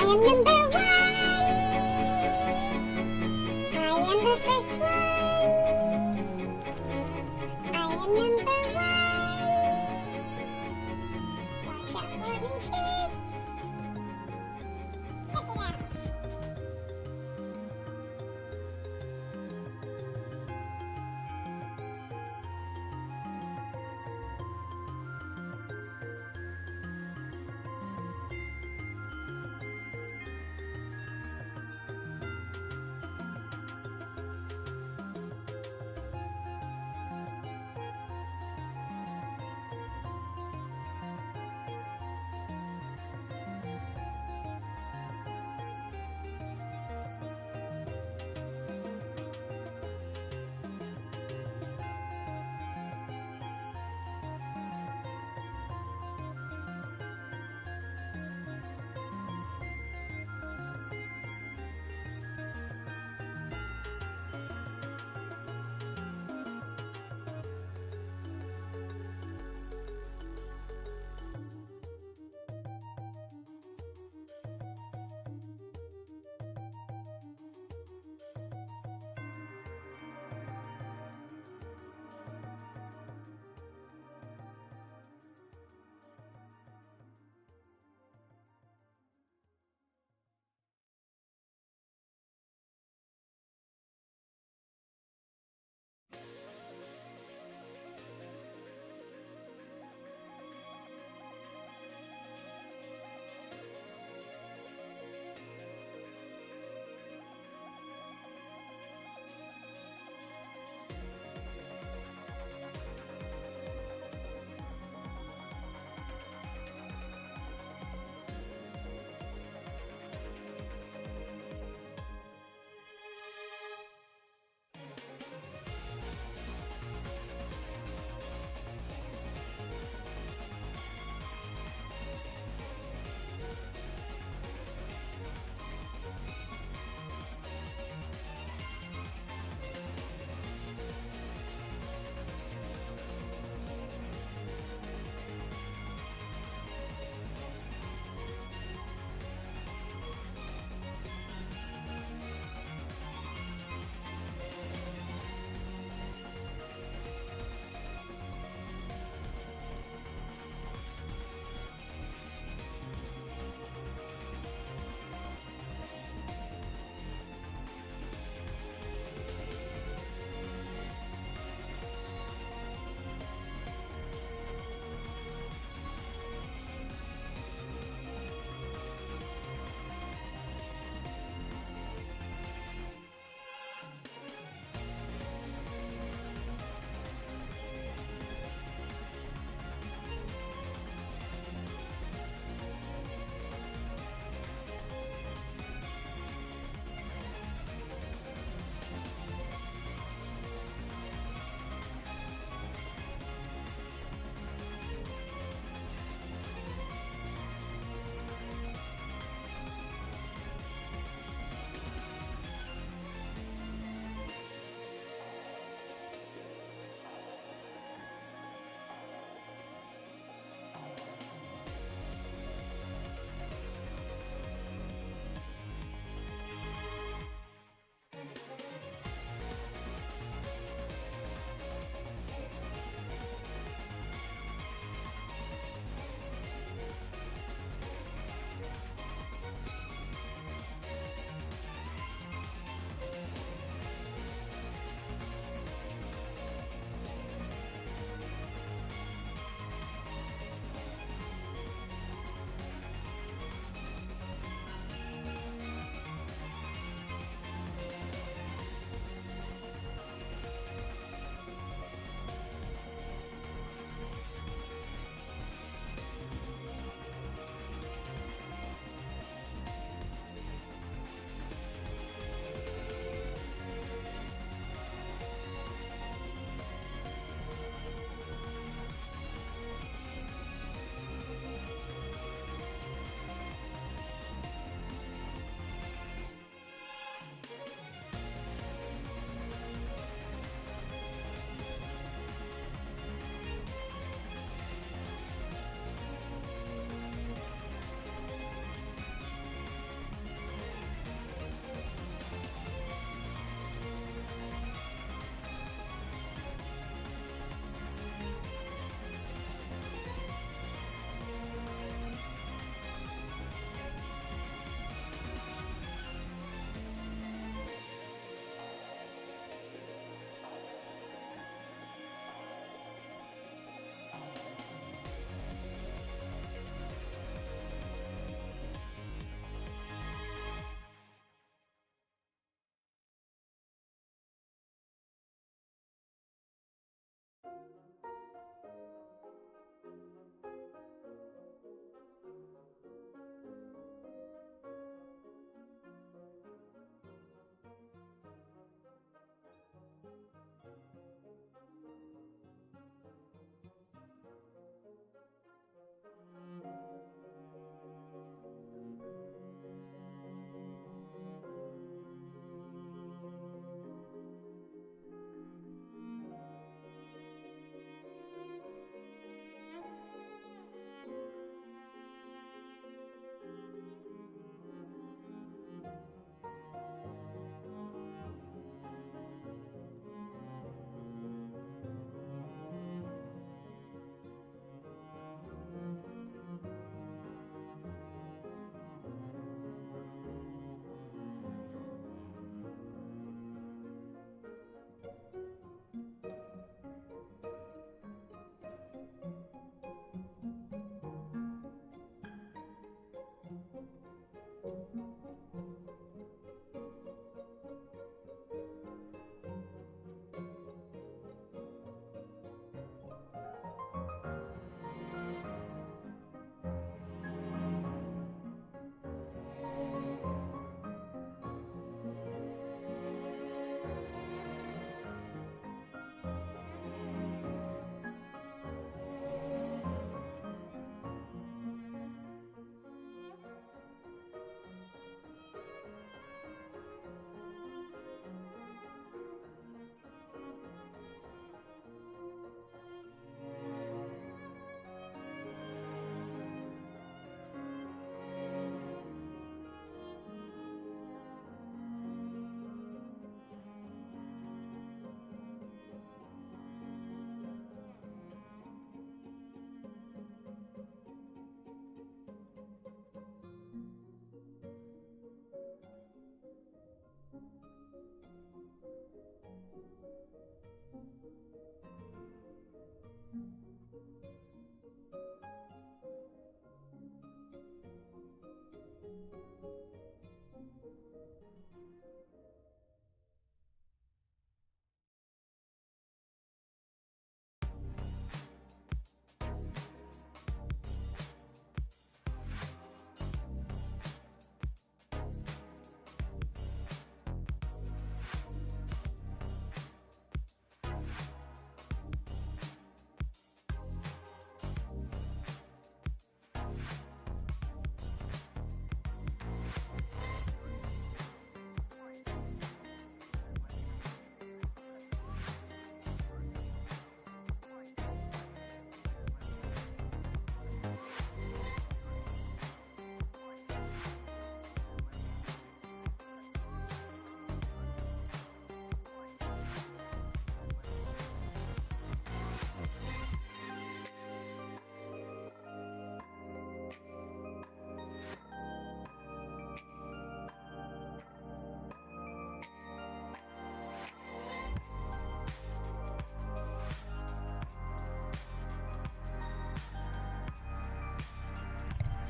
am number one. I am the first one. I am number one. Watch out for me, kids. Check it out.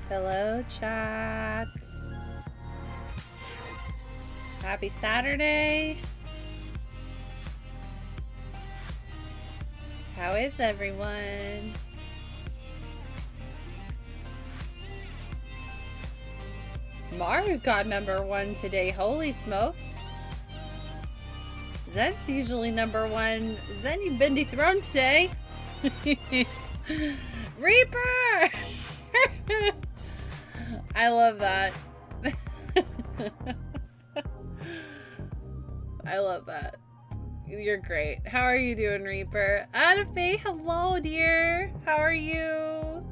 Hello, chat. Happy Saturday. How is everyone? Maru got #1 today. Holy smokes. Zen's usually #1. Zen, you've been dethroned today. Reaper! I love that. I love that. You're great. How are you doing, Reaper? Adafe, hello, dear. How are you?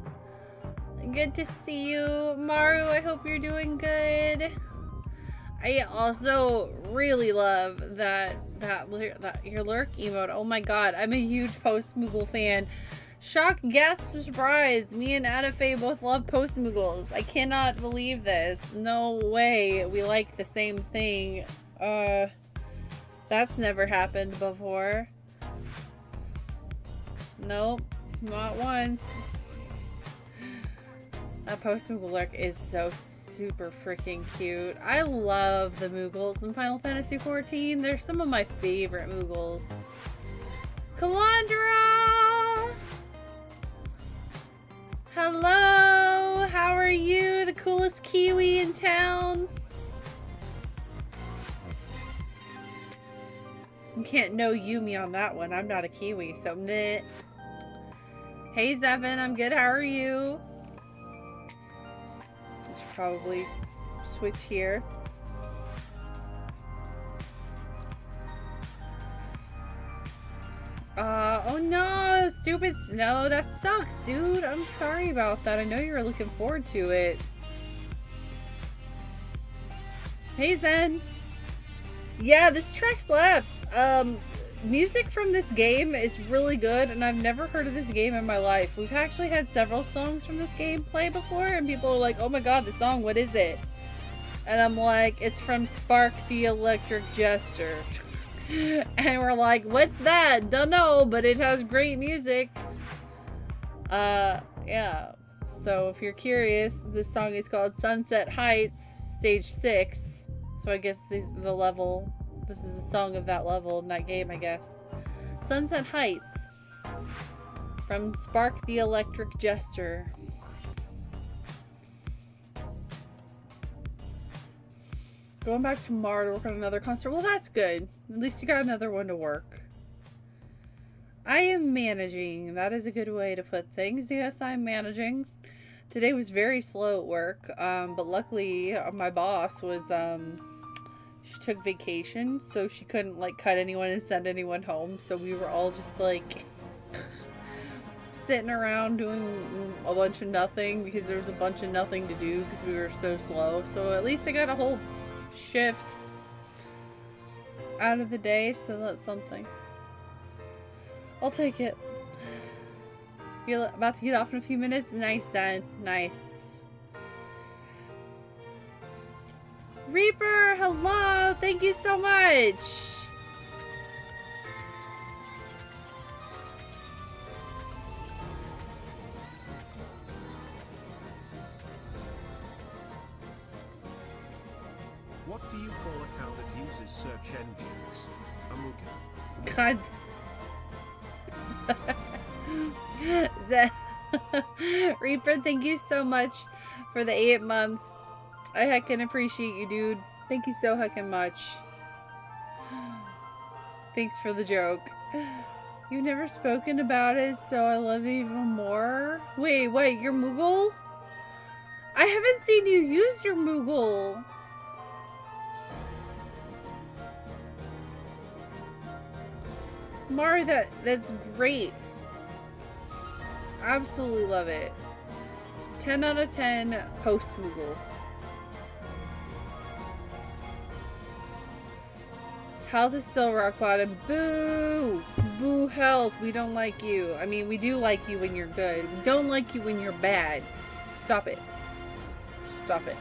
Good to see you. Maru, I hope you're doing good. I also really love that your lurk emote. Oh my god, I'm a huge Post Moogle fan. Shock, gasp, surprise. Me and Adafe both love Post Moogles. I cannot believe this. No way we like the same thing. That's never happened before. Nope, not once. That Post Moogle lurk is so super freaking cute. I love the Moogles in Final Fantasy XIV. They're some of my favorite Moogles. Calandra! Hello! How are you? The coolest Kiwi in town? You can't know Yumi on that one. I'm not a Kiwi, so meh. Hey Zevin, I'm good. How are you? I should probably switch here. Oh no, stupid snow. That sucks, dude. I'm sorry about that. I know you were looking forward to it. Hey Zen. Yeah, this track slaps. Music from this game is really good, and I've never heard of this game in my life. We've actually had several songs from this game play before, and people are like, oh my god, the song, what is it? And I'm like, it's from Spark the Electric Jester. And we're like, what's that? Don't know, but it has great music. Yeah. So if you're curious, this song is called Sunset Heights, Stage 6. So I guess this is the level. This is the song of that level in that game, I guess. Sunset Heights from Spark the Electric Jester. Going back tomorrow to work on another concert. Well, that's good. At least you got another one to work. I am managing. That is a good way to put things. Yes, I'm managing. Today was very slow at work, but luckily my boss was, she took vacation, so she couldn't, like, cut anyone and send anyone home, so we were all just, like, sitting around doing a bunch of nothing, because there was a bunch of nothing to do, because we were so slow, so at least I got a whole shift out of the day, so that's something. I'll take it. You're about to get off in a few minutes? Nice, then. Nice. Reaper, hello! Thank you so much! What do you call a cow that uses search engines? A mookin. God. Reaper, thank you so much for the 8 months. I heckin' appreciate you, dude. Thank you so heckin' much. Thanks for the joke. You've never spoken about it, so I love it even more. Wait, your Moogle? I haven't seen you use your Moogle. Mari, that's great. Absolutely love it. 10 out of 10 post Moogle. Health is still rock bottom. Boo! Boo health. We don't like you. I mean, we do like you when you're good. We don't like you when you're bad. Stop it. Stop it.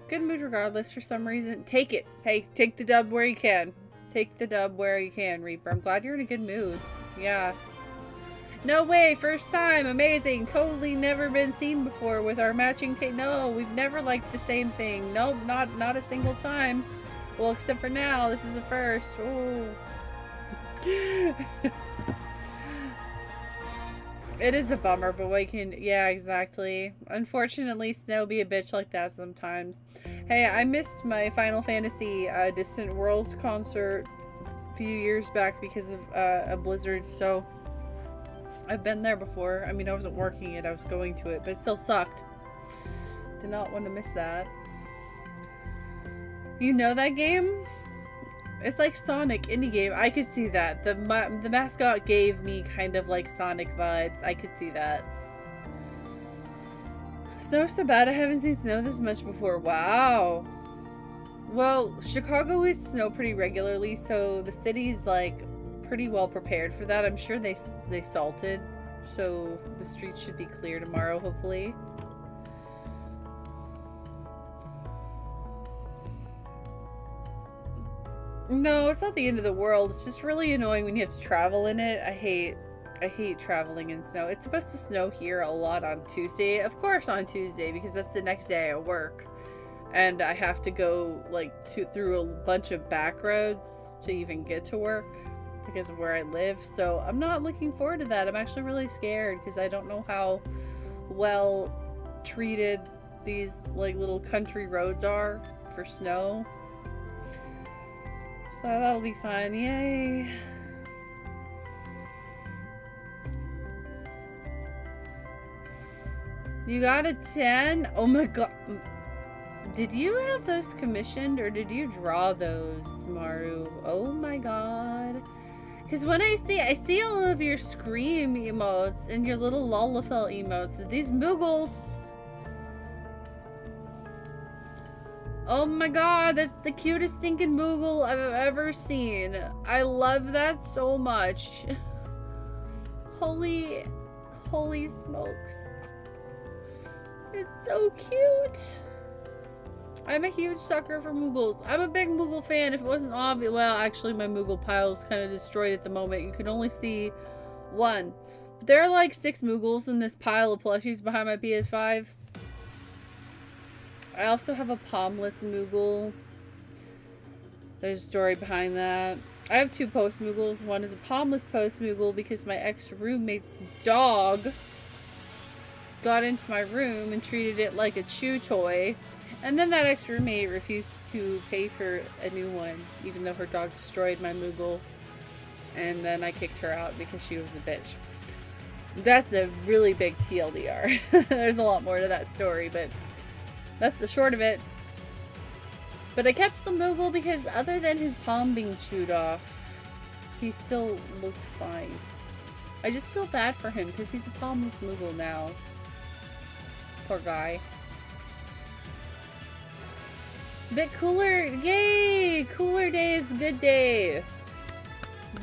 Good mood regardless for some reason. Take it. Hey, take the dub where you can. Take the dub where you can, Reaper. I'm glad you're in a good mood. Yeah. No way, first time, amazing, totally never been seen before with our matching tape. No, we've never liked the same thing. Nope, not a single time. Well, except for now, this is a first. Oh. It is a bummer, but we can, yeah, exactly. Unfortunately, Snow be a bitch like that sometimes. Hey, I missed my Final Fantasy Distant Worlds concert a few years back because of a blizzard, so I've been there before. I mean, I wasn't working it, I was going to it, but it still sucked. Did not want to miss that. You know that game? It's like Sonic indie game. I could see that. The mascot gave me kind of like Sonic vibes. I could see that. Snow's so bad. I haven't seen snow this much before. Wow. Well, Chicago is snow pretty regularly, so the city's like pretty well prepared for that. I'm sure they salted, so the streets should be clear tomorrow, hopefully. No, it's not the end of the world. It's just really annoying when you have to travel in it. I hate traveling in snow. It's supposed to snow here a lot on Tuesday. Of course on Tuesday, because that's the next day I work. And I have to go like through a bunch of back roads to even get to work because of where I live. So I'm not looking forward to that. I'm actually really scared because I don't know how well treated these like little country roads are for snow. So that'll be fun. Yay. You got a 10? Oh my god. Did you have those commissioned or did you draw those, Maru? Oh my god. Because when I see all of your Scream emotes and your little Lollafell emotes. These Moogles. Oh my god, that's the cutest stinking Moogle I've ever seen. I love that so much. Holy smokes. It's so cute. I'm a huge sucker for Moogles. I'm a big Moogle fan. If it wasn't obvious, well, actually my Moogle pile is kind of destroyed at the moment. You can only see one. There are like 6 Moogles in this pile of plushies behind my PS5. I also have a palmless Moogle. There's a story behind that. I have 2 post Moogles. One is a palmless post Moogle because my ex-roommate's dog got into my room and treated it like a chew toy. And then that ex-roommate refused to pay for a new one, even though her dog destroyed my Moogle. And then I kicked her out because she was a bitch. That's a really big TLDR. There's a lot more to that story, but that's the short of it. But I kept the Moogle because other than his palm being chewed off, he still looked fine. I just feel bad for him because he's a palmless Moogle now. Poor guy. Bit cooler. Yay! Cooler day is a good day.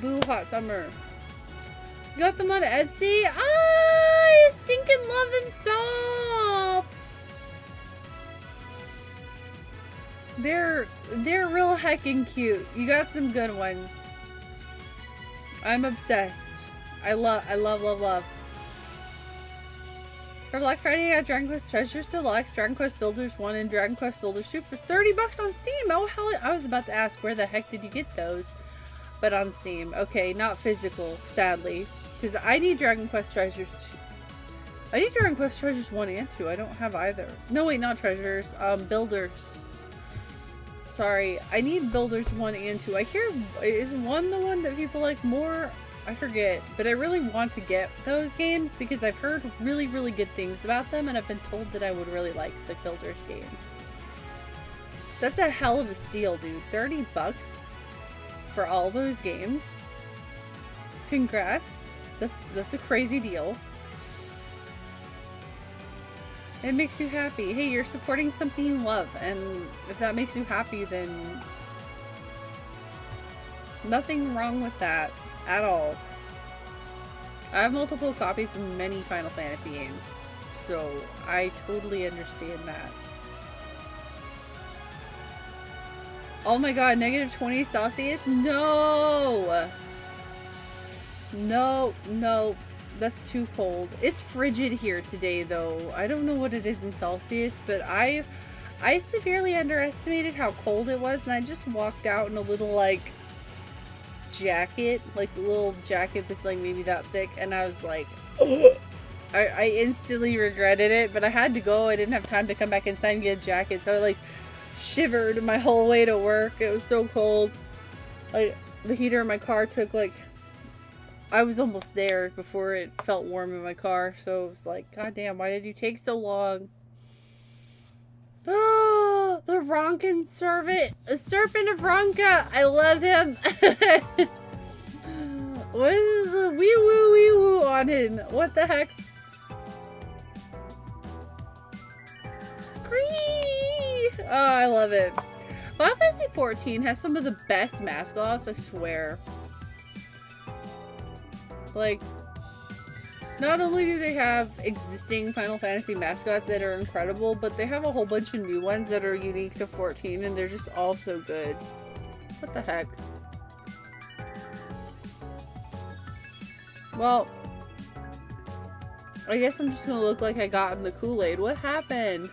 Boo hot summer. You got them on Etsy? Ah, I stinking love them. Stop! They're real heckin' cute. You got some good ones. I'm obsessed. I love. For Black Friday, I got Dragon Quest Treasures Deluxe, Dragon Quest Builders 1, and Dragon Quest Builders 2 for $30 on Steam. Oh, hell, I was about to ask, where the heck did you get those? But on Steam. Okay, not physical, sadly. Because I need Dragon Quest Treasures 2. I need Dragon Quest Treasures 1 and 2. I don't have either. No, wait, not Treasures. Builders. Sorry, I need Builders 1 and 2. I hear, is 1 the one that people like more? I forget, but I really want to get those games because I've heard really, really good things about them, and I've been told that I would really like the Builders games. That's a hell of a steal, dude. $30 for all those games. Congrats. That's a crazy deal. It makes you happy. Hey, you're supporting something you love, and if that makes you happy, then nothing wrong with that at all. I have multiple copies of many Final Fantasy games, so I totally understand that. Oh my god, -20 Celsius? No! No, no. That's too cold. It's frigid here today, though. I don't know what it is in Celsius, but I severely underestimated how cold it was, and I just walked out in a little, like, jacket, like a little jacket that's like maybe that thick, and I was like, ugh. I instantly regretted it, but I had to go. I didn't have time to come back inside and get a jacket, so I like shivered my whole way to work. It was so cold. Like the heater in my car took like, I was almost there before it felt warm in my car, so it was like, god damn, why did you take so long? Oh, the Ronkin servant, the serpent of Ronka. I love him. What is the wee woo on him? What the heck? Scree! Oh, I love it. Final Fantasy 14 has some of the best mascots, I swear. Like, not only do they have existing Final Fantasy mascots that are incredible, but they have a whole bunch of new ones that are unique to 14, and they're just all so good. What the heck? Well, I guess I'm just gonna look like I got in the Kool-Aid. What happened?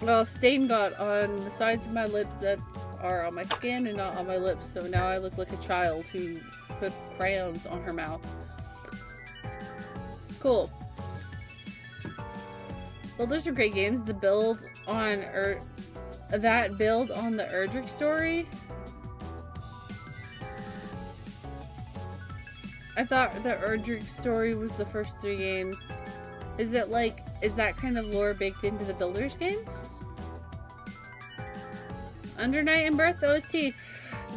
Well, stain got on the sides of my lips that are on my skin and not on my lips, so now I look like a child who put crayons on her mouth. Cool. Well, those are great games. The build on that build on the Erdrick story. I thought the Erdrick story was the first 3 games. Is it like, is that kind of lore baked into the Builders games? Under Night and Birth OST.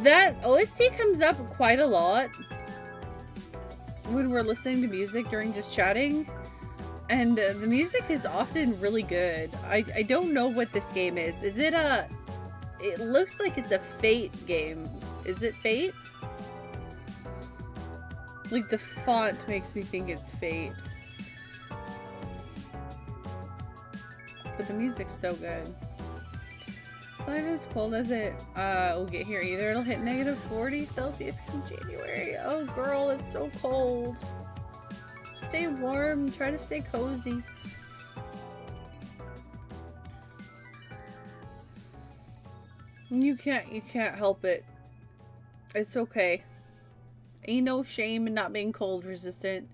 That OST comes up quite a lot when we're listening to music during just chatting. And the music is often really good. I don't know what this game is. Is it a... It looks like it's a Fate game. Is it Fate? Like, the font makes me think it's Fate. But the music's so good. It's not even as cold as it will get here either. It'll hit negative 40 Celsius come January. Oh, girl, it's so cold. Stay warm. Try to stay cozy. You can't help it. It's okay. Ain't no shame in not being cold resistant.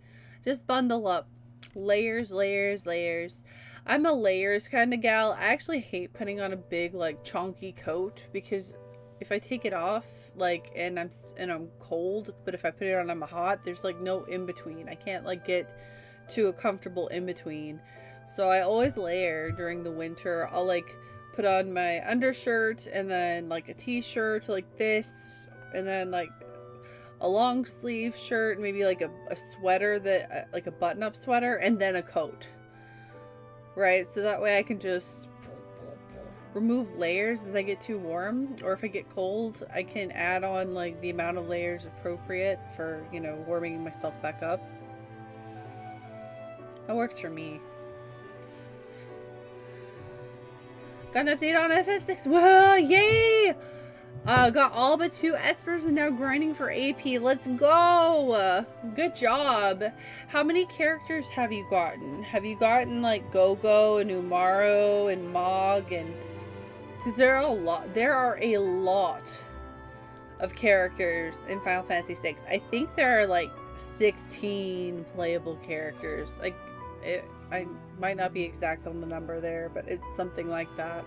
Just bundle up. Layers, layers, layers. I'm a layers kind of gal. I actually hate putting on a big, like, chunky coat because if I take it off, like, and I'm cold, but if I put it on, I'm hot. There's like no in between. I can't like get to a comfortable in between. So I always layer during the winter. I'll like put on my undershirt and then like a t-shirt like this, and then like a long sleeve shirt, maybe like a sweater that like a button-up sweater, and then a coat, right? So that way I can just remove layers as I get too warm, or if I get cold I can add on like the amount of layers appropriate for, you know, warming myself back up. That works for me. Got an update on FF6. Whoa, yay! Got all but 2 espers and now grinding for AP. Let's go! Good job. How many characters have you gotten? Have you gotten like Gogo and Umaro and Mog and... Because there are a lot of characters in Final Fantasy VI. I think there are like 16 playable characters. Like, I might not be exact on the number there, but it's something like that.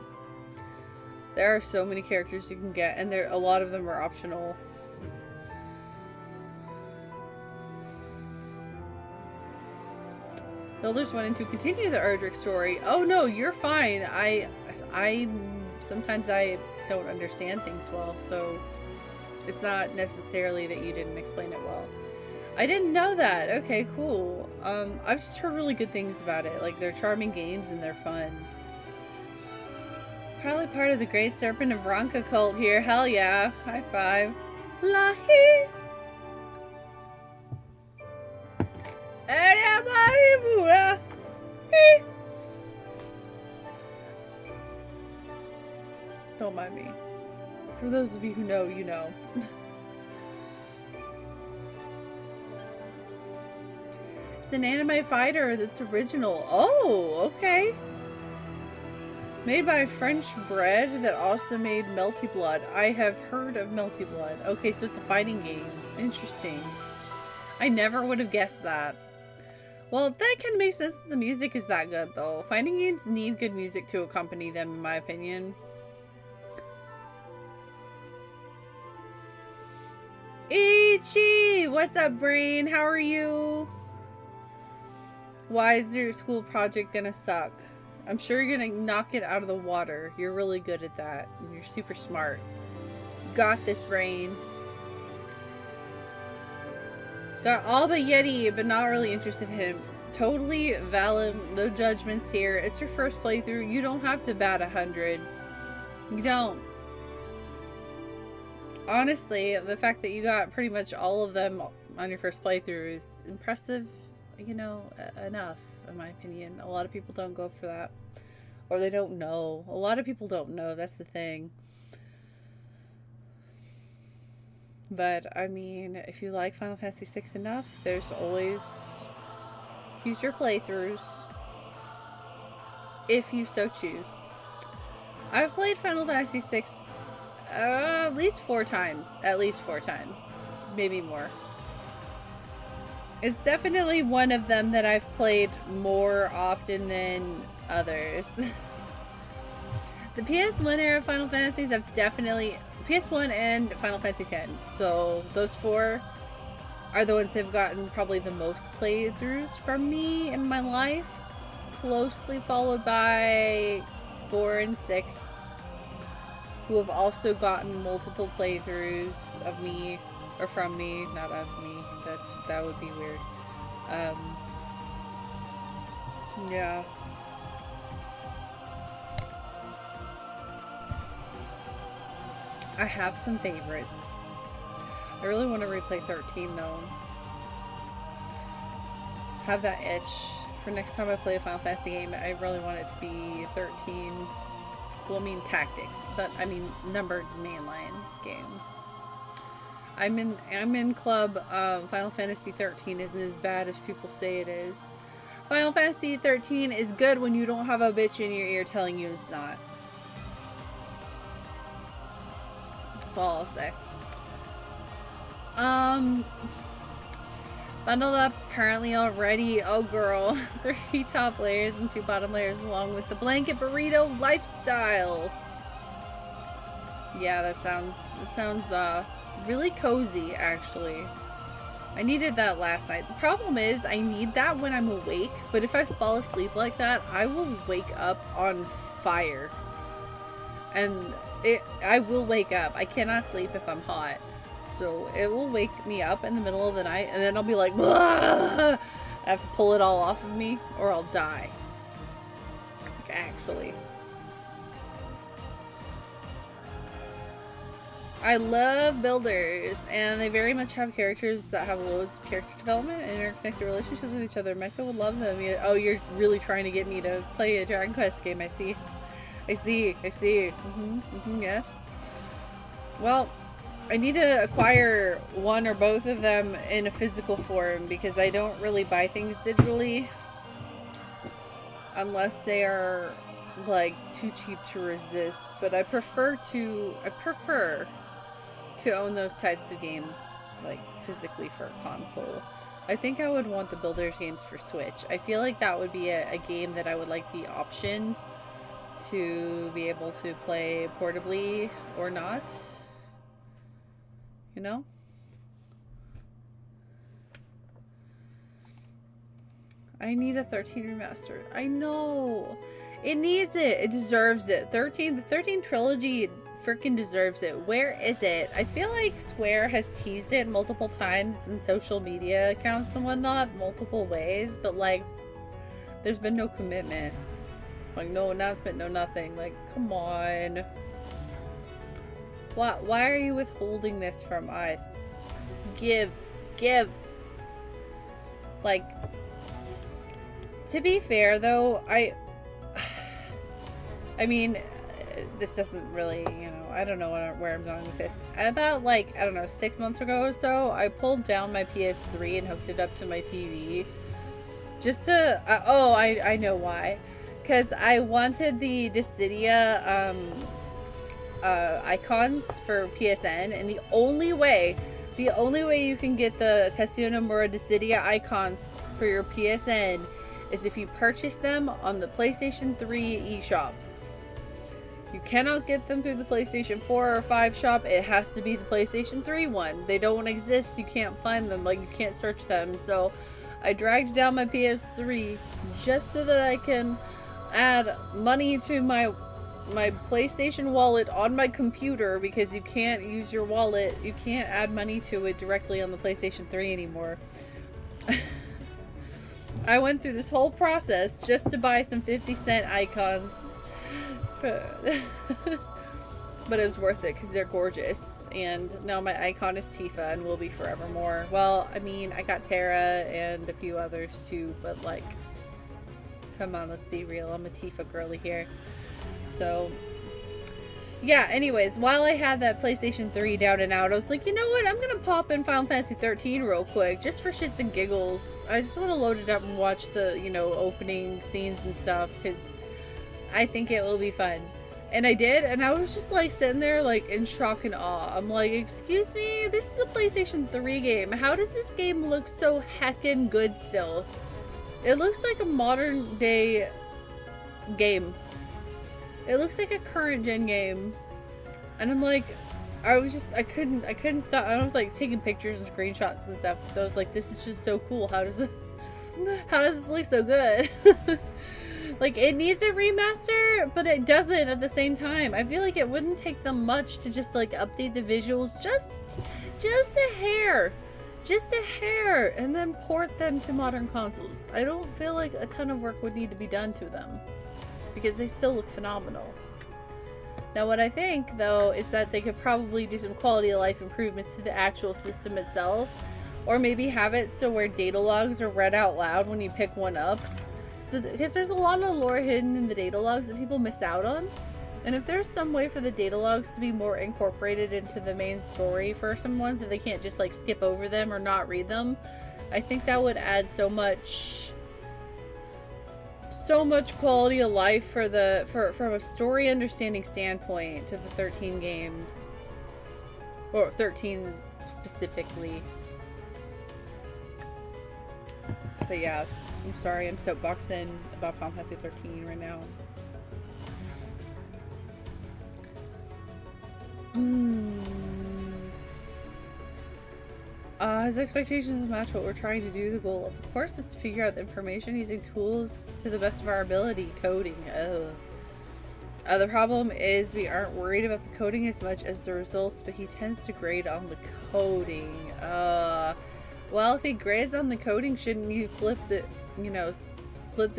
There are so many characters you can get, and a lot of them are optional. Builders wanting to continue the Erdrick story. Oh no, you're fine. Sometimes I don't understand things well, so it's not necessarily that you didn't explain it well. I didn't know that. Okay, cool. I've just heard really good things about it. Like, they're charming games and they're fun. Probably part of the Great Serpent of Ronka cult here. Hell yeah. High five. Lahi. Don't mind me. For those of you who know, you know. It's an anime fighter that's original. Oh, okay. Made by French Bread that also made Melty Blood. I have heard of Melty Blood. Okay, so it's a fighting game. Interesting. I never would have guessed that. Well, that kind of makes sense. The music is that good, though. Fighting games need good music to accompany them, in my opinion. Ichi! What's up, Brain? How are you? Why is your school project gonna suck? I'm sure you're gonna knock it out of the water. You're really good at that. And you're super smart. Got this, Brain. Got all but Yeti, but not really interested in him. Totally valid. No judgments here. It's your first playthrough. You don't have to bat 100. You don't. Honestly, the fact that you got pretty much all of them on your first playthrough is impressive, you know, enough, in my opinion. A lot of people don't go for that. Or they don't know. A lot of people don't know. That's the thing. But, I mean, if you like Final Fantasy VI enough, there's always future playthroughs. If you so choose. I've played Final Fantasy VI at least 4 times. At least 4 times. Maybe more. It's definitely one of them that I've played more often than others. The PS1 era Final Fantasies have definitely... PS1 and Final Fantasy X. So those 4 are the ones that have gotten probably the most playthroughs from me in my life. Closely followed by 4 and 6, who have also gotten multiple playthroughs of me, or from me, not of me. That would be weird. Yeah. I have some favorites. I really want to replay 13 though. Have that itch for next time I play a Final Fantasy game. I really want it to be 13. Well, I mean tactics, but I mean numbered mainline game. I'm in club. Final Fantasy 13 isn't as bad as people say it is. Final Fantasy 13 is good when you don't have a bitch in your ear telling you it's not. That's all I'll say. Bundled up currently already. Oh girl. 3 top layers and 2 bottom layers along with the blanket burrito lifestyle. Yeah, that sounds really cozy actually. I needed that last night. The problem is I need that when I'm awake, but if I fall asleep like that, I will wake up on fire. And I will wake up. I cannot sleep if I'm hot. So it will wake me up in the middle of the night and then I'll be like, "Wah!" I have to pull it all off of me or I'll die. Like, actually. I love builders, and they very much have characters that have loads of character development and interconnected relationships with each other. Mecha would love them. Oh, you're really trying to get me to play a Dragon Quest game, I see. Yes. Well, I need to acquire one or both of them in a physical form because I don't really buy things digitally unless they are like too cheap to resist. But I prefer to own those types of games like physically for a console. I think I would want the Builders games for Switch. I feel like that would be a game that I would like the option to be able to play portably or not. You know? I need a 13 remastered. I know. It needs it. It deserves it. The 13 trilogy freaking deserves it. Where is it? I feel like Square has teased it multiple times in social media accounts and whatnot, multiple ways, but like, there's been no commitment. Like, no announcement, no nothing. Like, come on. Why are you withholding this from us? Give. Like, to be fair though, I mean, this doesn't really, you know, I don't know where I'm going with this. About like, I don't know, 6 months ago or so, I pulled down my PS3 and hooked it up to my TV. Just to, oh, I know why. Because I wanted the Dissidia icons for PSN, and the only way you can get the Tetsuya Nomura Dissidia icons for your PSN is if you purchase them on the PlayStation 3 eShop. You cannot get them through the PlayStation 4 or 5 shop. It has to be the PlayStation 3 one. They don't exist. You can't find them. Like, you can't search them. So I dragged down my PS3 just so that I can add money to my PlayStation wallet on my computer, because you can't use your wallet. You can't add money to it directly on the PlayStation 3 anymore. I went through this whole process just to buy some 50-cent icons. But it was worth it because they're gorgeous. And now my icon is Tifa and will be forevermore. Well, I mean, I got Terra and a few others too, but like, come on, let's be real. I'm a Tifa girly here. So, yeah, anyways, while I had that PlayStation 3 down and out, I was like, you know what? I'm going to pop in Final Fantasy 13 real quick, just for shits and giggles. I just want to load it up and watch the, you know, opening scenes and stuff, because I think it will be fun. And I did, and I was just like sitting there like in shock and awe. I'm like, excuse me, this is a PlayStation 3 game. How does this game look so heckin' good still? It looks like a modern day game. It looks like a current gen game. And I'm like, I couldn't stop. I was like taking pictures and screenshots and stuff. So I was like, this is just so cool. How does this look so good? Like, it needs a remaster, but it doesn't at the same time. I feel like it wouldn't take them much to just like update the visuals just a hair. Just a hair, and then port them to modern consoles. I don't feel like a ton of work would need to be done to them, because they still look phenomenal. Now, what I think, though, is that they could probably do some quality of life improvements to the actual system itself, or maybe have it so where data logs are read out loud when you pick one up. So, because there's a lot of lore hidden in the data logs that people miss out on. And if there's some way for the data logs to be more incorporated into the main story for some ones, that they can't just like skip over them or not read them, I think that would add so much quality of life from a story understanding standpoint to the 13 games, or 13 specifically. But yeah, I'm sorry, I'm soapboxing about Final Fantasy 13 right now. His expectations match what we're trying to do. The goal of the course is to figure out the information using tools to the best of our ability. Coding. The problem is we aren't worried about the coding as much as the results, but he tends to grade on the coding. Well, if he grades on the coding, shouldn't you flip the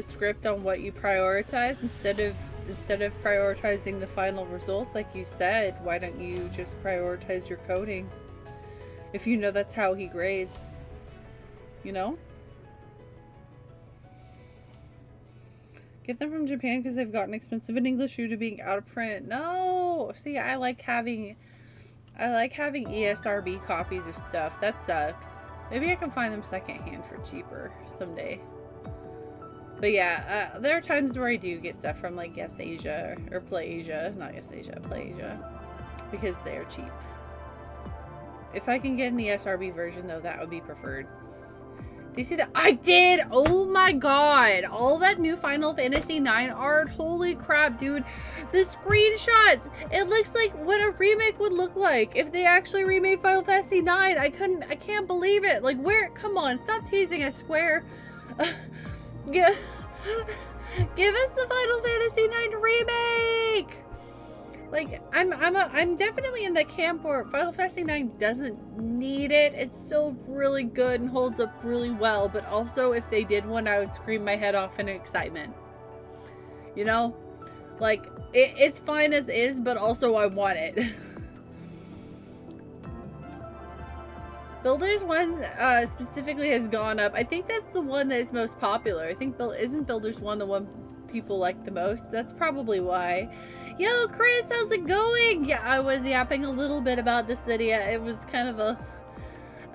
script on what you prioritize instead of prioritizing the final results? Like you said, why don't you just prioritize your coding if you know that's how he grades, you know? Get them from Japan because they've gotten expensive in English due to being out of print. No! See, I like having ESRB copies of stuff. That sucks. Maybe I can find them secondhand for cheaper someday. But yeah, there are times where I do get stuff from like Yes Asia or Play Asia, not Yes Asia, Play Asia, because they are cheap. If I can get an ESRB version though, that would be preferred. Do you see that? I did! Oh my god! All that new Final Fantasy IX art, holy crap, dude. The screenshots! It looks like what a remake would look like if they actually remade Final Fantasy IX. I can't believe it. Like, where? Come on, stop teasing, I swear. Give us the Final Fantasy IX remake! Like, I'm definitely in the camp where Final Fantasy IX doesn't need it. It's still really good and holds up really well, but also if they did one, I would scream my head off in excitement. You know? Like, it's fine as is, but also I want it. Builders 1 specifically has gone up. I think that's the one that is most popular. I think, isn't Builders 1 the one people like the most? That's probably why. Yo, Chris, how's it going? Yeah, I was yapping a little bit about the city. It was kind of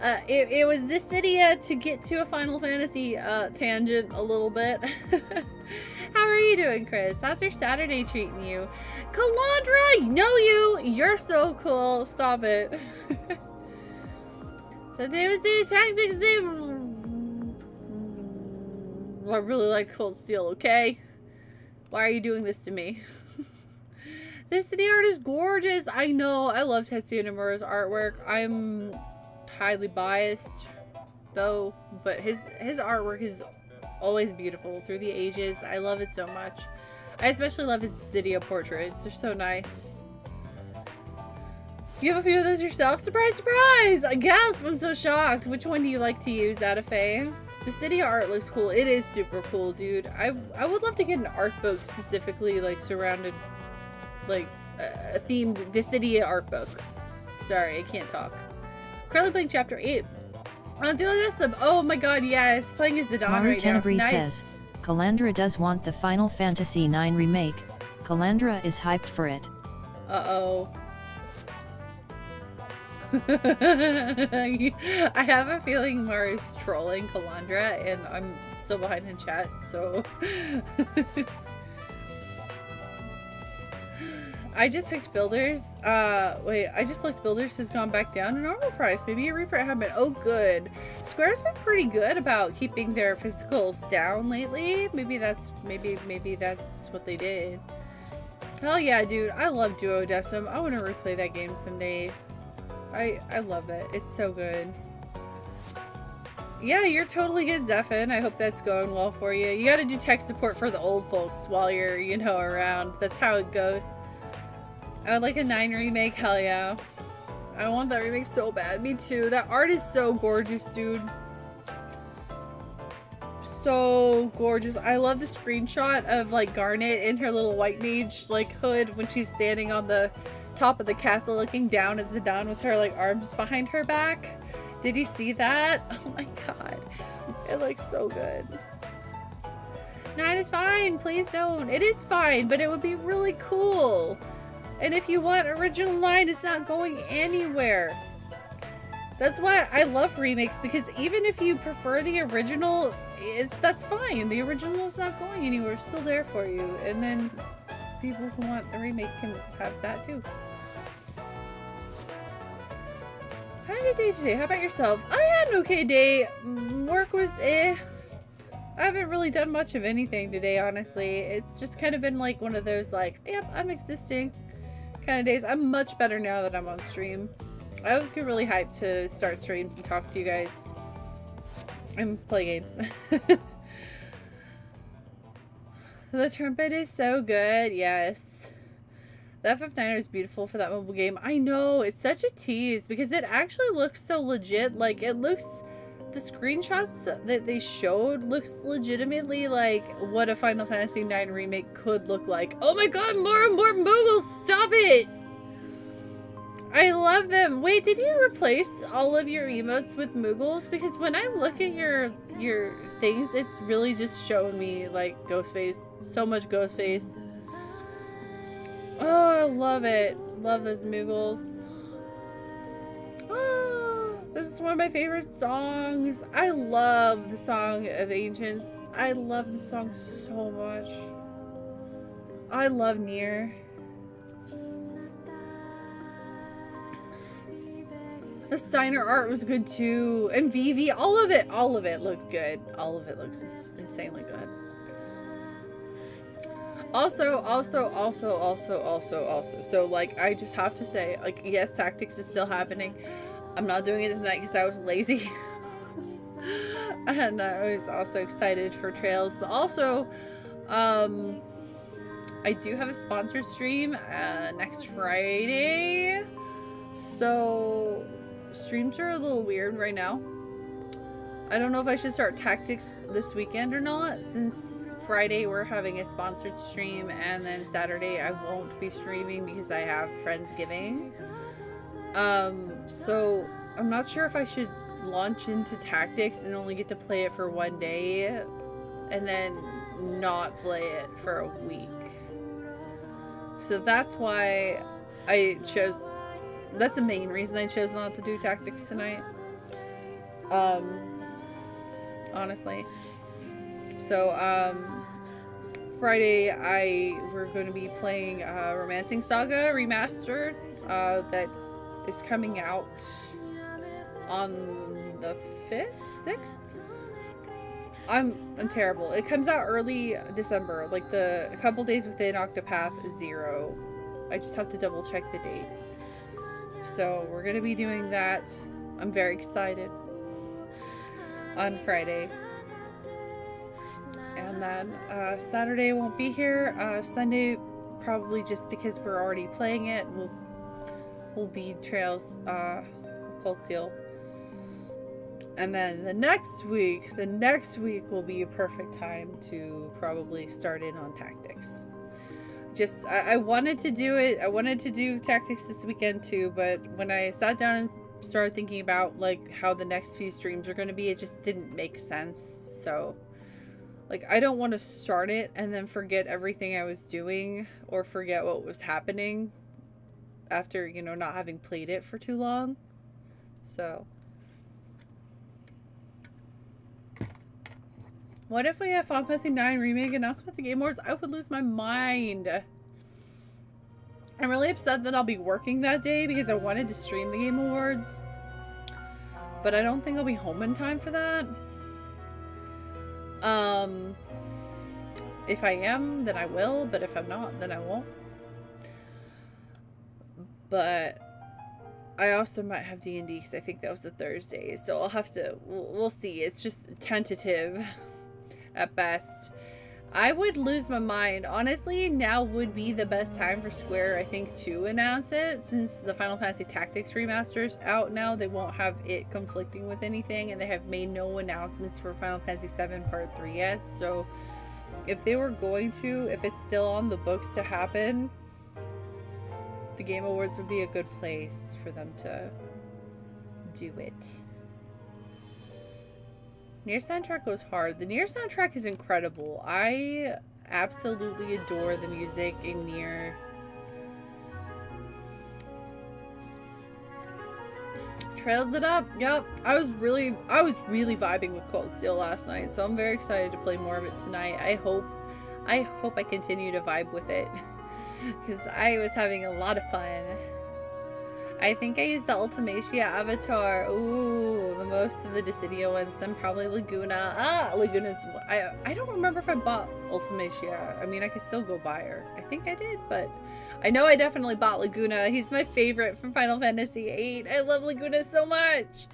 It was Dissidia to get to a Final Fantasy tangent a little bit. How are you doing, Chris? How's your Saturday treating you? Calandra, know you! You're so cool. Stop it. So today was the tactics day. I really liked Cold Steel, okay? Why are you doing this to me? This city art is gorgeous. I know. I love Tetsuya Nomura's artwork. I'm highly biased, though, but his artwork is always beautiful through the ages. I love it so much. I especially love his Dissidia portraits. They're so nice. You have a few of those yourself? Surprise, surprise! I guess I'm so shocked. Which one do you like to use, Adafe? The Dissidia art looks cool. It is super cool, dude. I would love to get an art book specifically, like, surrounded, like, a themed Dissidia art book. Sorry, I can't talk. Currently playing Chapter 8. I'm doing awesome. Oh my god, yes. Playing as Zidane Maru right now. Tenebris Nice. says, Calandra does want the Final Fantasy IX remake. Calandra is hyped for it. Uh-oh. I have a feeling Maru's trolling Calandra, and I'm still behind in chat, so... I just looked Builders. Wait, I just looked Builders has gone back down in normal price. Maybe a reprint happened. Oh, good. Square's been pretty good about keeping their physicals down lately. Maybe that's what they did. Hell yeah, dude. I love Duodecim. I want to replay that game someday. I love it. It's so good. Yeah, you're totally good, Zephin. I hope that's going well for you. You gotta do tech support for the old folks while you're, you know, around. That's how it goes. I would like a 9 remake. Hell yeah. I want that remake so bad. Me too. That art is so gorgeous, dude. So gorgeous. I love the screenshot of, like, Garnet in her little white mage, like, hood when she's standing on the top of the castle looking down at Zidane with her, like, arms behind her back. Did you see that? Oh my god. It looks so good. 9 is fine. Please don't. It is fine, but it would be really cool. And if you want original 9, it's not going anywhere. That's why I love remakes, because even if you prefer the original, that's fine. The original is not going anywhere. It's still there for you. And then people who want the remake can have that too. How had a day today? How about yourself? I had an okay day. Work was I haven't really done much of anything today, honestly. It's just kind of been like one of those, like, yep, I'm existing kind of days. I'm much better now that I'm on stream. I always get really hyped to start streams and talk to you guys and play games. The trumpet is so good. Yes. The FF9 is beautiful for that mobile game. I know. It's such a tease because it actually looks so legit. Like, it looks... The screenshots that they showed looks legitimately like what a Final Fantasy IX remake could look like. Oh my god, more and more Moogles! Stop it! I love them. Wait, did you replace all of your emotes with Moogles? Because when I look at your things, it's really just showing me like Ghostface. So much Ghostface. Oh, I love it. Love those Moogles. Oh. This is one of my favorite songs. I love the Song of Ancients. I love the song so much. I love Nier. The Steiner art was good too. And Vivi, all of it looked good. All of it looks insanely good. Also, so like, I just have to say, like, yes, Tactics is still happening. I'm not doing it tonight because I was lazy. And I was also excited for Trails. But also, I do have a sponsored stream next Friday. So, streams are a little weird right now. I don't know if I should start Tactics this weekend or not. Since Friday we're having a sponsored stream. And then Saturday I won't be streaming because I have Friendsgiving. So I'm not sure if I should launch into Tactics and only get to play it for one day and then not play it for a week. So that's why that's the main reason I chose not to do Tactics tonight. Honestly. So, Friday we're going to be playing Romancing Saga Remastered that is coming out on the 5th, 6th. I'm terrible. It comes out early December, like a couple days within Octopath Zero. I just have to double check the date. So we're gonna be doing that. I'm very excited on Friday. And then Saturday won't be here. Sunday, probably just because we're already playing it, will be Trails, Cold Steel. And then the next week will be a perfect time to probably start in on Tactics. Just, I wanted to do it. I wanted to do Tactics this weekend too, but when I sat down and started thinking about like how the next few streams are going to be, it just didn't make sense. So, like, I don't want to start it and then forget everything I was doing or forget what was happening after, you know, not having played it for too long. So, what if we have Final Fantasy 9 Remake announcement at the Game Awards? I would lose my mind. I'm really upset that I'll be working that day because I wanted to stream the Game Awards. But I don't think I'll be home in time for that. If I am, then I will. But if I'm not, then I won't. But I also might have D&D because I think that was a Thursday. So I'll have to, we'll see. It's just tentative at best. I would lose my mind. Honestly, now would be the best time for Square, I think, to announce it. Since the Final Fantasy Tactics Remaster's out now, they won't have it conflicting with anything. And they have made no announcements for Final Fantasy 7 Part 3 yet. So if they were going to, if it's still on the books to happen, the Game Awards would be a good place for them to do it. Nier soundtrack goes hard. The Nier soundtrack is incredible. I absolutely adore the music in Nier. Trails it up. Yep. I was really vibing with Cold Steel last night, so I'm very excited to play more of it tonight. I hope I continue to vibe with it because I was having a lot of fun. I think I used the Ultimacia avatar. Ooh, the most of the Dissidia ones. Then probably Laguna. Laguna's... I don't remember if I bought Ultimacia. I mean, I could still go buy her. I think I did, but... I know I definitely bought Laguna. He's my favorite from Final Fantasy VIII. I love Laguna so much.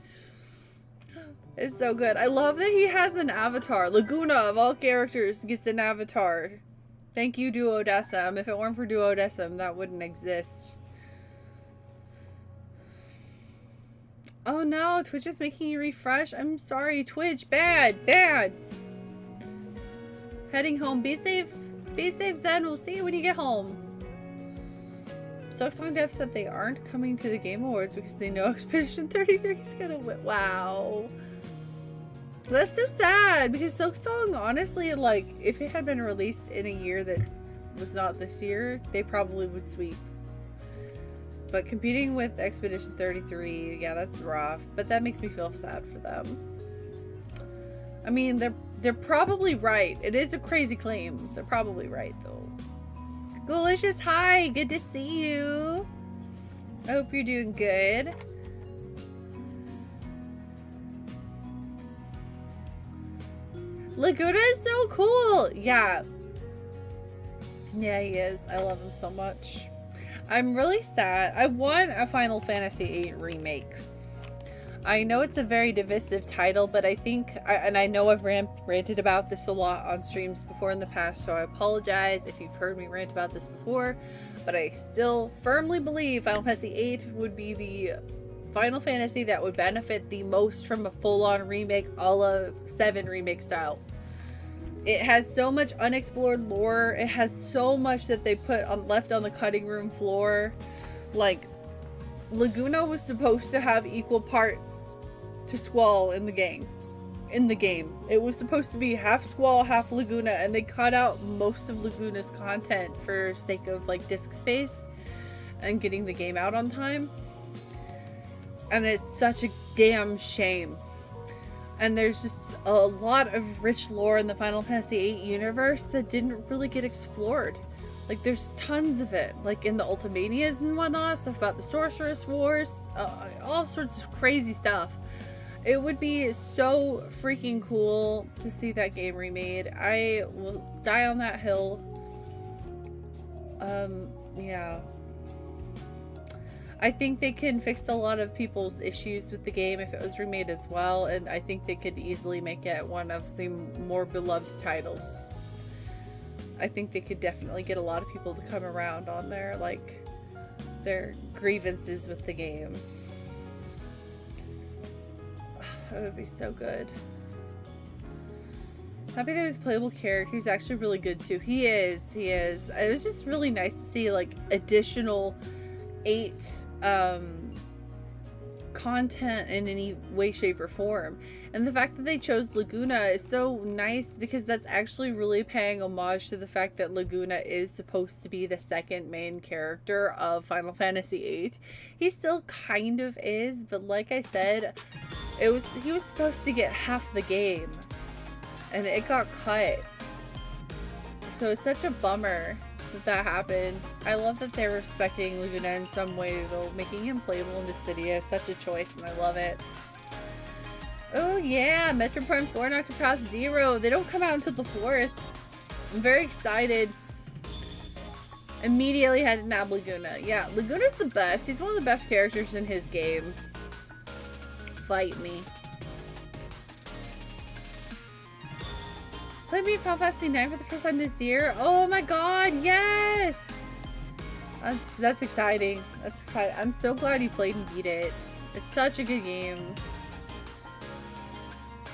It's so good. I love that he has an avatar. Laguna, of all characters, gets an avatar. Thank you, Duodecim. If it weren't for Duodecim, that wouldn't exist. Oh no, Twitch is making you refresh. I'm sorry, Twitch. Bad. Heading home. Be safe. Be safe, Zen. We'll see you when you get home. Silksong Dev said they aren't coming to the Game Awards because they know Expedition 33 is gonna win. Wow. That's so sad because Silksong, honestly, like, if it had been released in a year that was not this year, they probably would sweep. But competing with Expedition 33, yeah, that's rough. But that makes me feel sad for them. I mean, they're probably right. It is a crazy claim. They're probably right, though. Delicious, hi! Good to see you. I hope you're doing good. Laguna is so cool! Yeah. Yeah, he is. I love him so much. I'm really sad. I want a Final Fantasy VIII remake. I know it's a very divisive title, but I think, and I know I've ranted about this a lot on streams before in the past, so I apologize if you've heard me rant about this before, but I still firmly believe Final Fantasy VIII would be the Final Fantasy that would benefit the most from a full-on remake a la 7 remake style. It has so much unexplored lore. It has so much that they put left on the cutting room floor. Like, Laguna was supposed to have equal parts to Squall in the game. It was supposed to be half Squall, half Laguna, and they cut out most of Laguna's content for sake of, like, disk space and getting the game out on time. And it's such a damn shame. And there's just a lot of rich lore in the Final Fantasy VIII universe that didn't really get explored. Like, there's tons of it, like in the Ultimanias and whatnot, stuff about the Sorceress Wars, all sorts of crazy stuff. It would be so freaking cool to see that game remade. I will die on that hill. Yeah. I think they can fix a lot of people's issues with the game if it was remade as well, and I think they could easily make it one of the more beloved titles. I think they could definitely get a lot of people to come around on their, like, their grievances with the game. That would be so good. Happy that his playable character. He's actually really good too. He is. It was just really nice to see, like, additional 8 content in any way, shape, or form. And the fact that they chose Laguna is so nice because that's actually really paying homage to the fact that Laguna is supposed to be the second main character of Final Fantasy VIII. He still kind of is, but like I said, he was supposed to get half the game and it got cut. So it's such a bummer that happened. I love that they're respecting Laguna in some way, though. Making him playable in the city is such a choice, and I love it. Oh yeah, Metro Prime 4 and Octopath 0. They don't come out until the 4th. I'm very excited. Immediately had to nab Laguna. Yeah, Laguna's the best. He's one of the best characters in his game. Fight me. Played me Final Fantasy 9 for the first time this year. Oh my god, yes! That's exciting. That's exciting. I'm so glad you played and beat it. It's such a good game.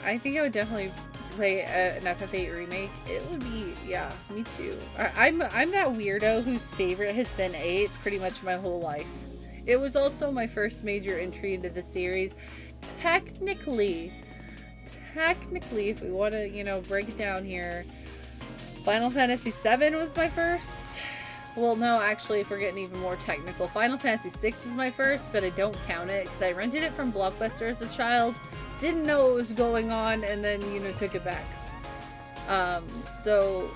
I think I would definitely play an FF8 remake. It would be, yeah, me too. I'm that weirdo whose favorite has been 8 pretty much my whole life. It was also my first major entry into the series. Technically, if we want to, you know, break it down here, Final Fantasy VII was my first. Well, no, actually, if we're getting even more technical, Final Fantasy VI was my first, but I don't count it because I rented it from Blockbuster as a child, didn't know what was going on, and then, you know, took it back. So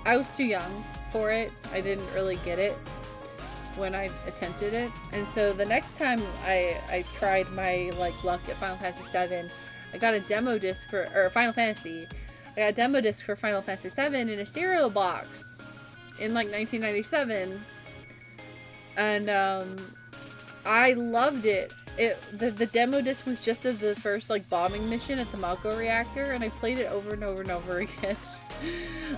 I was too young for it. I didn't really get it when I attempted it, and so the next time I tried my, like, luck at Final Fantasy VII, I got a demo disc for Final Fantasy. I got a demo disc for Final Fantasy VII in a cereal box in like 1997, and I loved it. The demo disc was just of the first, like, bombing mission at the Mako reactor, and I played it over and over and over again.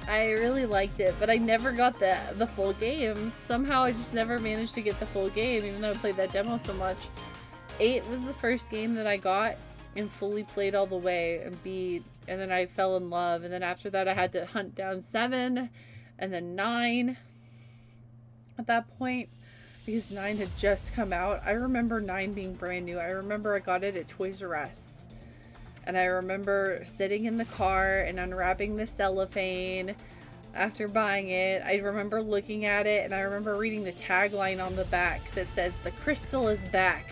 I really liked it, but I never got the full game. Somehow I just never managed to get the full game, even though I played that demo so much. 8 was the first game that I got and fully played all the way and beat, and then I fell in love, and then after that I had to hunt down 7 and then 9 at that point because 9 had just come out. I remember 9 being brand new. I remember I got it at Toys R Us, and I remember sitting in the car and unwrapping the cellophane after buying it. I remember looking at it, and I remember reading the tagline on the back that says, "The crystal is back."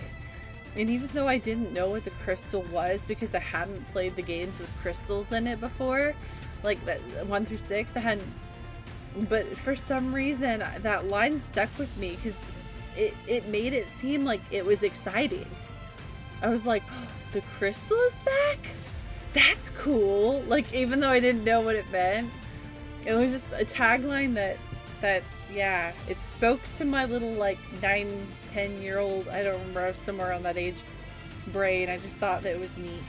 And even though I didn't know what the crystal was because I hadn't played the games with crystals in it before, like that 1 through 6, I hadn't. But for some reason, that line stuck with me because it made it seem like it was exciting. I was like, oh, the crystal is back? That's cool. Like, even though I didn't know what it meant, it was just a tagline that yeah, it spoke to my little, like, 9-10-year-old, I don't remember, I was somewhere on that age, brain. I just thought that it was neat.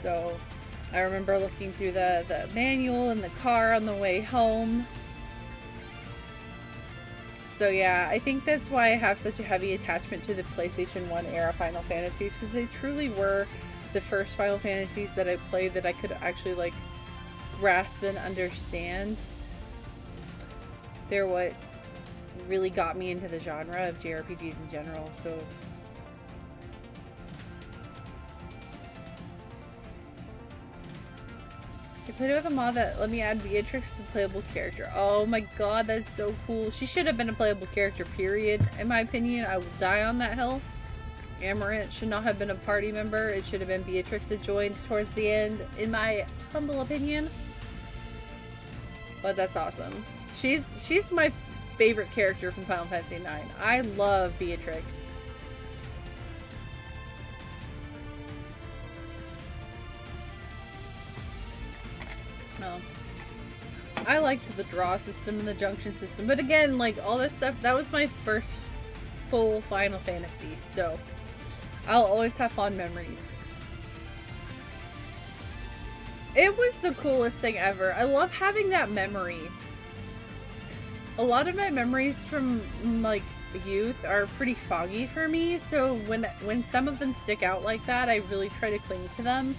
So I remember looking through the manual in the car on the way home. So yeah, I think that's why I have such a heavy attachment to the PlayStation 1 era Final Fantasies, because they truly were the first Final Fantasies that I played that I could actually, like, grasp and understand. They're what really got me into the genre of JRPGs in general, so. I played it with a mod that let me add Beatrix as a playable character. Oh my god, that's so cool. She should have been a playable character, period. In my opinion, I will die on that hill. Amaranth should not have been a party member. It should have been Beatrix that joined towards the end, in my humble opinion. But that's awesome. She's my favorite character from Final Fantasy IX. I love Beatrix. Oh. I liked the draw system and the junction system, but again, like, all this stuff, that was my first full Final Fantasy, so I'll always have fond memories. It was the coolest thing ever. I love having that memory. A lot of my memories from, like, youth are pretty foggy for me, so when some of them stick out like that, I really try to cling to them.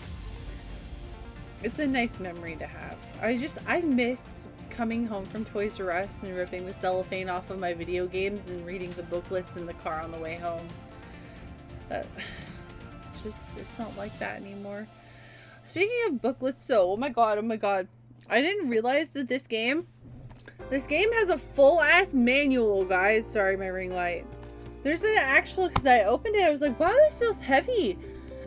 It's a nice memory to have. I miss coming home from Toys R Us and ripping the cellophane off of my video games and reading the booklets in the car on the way home. It's not like that anymore. Speaking of booklets though, oh my god. I didn't realize that this game has a full ass manual, guys. Sorry, my ring light. There's an actual, because I opened it, I was like, wow, this feels heavy.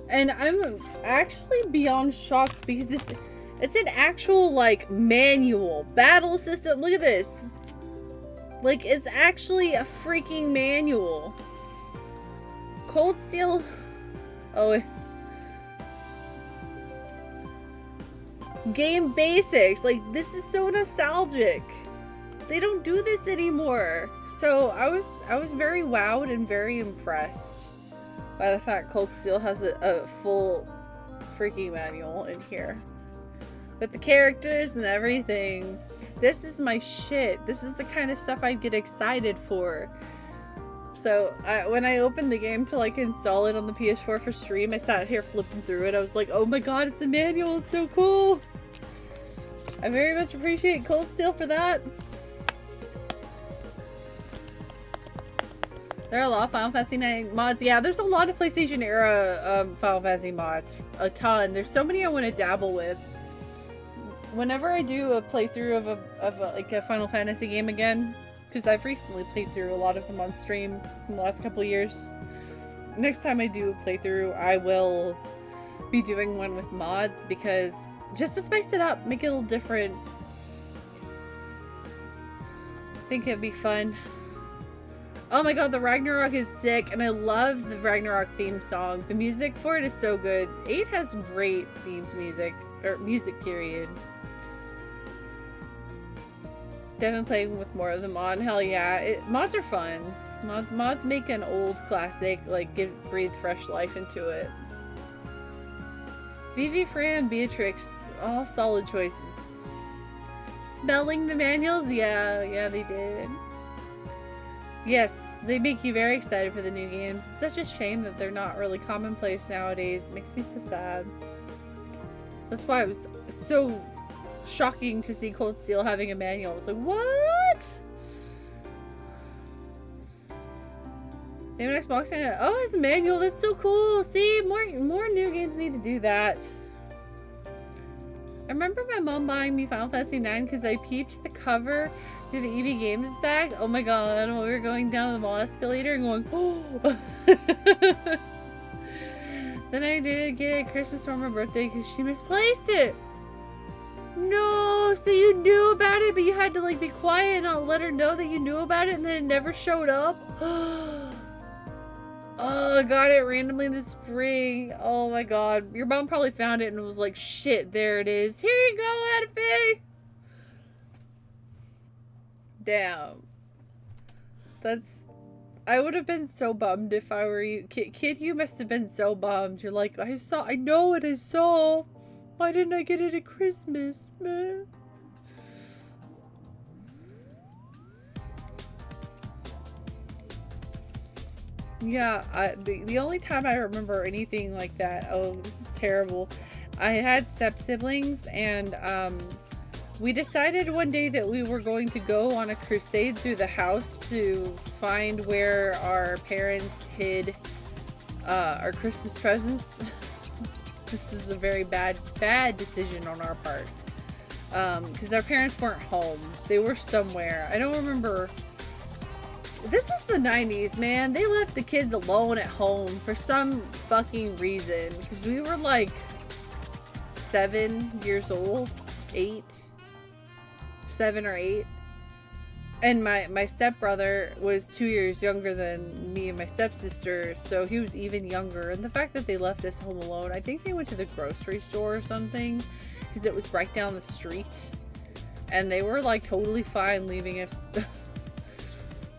And I'm actually beyond shocked because it's an actual, like, manual battle system. Look at this. Like, it's actually a freaking manual. Cold Steel. Oh. Game basics. Like, this is so nostalgic. They don't do this anymore. So I was very wowed and very impressed by the fact Cold Steel has a full freaking manual in here. With the characters and everything. This is my shit. This is the kind of stuff I get excited for. So when I opened the game to like install it on the PS4 for stream, I sat here flipping through it. I was like, oh my god, it's a manual. It's so cool. I very much appreciate Cold Steel for that. There are a lot of Final Fantasy IX mods. Yeah, there's a lot of PlayStation era Final Fantasy mods. A ton. There's so many I want to dabble with. Whenever I do a playthrough of a Final Fantasy game again, because I've recently played through a lot of them on stream in the last couple years. Next time I do a playthrough, I will be doing one with mods, because just to spice it up, make it a little different. I think it'd be fun. Oh my god, the Ragnarok is sick, and I love the Ragnarok theme song. The music for it is so good. 8 has great themed music, or music period. Definitely playing with more of them on. Hell yeah. Mods are fun. Mods make an old classic, like, breathe fresh life into it. Vivi, Fran, Beatrix, all solid choices. Smelling the manuals? Yeah, they did. Yes, they make you very excited for the new games. It's such a shame that they're not really commonplace nowadays. It makes me so sad. That's why it was so shocking to see Cold Steel having a manual. I was like, what? They have an Xbox and oh, it's a manual. That's so cool. See, more new games need to do that. I remember my mom buying me Final Fantasy IX because I peeped the cover through the EB Games bag. Oh my god, when we were going down the mall escalator and going, oh. Then I did get a Christmas for my birthday because she misplaced it. No, so you knew about it, but you had to like be quiet and not let her know that you knew about it, and then it never showed up. Oh, I got it randomly in the spring. Oh my god. Your mom probably found it and was like, shit, there it is. Here you go, Edify. Damn. I would have been so bummed if I were you. Kid, you must have been so bummed. You're like, I know what I saw. Why didn't I get it at Christmas, man? Yeah, the only time I remember anything like that, oh, this is terrible. I had step-siblings, and we decided one day that we were going to go on a crusade through the house to find where our parents hid our Christmas presents. This is a very bad decision on our part. Because our parents weren't home. They were somewhere. I don't remember this was the 90s, man. They left the kids alone at home for some fucking reason. Because we were like 7 years old, 8, 7 or 8. And my stepbrother was 2 years younger than me and my stepsister, so he was even younger. And the fact that they left us home alone, I think they went to the grocery store or something, because it was right down the street. And they were like totally fine leaving us.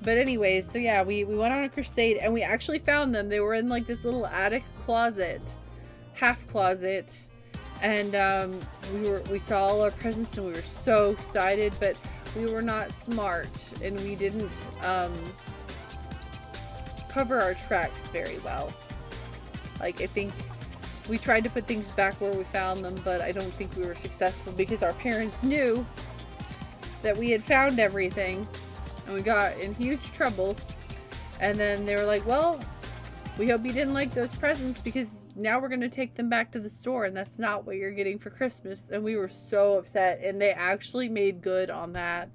But anyways, so yeah, we went on a crusade, and we actually found them. They were in like this little attic closet, half closet. And we saw all our presents, and we were so excited, but we were not smart, and we didn't cover our tracks very well. Like, I think we tried to put things back where we found them, but I don't think we were successful because our parents knew that we had found everything, and we got in huge trouble. And then they were like, well, we hope you didn't like those presents, because now we're going to take them back to the store, and that's not what you're getting for Christmas. And we were so upset, and they actually made good on that.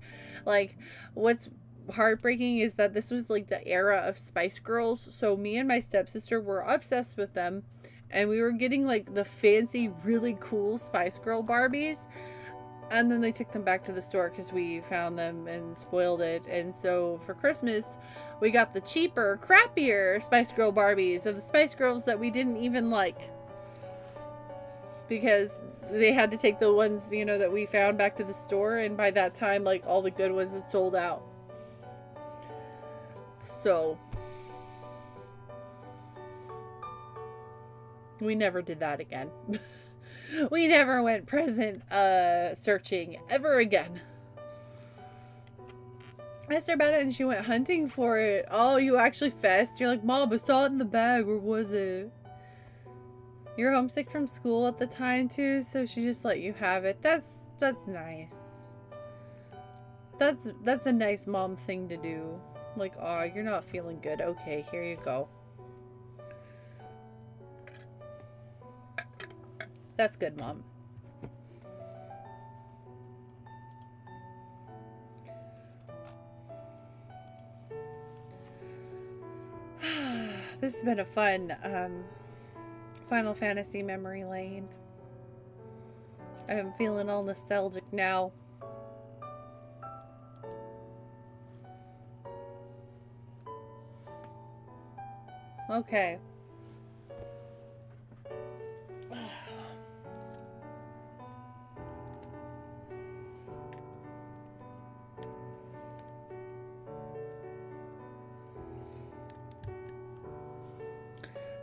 Like, what's heartbreaking is that this was like the era of Spice Girls, so me and my stepsister were obsessed with them, and we were getting like the fancy, really cool Spice Girl Barbies. And then they took them back to the store because we found them and spoiled it. And so for Christmas, we got the cheaper, crappier Spice Girl Barbies of the Spice Girls that we didn't even like. Because they had to take the ones, you know, that we found back to the store. And by that time, like, all the good ones had sold out. So we never did that again. We never went present searching ever again. I asked her about it, and she went hunting for it. Oh, you actually fessed? You're like, Mom, I saw it in the bag, or was it? You're homesick from school at the time too, so she just let you have it. That's nice. That's a nice mom thing to do. Like, oh, you're not feeling good. Okay, here you go. That's good, Mom. This has been a fun Final Fantasy memory lane. I'm feeling all nostalgic now. Okay.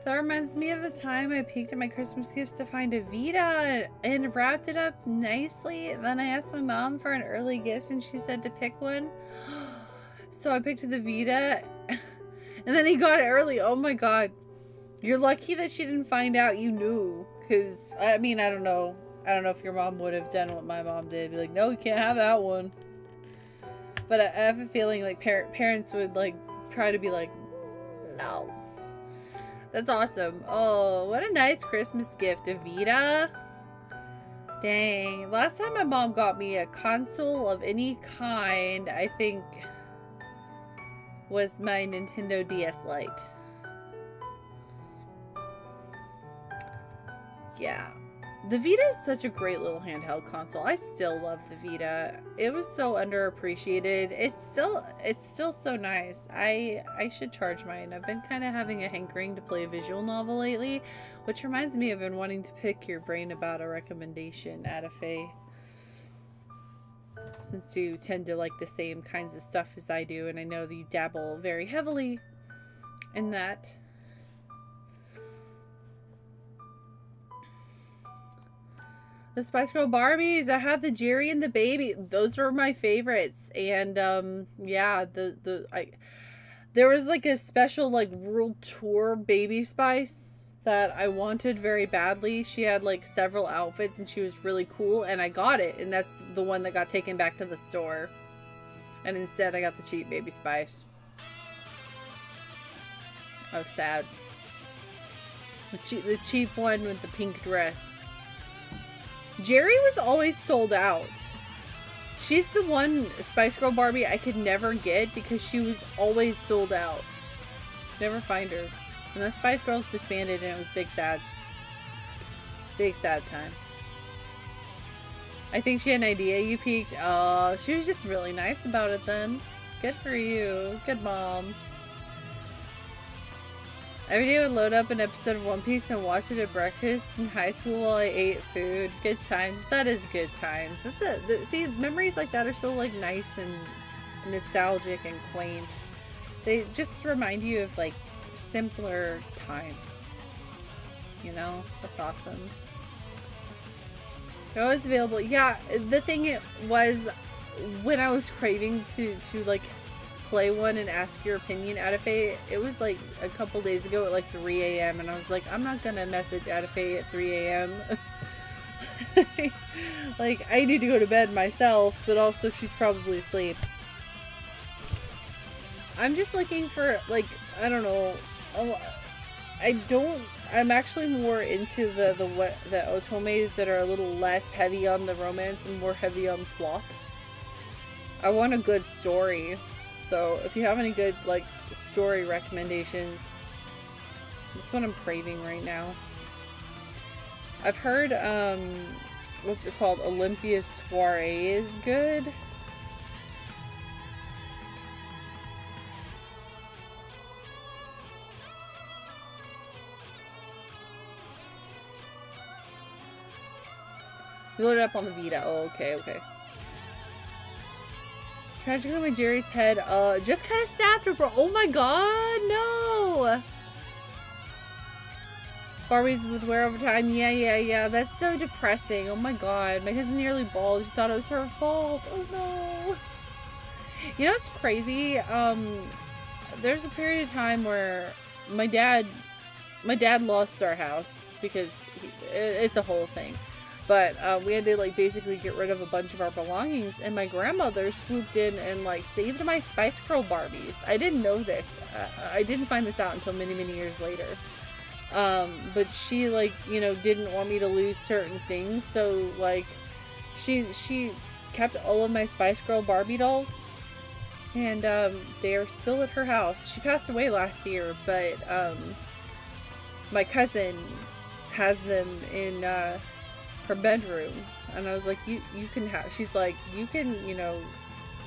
That reminds me of the time I peeked at my Christmas gifts to find a Vita and wrapped it up nicely. Then I asked my mom for an early gift, and she said to pick one. So I picked the Vita, and then he got it early. Oh my god. You're lucky that she didn't find out you knew. Because, I mean, I don't know. I don't know if your mom would have done what my mom did. Be like, no, you can't have that one. But I have a feeling like parents would like try to be like, no. That's awesome. Oh, what a nice Christmas gift. A Vita. Dang. Last time my mom got me a console of any kind, I think, was my Nintendo DS Lite. Yeah. The Vita is such a great little handheld console. I still love the Vita. It was so underappreciated. It's still so nice. I should charge mine. I've been kind of having a hankering to play a visual novel lately, which reminds me I've been wanting to pick your brain about a recommendation, Adafe. Since you tend to like the same kinds of stuff as I do, and I know that you dabble very heavily in that. The Spice Girl Barbies, I have the Jerry and the Baby. Those are my favorites. And yeah, there was like a special like world tour Baby Spice that I wanted very badly. She had like several outfits, and she was really cool, and I got it, and that's the one that got taken back to the store. And instead I got the cheap Baby Spice. I was sad. The cheap one with the pink dress. Jerry was always sold out. She's the one Spice Girl Barbie I could never get because she was always sold out. Never find her. And the Spice Girls disbanded and it was big sad. Big sad time. I think she had an idea you peaked. Oh, she was just really nice about it then. Good for you. Good mom. Every day I would load up an episode of One Piece and watch it at breakfast in high school while I ate food. Good times. That is good times. That's it. See, memories like that are so like nice and nostalgic and quaint. They just remind you of like simpler times. You know? That's awesome. They're always available. Yeah, the thing it was when I was craving to like play one and ask your opinion, Adafe, it was like a couple days ago at like 3 a.m. and I was like, I'm not gonna message Adafe at 3 a.m. Like, I need to go to bed myself, but also she's probably asleep. I'm just looking for, like, I don't know, I'm actually more into the otomes that are a little less heavy on the romance and more heavy on plot. I want a good story. So if you have any good like story recommendations, that's what I'm craving right now. I've heard what's it called? Olympia Soiree is good. You load it up on the Vita. Oh, okay, okay. Tragically, my Jerry's head, just kind of snapped her, bro. Oh my god, no! Barbies with wear over time. Yeah. That's so depressing. Oh my god. My cousin nearly bawled. She thought it was her fault. Oh no. You know what's crazy? There's a period of time where my dad lost our house because it's a whole thing. But we had to like basically get rid of a bunch of our belongings, and my grandmother swooped in and like saved my Spice Girl Barbies. I didn't know this. I didn't find this out until many years later. But she like, you know, didn't want me to lose certain things, so like she kept all of my Spice Girl Barbie dolls, and they are still at her house. She passed away last year, but my cousin has them in her bedroom, and I was like, you can have, she's like, you can, you know,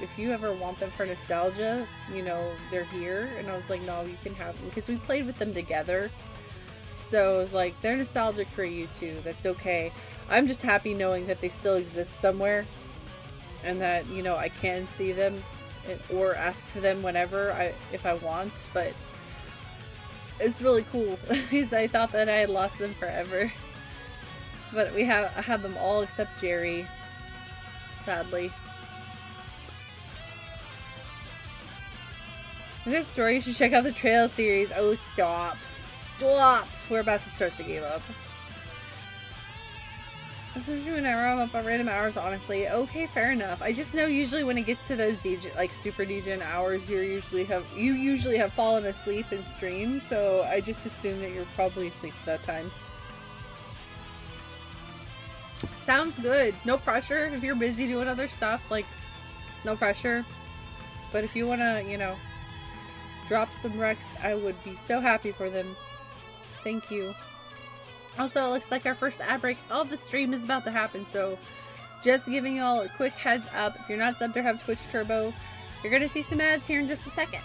if you ever want them for nostalgia, you know, they're here. And I was like, no, you can have them, because we played with them together, so it was like, they're nostalgic for you too. That's okay. I'm just happy knowing that they still exist somewhere, and that, you know, I can see them or ask for them whenever if I want. But it's really cool because I thought that I had lost them forever. But I have them all except Jerry, sadly. A good story. You should check out the Trail series. Oh, stop. Stop! We're about to start the game up. This is whenever I'm up on random hours, honestly. Okay, fair enough. I just know usually when it gets to those like super degen hours, you usually have fallen asleep in stream, so I just assume that you're probably asleep at that time. Sounds good. No pressure. If you're busy doing other stuff, like, no pressure. But if you want to, you know, drop some recs, I would be so happy for them. Thank you. Also, it looks like our first ad break of the stream is about to happen, so just giving y'all a quick heads up. If you're not subbed or have Twitch Turbo, you're going to see some ads here in just a second.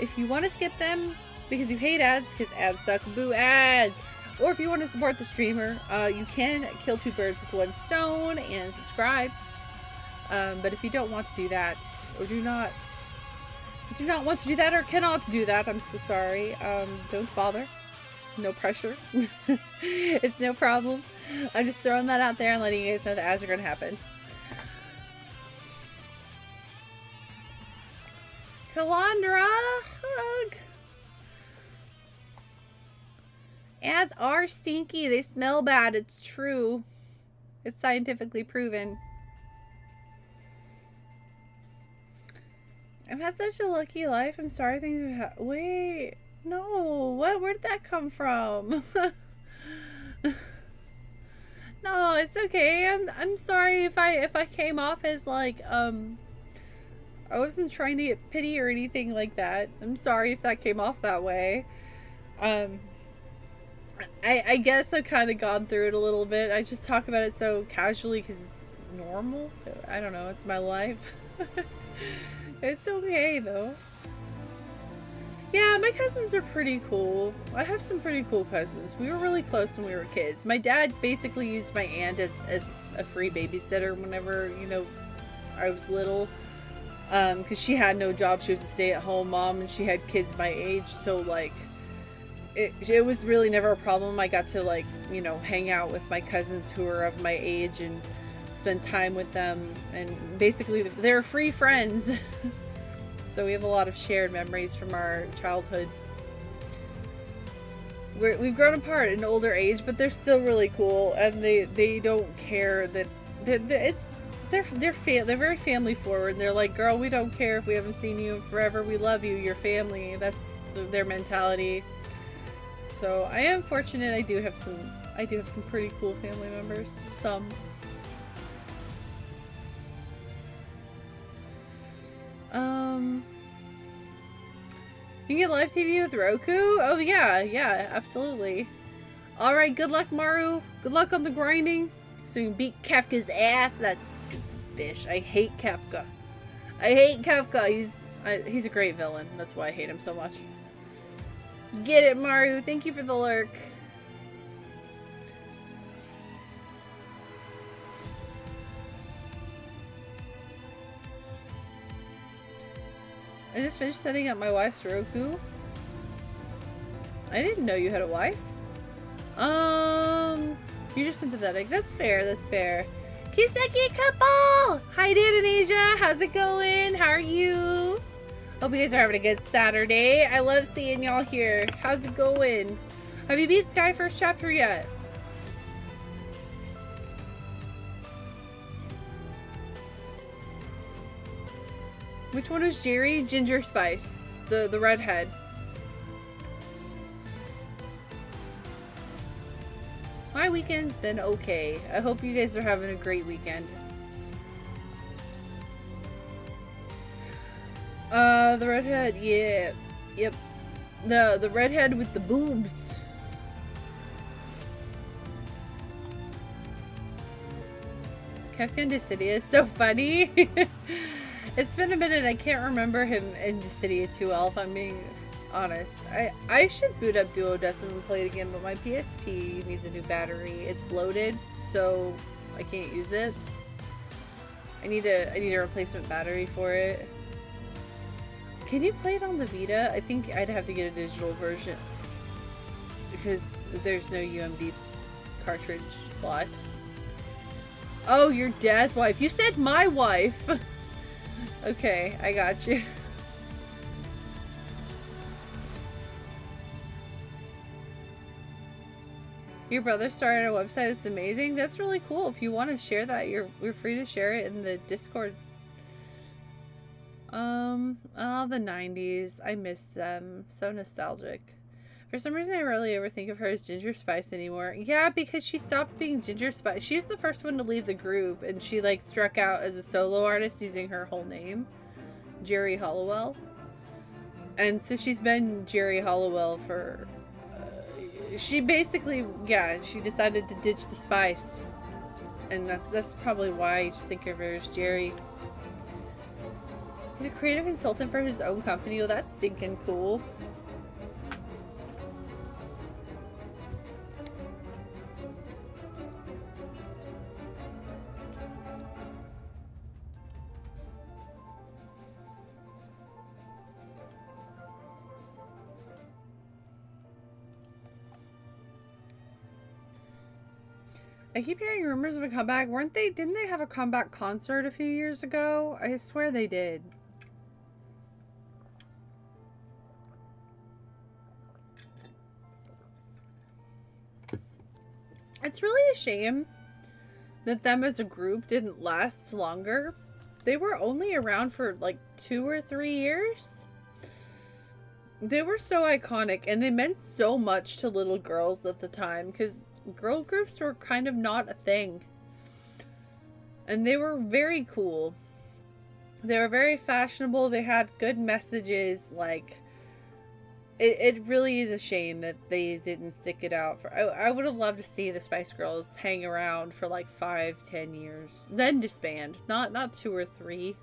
If you want to skip them because you hate ads, because ads suck, boo ads! Or if you want to support the streamer, you can kill two birds with one stone and subscribe. But if you don't want to do that, or do not want to do that, or cannot do that, I'm so sorry. Don't bother. No pressure. It's no problem. I'm just throwing that out there and letting you guys know the ads are going to happen. Calandra! Hug! Ads are stinky. They smell bad. It's true. It's scientifically proven. I've had such a lucky life. I'm sorry things have wait. No. What? Where did that come from? No, it's okay. I'm sorry if I came off as like I wasn't trying to get pity or anything like that. I'm sorry if that came off that way. I guess I've kind of gone through it a little bit. I just talk about it so casually because it's normal. I don't know. It's my life. It's okay though. Yeah, my cousins are pretty cool. I have some pretty cool cousins. We were really close when we were kids. My dad basically used my aunt as a free babysitter whenever, you know, I was little. Because she had no job. She was a stay-at-home mom and she had kids my age. So, like, it was really never a problem. I got to, like, you know, hang out with my cousins who were of my age and spend time with them. And basically, they're free friends. So we have a lot of shared memories from our childhood. We've grown apart in older age, but they're still really cool, and they don't care that they're very family forward. They're like, girl, we don't care if we haven't seen you in forever. We love you. You're family. That's their mentality. So I am fortunate. I do have some pretty cool family members. Some. You can get live TV with Roku? Oh yeah, absolutely. Alright, good luck, Maru. Good luck on the grinding. So you can beat Kafka's ass. That stupid fish. I hate Kafka. I hate Kafka. He's a great villain. That's why I hate him so much. Get it, Maru. Thank you for the lurk. I just finished setting up my wife's Roku. I didn't know you had a wife. You're just sympathetic. That's fair, that's fair. Kiseki couple! Hi, Dan and Asia. How's it going? How are you? Hope you guys are having a good Saturday. I love seeing y'all here. How's it going? Have you beat Sky first chapter yet? Which one was Jerry? Ginger Spice. The redhead. My weekend's been okay. I hope you guys are having a great weekend. The redhead, yeah. Yep. The redhead with the boobs. Kefka Dissidia is so funny. It's been a minute. I can't remember him in Dissidia too well, if I'm being honest. I should boot up Duodecim and play it again, but my PSP needs a new battery. It's bloated, so I can't use it. I need a replacement battery for it. Can you play it on the Vita? I think I'd have to get a digital version because there's no UMD cartridge slot. Oh, your dad's wife. You said my wife. Okay, I got you. Your brother started a website that's amazing. That's really cool. If you want to share that, you're free to share it in the Discord. Oh, the 90s. I miss them. So nostalgic. For some reason, I rarely ever think of her as Ginger Spice anymore. Yeah, because she stopped being Ginger Spice. She was the first one to leave the group, and she, like, struck out as a solo artist using her whole name. Jerry Hollowell. And so she's been Jerry Hollowell for... she basically, yeah, she decided to ditch the Spice. And that's probably why I just think of her as Jerry. He's a creative consultant for his own company. Well, that's stinking cool. I keep hearing rumors of a comeback. Didn't they have a comeback concert a few years ago? I swear they did. It's really a shame that them as a group didn't last longer. They were only around for like 2 or 3 years. They were so iconic and they meant so much to little girls at the time because girl groups were kind of not a thing. And they were very cool. They were very fashionable. They had good messages. Like, it really is a shame that they didn't stick it out. I would have loved to see the Spice Girls hang around for like 5-10 years. Then disband. Not 2 or 3.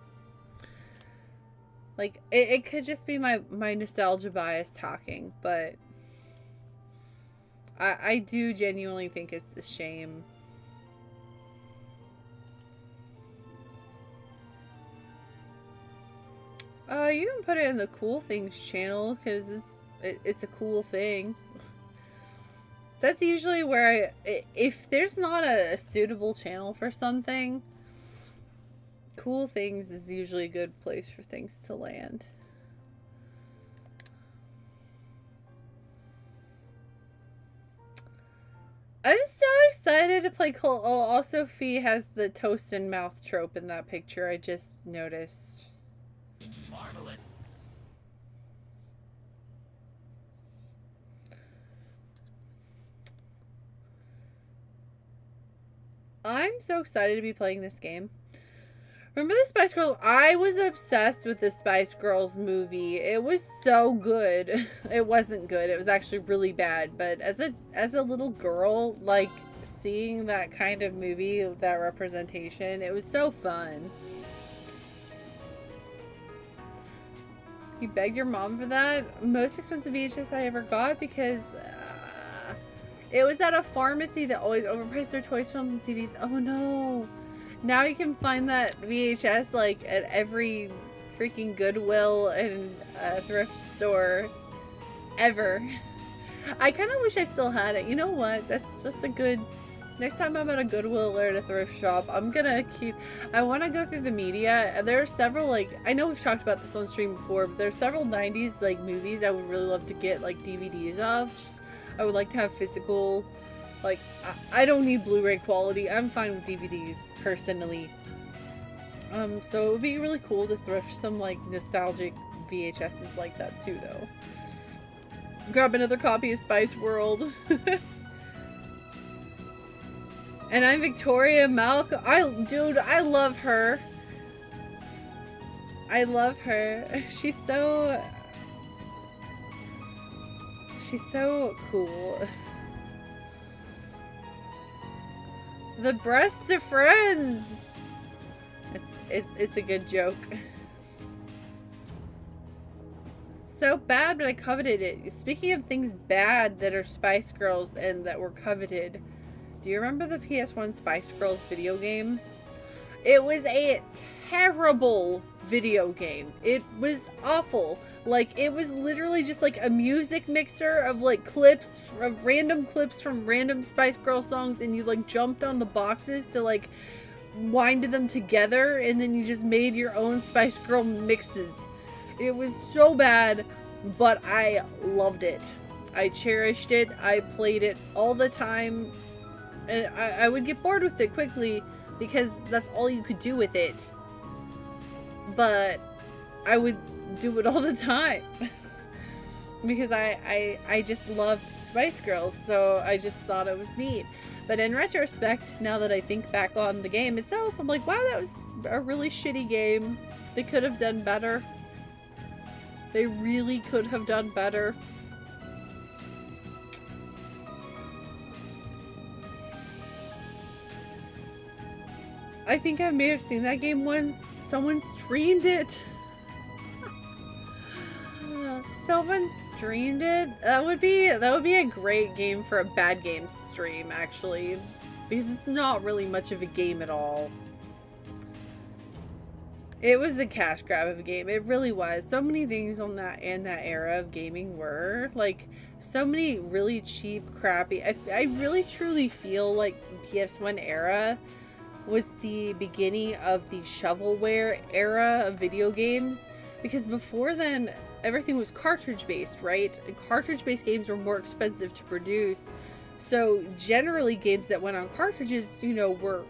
Like, it could just be my nostalgia bias talking, but I do genuinely think it's a shame. You can put it in the cool things channel, because it's a cool thing. That's usually where if there's not a suitable channel for something, cool things is usually a good place for things to land. I'm so excited to play Oh, also Fee has the toast and mouth trope in that picture. I just noticed. Marvelous. I'm so excited to be playing this game. Remember the Spice Girls? I was obsessed with the Spice Girls movie. It was so good. It wasn't good. It was actually really bad. But as a little girl, like, seeing that kind of movie, that representation, it was so fun. You begged your mom for that? Most expensive VHS I ever got, because it was at a pharmacy that always overpriced their toys, films, and CDs. Oh no. Now you can find that VHS like at every freaking Goodwill and thrift store ever. I kind of wish I still had it. You know what? That's a good... Next time I'm at a Goodwill or at a thrift shop, I'm gonna keep... I want to go through the media. There are several, like... I know we've talked about this on stream before, but there are several 90s, like, movies I would really love to get, like, DVDs of. Just, I would like to have physical... Like, I don't need Blu-ray quality. I'm fine with DVDs, personally. So it would be really cool to thrift some, like, nostalgic VHSs like that, too, though. Grab another copy of Spice World. And I'm Victoria Malcolm. Dude, I love her. I love her. She's so cool. The breasts are friends. It's a good joke. So bad, but I coveted it. Speaking of things bad that are Spice Girls and that were coveted, do you remember the PS1 Spice Girls video game? It was a terrible video game. It was awful. Like, it was literally just like a music mixer of like clips, of random clips from random Spice Girl songs, and you like jumped on the boxes to like wind them together, and then you just made your own Spice Girl mixes. It was so bad, but I loved it. I cherished it. I played it all the time. And I would get bored with it quickly because that's all you could do with it. But I would do it all the time. Because I just loved Spice Girls, so I just thought it was neat. But in retrospect, now that I think back on the game itself, I'm like, wow, that was a really shitty game. They could have done better. They really could have done better. I think I may have seen that game once. Someone streamed it. Someone streamed it. That would be a great game for a bad game stream, actually, because it's not really much of a game at all. It was a cash grab of a game. It really was. So many things on that in that era of gaming were like so many really cheap, crappy. I really truly feel like PS1 era was the beginning of the shovelware era of video games, because before then everything was cartridge based, right? And cartridge based games were more expensive to produce, so generally games that went on cartridges, you know, were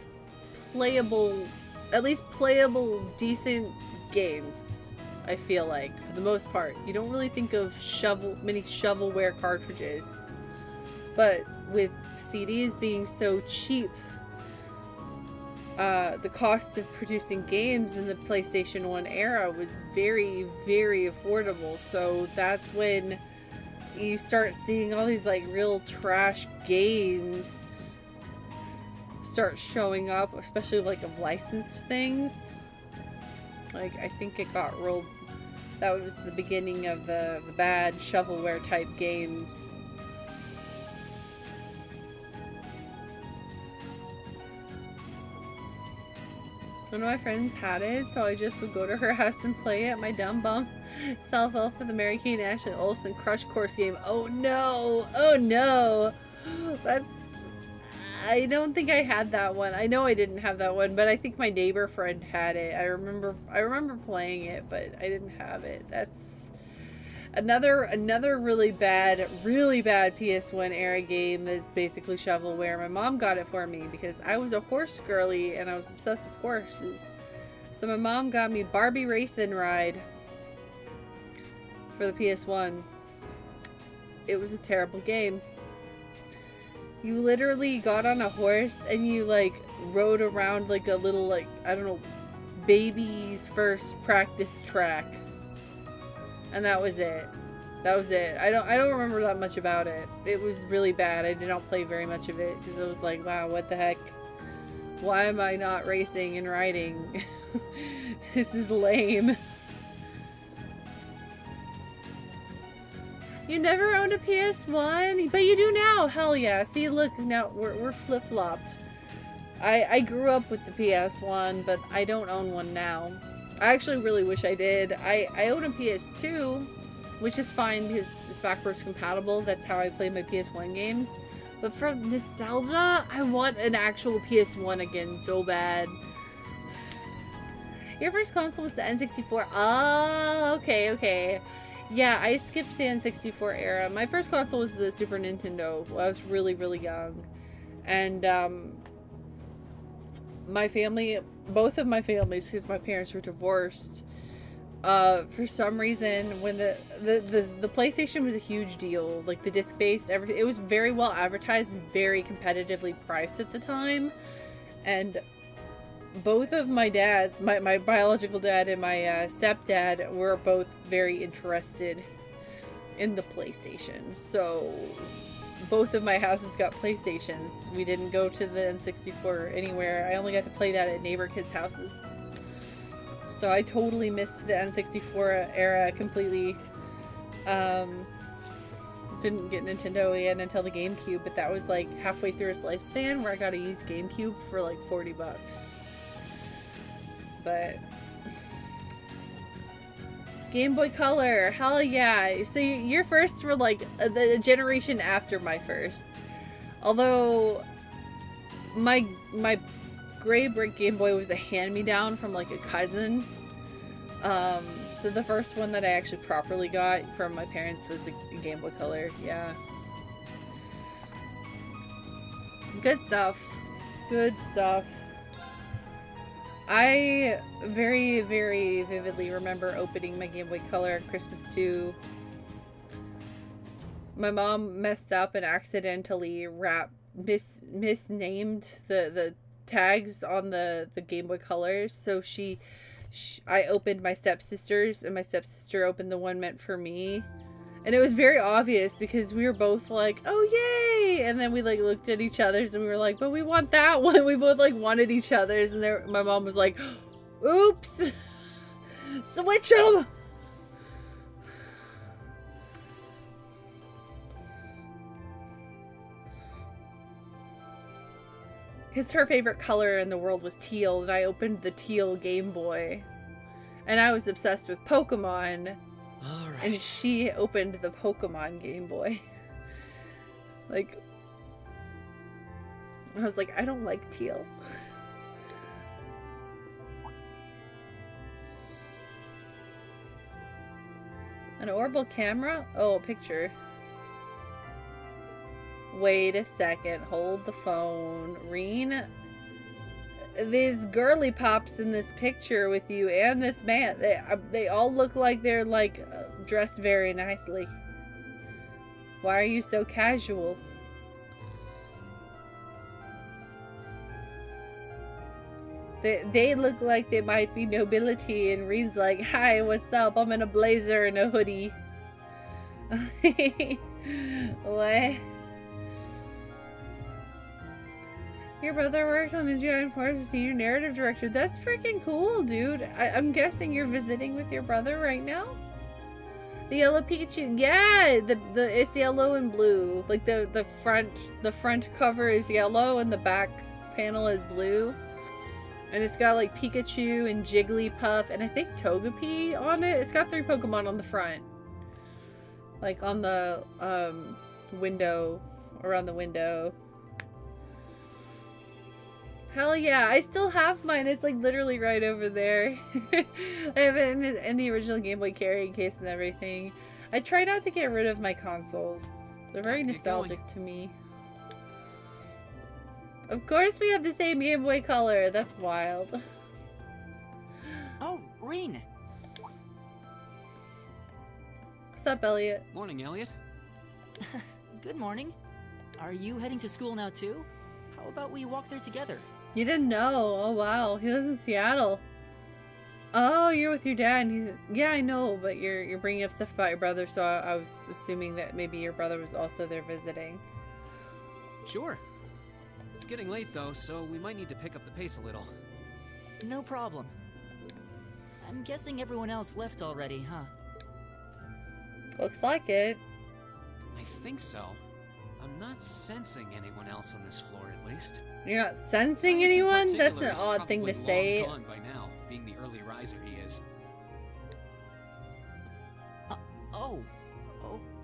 playable, at least playable, decent games. I feel like for the most part you don't really think of many shovelware cartridges. But with CDs being so cheap, the cost of producing games in the PlayStation 1 era was very, very affordable. So that's when you start seeing all these like real trash games start showing up, especially like of licensed things. Like, I think it got real. That was the beginning of the bad shovelware type games. One of my friends had it, so I just would go to her house and play it. My dumb bum self-help for the Mary Kay Ashley Olsen Crush Course game. Oh no! Oh no! That's... I don't think I had that one. I know I didn't have that one, but I think my neighbor friend had it. I remember playing it, but I didn't have it. That's another really bad PS1 era game that's basically shovelware. My mom got it for me because I was a horse girly and I was obsessed with horses. So my mom got me Barbie Race and Ride for the PS1. It was a terrible game. You literally got on a horse and you like rode around like a little, like, I don't know, baby's first practice track. And that was it. That was it. I don't remember that much about it. It was really bad. I did not play very much of it because I was like, wow, what the heck? Why am I not racing and riding? This is lame. You never owned a PS1? But you do now! Hell yeah. See, look, now we're flip-flopped. I grew up with the PS1, but I don't own one now. I actually really wish I did. I own a PS2, which is fine because it's backwards compatible. That's how I play my PS1 games. But for nostalgia, I want an actual PS1 again so bad. Your first console was the N64. Oh, okay. Yeah, I skipped the N64 era. My first console was the Super Nintendo. I was really, really young. And, my family, both of my families, because my parents were divorced, for some reason, when the PlayStation was a huge deal, like the disc-based, everything, it was very well advertised and very competitively priced at the time. And both of my dads, my biological dad and my stepdad, were both very interested in the PlayStation. So both of my houses got PlayStations. We didn't go to the N64 anywhere. I only got to play that at neighbor kids' houses. So I totally missed the N64 era completely. Didn't get Nintendo again until the GameCube, but that was like halfway through its lifespan where I got to use GameCube for like $40. But Game Boy Color, hell yeah. So your firsts were like the generation after my first. Although my gray brick Game Boy was a hand-me-down from like a cousin. So the first one that I actually properly got from my parents was a Game Boy Color, yeah. Good stuff. Good stuff. I very, very vividly remember opening my Game Boy Color on Christmas 2. My mom messed up and accidentally misnamed the tags on the Game Boy Colors. So I opened my stepsister's, and my stepsister opened the one meant for me. And it was very obvious because we were both like, oh yay! And then we like looked at each other's and we were like, but we want that one. We both like wanted each other's, and my mom was like, oops! Switch them! Because her favorite color in the world was teal, and I opened the teal Game Boy. And I was obsessed with Pokemon. All right. And she opened the Pokemon Game Boy. Like, I was like, I don't like teal. An orbital camera? Oh, a picture. Wait a second. Hold the phone. Reen, these girly pops in this picture with you and this man, they all look like they're like dressed very nicely. Why are you so casual? They look like they might be nobility, and Reen's like, "Hi, what's up? I'm in a blazer and a hoodie." What? Your brother works on the Giant Force as senior narrative director. That's freaking cool, dude. I'm guessing you're visiting with your brother right now? The yellow Pikachu. Yeah, it's yellow and blue. Like the front cover is yellow and the back panel is blue. And it's got like Pikachu and Jigglypuff and I think Togepi on it. It's got 3 Pokemon on the front. Like on the window, around the window. Hell yeah, I still have mine. It's like literally right over there. I have it in the original Game Boy carrying case and everything. I try not to get rid of my consoles. They're very nostalgic to me. Of course we have the same Game Boy Color. That's wild. Oh, Reen! What's up, Elliot? Morning, Elliot. Good morning. Are you heading to school now too? How about we walk there together? You didn't know. Oh wow, he lives in Seattle. Oh, you're with your dad and he's... Yeah, I know, but you're bringing up stuff about your brother, so I was assuming that maybe your brother was also there visiting. Sure. It's getting late though, so we might need to pick up the pace a little. No problem. I'm guessing everyone else left already, huh? Looks like it. I think so. I'm not sensing anyone else on this floor, at least. You're not sensing anyone? That's an odd thing to say. Gone by now, being the early riser he is. Oh,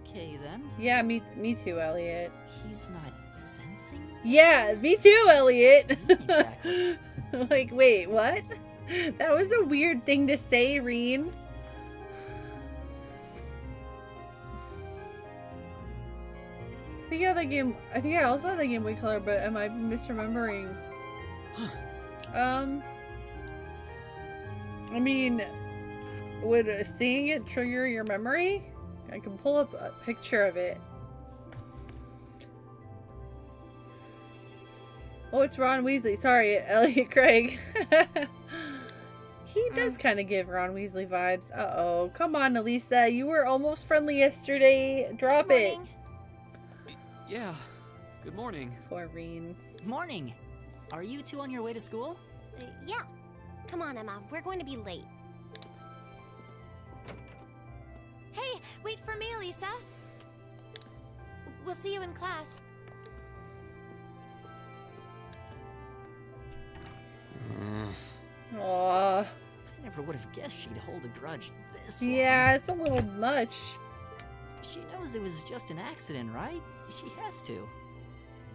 okay then. Yeah, me too, Elliot. He's not sensing? Yeah, me too, Elliot. Exactly. Like, wait, what? That was a weird thing to say, Reen. I think I also had the Game Boy Color, but am I misremembering? I mean, would seeing it trigger your memory? I can pull up a picture of it. Oh, it's Ron Weasley. Sorry, Elliot Craig. He does kind of give Ron Weasley vibes. Uh-oh. Come on, Elisa. You were almost friendly yesterday. Drop it. Yeah. Good morning. Poor Reen. Morning. Are you two on your way to school? Yeah. Come on, Emma. We're going to be late. Hey, wait for me, Lisa. We'll see you in class. Aww. I never would have guessed she'd hold a grudge this long. Yeah, it's a little much. She knows it was just an accident, right? She has to.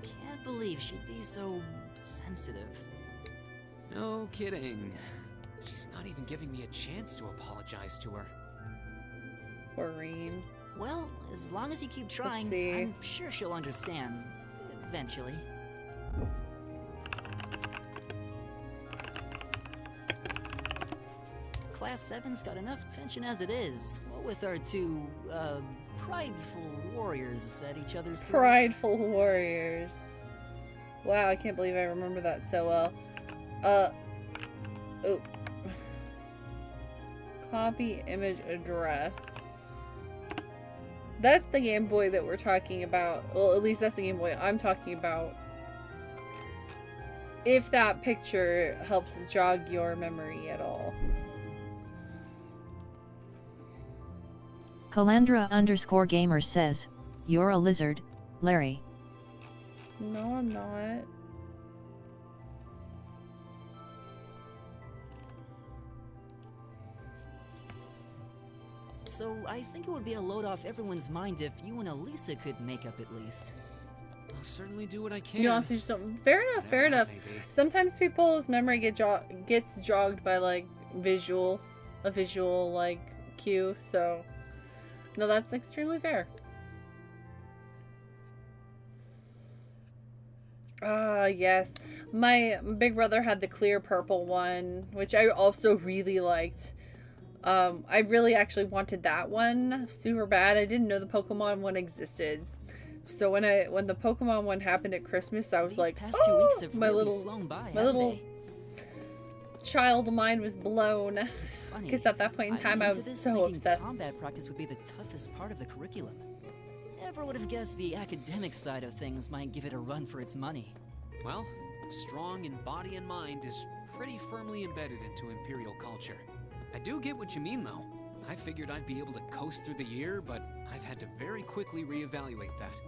Can't believe she'd be so sensitive. No kidding. She's not even giving me a chance to apologize to her. Poor Reen. Well, as long as you keep trying, see. I'm sure she'll understand. Eventually. Class 7's got enough tension as it is. What with our two, prideful warriors at each other's throats. Prideful warriors. Wow, I can't believe I remember that so well. Oh. Copy image address. That's the Game Boy that we're talking about. Well, at least that's the Game Boy I'm talking about. If that picture helps jog your memory at all. Calandra_gamer says, "You're a lizard, Larry." No, I'm not. So I think it would be a load off everyone's mind if you and Elisa could make up at least. I'll certainly do what I can. You honestly just don't. Fair enough, fair enough. Maybe. Sometimes people's memory gets jogged by like a visual like cue, so no, that's extremely fair. Yes. My big brother had the clear purple one, which I also really liked. I really actually wanted that one super bad. I didn't know the Pokemon one existed. So when the Pokemon one happened at Christmas, I was These like, past 2 weeks have my really little flown by, my haven't little they? child mind was blown. It's funny. Because at that point in time, I went was into this so thinking obsessed. combat practice would be the toughest part of the curriculum. Never would have guessed the academic side of things might give it a run for its money. Well, strong in body and mind is pretty firmly embedded into Imperial culture. I do get what you mean, though. I figured I'd be able to coast through the year, but I've had to very quickly reevaluate that.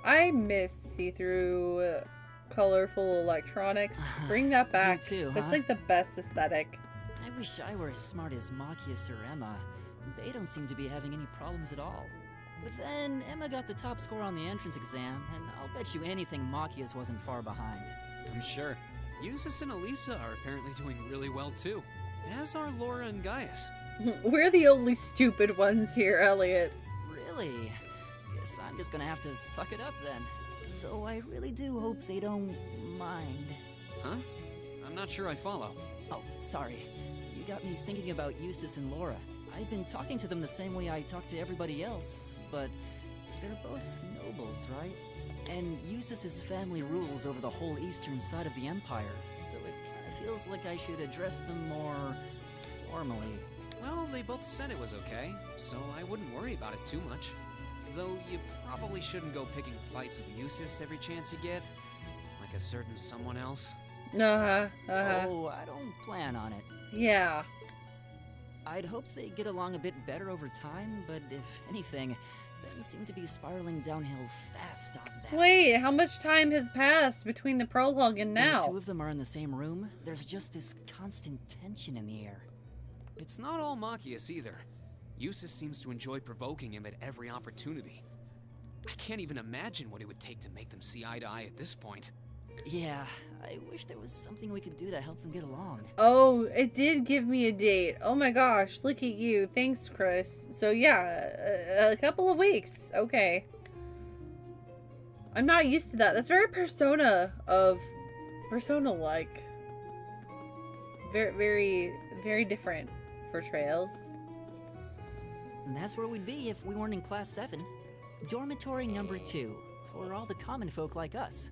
I miss see-through, colorful electronics. Bring that back. Me too, That's huh? like the best aesthetic. I wish I were as smart as Machias or Emma. They don't seem to be having any problems at all. But then, Emma got the top score on the entrance exam, and I'll bet you anything Machias wasn't far behind. I'm sure. Eustace and Elisa are apparently doing really well, too. As are Laura and Gaius. We're the only stupid ones here, Elliot. Really? Guess I'm just gonna have to suck it up then. Though I really do hope they don't mind. Huh? I'm not sure I follow. Oh, sorry. You got me thinking about Eustace and Laura. I've been talking to them the same way I talk to everybody else, but they're both nobles, right? And Eustace's family rules over the whole eastern side of the Empire, so it kind of feels like I should address them more formally. Well, they both said it was okay, so I wouldn't worry about it too much. Though you probably shouldn't go picking fights with Eustace every chance you get, like a certain someone else. Oh, I don't plan on it. yeah. I'd hoped they'd get along a bit better over time, but if anything, things seem to be spiraling downhill fast on that. Wait, how much time has passed between the prologue and When the now? two of them are in the same room, there's just this constant tension in the air. It's not all Machias either. Eustace seems to enjoy provoking him at every opportunity. I can't even imagine what it would take to make them see eye to eye at this point. Yeah, I wish there was something we could do to help them get along. Oh, it did give me a date. Oh my gosh, look at you. Thanks, Chris. So yeah, a couple of weeks. Okay. I'm not used to that. That's very Persona-like. Very, very different portrayals. And that's where we'd be if we weren't in Class 7. Dormitory number 2, for all the common folk like us.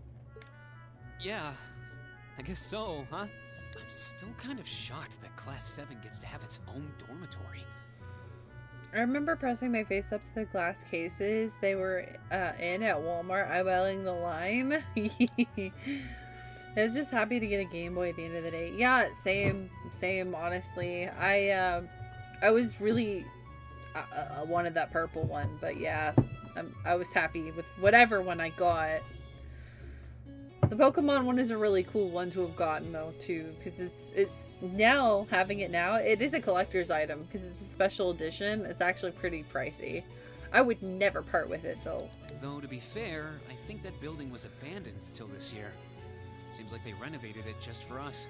Yeah, I guess so, huh? I'm still kind of shocked that Class 7 gets to have its own dormitory. I remember pressing my face up to the glass cases they were in at Walmart, eyeballing the line. I was just happy to get a Game Boy at the end of the day. Yeah, same, honestly. I was really wanted that purple one, but yeah, I was happy with whatever one I got. The Pokemon one is a really cool one to have gotten though too, because it's now having it now. It is a collector's item because it's a special edition. It's actually pretty pricey. I would never part with it though. Though to be fair, I think that building was abandoned till this year. Seems like they renovated it just for us.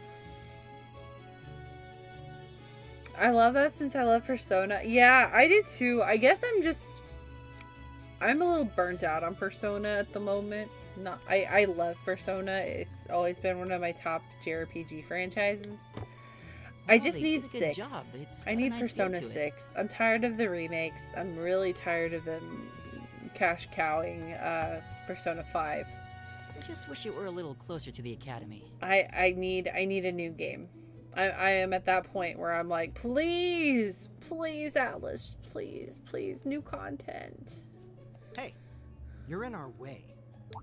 I love that since I love Persona. Yeah, I do too. I guess I'm a little burnt out on Persona at the moment. I love Persona. It's always been one of my top JRPG franchises. I just need 6. I need Persona 6. I'm tired of the remakes. I'm really tired of them cash cowing Persona 5. I just wish it were a little closer to the academy. I need a new game. I am at that point where I'm like, please, Atlas, please, new content. Hey, you're in our way.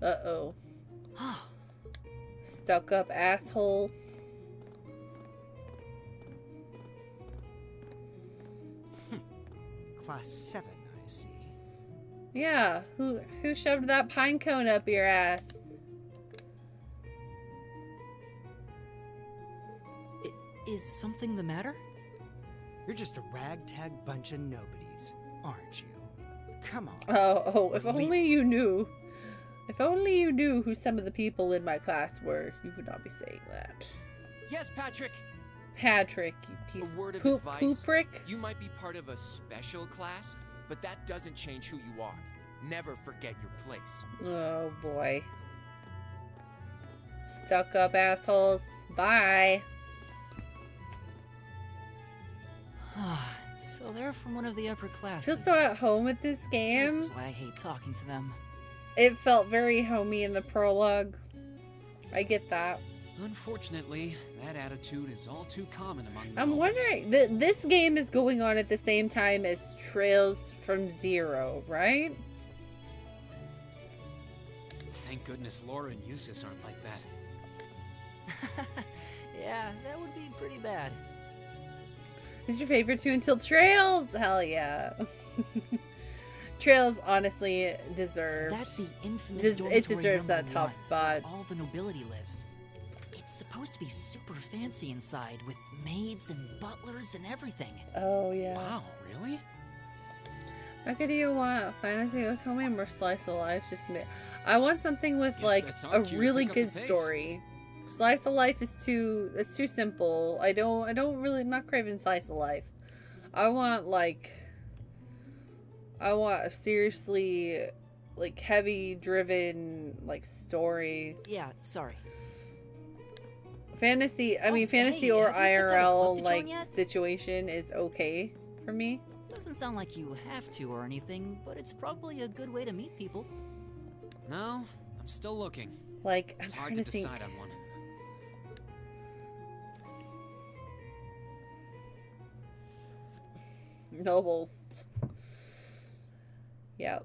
Uh-oh. Stuck up asshole. Class 7, I see. Yeah, who shoved that pine cone up your ass? Is something the matter? You're just a ragtag bunch of nobodies, aren't you? Come on. Oh, if We're only leaving. you knew. If only you knew who some of the people in my class were, you would not be saying that. Yes, Patrick. Patrick, you piece A word of poop, advice. pooprick. You might be part of a special class, but that doesn't change who you are. Never forget your place. Oh boy. Stuck up assholes. Bye. So they're from one of the upper classes. Feel so at home with this game. This is why I hate talking to them. It felt very homey in the prologue. I get that. Unfortunately, that attitude is all too common among I'm nobles. wondering, this game is going on at the same time as Trails from Zero, right? Thank goodness Laura and Eustace aren't like that. Yeah, that would be pretty bad. Is your favorite too until Trails? Hell yeah. Trails honestly deserves. That's the infamous it dormitory deserves that number top 1, spot. where all the nobility lives. It's supposed to be super fancy inside, with maids and butlers and everything. Oh yeah. Wow, really? How could you want fantasy otome or slice of life? I want something with Guess like that's a on cue to really pick up the good pace. story. Slice of life is too simple. I'm not craving slice of life. I want a seriously like heavy driven like story. Yeah, sorry. Fantasy Hey, or have you picked out a IRL club to join like yet? situation is okay for me. Doesn't sound like you have to or anything, but it's probably a good way to meet people. No, I'm still looking. Like It's I'm hard trying to to think. decide on one. Nobles. Yep.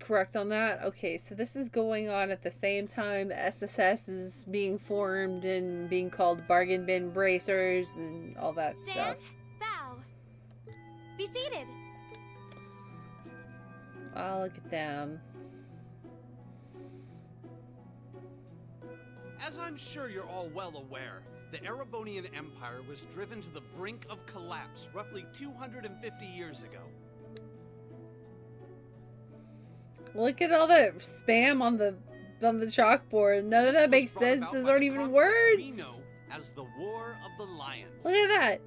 Correct on that. Okay, so this is going on at the same time the SSS is being formed and being called bargain bin bracers and all that Stand, stuff. bow. Be seated. Oh, look at them. As I'm sure you're all well aware, the Erebonian Empire was driven to the brink of collapse roughly 250 years ago. Look at all the spam on the chalkboard. None of This that was makes brought sense. about Those by aren't the even conflict we words. know as the War of the Lions. Look at that.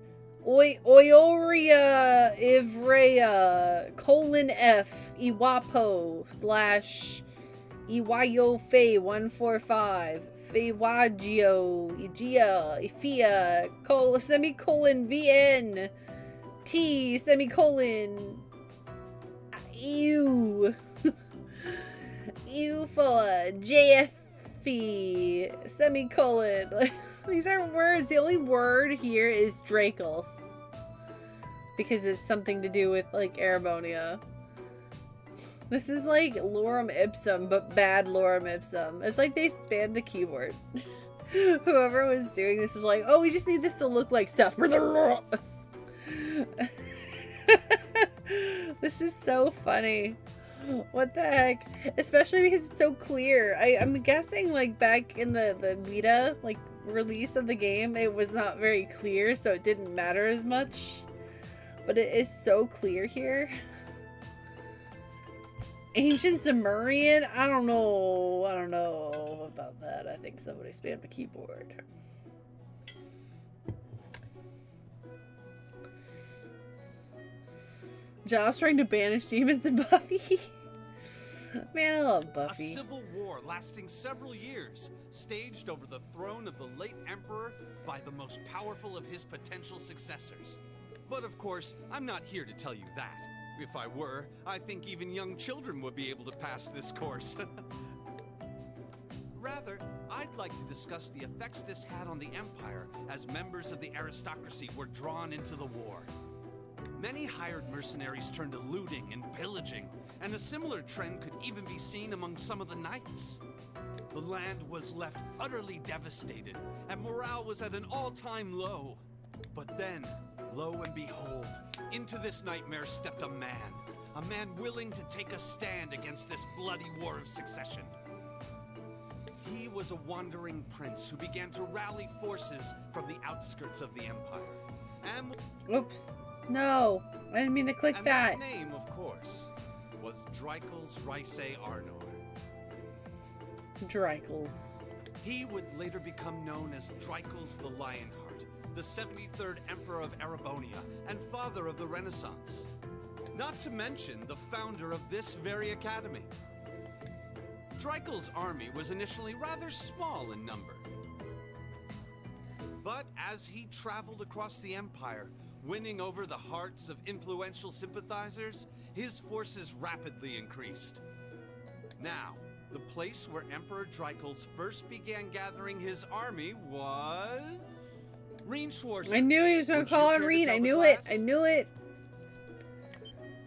Oioria Ivrea :F Iwapo / Iwayo Fe 145 Fewagio Igia Ifia VN T Ew Ew for JFE These aren't words. The only word here is Dracos. Because it's something to do with, like, Erebonia. This is like lorem ipsum, but bad lorem ipsum. It's like they spammed the keyboard. Whoever was doing this was like, oh, we just need this to look like stuff. This is so funny. What the heck? Especially because it's so clear. I'm guessing, like, back in the beta, like, release of the game, it was not very clear, so it didn't matter as much. But it is so clear here. Ancient Sumerian? I don't know about that. I think somebody spammed a keyboard. Josh trying to banish demons and Buffy. Man, I love Buffy. A civil war lasting several years, staged over the throne of the late emperor by the most powerful of his potential successors. But of course, I'm not here to tell you that. If I were, I think even young children would be able to pass this course. Rather, I'd like to discuss the effects this had on the Empire as members of the aristocracy were drawn into the war. Many hired mercenaries turned to looting and pillaging, and a similar trend could even be seen among some of the knights. The land was left utterly devastated, and morale was at an all-time low. But then, lo and behold, into this nightmare stepped a man willing to take a stand against this bloody war of succession. He was a wandering prince who began to rally forces from the outskirts of the empire. And Oops. No. I didn't mean to click and that. that name, of course, was Drykels Rice Arnor. Drykels. He would later become known as Drykels the Lionheart, the 73rd Emperor of Erebonia and father of the Renaissance. Not to mention the founder of this very academy. Drykels' army was initially rather small in number. But as he traveled across the empire, winning over the hearts of influential sympathizers, his forces rapidly increased. Now, The place where Emperor Dreikel's first began gathering his army was... Reen Schwarzer. I knew he was going Would to call you on care to Reen. tell I the knew it. class? I knew it.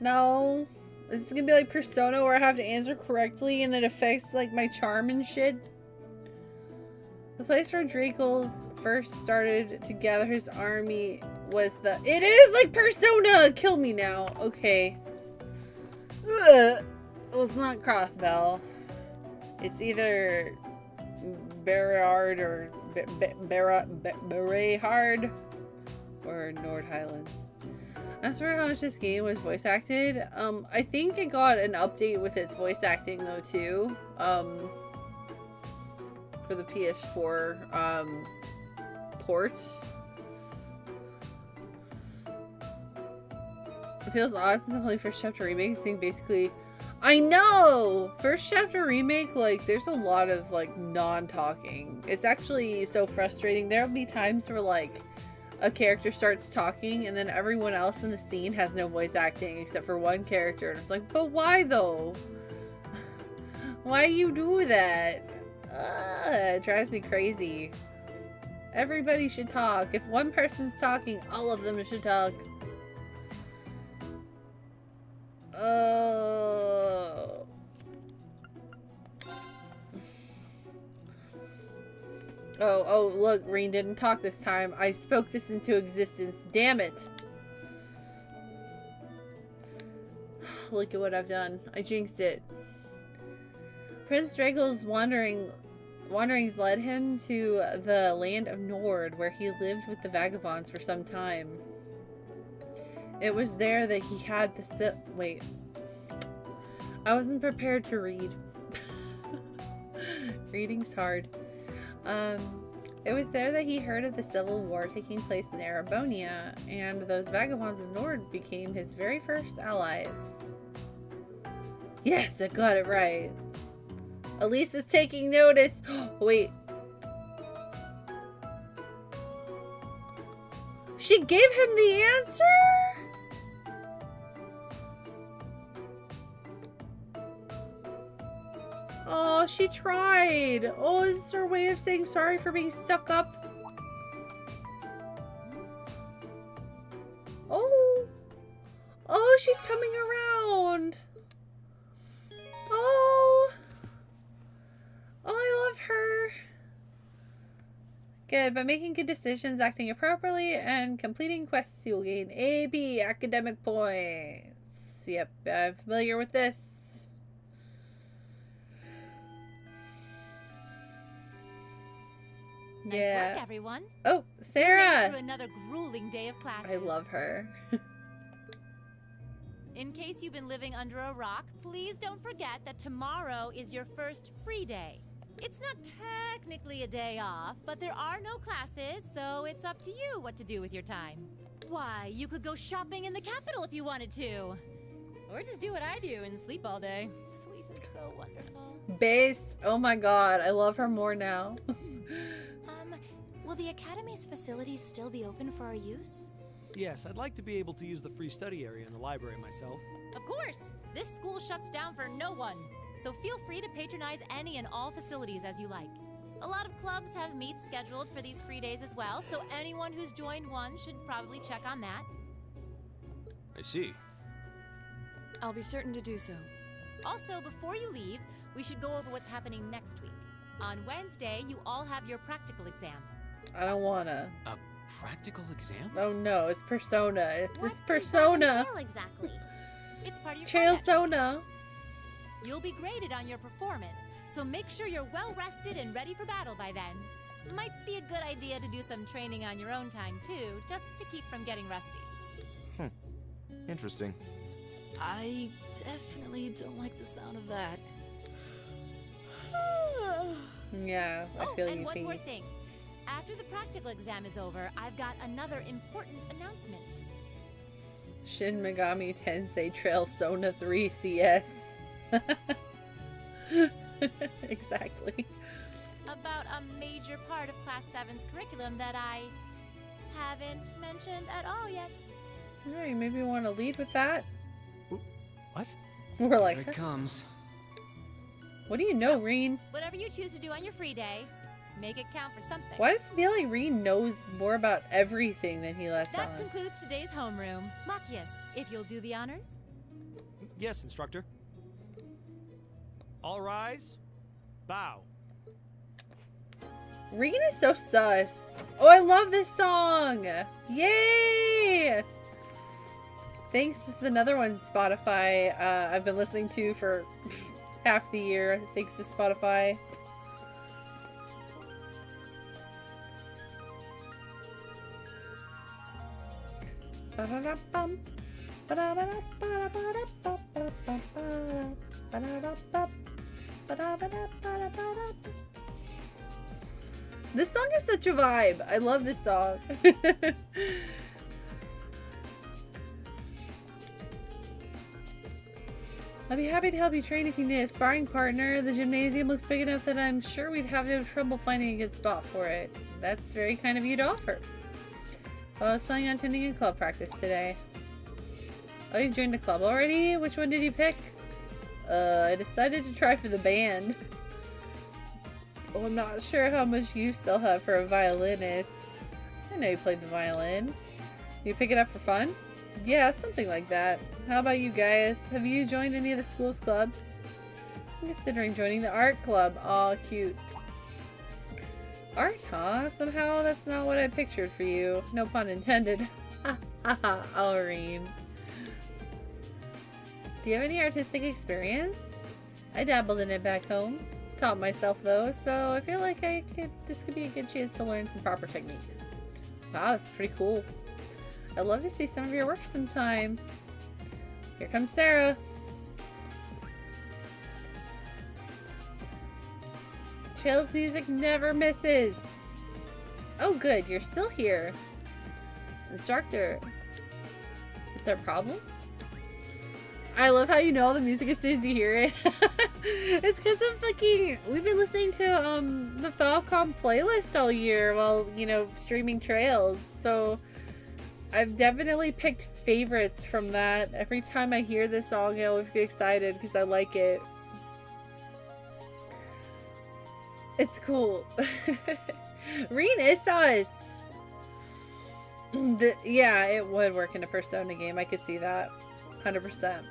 No. Is this going to be like Persona where I have to answer correctly and it affects like my charm and shit? The place where Drakel's first started to gather his army was the... It is like Persona! Kill me now. Okay. Ugh. Well, it's not Crossbell. It's either Berard or Berehard or Nord Highlands. As for how much this game was voice acted, I think it got an update with its voice acting though too. For the PS4 ports. It feels odd since I'm playing First Chapter Remake, seeing basically... I know! First Chapter Remake, like, there's a lot of, like, non-talking. It's actually so frustrating. There'll be times where, like, a character starts talking and then everyone else in the scene has no voice acting except for one character. And it's like, but why, though? Why you do that? It drives me crazy. Everybody should talk. If one person's talking, all of them should talk. Oh. Oh, look, Reen didn't talk this time. I spoke this into existence. Damn it. Look at what I've done. I jinxed it. Prince Drago's wanderings led him to the land of Nord, where he lived with the vagabonds for some time. It was there that he had the wait. I wasn't prepared to read. Reading's hard. It was there that he heard of the civil war taking place in Erebonia, and those vagabonds of Nord became his very first allies. Yes, I got it right. Elise is taking notice. Wait. She gave him the answer? Oh, she tried. Oh, is this her way of saying sorry for being stuck up? Oh. Oh, she's coming around. Oh. Oh, I love her. Good. By making good decisions, acting appropriately, and completing quests, you'll gain AB academic points. Yep, I'm familiar with this. Nice work, everyone. Oh, We made it Sarah. through another grueling day of classes. I love her. In case you've been living under a rock, please don't forget that tomorrow is your first free day. It's not technically a day off, but there are no classes, so it's up to you what to do with your time. Why, you could go shopping in the capital if you wanted to. Or just do what I do and sleep all day. Sleep is so wonderful. Base. Oh my god, I love her more now. Will the Academy's facilities still be open for our use? Yes, I'd like to be able to use the free study area in the library myself. Of course! This school shuts down for no one, so feel free to patronize any and all facilities as you like. A lot of clubs have meets scheduled for these free days as well, so anyone who's joined one should probably check on that. I see. I'll be certain to do so. Also, before you leave, we should go over what's happening next week. On Wednesday, you all have your practical exam. I don't wanna. A practical exam? Oh no, it's Persona. What It's Persona. entail exactly? It's part of your project. Persona. You'll be graded on your performance, so make sure you're well rested and ready for battle by then. Might be a good idea to do some training on your own time too, just to keep from getting rusty. Interesting. I definitely don't like the sound of that. Yeah, I feel and you, one more Pete. thing. After the practical exam is over, I've got another important announcement. Shin Megami Tensei Trail Sona 3 CS. Exactly. About a major part of Class 7's curriculum that I haven't mentioned at all yet. Alright, maybe you want to lead with that? What? We're like, Here it comes. What do you know, Reen? Whatever you choose to do on your free day, make it count for something. Why does it feel like Reen knows more about everything than he lets That on? concludes today's homeroom. Machias, if you'll do the honors. Yes, instructor. All rise. Bow. Reen is so sus. Oh, I love this song. Yay! Thanks. This is another one Spotify I've been listening to for half the year. Thanks to Spotify. Ba-da-da-bum. Ba-da-ba-da-ba-da-ba-da-ba-ba-ba. Ba-da-da-ba. Ba-da-ba-da-ba-da-ba-da. This song is such a vibe. I love this song. I'd be happy to help you train if you need a sparring partner. The gymnasium looks big enough that I'm sure we'd have no trouble finding a good spot for it. That's very kind of you to offer. Well, I was planning on attending a club practice today. Oh, you've joined a club already? Which one did you pick? I decided to try for the band. Oh, I'm not sure how much use they'll have for a violinist. I know you played the violin. You pick it up for fun? Yeah, something like that. How about you guys? Have you joined any of the school's clubs? I'm considering joining the art club. Aw, cute. Art, huh? Somehow that's not what I pictured for you. No pun intended. Ha ha ha, Aureen. Do you have any artistic experience? I dabbled in it back home. Taught myself though, so I feel like this could be a good chance to learn some proper technique. Wow, that's pretty cool. I'd love to see some of your work sometime. Here comes Sarah. Trail's music never misses. Oh good, you're still here. Instructor. Is there a problem? I love how you know all the music as soon as you hear it. It's because we've been listening to the Falcom playlist all year while, you know, streaming Trails. So I've definitely picked favorites from that. Every time I hear this song, I always get excited because I like it. It's cool. Reen is us. Yeah, it would work in a Persona game. I could see that. 100%.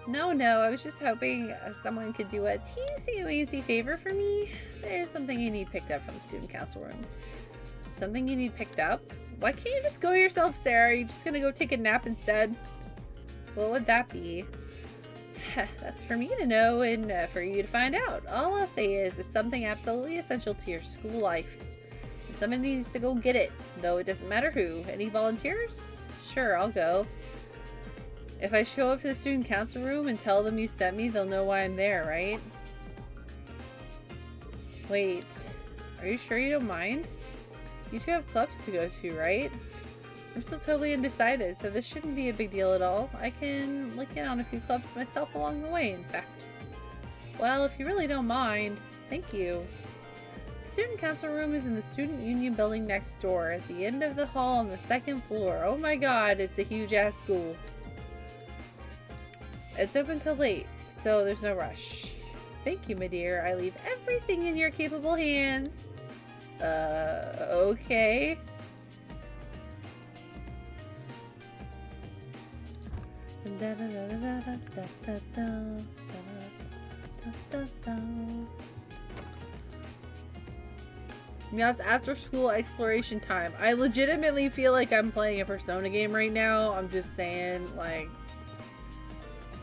No, I was just hoping someone could do a teensy-weensy favor for me. There's something you need picked up from the student council room. Something you need picked up? Why can't you just go yourself, Sarah? Are you just gonna go take a nap instead? What would that be? That's for me to know and for you to find out. All I'll say is it's something absolutely essential to your school life. And someone needs to go get it, though it doesn't matter who. Any volunteers? Sure, I'll go. If I show up to the student council room and tell them you sent me, they'll know why I'm there, right? Wait, are you sure you don't mind? You two have clubs to go to, right? I'm still totally undecided, so this shouldn't be a big deal at all. I can look in on a few clubs myself along the way, in fact. Well, if you really don't mind, thank you. The student council room is in the student union building next door, at the end of the hall on the second floor. Oh my god, it's a huge-ass school. It's open till late, so there's no rush. Thank you, my dear. I leave everything in your capable hands. Okay. Now it's after school exploration time. I legitimately feel like I'm playing a Persona game right now. I'm just saying, like,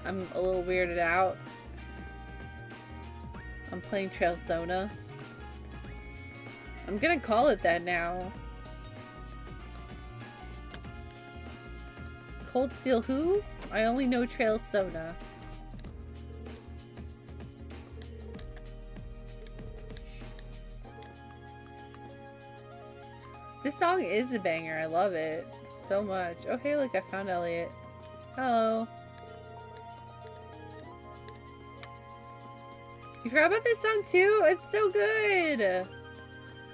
I'm a little weirded out. I'm playing Trailsona. I'm gonna call it that now. Cold Steel who? I only know Trailsona. This song is a banger. I love it so much. Oh, hey, look, I found Elliot. Hello. You forgot about this song too? It's so good.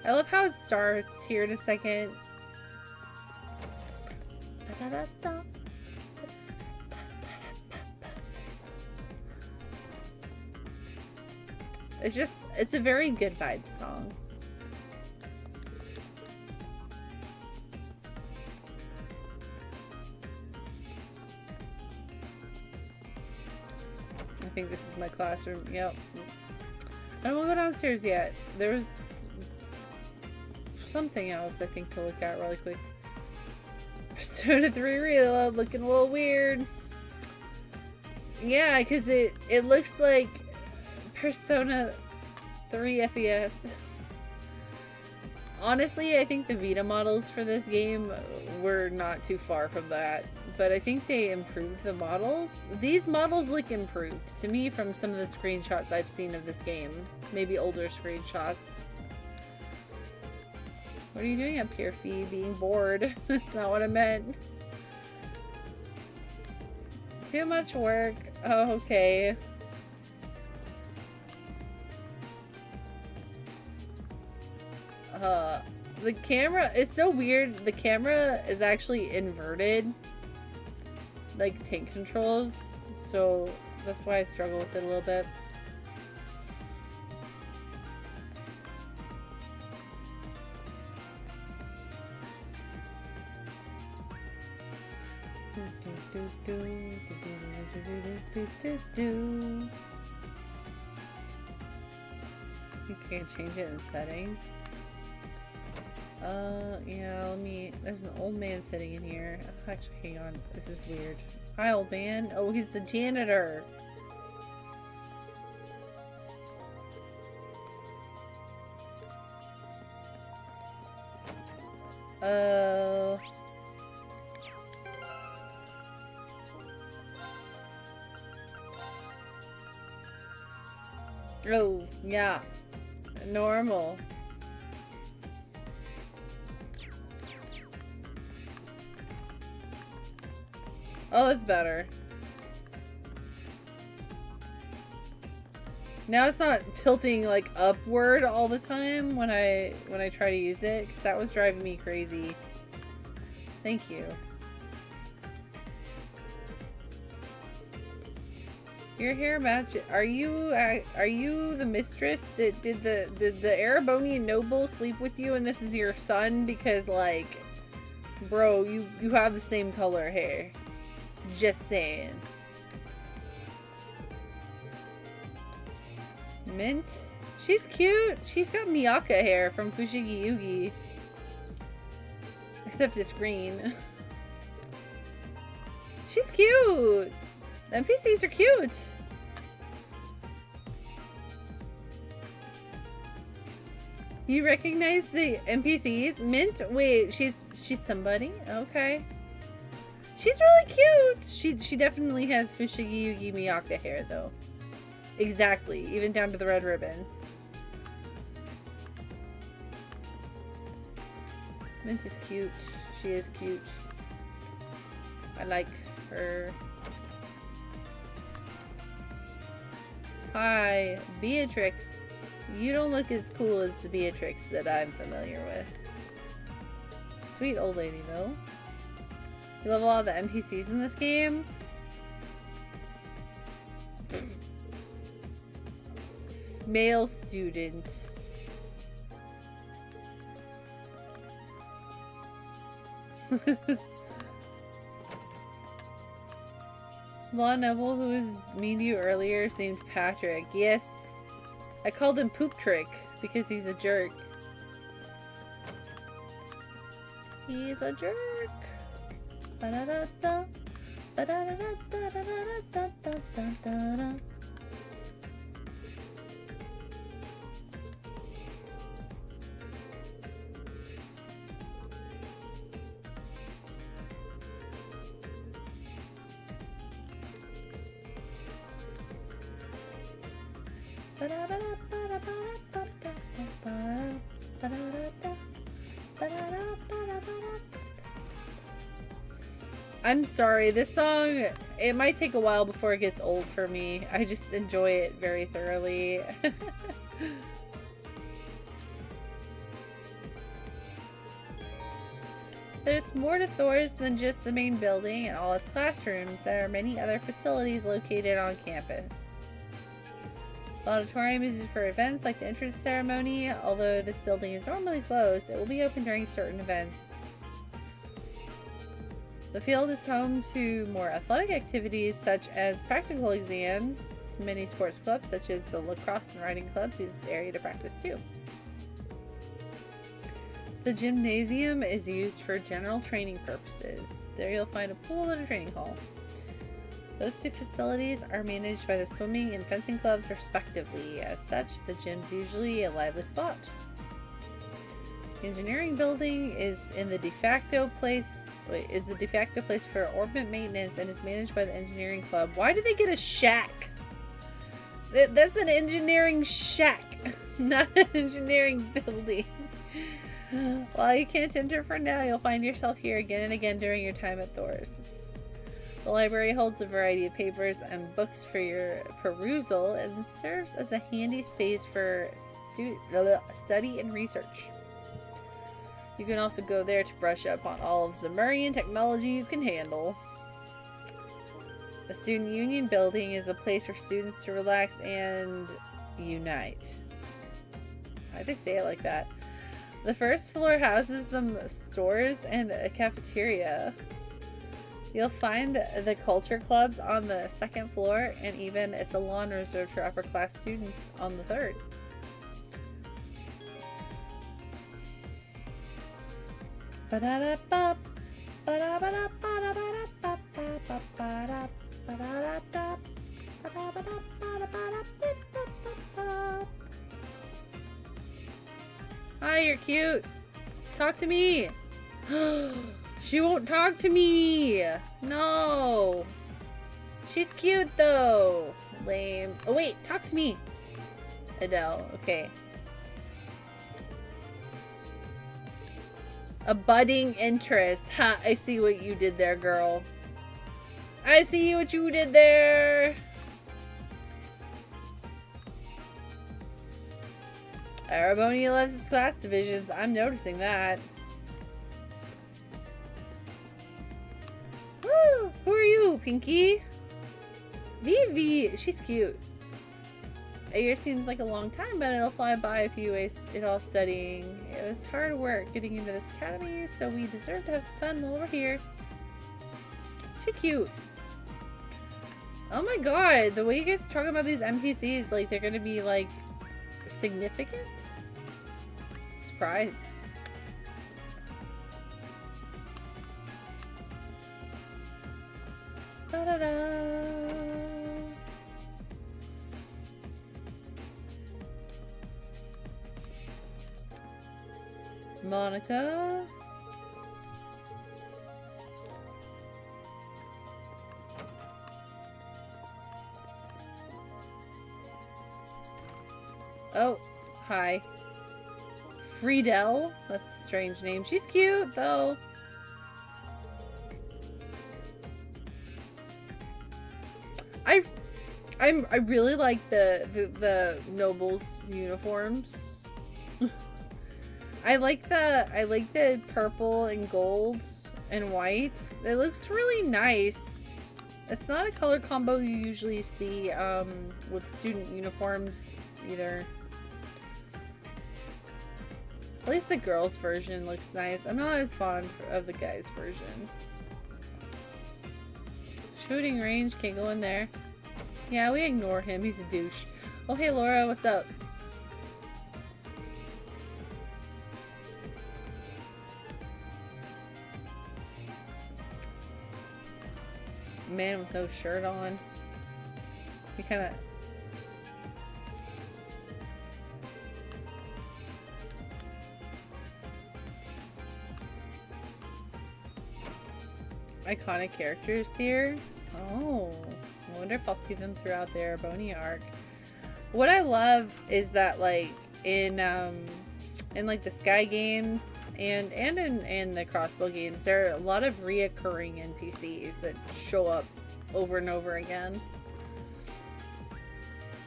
I love how it starts here in a second. it's a very good vibe song. I think this is my classroom. Yep. I don't want to go downstairs yet. There's something else I think to look at really quick. Persona 3 Reload looking a little weird. Yeah, because it looks like Persona 3 FES. Honestly, I think the Vita models for this game were not too far from that. But I think they improved the models. These models look improved to me from some of the screenshots I've seen of this game. Maybe older screenshots. What are you doing up here, Fee? Being bored. That's not what I meant. Too much work. Oh, okay. The camera, it's so weird. The camera is actually inverted. Like tank controls. So that's why I struggle with it a little bit. You can't change it in settings. Yeah, there's an old man sitting in here. Actually, hang on. This is weird. Hi, old man. Oh, he's the janitor. Oh, yeah. Normal. Oh, that's better. Now it's not tilting like upward all the time when I try to use it, because that was driving me crazy. Thank you. Your hair match. Are you the mistress? Did the Erebonian noble sleep with you and this is your son? Because like, bro, you have the same color hair. Just saying. Mint? She's cute. She's got Miyaka hair from Fushigi Yugi. Except it's green. She's cute. The NPCs are cute. You recognize the NPCs? Mint? Wait, she's somebody? Okay. She's really cute. She definitely has Fushigi Yugi Miyaka hair though. Exactly, even down to the red ribbons. Mint is cute. She is cute. I like her. Hi, Beatrix. You don't look as cool as the Beatrix that I'm familiar with. Sweet old lady though. You love all the NPCs in this game? Male student. Law Noble, who was mean to you earlier, is named Patrick. Yes. I called him Poop Trick because he's a jerk. He's a jerk. Ba-da-da-da. Ba-da-da-da-da-da-da-da-da-da-da. I'm sorry, this song, it might take a while before it gets old for me. I just enjoy it very thoroughly. There's more to Thor's than just the main building and all its classrooms. There are many other facilities located on campus. The auditorium is used for events like the entrance ceremony. Although this building is normally closed, it will be open during certain events. The field is home to more athletic activities such as practical exams. Many sports clubs such as the lacrosse and riding clubs use this area to practice too. The gymnasium is used for general training purposes. There you'll find a pool and a training hall. Those two facilities are managed by the swimming and fencing clubs respectively. As such, the gym's usually a lively spot. The engineering building is the de facto place for orbit maintenance and is managed by the engineering club. Why do they get a shack? That's an engineering shack, not an engineering building. While you can't enter for now, you'll find yourself here again and again during your time at Thor's. The library holds a variety of papers and books for your perusal and serves as a handy space for study and research. You can also go there to brush up on all of Zemurian technology you can handle. The Student Union building is a place for students to relax and unite. Why'd they say it like that? The first floor houses some stores and a cafeteria. You'll find the culture clubs on the second floor and even a salon reserved for upper class students on the third. Hi, you're cute. Talk to me. She won't talk to me. No. She's cute though. Lame. Oh wait, talk to me. Adele. Okay. A budding interest. Ha, I see what you did there, girl. I see what you did there. Arabonia loves its class divisions. I'm noticing that. Woo! Who are you, Pinky? Vivi. She's cute. A year seems like a long time, but it'll fly by if you waste it all studying. It was hard work getting into this academy, so we deserve to have some fun while we're here. She's cute. Oh my god, the way you guys are talking about these NPCs, like they're gonna be like significant? Surprise. Da-da-da. Monica. Oh, hi. Friedel? That's a strange name. She's cute, though. I really like the nobles' uniforms. I like the purple and gold and white. It looks really nice. It's not a color combo you usually see with student uniforms either. At least the girls' version looks nice. I'm not as fond of the guys' version. Shooting range, can't go in there. Yeah, we ignore him. He's a douche. Oh, hey Laura, what's up? Man with no shirt on. He kind of... iconic characters here. Oh, I wonder if I'll see them throughout the Arabonia arc. What I love is that like in like the Sky games and in the Crossbow games, there are a lot of reoccurring NPCs that show up over and over again.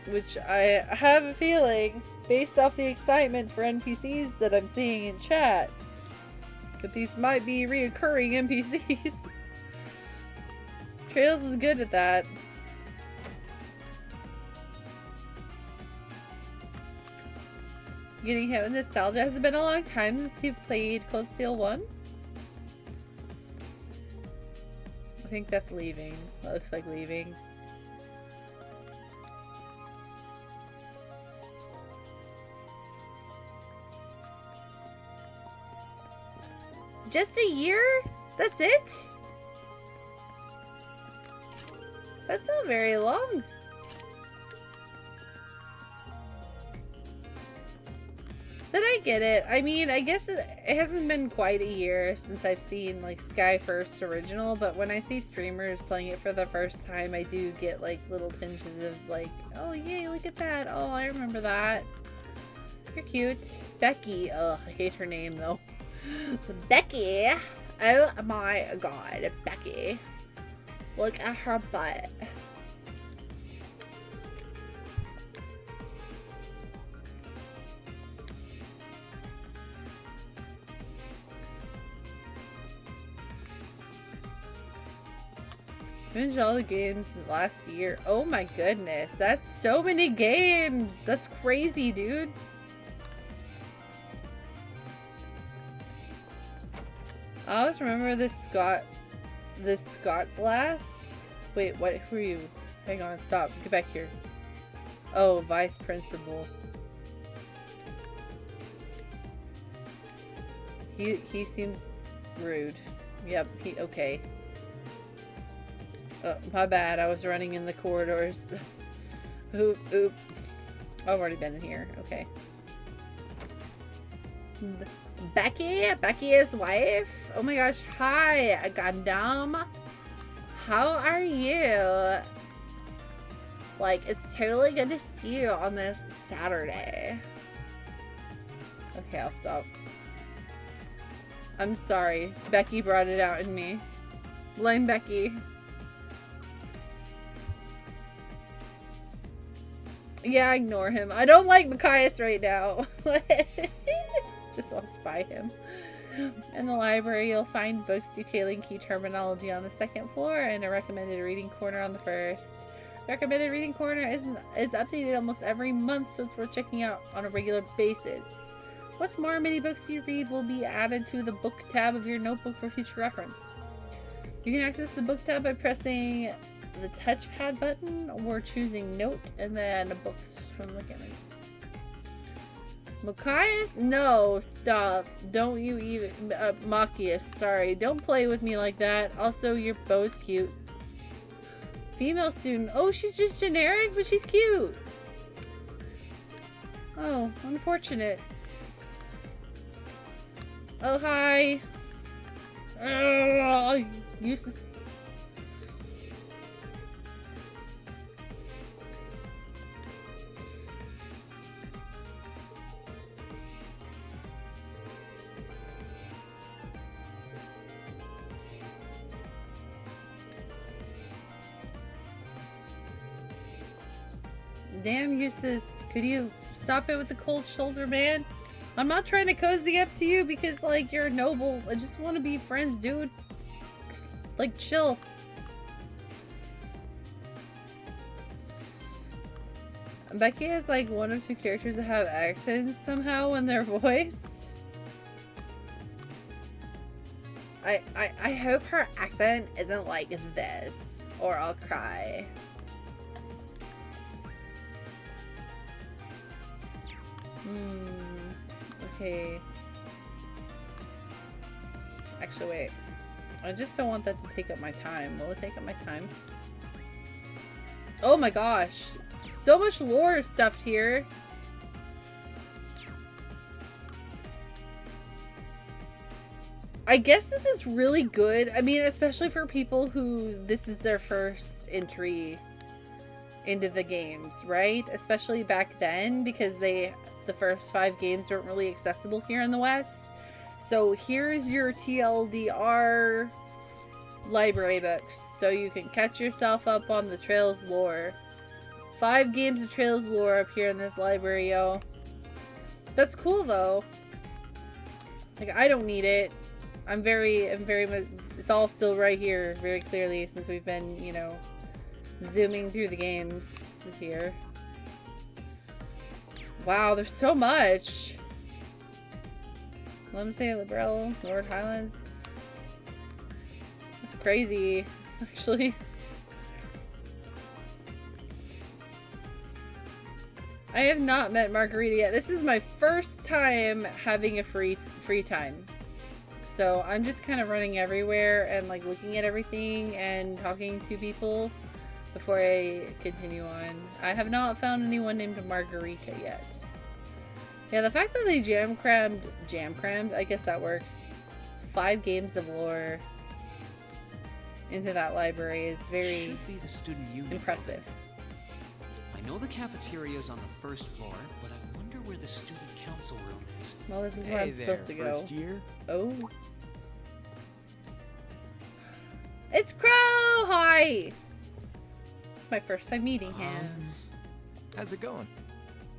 Which I have a feeling, based off the excitement for NPCs that I'm seeing in chat, that these might be reoccurring NPCs. Trails is good at that. Getting hit with nostalgia. Has it been a long time since you've played Cold Steel 1? I think that's leaving. That looks like leaving. Just a year? That's it? That's not very long. But I get it. I mean, I guess it hasn't been quite a year since I've seen like Sky First Original, but when I see streamers playing it for the first time, I do get like little tinges of like, oh yay, look at that. Oh, I remember that. You're cute. Becky. Ugh, I hate her name though. Becky. Oh my god, Becky. Look at her butt. Finished all the games last year. Oh my goodness, that's so many games. That's crazy, dude. I always remember this Scott's Lass. Wait, what? Who are you? Hang on, stop. Get back here. Oh, vice principal. He seems rude. Yep. Okay. Oh, my bad. I was running in the corridors. Oop. I've already been in here. Okay. Becky's wife? Oh my gosh. Hi, Gundam. How are you? Like, it's totally good to see you on this Saturday. Okay, I'll stop. I'm sorry. Becky brought it out in me. Blame Becky. Yeah, ignore him. I don't like Machias right now. Just walk by him. In the library, you'll find books detailing key terminology on the second floor and a recommended reading corner on the first. The recommended reading corner is updated almost every month, so it's worth checking out on a regular basis. What's more, many books you read will be added to the book tab of your notebook for future reference. You can access the book tab by pressing the touchpad button or choosing note and then books from the beginning. Machias? No, stop. Don't you even... Machias, sorry. Don't play with me like that. Also, your bow's cute. Female student. Oh, she's just generic, but she's cute. Oh, unfortunate. Oh, hi. Useless. Damn, useless. Could you stop it with the cold shoulder, man? I'm not trying to cozy up to you because, like, you're noble. I just want to be friends, dude. Like, chill. Becky is, like, one or two characters that have accents somehow when they're voiced. I hope her accent isn't like this, or I'll cry. Okay. Actually, wait. I just don't want that to take up my time. Will it take up my time? Oh my gosh. So much lore stuffed here. I guess this is really good. I mean, especially for people who this is their first entry into the games, right? Especially back then, because the first 5 games weren't really accessible here in the West. So here's your TLDR library books, so you can catch yourself up on the Trails lore. 5 games of Trails lore up here in this library, yo. That's cool though. Like, I don't need it. I'm very much, it's all still right here very clearly since we've been, you know, zooming through the games this year. Wow, there's so much. Let me say Librel, Lord Highlands. That's crazy, actually. I have not met Margarita yet. This is my first time having a free time. So I'm just kind of running everywhere and like looking at everything and talking to people before I continue on. I have not found anyone named Margarita yet. Yeah, the fact that they jam crammed, I guess that works, 5 games of lore into that library is very Should be the student union impressive. building. I know the cafeteria is on the first floor, but I wonder where the student council room is. Well, this is where I'm supposed to go. First year? Oh. It's Crow! Hi! It's my first time meeting him. How's it going?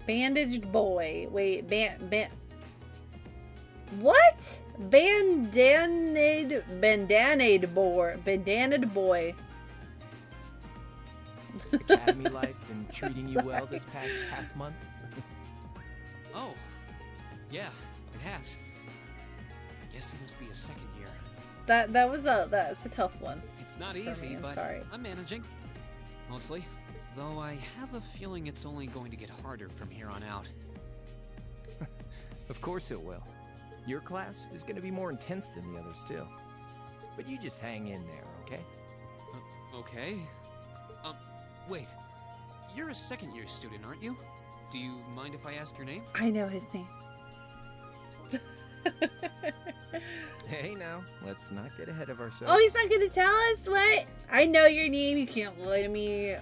Bandaged boy. Wait, what? Bandanaed boy. Academy life been treating you well this past half month? Oh, yeah, it has. Guess he must be a second year. That's a tough one. It's not for easy, me, I'm but sorry. I'm managing. Mostly. Though I have a feeling it's only going to get harder from here on out. Of course it will. Your class is going to be more intense than the others too. But you just hang in there, okay? Okay. Wait. You're a second year student, aren't you? Do you mind if I ask your name? I know his name. Hey now, let's not get ahead of ourselves. Oh, he's not gonna tell us? What? I know your name. You can't lie to me.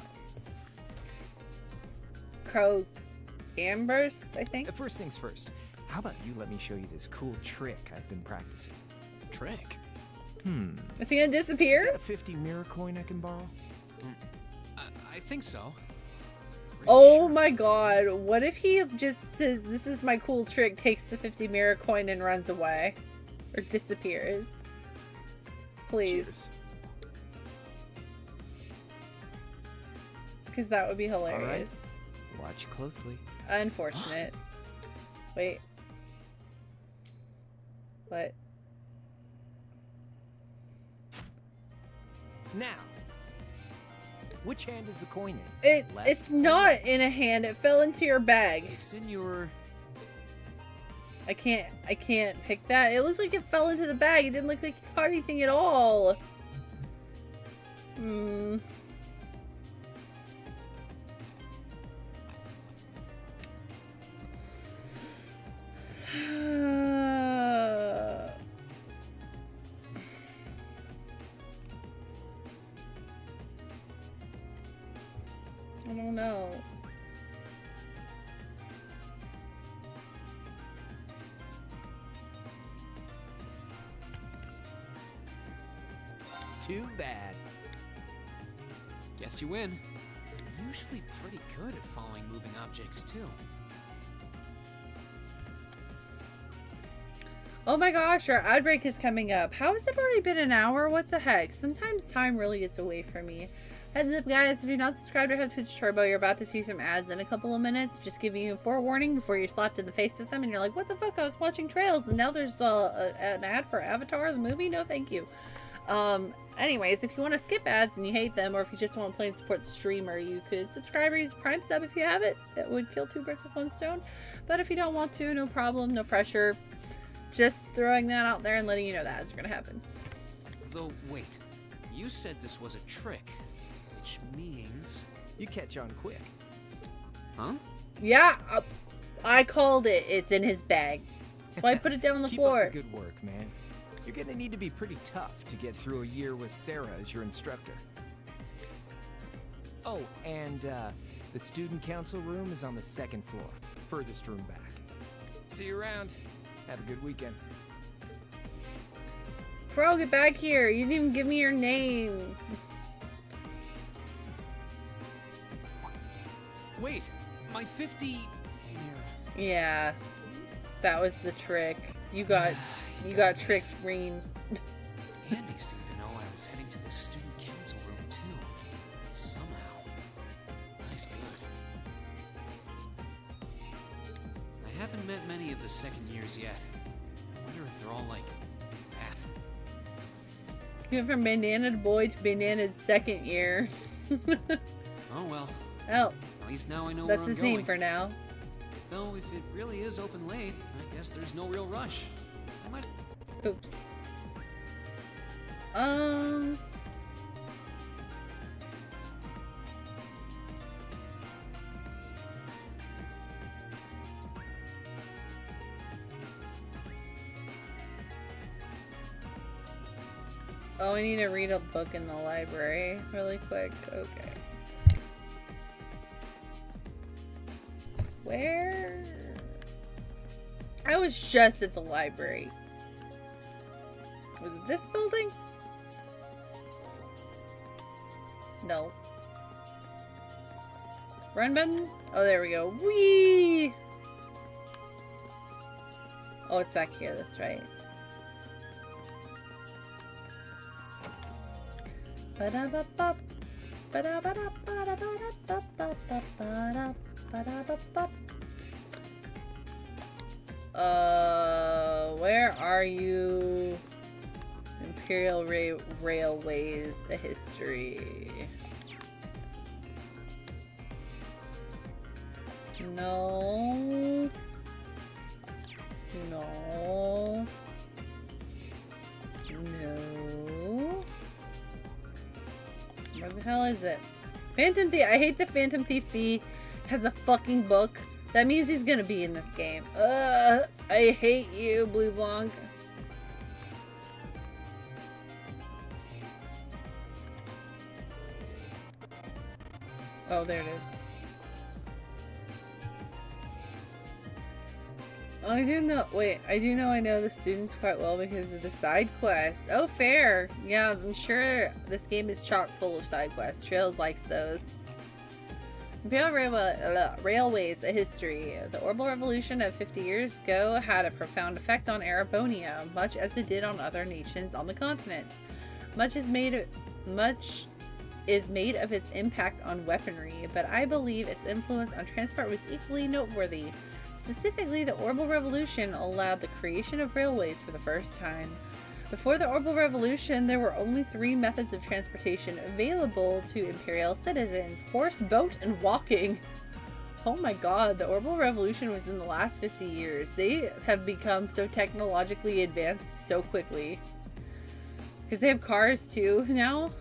Crow Amberst, I think. First things first. How about you let me show you this cool trick I've been practicing? Trick? Is he gonna disappear? Got a 50 mirror coin I can borrow? I think so. Oh my god. What if he just says, this is my cool trick, takes the 50 mirror coin and runs away? Or disappears? Please. Cheers. Because that would be hilarious. All right. Watch closely. Unfortunate. Wait. What? Now, which hand is the coin in? Left? It's not in a hand. It fell into your bag. It's in your... I can't pick that. It looks like it fell into the bag. It didn't look like you caught anything at all. I don't know. Too bad. Guess you win. I'm usually pretty good at following moving objects, too. Oh my gosh, our ad break is coming up. How has it already been an hour? What the heck? Sometimes time really gets away from me. Heads up guys, if you're not subscribed or have Twitch Turbo, you're about to see some ads in a couple of minutes. Just giving you a forewarning before you're slapped in the face with them and you're like, what the fuck, I was watching Trails and now there's an ad for Avatar the movie? No thank you. Anyways, if you want to skip ads and you hate them, or if you just want to play and support the streamer, you could subscribe or use Prime Sub if you have it. It would kill 2 birds with 1 stone. But if you don't want to, no problem, no pressure. Just throwing that out there and letting you know that ads are going to happen. Though, wait. You said this was a trick, which means... You catch on quick. Huh? Yeah, I called it. It's in his bag. So I put it down on the Keep floor. Up the good work, man. You're gonna need to be pretty tough to get through a year with Sarah as your instructor. Oh, and the student council room is on the 2nd floor, furthest room back. See you around. Have a good weekend. Bro, get back here. You didn't even give me your name. Wait, my 50... Yeah, that was the trick. You got tricked, Green. Andy seemed to know I was heading to the student council room too. Somehow. Nice good. haven't met many of the second years yet. I wonder if they're all like that. You went from banana boy to banana second year. Oh well. Oh. At least now I know That's where I'm his name going. for now. Though if it really is open late, I guess there's no real rush. I might. Oops. Oh, I need to read a book in the library really quick. Okay. Where? I was just at the library. Was it this building? No. Run button? Oh, there we go. Whee! Oh, it's back here. That's right. Ba-da-ba-bop. Ba-da-ba-da-ba-da-ba-da-ba-ba-da-ba-da-ba-bop. Where are you? Imperial Railways, the history. No. No. No. Where the hell is it? Phantom Thief. I hate that Phantom Thief B has a fucking book. That means he's gonna be in this game. I hate you, Blue Blanc. Oh, there it is. I do know. Wait, I do know I know the students quite well because of the side quests. Oh, fair. Yeah, I'm sure this game is chock full of side quests. Trails likes those. Imperial Railways, a history. The Orbital Revolution of 50 years ago had a profound effect on Erebonia, much as it did on other nations on the continent. Much is made of its impact on weaponry, but I believe its influence on transport was equally noteworthy. Specifically, the Orbital Revolution allowed the creation of railways for the first time. Before the Orbital Revolution, there were only 3 methods of transportation available to Imperial citizens: horse, boat, and walking. Oh my god, the Orbital Revolution was in the last 50 years. They have become so technologically advanced so quickly. Because they have cars too now.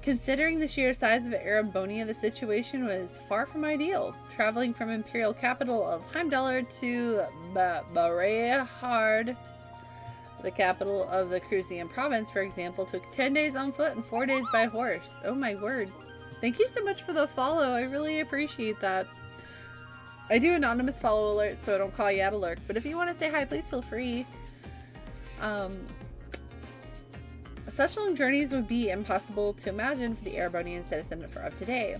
Considering the sheer size of Erebonia, the situation was far from ideal. Traveling from Imperial capital of Heimdallr to Barehard, the capital of the Cruzian province, for example, took 10 days on foot and 4 days by horse. Oh my word. Thank you so much for the follow. I really appreciate that. I do anonymous follow alerts so I don't call you out alert, but if you want to say hi, please feel free. Such long journeys would be impossible to imagine for the Erebonian citizen of today.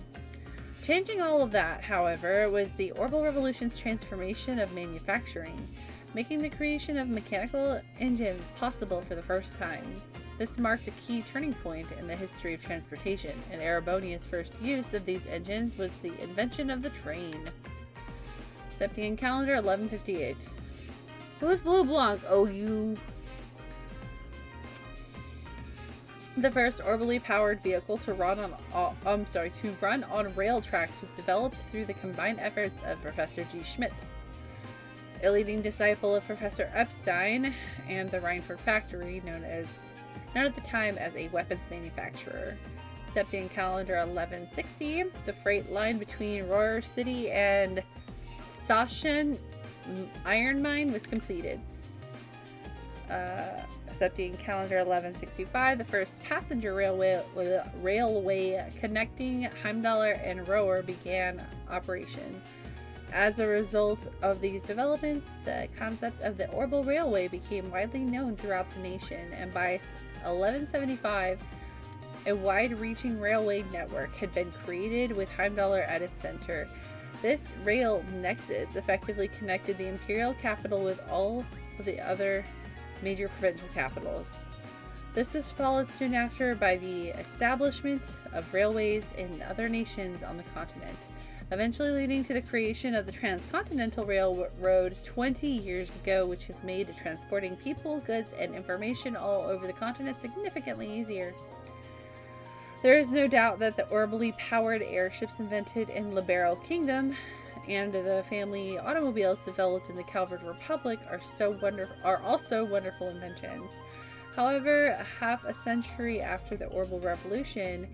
Changing all of that, however, was the Orbital Revolution's transformation of manufacturing, making the creation of mechanical engines possible for the first time. This marked a key turning point in the history of transportation, and Erebonia's first use of these engines was the invention of the train. Septian calendar 1158. Who's Blue Blanc? Oh, you... The first orbitally powered vehicle to run on rail tracks was developed through the combined efforts of Professor G. Schmidt, a leading disciple of Professor Epstein, and the Rheinford factory, known at the time as a weapons manufacturer. Septian calendar 1160, the freight line between Rohr City and Sachsen iron mine was completed. Septian calendar 1165, the first passenger railway connecting Heimdallr and Rohr began operation. As a result of these developments, the concept of the Orbital Railway became widely known throughout the nation, and by 1175, a wide-reaching railway network had been created with Heimdallr at its center. This rail nexus effectively connected the imperial capital with all of the other major provincial capitals. This was followed soon after by the establishment of railways in other nations on the continent. eventually leading to the creation of the Transcontinental Railroad 20 years ago, which has made transporting people, goods, and information all over the continent significantly easier. There is no doubt that the orbally powered airships invented in Libero Kingdom and the family automobiles developed in the Calvert Republic are also wonderful inventions. However, half a century after the Orbital Revolution,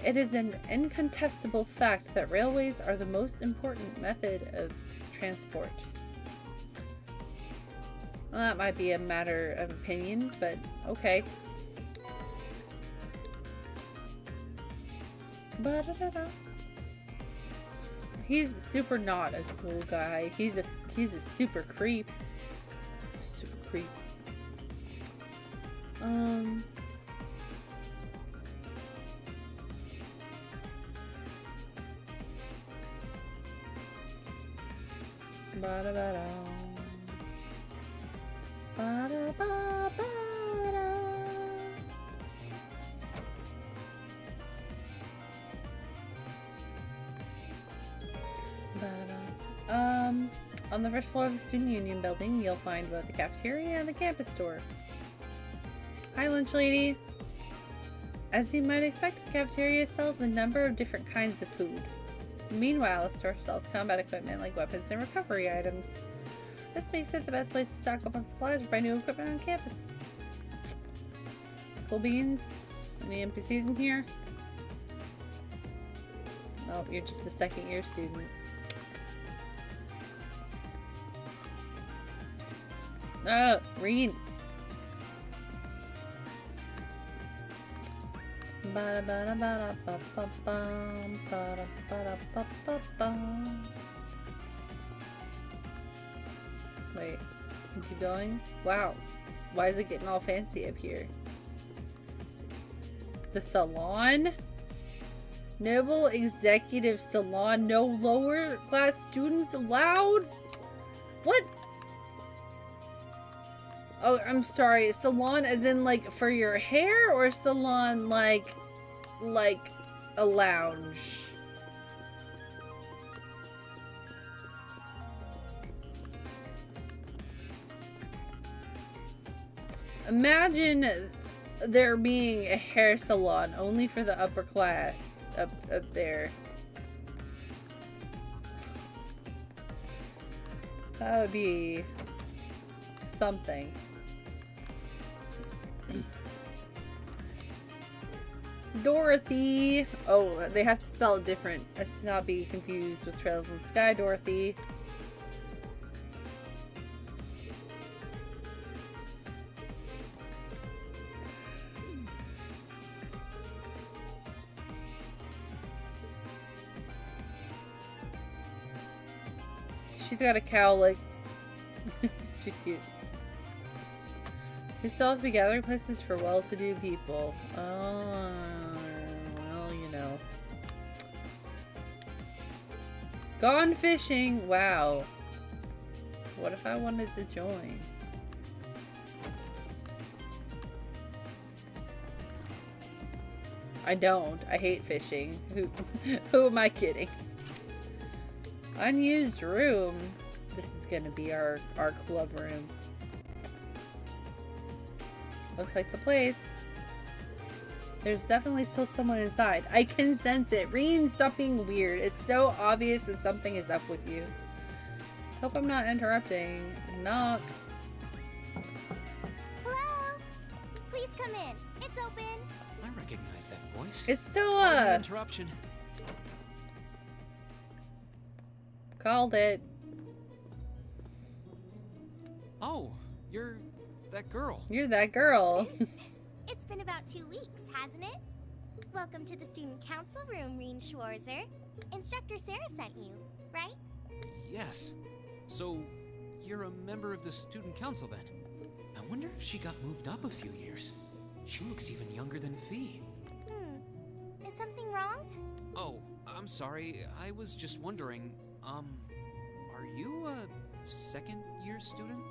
it is an incontestable fact that railways are the most important method of transport. Well, that might be a matter of opinion, but okay. Ba-da-da-da. He's super not a cool guy. He's a super creep. Super creep. Ba-da-ba-da. Ba-da-ba-ba-da. On the first floor of the Student Union building, you'll find both the cafeteria and the campus store. Hi, lunch lady. As you might expect, the cafeteria sells a number of different kinds of food. Meanwhile, the store sells combat equipment like weapons and recovery items. This makes it the best place to stock up on supplies or buy new equipment on campus. Cool beans. Any NPCs in here? Oh, you're just a second year student. Read. Wait, keep going. Wow, why is it getting all fancy up here? The salon? Noble Executive Salon. No lower class students allowed? What? Oh, I'm sorry. Salon as in like for your hair, or salon like a lounge? Imagine there being a hair salon only for the upper class up there. That would be something. Dorothy. Oh, they have to spell it different as to not be confused with Trails in the Sky Dorothy. She's got a cowl like she's cute. We still have to be gathering places for well-to-do people. Oh, well, you know. Gone fishing! Wow. What if I wanted to join? I don't. I hate fishing. Who am I kidding? Unused room. This is gonna be our club room. Looks like the place. There's definitely still someone inside. I can sense it. Reen, stop being weird. It's so obvious that something is up with you. Hope I'm not interrupting. Knock. Hello? Please come in. It's open. I recognize that voice. It's still interruption. Called it. Oh, you're that girl. You're that girl. It's been about 2 weeks, hasn't it? Welcome to the student council room, Reen Schwarzer. Instructor Sarah sent you, right? Yes. So, you're a member of the student council then? I wonder if she got moved up a few years. She looks even younger than Fee. Is something wrong? Oh, I'm sorry. I was just wondering, are you a second year student?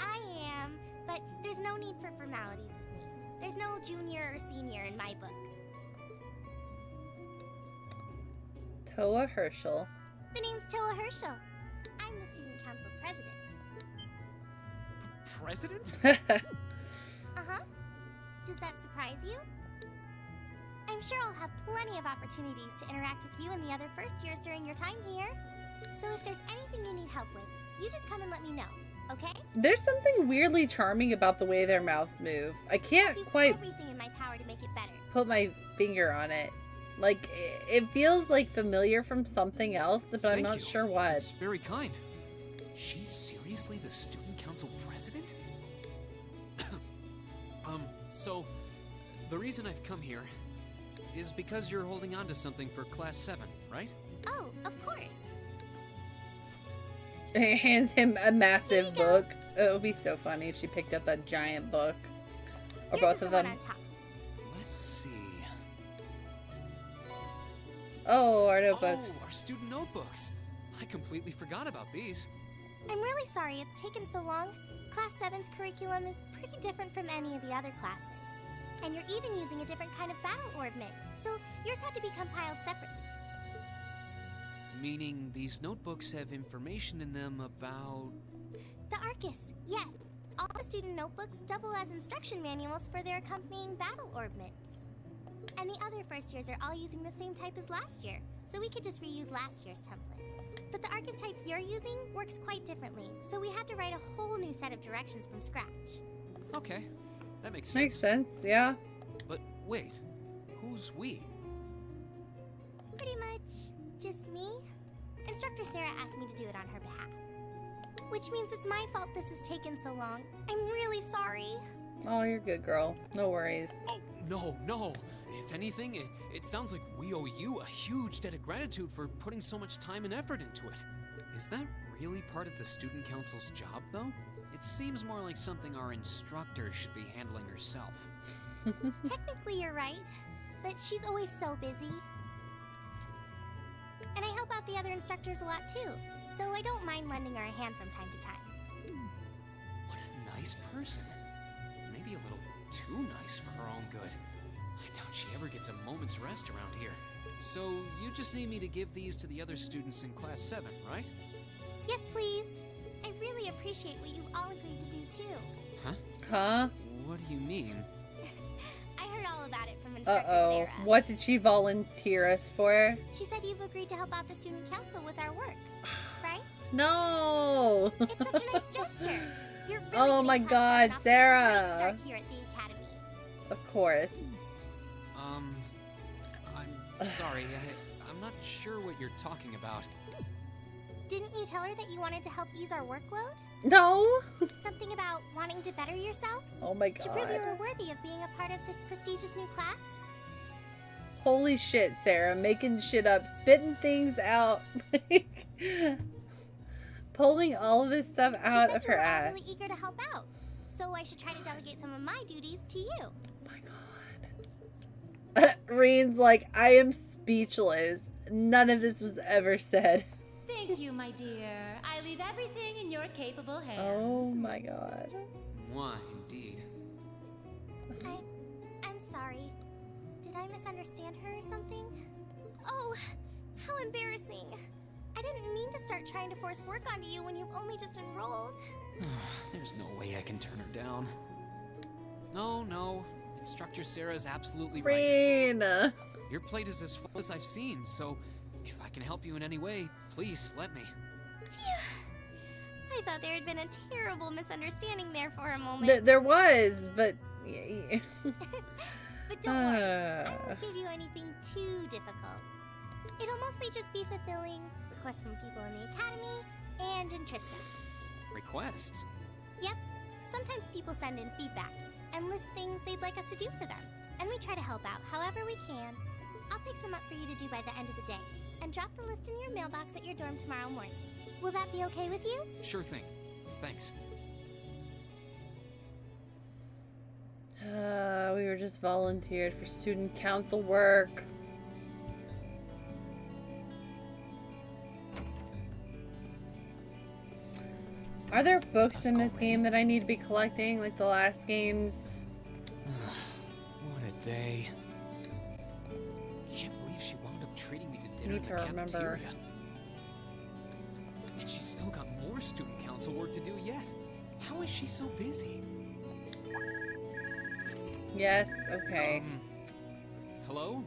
I am, but there's no need for formalities with me. There's no junior or senior in my book. Toa Herschel. The name's Toa Herschel. I'm the student council president. President? Uh-huh. Does that surprise you? I'm sure I'll have plenty of opportunities to interact with you and the other first years during your time here. So if there's anything you need help with, you just come and let me know, okay? There's something weirdly charming about the way their mouths move. I can't I'll do quite everything in my power to make it better. put my finger on it. Like, it feels like familiar from something else, but I'm not sure what. It's very kind. She's seriously the student council president? So, the reason I've come here is because you're holding on to something for Class 7, right? Oh, of course. Hands him a massive book. It would be so funny if she picked up that giant book. Or Here's both the of one them. on top. Let's see. Oh, our Oh, notebooks. our student notebooks. I completely forgot about these. I'm really sorry it's taken so long. Class 7's curriculum is pretty different from any of the other classes. And you're even using a different kind of battle orb mint, so yours had to be compiled separately. Meaning these notebooks have information in them about... The Arcus, yes. All the student notebooks double as instruction manuals for their accompanying battle orb mints. And the other first years are all using the same type as last year, so we could just reuse last year's template. But the Arcus type you're using works quite differently, so we had to write a whole new set of directions from scratch. Okay, that makes sense. Makes sense, yeah. But wait, who's we? Pretty much just me. Instructor Sarah asked me to do it on her behalf. Which means it's my fault this has taken so long. I'm really sorry. Oh, you're good, girl. No worries. Oh, no. If anything, it sounds like we owe you a huge debt of gratitude for putting so much time and effort into it. Is that really part of the student council's job, though? It seems more like something our instructor should be handling herself. Technically, you're right, but she's always so busy. And I help out the other instructors a lot, too, so I don't mind lending her a hand from time to time. What a nice person. Maybe a little too nice for her own good. I doubt she ever gets a moment's rest around here. So, you just need me to give these to the other students in Class 7, right? Yes, please. I really appreciate what you all agreed to do, too. Huh? Huh? What do you mean? I heard all about it from Instructor Uh-oh. Sarah. What did she volunteer us for? She said you've agreed to help out the student council with our work, right? No! It's such a nice gesture. You're really Oh my God, Great Sarah! start here at the academy. Of course. I'm sorry. I'm not sure what you're talking about. Didn't you tell her that you wanted to help ease our workload? No! Something about wanting to better yourselves? Oh my To prove you God. were worthy of being a part of this prestigious new class? Holy shit, Sarah. Making shit up. Spitting things out. Pulling all of this stuff out of her ass. I'm really eager to help out, so I should try to delegate some of my duties to you. Reen's like, I am speechless. None of this was ever said. Thank you, my dear. I leave everything in your capable hands. Oh my God. Why, indeed. I'm sorry. Did I misunderstand her or something? Oh, how embarrassing. I didn't mean to start trying to force work onto you when you've only just enrolled. There's no way I can turn her down. No. Instructor Sarah's absolutely right. Reen! Your plate is as full as I've seen, so if I can help you in any way, please let me. Phew. I thought there had been a terrible misunderstanding there for a moment. There was, but... But don't worry, I won't give you anything too difficult. It'll mostly just be fulfilling requests from people in the academy and in Trista. Requests? Yep. Sometimes people send in feedback and list things they'd like us to do for them. And we try to help out however we can. I'll pick some up for you to do by the end of the day and drop the list in your mailbox at your dorm tomorrow morning. Will that be okay with you? Sure thing. Thanks. We were just volunteered for student council work. Are there books in this game that I need to be collecting, like the last games? What a day. Can't believe she wound up treating me to dinner in Need the to remember. cafeteria. And she's still got more student council work to do yet. How is she so busy? Yes, okay. Hello?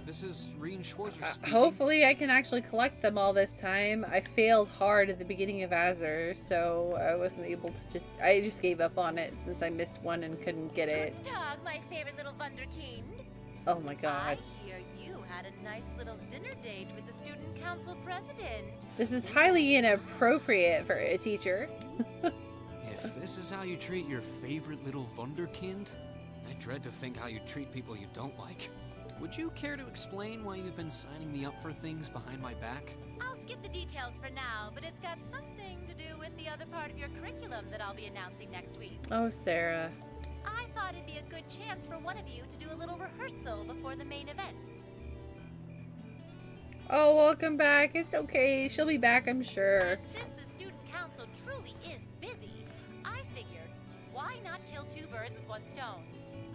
This is Reen Schwarzer speaking. Hopefully I can actually collect them all this time. I failed hard at the beginning of Azure, so I wasn't able to I just gave up on it since I missed one and couldn't get it. Good dog, my favorite little wunderkind. Oh my god. I hear you had a nice little dinner date with the student council president. This is highly inappropriate for a teacher. If this is how you treat your favorite little wunderkind, I dread to think how you treat people you don't like. Would you care to explain why you've been signing me up for things behind my back? I'll skip the details for now, but it's got something to do with the other part of your curriculum that I'll be announcing next week. Oh, Sarah. I thought it'd be a good chance for one of you to do a little rehearsal before the main event. Oh, welcome back. It's okay. She'll be back, I'm sure. Since the student council truly is busy, I figured, why not kill two birds with one stone?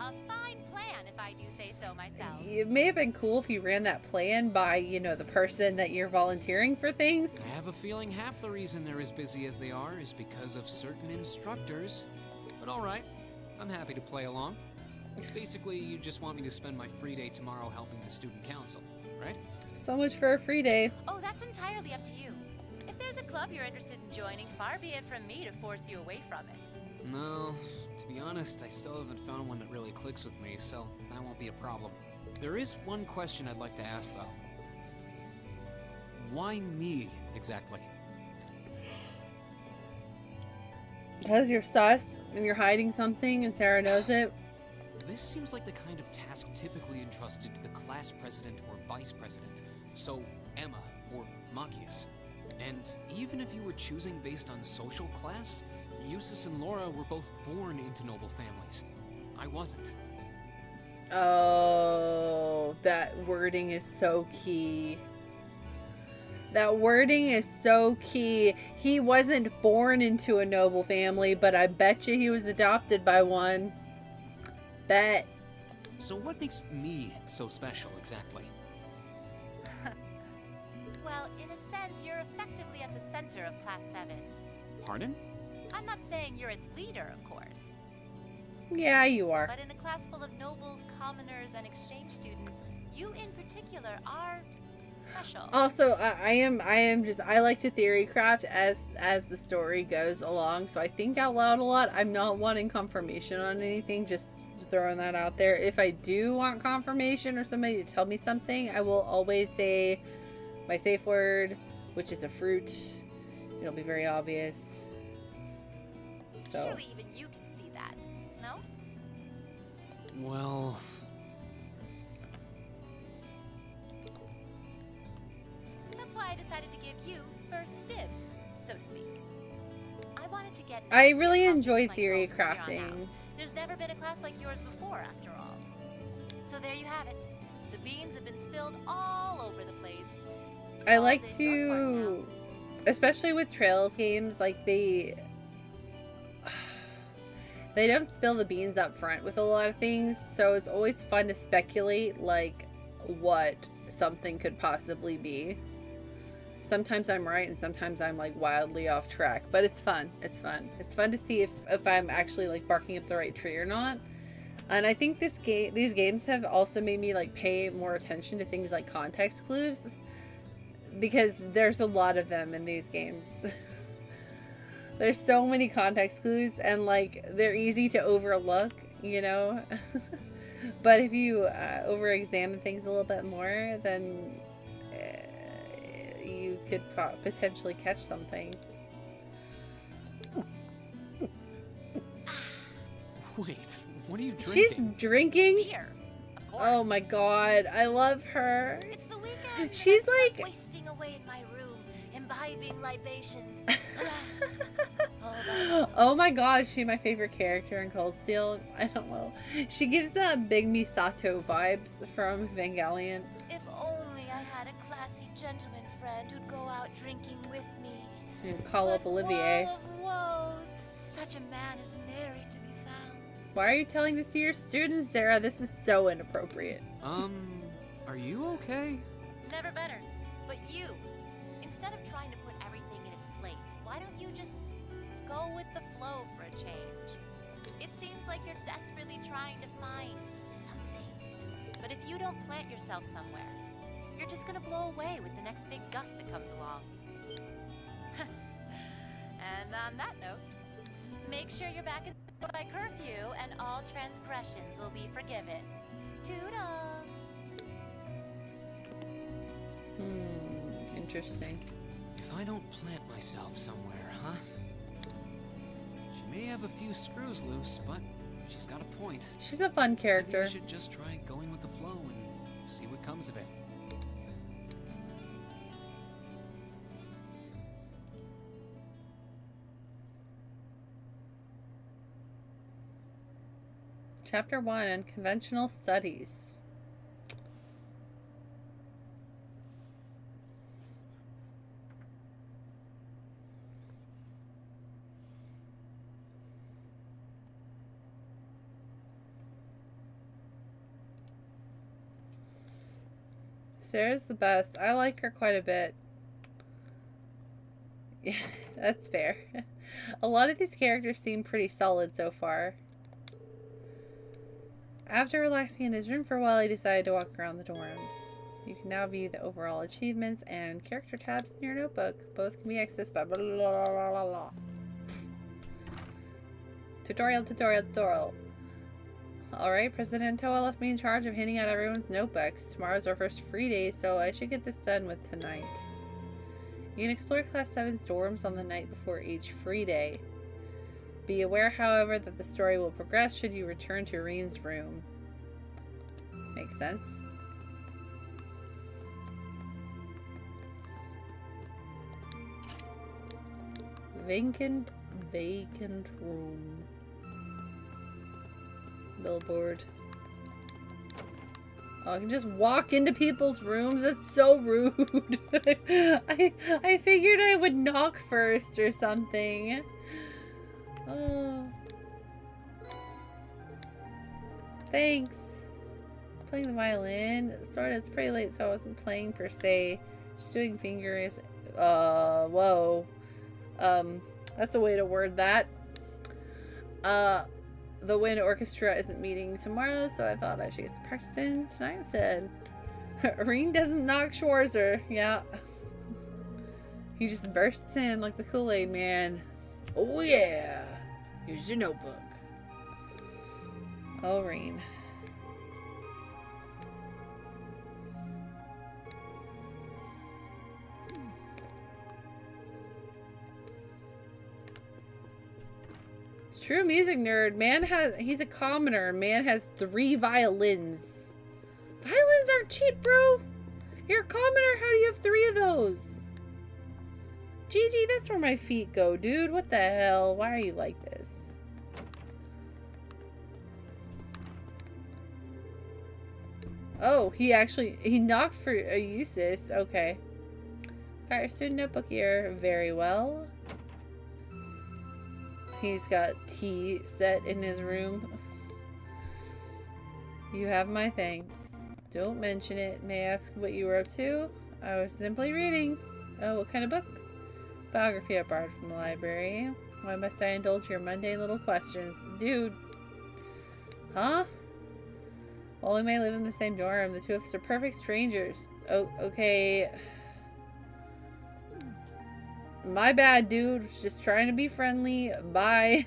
A fine plan, if I do say so myself. It may have been cool if you ran that plan by, you know, the person that you're volunteering for things. I have a feeling half the reason they're as busy as they are is because of certain instructors. But alright, I'm happy to play along. Basically, you just want me to spend my free day tomorrow helping the student council, right? So much for a free day. Oh, that's entirely up to you. If there's a club you're interested in joining, far be it from me to force you away from it. No, to be honest, I still haven't found one that really clicks with me, so that won't be a problem. There is one question I'd like to ask, though. Why me, exactly? Because you're sus and you're hiding something and Sarah knows it. This seems like the kind of task typically entrusted to the class president or vice president, so Emma or Machias. And even if you were choosing based on social class, Eustace and Laura were both born into noble families. I wasn't. Oh, that wording is so key. That wording is so key. He wasn't born into a noble family, but I bet you he was adopted by one. Bet. So what makes me so special, exactly? Well, in a sense, you're effectively at the center of Class 7. Pardon? I'm not saying you're its leader, of course. Yeah, you are. But in a class full of nobles, commoners, and exchange students, you in particular are special. Also, I like to theory craft as the story goes along, so I think out loud a lot. I'm not wanting confirmation on anything, just throwing that out there. If I do want confirmation or somebody to tell me something, I will always say my safe word, which is a fruit. It'll be very obvious. So. Surely even you can see that, no? Well... That's why I decided to give you first dibs, so to speak. I wanted to get... I really enjoy theory crafting. There's never been a class like yours before, after all. So there you have it. The beans have been spilled all over the place. I like to, especially with Trails games, like they don't spill the beans up front with a lot of things, so it's always fun to speculate like what something could possibly be. Sometimes I'm right and sometimes I'm like wildly off track, but it's fun. It's fun. It's fun to see if I'm actually like barking up the right tree or not. And I think these games have also made me like pay more attention to things like context clues, because there's a lot of them in these games. There's so many context clues and like they're easy to overlook, you know. But if you over-examine things a little bit more, then you could potentially catch something. Wait, what are you drinking? She's drinking? Beer, of course. Oh my god, I love her. It's the weekend. She's like wasting away in my room, imbibing libations. Oh my god, she's my favorite character in Cold Steel. I don't know. She gives big Misato vibes from Evangelion. If only I had a classy gentleman friend who'd go out drinking with me. And call up Olivier. Woe of woes, such a man is nary to be found. Why are you telling this to your students, Sarah? This is so inappropriate. Are you okay? Never better. you. Instead of trying to put everything in its place, why don't you just go with the flow for a change? It seems like you're desperately trying to find something. But if you don't plant yourself somewhere, you're just gonna blow away with the next big gust that comes along. And on that note, make sure you're back in by curfew and all transgressions will be forgiven. Toodles! Interesting. If I don't plant myself somewhere, huh? She may have a few screws loose, but she's got a point. She's a fun character. Maybe I should just try going with the flow and see what comes of it. Chapter 1, Unconventional Studies. Sarah's the best. I like her quite a bit. Yeah, that's fair. A lot of these characters seem pretty solid so far. After relaxing in his room for a while, he decided to walk around the dorms. You can now view the overall achievements and character tabs in your notebook. Both can be accessed by blah blah blah blah blah. Tutorial. Alright, President Toa left me in charge of handing out everyone's notebooks. Tomorrow's our first free day, so I should get this done with tonight. You can explore Class 7's dorms on the night before each free day. Be aware, however, that the story will progress should you return to Reen's room. Makes sense. Vacant room. Billboard. Oh, I can just walk into people's rooms? That's so rude. I figured I would knock first or something. Oh. Thanks. Playing the violin. Sorry, it's pretty late, so I wasn't playing per se. Just doing fingers. Whoa. That's a way to word that. The wind orchestra isn't meeting tomorrow, so I thought I should get some practice in tonight instead. Reen doesn't knock Schwarzer. Yeah. He just bursts in like the Kool-Aid man. Oh yeah. Here's your notebook. Oh, Reen. True music nerd. He's a commoner. Man has 3 violins. Violins aren't cheap, bro. You're a commoner. How do you have 3 of those? GG, that's where my feet go, dude. What the hell? Why are you like this? Oh, he knocked for a Eustace. Okay. Got your student notebook here. Very well. He's got tea set in his room. You have my thanks. Don't mention it. May I ask what you were up to? I was simply reading. Oh, what kind of book? Biography I borrowed from the library. Why must I indulge your mundane little questions? Dude. Huh? While we may live in the same dorm, the two of us are perfect strangers. Oh, okay. My bad, dude. Just trying to be friendly. Bye.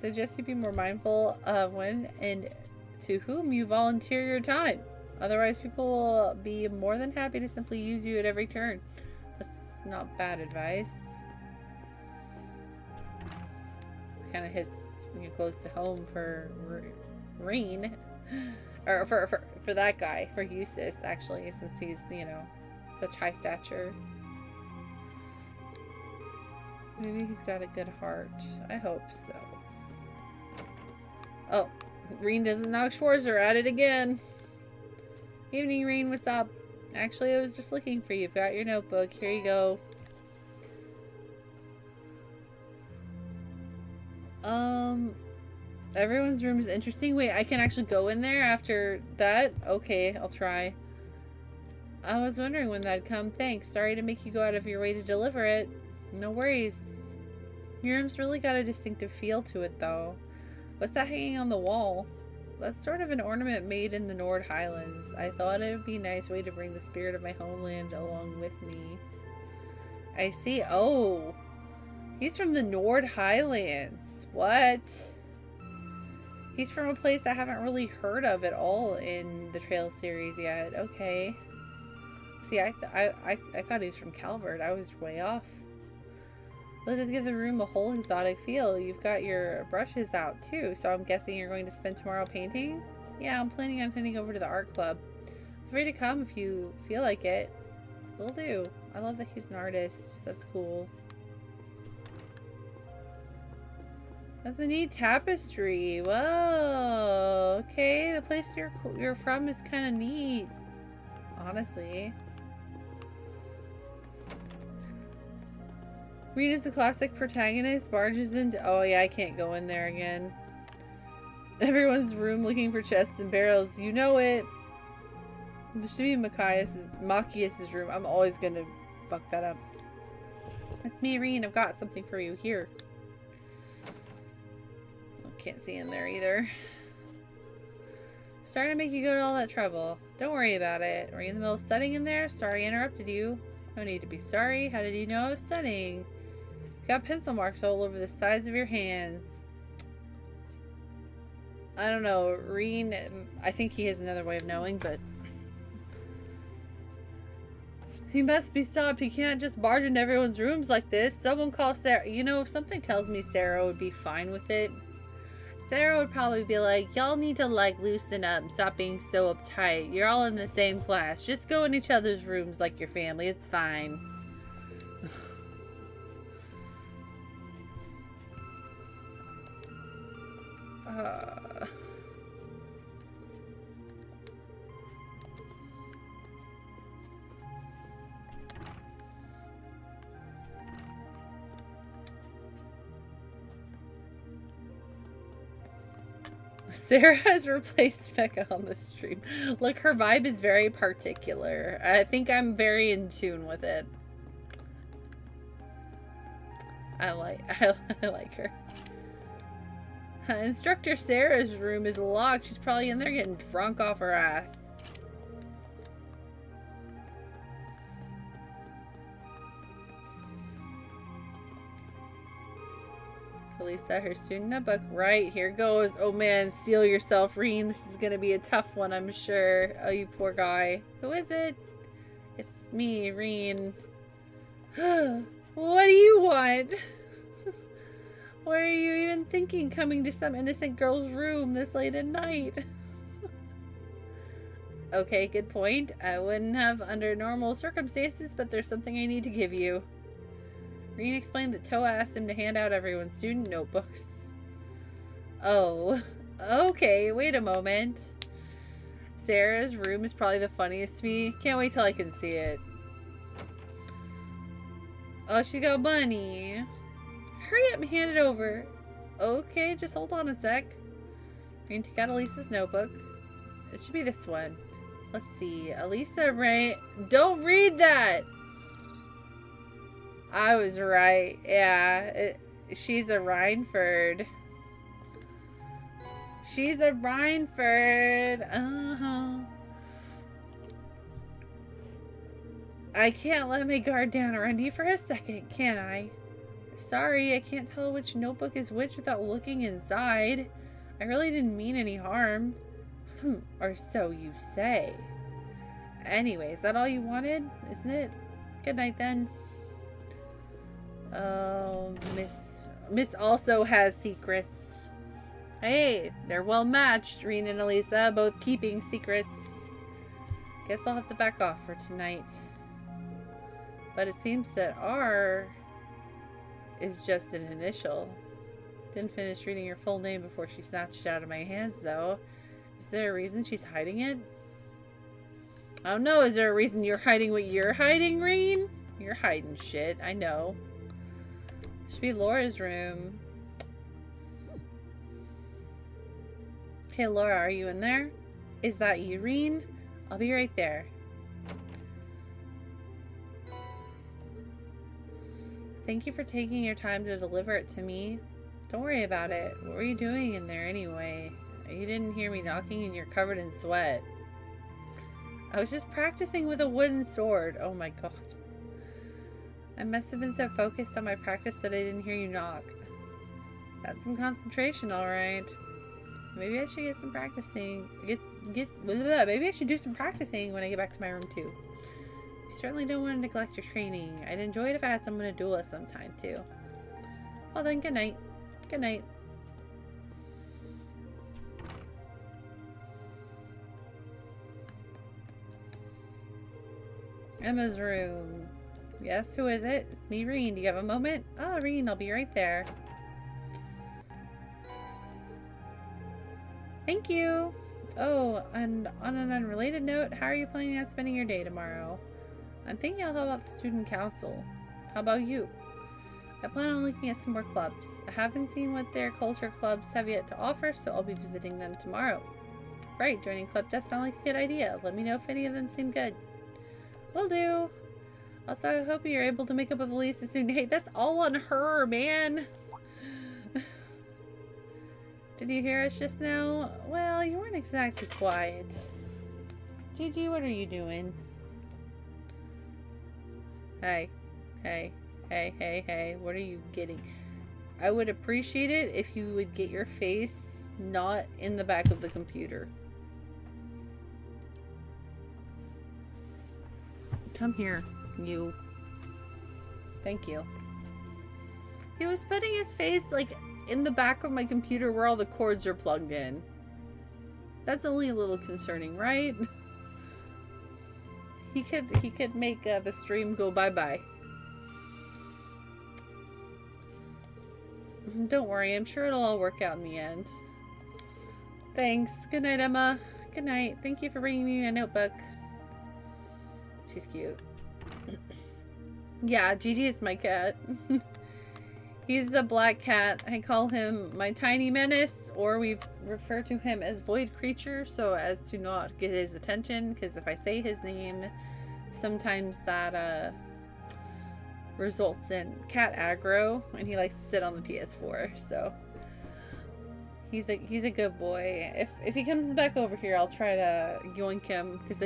Suggest you be more mindful of when and to whom you volunteer your time. Otherwise, people will be more than happy to simply use you at every turn. That's not bad advice. Kind of hits when you're close to home for Reen. Or for that guy. For Eustace, actually, since he's, you know, such high stature. Maybe he's got a good heart. I hope so. Oh, Reen doesn't knock Schwarzer at it again. Evening, Reen. What's up? Actually, I was just looking for you. Got your notebook. Here you go. Everyone's room is interesting. Wait, I can actually go in there after that? Okay, I'll try. I was wondering when that'd come. Thanks. Sorry to make you go out of your way to deliver it. No worries. Your room's really got a distinctive feel to it, though. What's that hanging on the wall? That's sort of an ornament made in the Nord Highlands. I thought it would be a nice way to bring the spirit of my homeland along with me. I see. Oh. He's from the Nord Highlands. What? He's from a place I haven't really heard of at all in the Trail series yet. Okay. See, I thought he was from Calvert. I was way off. Let us give the room a whole exotic feel. You've got your brushes out too, so I'm guessing you're going to spend tomorrow painting? Yeah, I'm planning on heading over to the art club. Feel free to come if you feel like it. Will do. I love that he's an artist. That's cool. That's a neat tapestry. Whoa. Okay, the place you're from is kind of neat. Honestly. Reed is the classic protagonist. Barges into... Oh yeah, I can't go in there again. Everyone's room looking for chests and barrels. You know it. This should be Machias's room. I'm always gonna fuck that up. It's me, Reen. I've got something for you here. Can't see in there either. Sorry to make you go to all that trouble. Don't worry about it. Were you in the middle of studying in there? Sorry I interrupted you. No need to be sorry. How did you know I was studying? You got pencil marks all over the sides of your hands. I don't know. Reen, I think he has another way of knowing, but... He must be stopped. He can't just barge into everyone's rooms like this. Someone call Sarah. You know, something tells me Sarah would be fine with it. Sarah would probably be like, y'all need to, like, loosen up and stop being so uptight. You're all in the same class. Just go in each other's rooms like your family. It's fine. Sarah has replaced Becca on the stream. Look, her vibe is very particular. I think I'm very in tune with it. I like her. Instructor Sarah's room is locked. She's probably in there getting drunk off her ass. Lisa, her student notebook. Right, here goes. Oh man, steel yourself, Reen. This is gonna be a tough one, I'm sure. Oh, you poor guy. Who is it? It's me, Reen. What do you want? What are you even thinking, coming to some innocent girl's room this late at night? Okay, good point. I wouldn't have under normal circumstances, but there's something I need to give you. Reen explained that Toa asked him to hand out everyone's student notebooks. Oh, okay, wait a moment. Sarah's room is probably the funniest to me. Can't wait till I can see it. Oh, she got money. Hurry up and hand it over. Okay, just hold on a sec. Reen took out Elisa's notebook. It should be this one. Let's see. Elisa, right? Don't read that! I was right. Yeah, she's a Rhineford. She's a Rhineford. I can't let my guard down around you for a second, can I? Sorry, I can't tell which notebook is which without looking inside. I really didn't mean any harm. Or so you say. Anyway, is that all you wanted? Isn't it? Good night then. Oh, Miss also has secrets. Hey, they're well matched, Reen and Elisa, both keeping secrets. Guess I'll have to back off for tonight. But it seems that R is just an initial. Didn't finish reading her full name before she snatched it out of my hands, though. Is there a reason she's hiding it? I don't know. Is there a reason you're hiding what you're hiding, Reen? You're hiding shit. I know. Should be Laura's room. Hey, Laura, are you in there? Is that you, Reen? I'll be right there. Thank you for taking your time to deliver it to me. Don't worry about it. What were you doing in there anyway? You didn't hear me knocking and you're covered in sweat. I was just practicing with a wooden sword. Oh my god. I must have been so focused on my practice that I didn't hear you knock. Got some concentration, alright. Maybe I should get some practicing. Maybe I should do some practicing when I get back to my room too. You certainly don't want to neglect your training. I'd enjoy it if I had someone to duel with sometime too. Well then, good night. Good night. Emma's room. Yes, who is it? It's me, Reen. Do you have a moment? Oh, Reen, I'll be right there. Thank you. Oh, and on an unrelated note, how are you planning on spending your day tomorrow? I'm thinking I'll help out the student council. How about you? I plan on looking at some more clubs. I haven't seen what their culture clubs have yet to offer, so I'll be visiting them tomorrow. Right, joining club does sound like a good idea. Let me know if any of them seem good. Will do. Also, I hope you're able to make up with Elisa soon. Hey, that's all on her, man. Did you hear us just now? Well, you weren't exactly quiet. Gigi, what are you doing? Hey. Hey. Hey, hey, hey. What are you getting? I would appreciate it if you would get your face not in the back of the computer. Come here, you. Thank you. He was putting his face, like, in the back of my computer where all the cords are plugged in. That's only a little concerning, right? He could make the stream go bye-bye. Don't worry, I'm sure it'll all work out in the end. Thanks. Good night, Emma. Good night. Thank you for bringing me a notebook. She's cute. Yeah, Gigi is my cat. He's a black cat. I call him my tiny menace, or we refer to him as Void Creature, so as to not get his attention, because if I say his name, sometimes that results in cat aggro, and he likes to sit on the PS4, so he's a good boy. If he comes back over here, I'll try to yoink him, because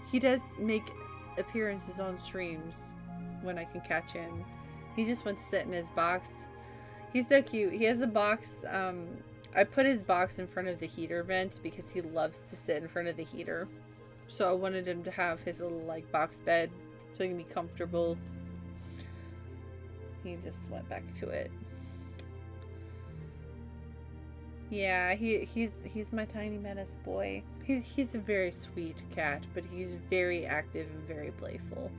he does make appearances on streams when I can catch him. He just went to sit in his box. He's so cute. He has a box. I put his box in front of the heater vent because he loves to sit in front of the heater. So I wanted him to have his little like box bed so he can be comfortable. He just went back to it. Yeah, he's my tiny menace boy. He's a very sweet cat, but he's very active and very playful.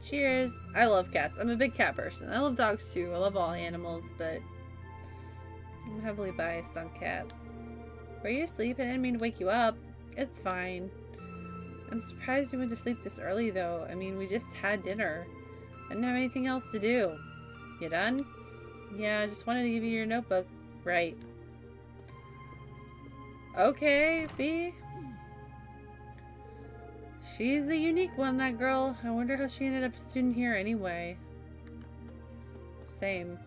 Cheers. I love cats. I'm a big cat person. I love dogs too. I love all animals, but I'm heavily biased on cats. Were you asleep? I didn't mean to wake you up. It's fine. I'm surprised you went to sleep this early though. I mean, we just had dinner. I didn't have anything else to do. You done? Yeah, I just wanted to give you your notebook. Right. Okay, Fee. She's a unique one, that girl. I wonder how she ended up a student here anyway. Same.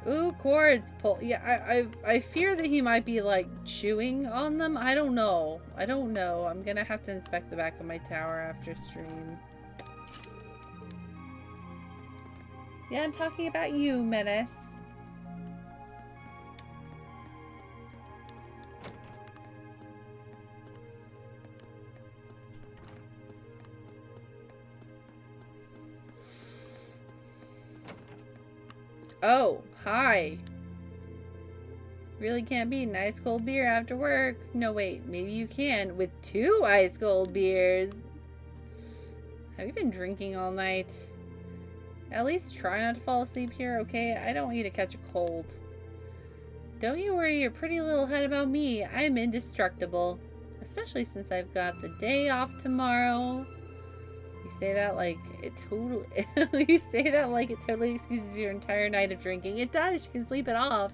Ooh, cords pull. Yeah, I fear that he might be like chewing on them. I don't know. I don't know. I'm gonna have to inspect the back of my tower after stream. Yeah, I'm talking about you, Menace. Oh, hi. Really can't beat an ice cold beer after work. No, wait, maybe you can with 2 ice cold beers. Have you been drinking all night? At least try not to fall asleep here, okay? I don't want you to catch a cold. Don't you worry your pretty little head about me. I'm indestructible. Especially since I've got the day off tomorrow. You say that like it totally you say that like it totally excuses your entire night of drinking. It does. You can sleep it off.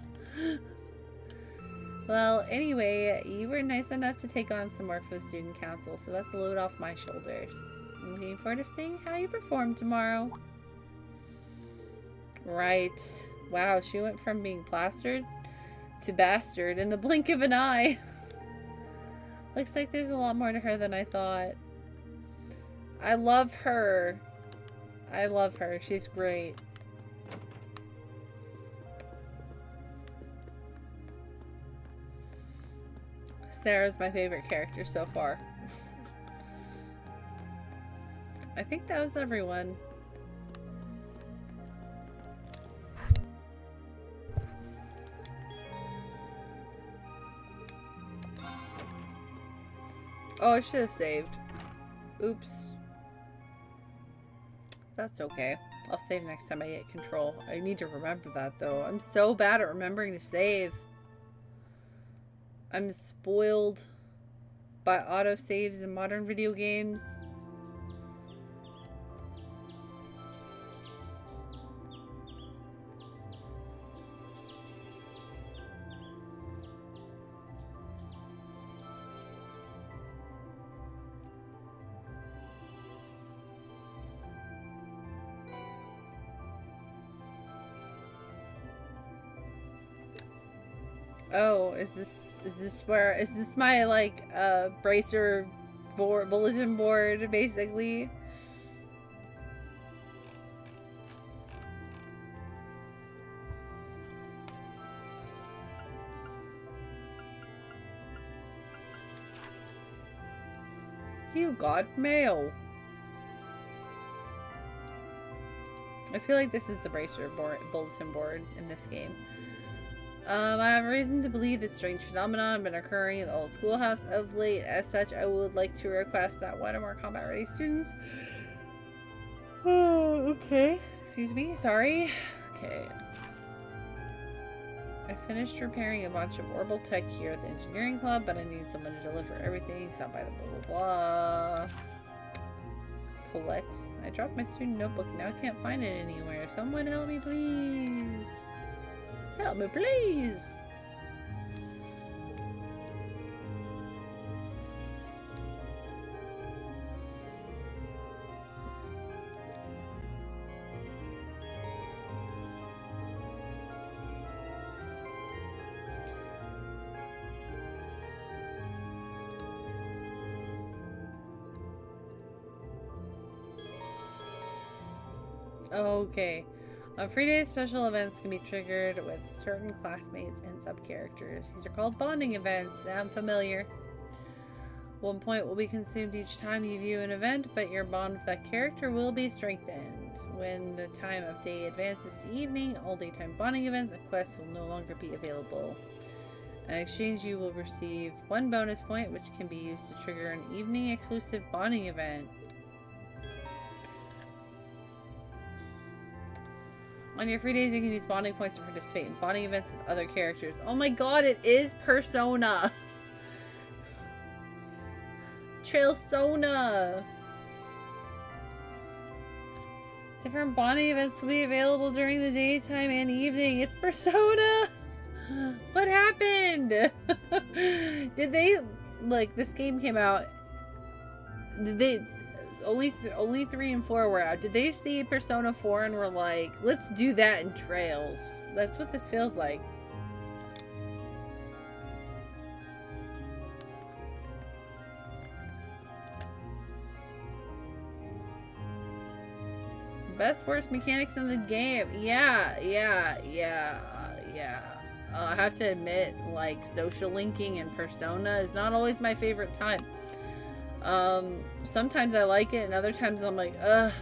Well, anyway, you were nice enough to take on some work for the student council, so that's a load off my shoulders. I'm looking forward to seeing how you perform tomorrow. Right. Wow, she went from being plastered to bastard in the blink of an eye. Looks like there's a lot more to her than I thought. I love her. I love her. She's great. Sarah's my favorite character so far. I think that was everyone. Oh, I should have saved. Oops. That's okay. I'll save next time I get control. I need to remember that though. I'm so bad at remembering to save. I'm spoiled by autosaves in modern video games. Oh, is this my like bracer board, bulletin board basically? You got mail. I feel like this is the bracer board, bulletin board in this game. I have reason to believe this strange phenomenon has been occurring in the old schoolhouse of late. As such, I would like to request that one or more combat-ready students... okay. Excuse me, sorry. Okay. I finished repairing a bunch of orbital tech here at the engineering club, but I need someone to deliver everything. Stop by the blah blah blah. Colette. I dropped my student notebook. Now I can't find it anywhere. Someone help me, please. Help me, please! Okay. On free days, special events can be triggered with certain classmates and sub-characters. These are called bonding events. I'm familiar. 1 point will be consumed each time you view an event, but your bond with that character will be strengthened. When the time of day advances to evening, all daytime bonding events and quests will no longer be available. In exchange, you will receive 1 bonus point, which can be used to trigger an evening exclusive bonding event. On your free days, you can use bonding points to participate in bonding events with other characters. Oh my god, it is Persona! Trailsona! Different bonding events will be available during the daytime and evening. It's Persona! What happened? Did they... like, this game came out... Did they... Only 3 and 4 were out. Did they see Persona 4 and were like, let's do that in Trails? That's what this feels like. Best worst mechanics in the game. Yeah. I have to admit, like, social linking in Persona is not always my favorite type. Sometimes I like it, and other times I'm like, ugh.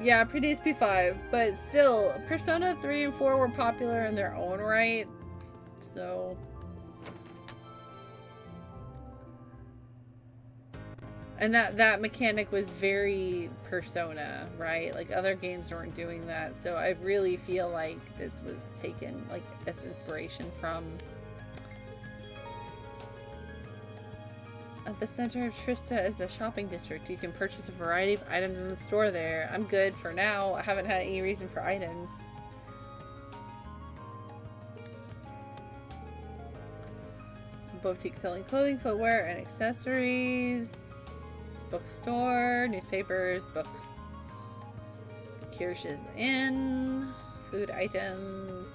Yeah, predates P5, but still, Persona 3 and 4 were popular in their own right, so... And that mechanic was very Persona, right? Like, other games weren't doing that, so I really feel like this was taken, like, as inspiration from At the center of Trista is a shopping district. You can purchase a variety of items in the store there. I'm good for now. I haven't had any reason for items. Boutique selling clothing, footwear, and accessories. Bookstore, newspapers, books. Kirsch's Inn. Food items.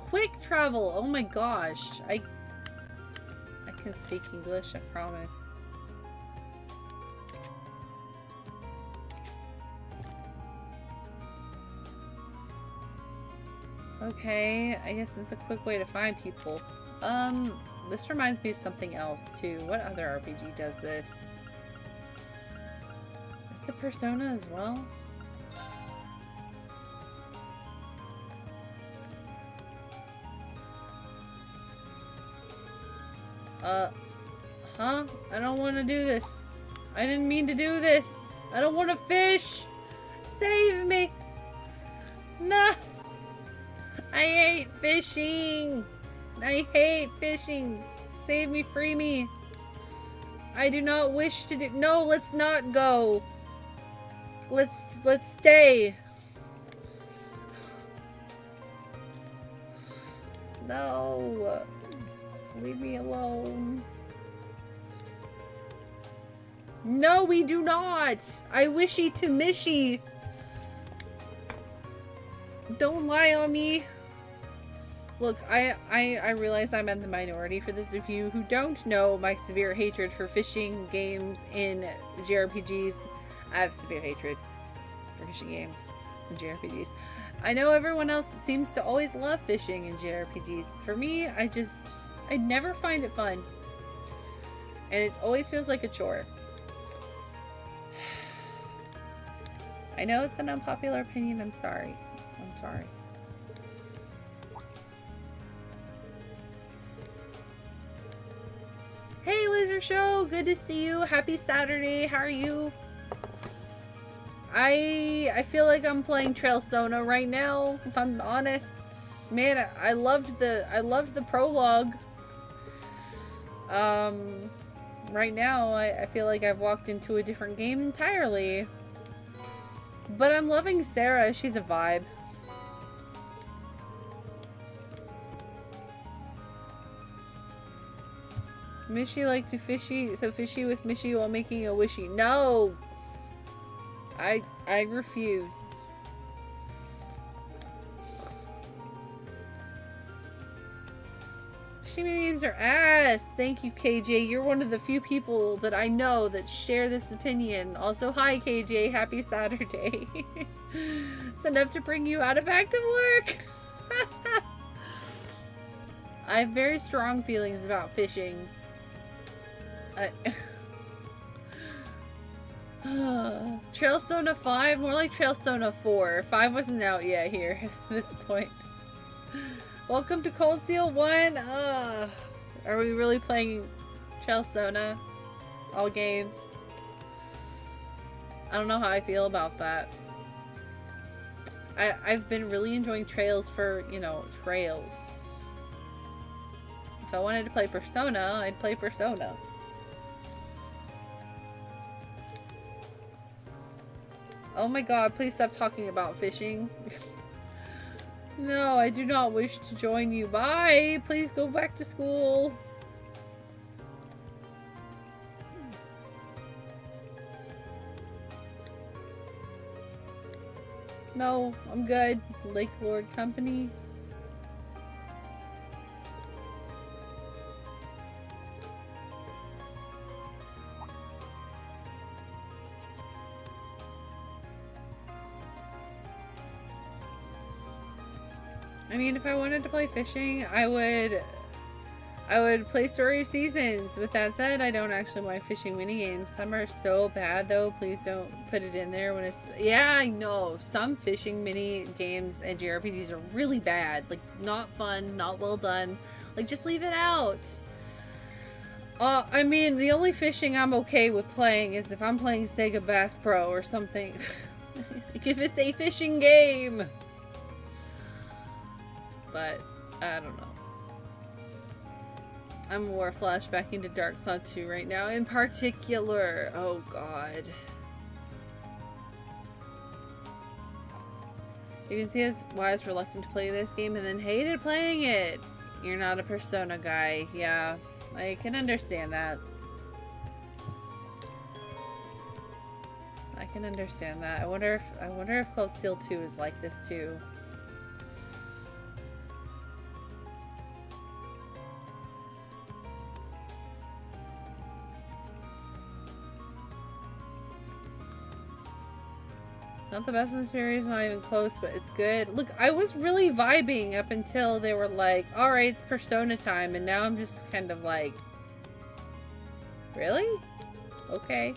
Quick travel. Oh my gosh. I can speak English, I promise. Okay, I guess it's a quick way to find people. This reminds me of something else too. What other RPG does this? Is it Persona as well? Huh? I don't want to do this. I didn't mean to do this. I don't want to fish. Save me. No. I hate fishing. I hate fishing. Save me, free me. I do not wish to do. No, let's not go. Let's stay. No. Leave me alone. No, we do not. I wishy to mishy. Don't lie on me. Look, I realize I'm in the minority. For those of you who don't know my severe hatred for fishing games in JRPGs, I have severe hatred for fishing games in JRPGs. I know everyone else seems to always love fishing in JRPGs. For me, I never find it fun. And it always feels like a chore. I know it's an unpopular opinion. I'm sorry. I'm sorry. Hey, Laser Show! Good to see you. Happy Saturday. How are you? I feel like I'm playing Trailsona right now, if I'm honest. Man, I loved the prologue. Right now, I feel like I've walked into a different game entirely. But I'm loving Sarah. She's a vibe. Mishy like to fishy, so fishy with Mishy while making a wishy. No! I refuse. Fishy names are ass! Thank you, KJ. You're one of the few people that I know that share this opinion. Also, hi, KJ. Happy Saturday. It's enough to bring you out of active work. I have very strong feelings about fishing. Trailsona 5? More like Trailsona 4. 5 wasn't out yet here at this point. Welcome to Cold Steel 1. Are we really playing Trailsona all game? I don't know how I feel about that. I've been really enjoying Trails for, you know, Trails. If I wanted to play Persona, I'd play Persona. Oh my god, please stop talking about fishing. No, I do not wish to join you. Bye! Please go back to school. No, I'm good. Lake Lord Company. I mean, if I wanted to play fishing, I would play Story of Seasons. With that said, I don't actually mind fishing minigames. Some are so bad, though. Please don't put it in there when it's... Yeah, I know. Some fishing mini games and JRPGs are really bad. Like, not fun, not well done. Like, just leave it out. I mean, the only fishing I'm okay with playing is if I'm playing Sega Bass Pro or something. Like, if it's a fishing game. but I don't know. I'm more flashbacking to Dark Cloud 2 right now in particular. Oh god. You can see why I was reluctant to play this game and then hated playing it. You're not a Persona guy. Yeah, I can understand that. I can understand that. I wonder if Cold Steel 2 is like this too. Not the best in the series, not even close, but it's good. Look, I was really vibing up until they were like, alright, it's Persona time, and now I'm just kind of like, really? Okay.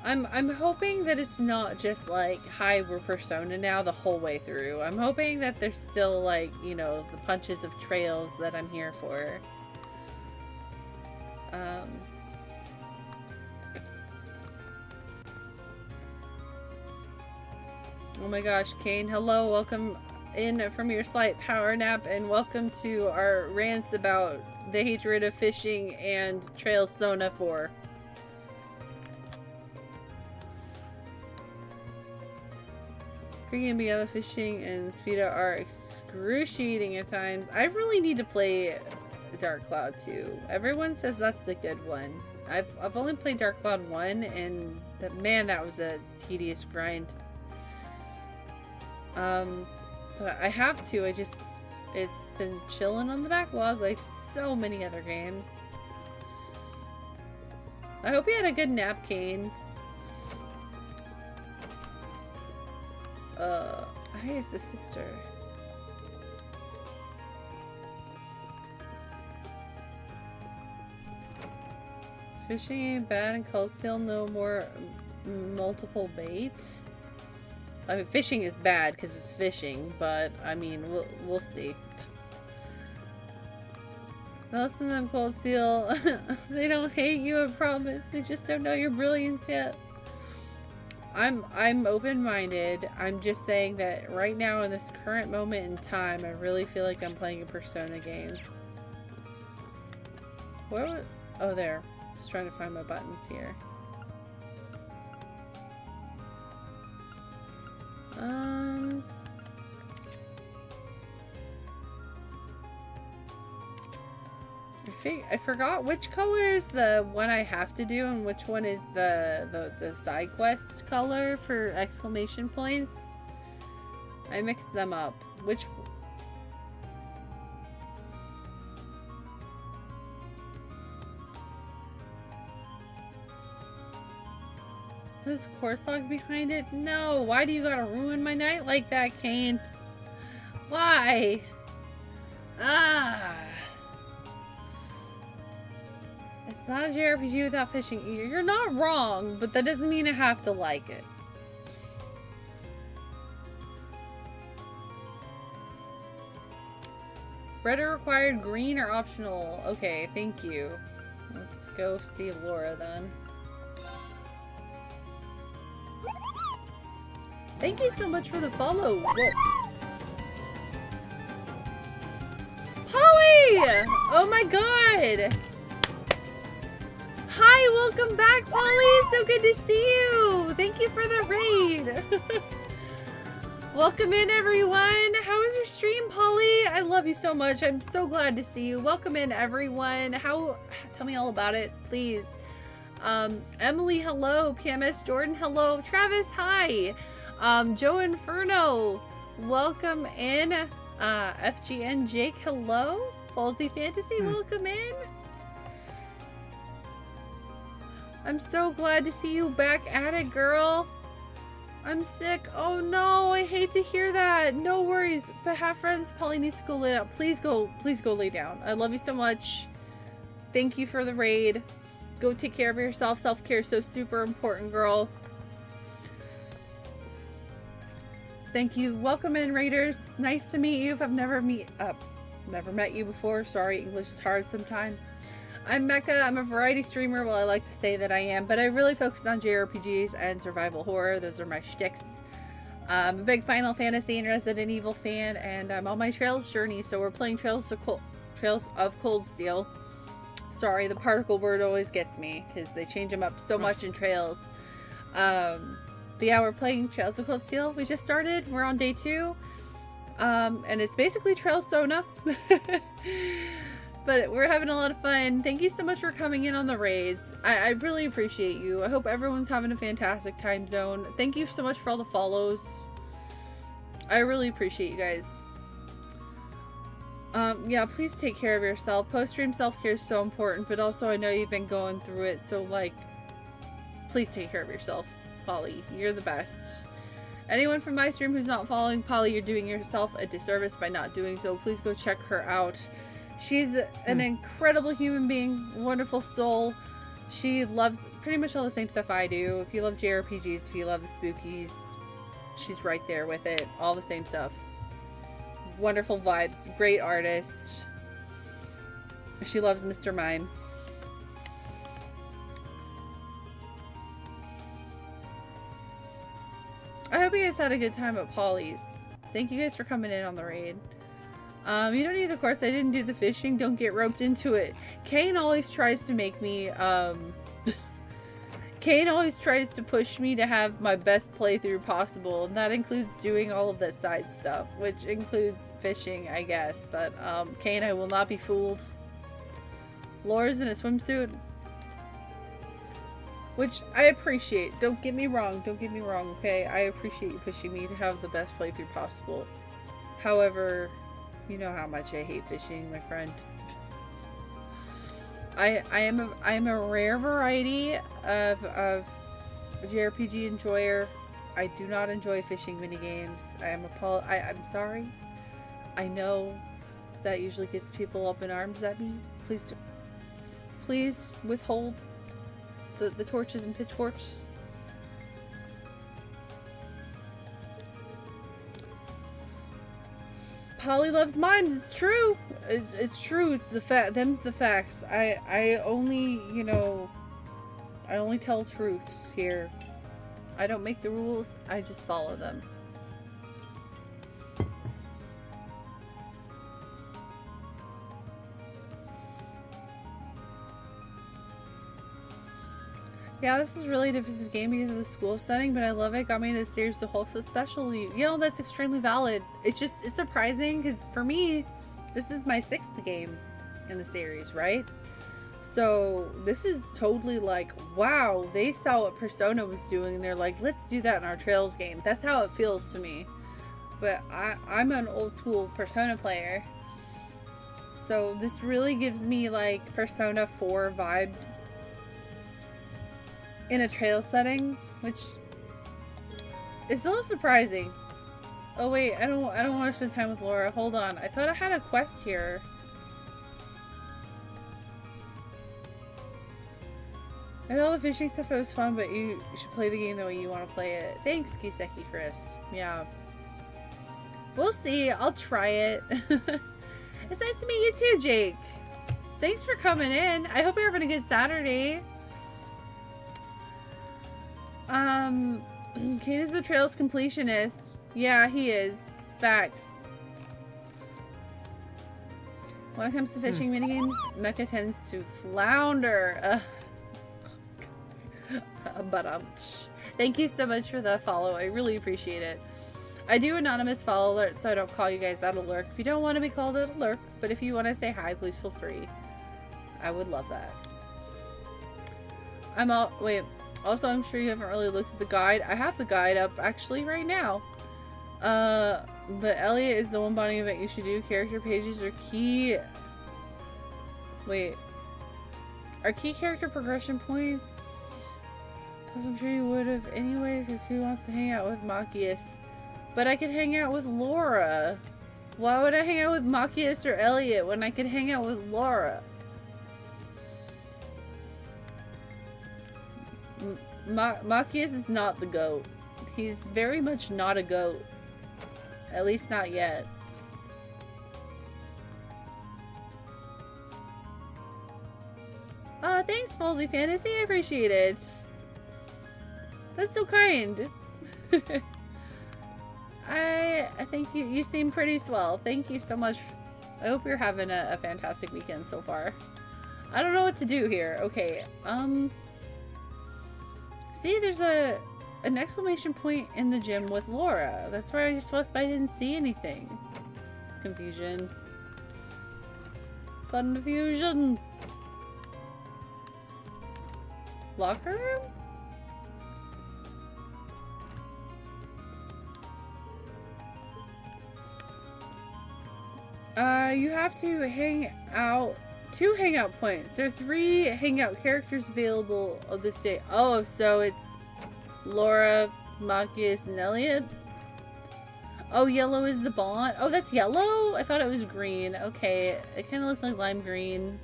I'm hoping that it's not just like, hi, we're Persona now the whole way through. I'm hoping that there's still like, you know, the punches of trails that I'm here for. Oh my gosh, Kane, hello, welcome in from your slight power nap, and welcome to our rants about the hatred of fishing and Trail Sona 4. Freaking Beyond the Fishing and Speeda are excruciating at times. I really need to play Dark Cloud 2. Everyone says that's the good one. I've only played Dark Cloud 1, and man, that was a tedious grind. But I have to. It's been chilling on the backlog like so many other games. I hope you had a good nap, Kane. I is the sister. Fishing ain't bad and Cold Steel no more multiple bait. I mean, fishing is bad because it's fishing, but I mean, we'll see. Most of them, Cold Steel, they don't hate you, I promise. They just don't know your brilliance yet. I'm open-minded. I'm just saying that right now in this current moment in time, I really feel like I'm playing a Persona game. Where was... Oh, there. Just trying to find my buttons here. I forgot which color is the one I have to do and which one is the side quest color for exclamation points. I mixed them up. Which... This quartz log behind it? No! Why do you gotta ruin my night like that, Kane? Why? Ah! It's not a JRPG without fishing either. You're not wrong, but that doesn't mean I have to like it. Red are required, green are optional. Okay, thank you. Let's go see Laura then. Thank you so much for the follow. Whoa. Polly! Oh my god! Hi, welcome back, Polly! So good to see you! Thank you for the raid! Welcome in, everyone! How was your stream, Polly? I love you so much. I'm so glad to see you. Welcome in, everyone. Tell me all about it, please. Emily, hello. PMS Jordan, hello. Travis, hi. Joe Inferno, welcome in. FGN Jake, hello. Falsy Fantasy, welcome in. I'm so glad to see you back at it, girl. I'm sick. Oh no, I hate to hear that. No worries, but have friends. Polly needs to go lay down. Please go lay down. I love you so much. Thank you for the raid. Go take care of yourself. Self-care is so super important, girl. Thank you. Welcome in, raiders. Nice to meet you. If I've never met you before. Sorry, English is hard sometimes. I'm Mecca. I'm a variety streamer. Well, I like to say that I am, but I really focus on JRPGs and survival horror. Those are my shticks. I'm a big Final Fantasy and Resident Evil fan, and I'm on my Trails journey, so we're playing Trails of Cold Steel. Sorry, the particle word always gets me, because they change them up so much in Trails. But yeah, we're playing Trails of Cold Steel. We just started. We're on day 2. And it's basically Trails Sona. But we're having a lot of fun. Thank you so much for coming in on the raids. I really appreciate you. I hope everyone's having a fantastic time zone. Thank you so much for all the follows. I really appreciate you guys. Yeah, please take care of yourself. Post-stream self-care is so important, but also I know you've been going through it, so like, please take care of yourself. Polly, you're the best. Anyone from my stream who's not following Polly, you're doing yourself a disservice by not doing so. Please go check her out. She's an incredible human being, wonderful soul. She loves pretty much all the same stuff I do. If you love JRPGs, if you love the spookies, she's right there with it. All the same stuff. Wonderful vibes, great artist. She loves Mr. Mime. I hope you guys had a good time at Polly's. Thank you guys for coming in on the raid. You don't need the course. I didn't do the fishing. Don't get roped into it. Kane always tries to make me, Kane always tries to push me to have my best playthrough possible, and that includes doing all of that side stuff, which includes fishing, I guess. But, Kane, I will not be fooled. Laura's in a swimsuit, which I appreciate. Don't get me wrong. Don't get me wrong, okay? I appreciate you pushing me to have the best playthrough possible. However, you know how much I hate fishing, my friend. I am a rare variety of JRPG enjoyer. I do not enjoy fishing minigames. I'm sorry. I know that usually gets people up in arms at me. Please withhold the torches and pitchforks. Polly loves mimes. It's true. It's true. It's the them's the facts. I only, you know, I only tell truths here. I don't make the rules. I just follow them. Yeah, this is really a divisive game because of the school setting, but I love it. Got me into the series the whole so specially. You know, that's extremely valid. It's surprising because for me, this is my 6th game in the series, right? So this is totally like, wow, they saw what Persona was doing and they're like, let's do that in our Trails game. That's how it feels to me. But I'm an old school Persona player. So this really gives me like Persona 4 vibes in a trail setting, which is a little surprising. Oh wait, I don't want to spend time with Laura. Hold on. I thought I had a quest here. I know the fishing stuff was fun, but you should play the game the way you want to play it. Thanks, Kiseki Chris. Yeah. We'll see. I'll try it. It's nice to meet you too, Jake. Thanks for coming in. I hope you're having a good Saturday. Kane is the Trails completionist. Yeah, he is. Facts. When it comes to fishing minigames, Mecha tends to flounder. But thank you so much for the follow. I really appreciate it. I do anonymous follow alerts so I don't call you guys out of lurk. If you don't want to be called out of lurk, but if you want to say hi, please feel free. I would love that. Also, I'm sure you haven't really looked at the guide. I have the guide up actually right now. But Elliot is the one bonding event you should do. Character pages are key. Wait. Are key character progression points? Because I'm sure you would have anyways, because who wants to hang out with Machias? But I could hang out with Laura. Why would I hang out with Machias or Elliot when I could hang out with Laura? Machias is not the goat. He's very much not a goat. At least not yet. Oh, thanks, Falsy Fantasy. I appreciate it. That's so kind. I think you seem pretty swell. Thank you so much. I hope you're having a fantastic weekend so far. I don't know what to do here. Okay, see, there's an exclamation point in the gym with Laura. That's where I just was, but I didn't see anything. Confusion. Confusion. Locker room? You have to hang out 2 hangout points. There are 3 hangout characters available on this day. Oh, so it's Laura, Marcus, and Elliot? Oh, yellow is the bond. Oh, that's yellow? I thought it was green. Okay, it kind of looks like lime green.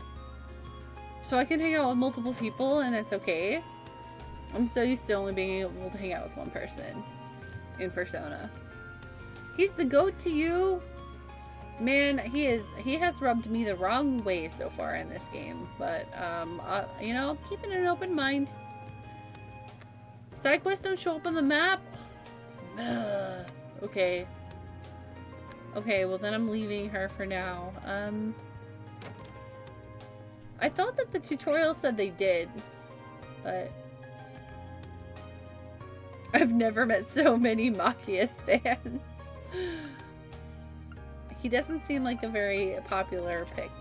So I can hang out with multiple people and it's okay. I'm so used to only being able to hang out with one person in Persona. He's the goat to you? Man, he has rubbed me the wrong way so far in this game. But, you know, keeping an open mind. Side quests don't show up on the map? Ugh. Okay. Okay, well then I'm leaving her for now. I thought that the tutorial said they did, but I've never met so many Machias fans. He doesn't seem like a very popular pick.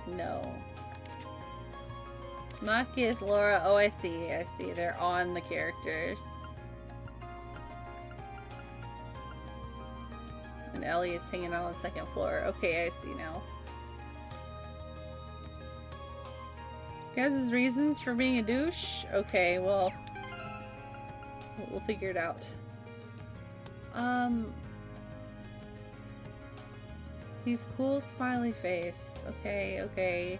No. Machias, Laura, oh I see, they're on the characters. And Elliot's hanging out on the 2nd floor. Okay, I see now. He has his reasons for being a douche? Okay, well, we'll figure it out. He's cool, smiley face. Okay, okay.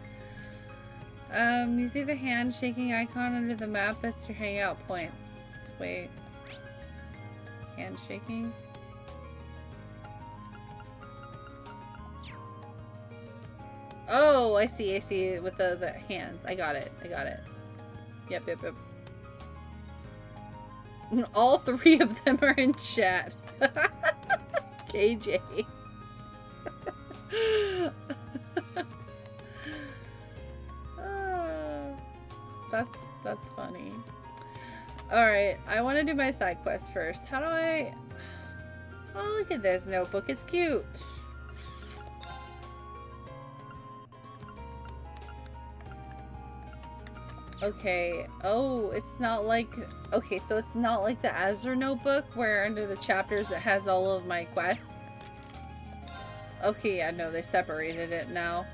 You see the hand shaking icon under the map? That's your hangout points. Wait. Hand shaking? Oh, I see, with the hands. I got it. Yep. All 3 of them are in chat. KJ. That's funny. Alright, I want to do my side quest first. How do I... Oh, look at this notebook. It's cute. Okay. Oh, it's not like... Okay, so it's not like the Azure notebook where under the chapters it has all of my quests. Okay, yeah, no, they separated it now.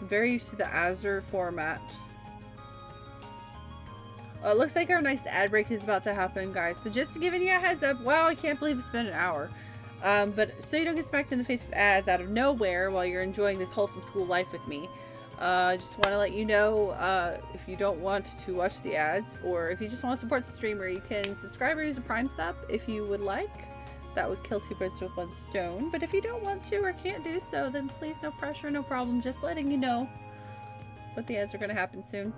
I'm very used to the Azure format. Oh, it looks like our nice ad break is about to happen, guys. So just to give you a heads up, wow, I can't believe it's been an hour. But so you don't get smacked in the face with ads out of nowhere while you're enjoying this wholesome school life with me. Just want to let you know, if you don't want to watch the ads, or if you just want to support the streamer, you can subscribe or use a Prime sub if you would like. That would kill 2 birds with 1 stone. But if you don't want to or can't do so, then please, no pressure, no problem. Just letting you know. But the ads are going to happen soon.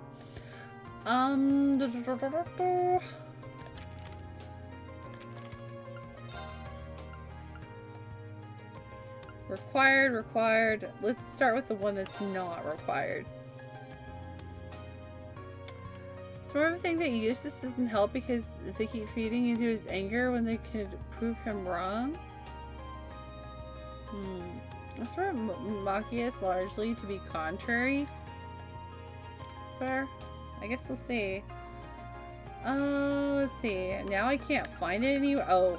Required. Let's start with the one that's not required. It's more of a thing that Eustace doesn't help because they keep feeding into his anger when they could prove him wrong. That's where Machias largely to be contrary. Fair. I guess we'll see. Let's see. Now I can't find it anywhere. Oh.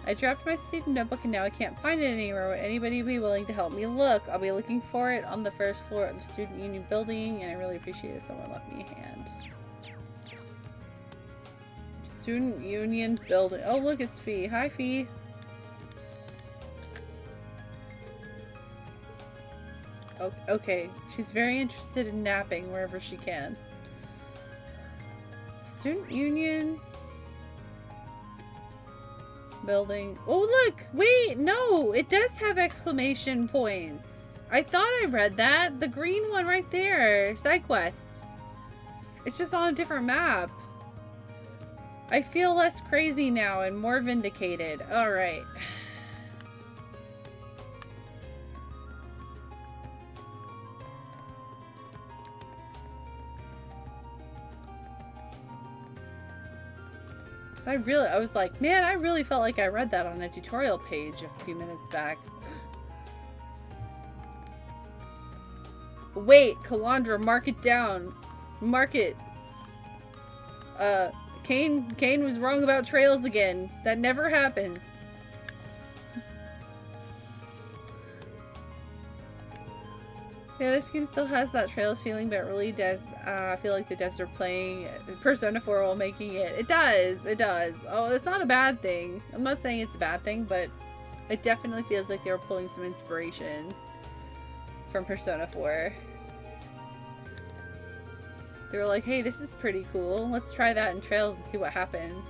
I dropped my student notebook and now I can't find it anywhere. Would anybody be willing to help me look? I'll be looking for it on the 1st floor of the Student Union building, and I really appreciate if someone left me a hand. Student Union building. Oh, look, it's Fee. Hi, Fee. Oh, okay. She's very interested in napping wherever she can. Student Union building. Oh, look! Wait, no! It does have exclamation points. I thought I read that. The green one right there. Side quest. It's just on a different map. I feel less crazy now and more vindicated. Alright. I was like, man, I really felt like I read that on a tutorial page a few minutes back. Wait, Calandra, mark it down. Mark it. Kane was wrong about trails again. That never happens. Yeah, this game still has that Trails feeling, but it really does feel like the devs are playing Persona 4 while making it. It does. It does. Oh, it's not a bad thing. I'm not saying it's a bad thing, but it definitely feels like they were pulling some inspiration from Persona 4. They were like, hey, this is pretty cool. Let's try that in Trails and see what happens.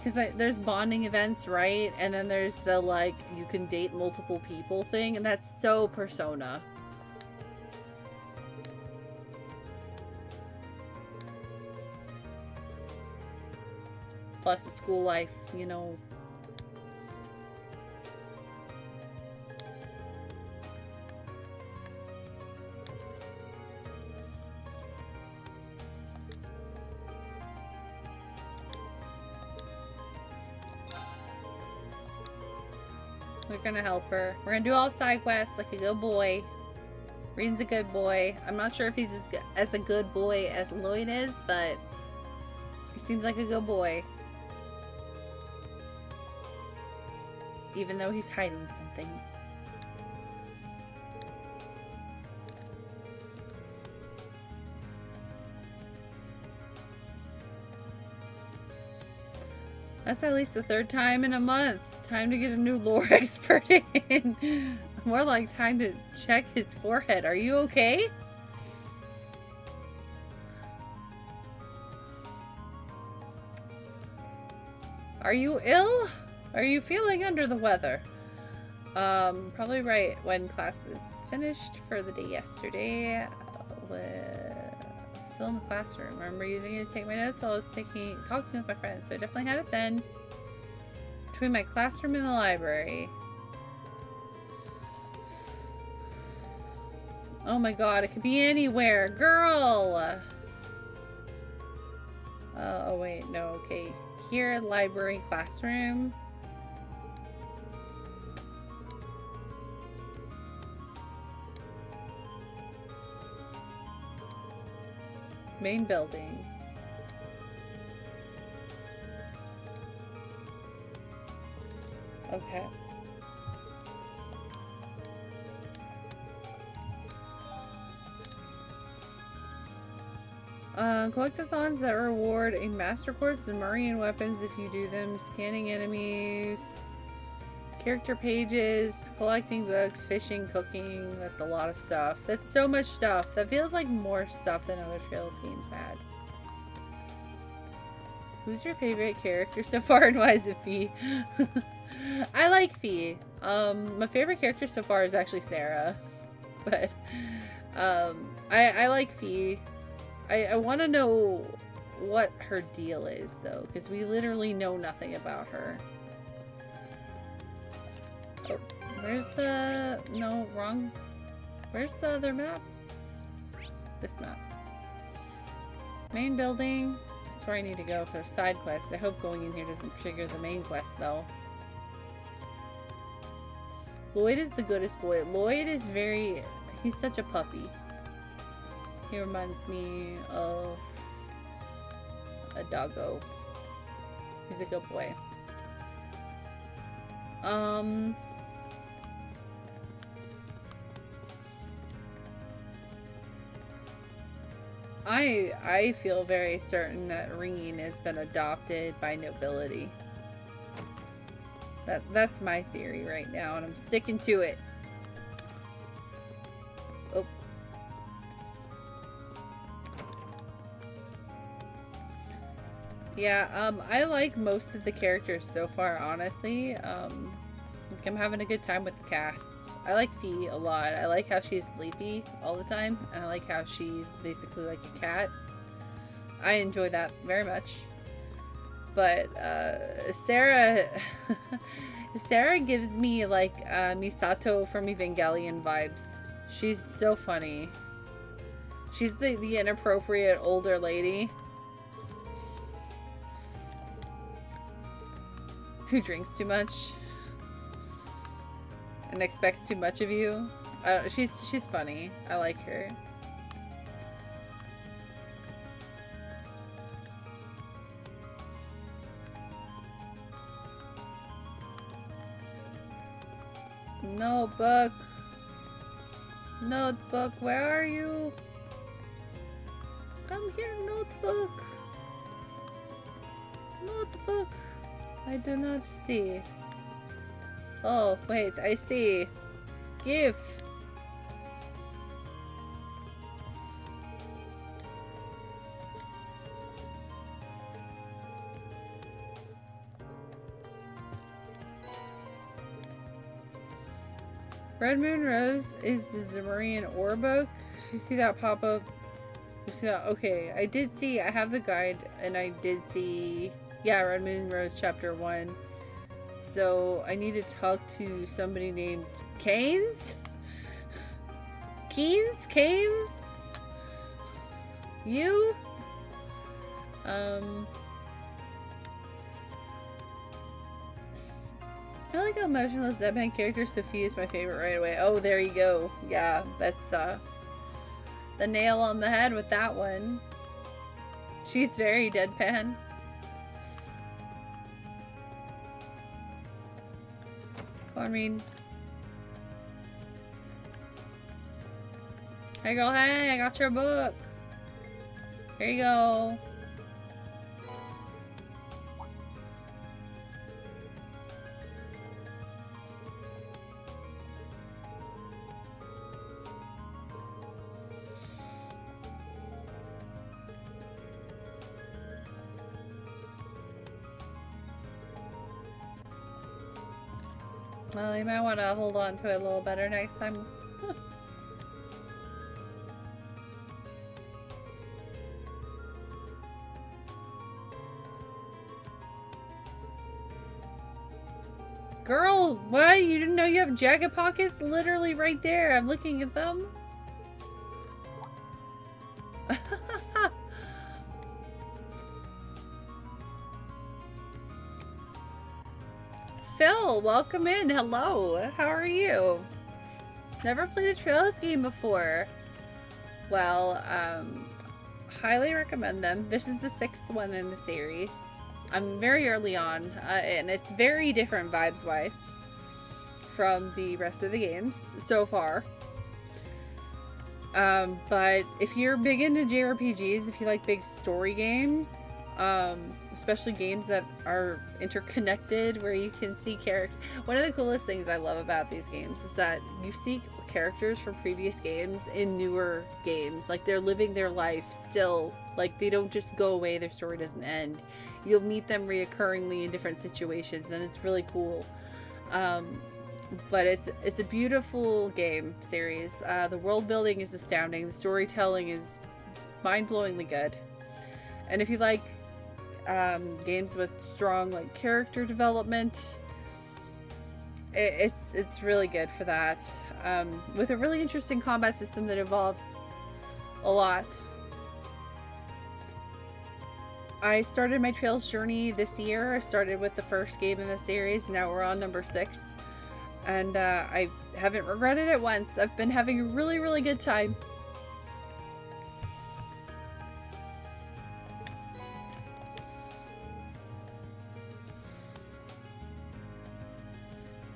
Because there's bonding events, right? And then there's the, like, you can date multiple people thing. And that's so Persona. Plus the school life, you know. We're gonna help her. We're gonna do all side quests like a good boy. Reen's a good boy. I'm not sure if he's as a good boy as Lloyd is, but he seems like a good boy. Even though he's hiding something. That's at least the third time in a month. Time to get a new lore expert in. More like time to check his forehead. Are you okay? Are you ill? Are you feeling under the weather? Probably right when class is finished for the day yesterday. Still in the classroom. I remember using it to take my notes while I was talking with my friends, so I definitely had it then. Between my classroom and the library. Oh my god, it could be anywhere. Girl! Oh wait, no, okay. Here, library, classroom. Main building. Okay. Collectathons that reward a Master Quartz and Marine weapons if you do them. Scanning enemies. Character pages. Collecting books. Fishing. Cooking. That's a lot of stuff. That's so much stuff. That feels like more stuff than other Trails games had. Who's your favorite character so far and why is it Fee? I like Fee. My favorite character so far is actually Sarah. But I like Fee. I want to know what her deal is though, because we literally know nothing about her. Oh, where's the... No, wrong. Where's the other map? This map. Main building. That's where I need to go for side quest. I hope going in here doesn't trigger the main quest though. Lloyd is the goodest boy. Lloyd is very... He's such a puppy. He reminds me of a doggo. He's a good boy. I feel very certain that Reen has been adopted by nobility. That's my theory right now, and I'm sticking to it. Oh. Yeah, I like most of the characters so far, honestly. I'm having a good time with the cast. I like Fee a lot. I like how she's sleepy all the time, and I like how she's basically like a cat. I enjoy that very much. But Sarah Sarah gives me like Misato from Evangelion vibes. She's so funny. She's the inappropriate older lady who drinks too much and expects too much of you. She's funny. I like her. Notebook. Notebook, where are you? Come here, Notebook. Notebook. I do not see. Oh, wait, I see. Give. Red Moon Rose is the Zemurian ore book. You see that pop up? You see that? Okay, I did see, I have the guide, and I did see, yeah, Red Moon Rose chapter 1. So I need to talk to somebody named Keynes? Keynes? You? I like how emotionless deadpan character Sophie is my favorite right away. Oh, there you go. Yeah, that's the nail on the head with that one. She's very deadpan. Cornmean. Hey girl, hey, I got your book. Here you go. Well, you might want to hold on to it a little better next time. Girl, what? You didn't know you have jacket pockets? Literally right there. I'm looking at them. Phil, welcome in. Hello. How are you? Never played a Trails game before. Well, highly recommend them. This is the 6th one in the series. I'm very early on, and it's very different vibes-wise from the rest of the games so far. But if you're big into JRPGs, if you like big story games, especially games that are interconnected where you can see characters. One of the coolest things I love about these games is that you see characters from previous games in newer games. Like, they're living their life still. Like, they don't just go away, their story doesn't end. You'll meet them reoccurringly in different situations, and it's really cool. But it's a beautiful game series. The world building is astounding. The storytelling is mind-blowingly good. And if you like games with strong like character development, it's really good for that. With a really interesting combat system that evolves a lot. I started my Trails journey this year. I started with the first game in the series. Now we're on number 6. And I haven't regretted it once. I've been having a really, really good time.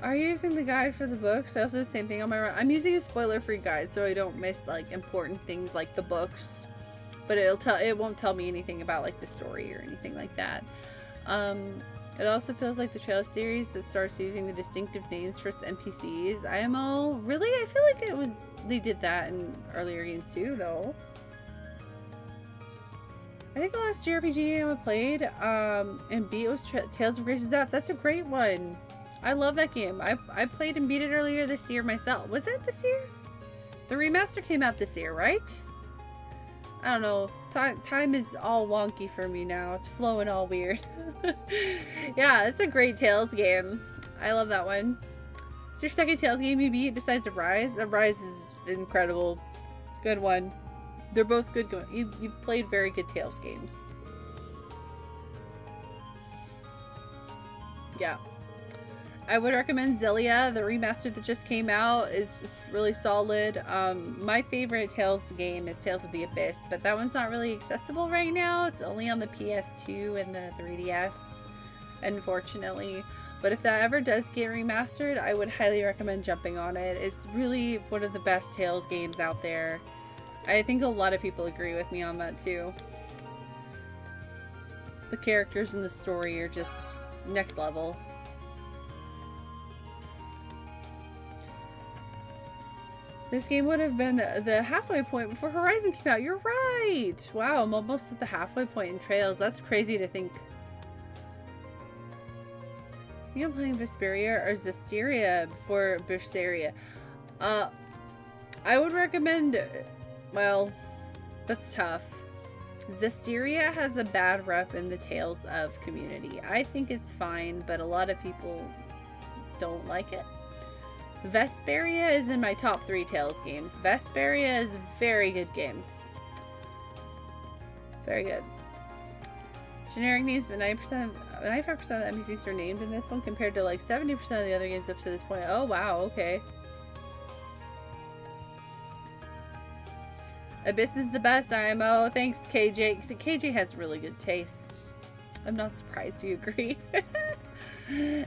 Are you using the guide for the books? I also do the same thing on my run. I'm using a spoiler-free guide so I don't miss like important things like the books. But it won't tell me anything about like the story or anything like that. It also feels like the Trails series that starts using the distinctive names for its NPCs. IMO, really? I feel like they did that in earlier games too, though. I think the last JRPG game I played and beat was Tales of Grace's Death. That's a great one. I love that game. I played and beat it earlier this year myself. Was it this year? The remaster came out this year, right? I don't know. Time is all wonky for me now. It's flowing all weird. Yeah, it's a great Tales game. I love that one. It's your second Tales game you beat besides Arise? Arise is incredible. Good one. They're both good. You've played very good Tales games. Yeah. I would recommend Xillia. The remaster that just came out is really solid. My favorite Tales game is Tales of the Abyss, but that one's not really accessible right now. It's only on the PS2 and the 3DS, unfortunately. But if that ever does get remastered, I would highly recommend jumping on it. It's really one of the best Tales games out there. I think a lot of people agree with me on that too. The characters and the story are just next level. This game would have been the halfway point before Horizon came out. You're right! Wow, I'm almost at the halfway point in Trails. That's crazy to think. I think I'm playing Vesperia or Zestiria before Berseria. I would recommend... Well, that's tough. Zestiria has a bad rep in the Tales of community. I think it's fine, but a lot of people don't like it. Vesperia is in my top 3 Tales games. Vesperia is a very good game. Very good. Generic names, but 95% of the NPCs are named in this one compared to like 70% of the other games up to this point. Oh wow, okay. Abyss is the best IMO. Thanks, KJ. KJ has really good taste. I'm not surprised you agree.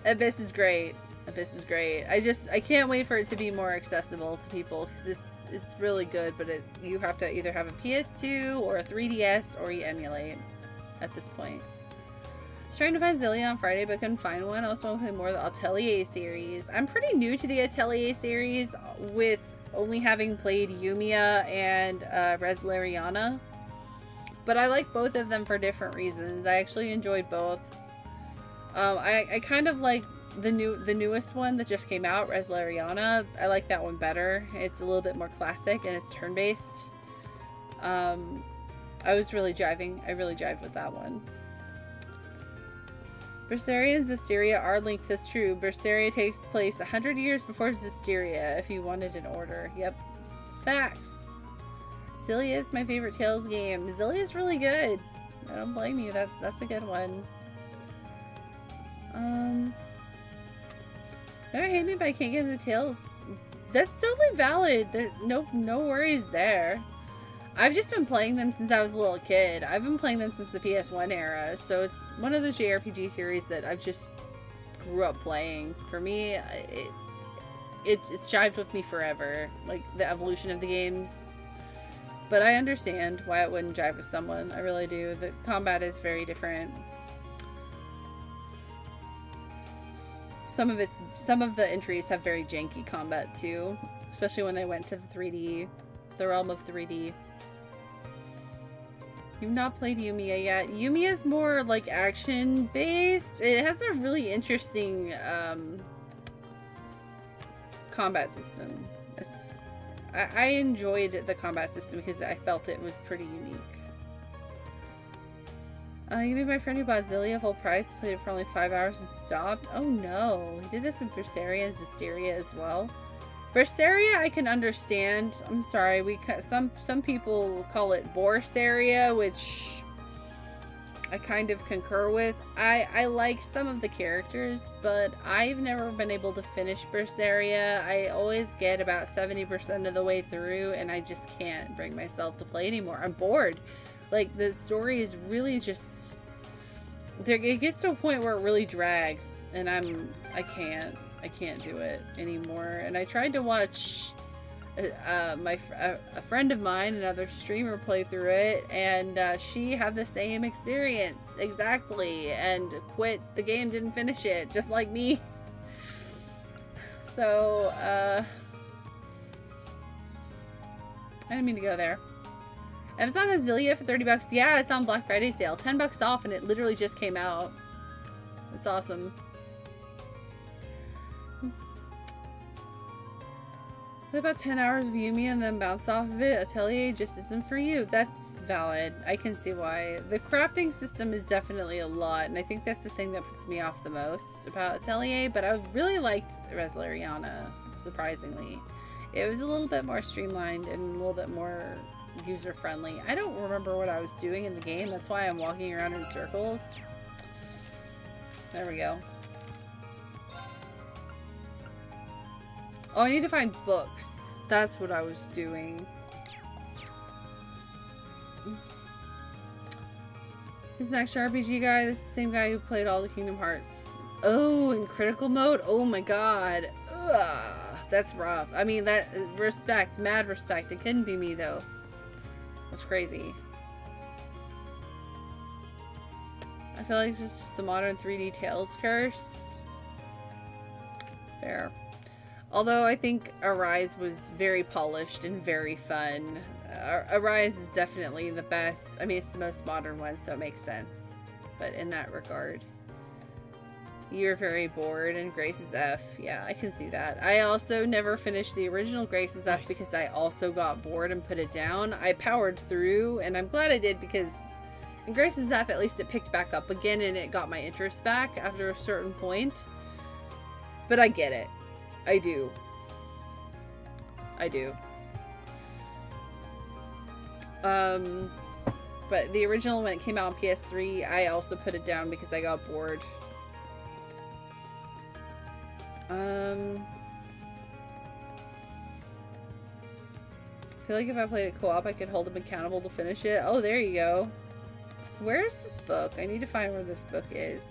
Abyss is great. Abyss is great. I can't wait for it to be more accessible to people because it's really good, but you have to either have a PS2 or a 3DS or you emulate at this point. I was trying to find Xillia on Friday but couldn't find one. I also want to play more of the Atelier series. I'm pretty new to the Atelier series with only having played Yumiya and Reslariana, but I like both of them for different reasons. I actually enjoyed both. I kind of like the newest one that just came out, Reslariana. I like that one better. It's a little bit more classic and it's turn-based. I really jived with that one. Berseria and Zestiria are linked, that's true. Berseria takes place 100 years before Zestiria, if you wanted an order. Yep. Facts. Xillia is my favorite Tales game. Xillia is really good. I don't blame you. That's a good one. Never hate me, but I can't get into Tales. That's totally valid. There's no worries there. I've just been playing them since I was a little kid. I've been playing them since the PS1 era, so it's one of those JRPG series that I've just grew up playing. For me, it's jived with me forever, like the evolution of the games. But I understand why it wouldn't jive with someone. I really do. The combat is very different. Some of the entries have very janky combat too, especially when they went to the realm of 3D. You've not played Yumiya yet. Yumiya is more like action based. It has a really interesting combat system. I enjoyed the combat system because I felt it was pretty unique. You made my friend who bought Xillia full price, played it for only 5 hours and stopped. Oh no, he did this with Berseria and Zestiria as well. Berseria I can understand. I'm sorry, some people call it Borseria, which I kind of concur with. I like some of the characters, but I've never been able to finish Berseria. I always get about 70% of the way through and I just can't bring myself to play anymore. I'm bored. Like, the story is really just... It gets to a point where it really drags, and I can't do it anymore. And I tried to watch a friend of mine, another streamer, play through it, and she had the same experience exactly, and quit the game, didn't finish it, just like me. So I didn't mean to go there. Amazon has Xillia for 30 bucks. Yeah, it's on Black Friday sale. 10 bucks off, and it literally just came out. It's awesome. Play about 10 hours of Yumi and then bounce off of it. Atelier just isn't for you. That's valid. I can see why. The crafting system is definitely a lot, and I think that's the thing that puts me off the most about Atelier, but I really liked Reslariana, surprisingly. It was a little bit more streamlined and a little bit more user-friendly. I don't remember what I was doing in the game. That's why I'm walking around in circles. There we go. Oh, I need to find books. That's what I was doing. This next RPG guy, this is the same guy who played all the Kingdom Hearts. Oh, in critical mode? Oh my god. Ugh, that's rough. I mean, that respect, mad respect. It couldn't be me though. That's crazy. I feel like it's just the modern 3D Tales curse. Fair. Although I think Arise was very polished and very fun. Arise is definitely the best. I mean, it's the most modern one, so it makes sense. But in that regard. You're very bored and Grace is F. Yeah, I can see that. I also never finished the original Grace is F because I also got bored and put it down. I powered through, and I'm glad I did because in Grace is F, at least it picked back up again and it got my interest back after a certain point. But I get it. I do. I do. But the original, when it came out on PS3, I also put it down because I got bored. I feel like if I played it co-op, I could hold him accountable to finish it. Oh, there you go. Where's this book? I need to find where this book is.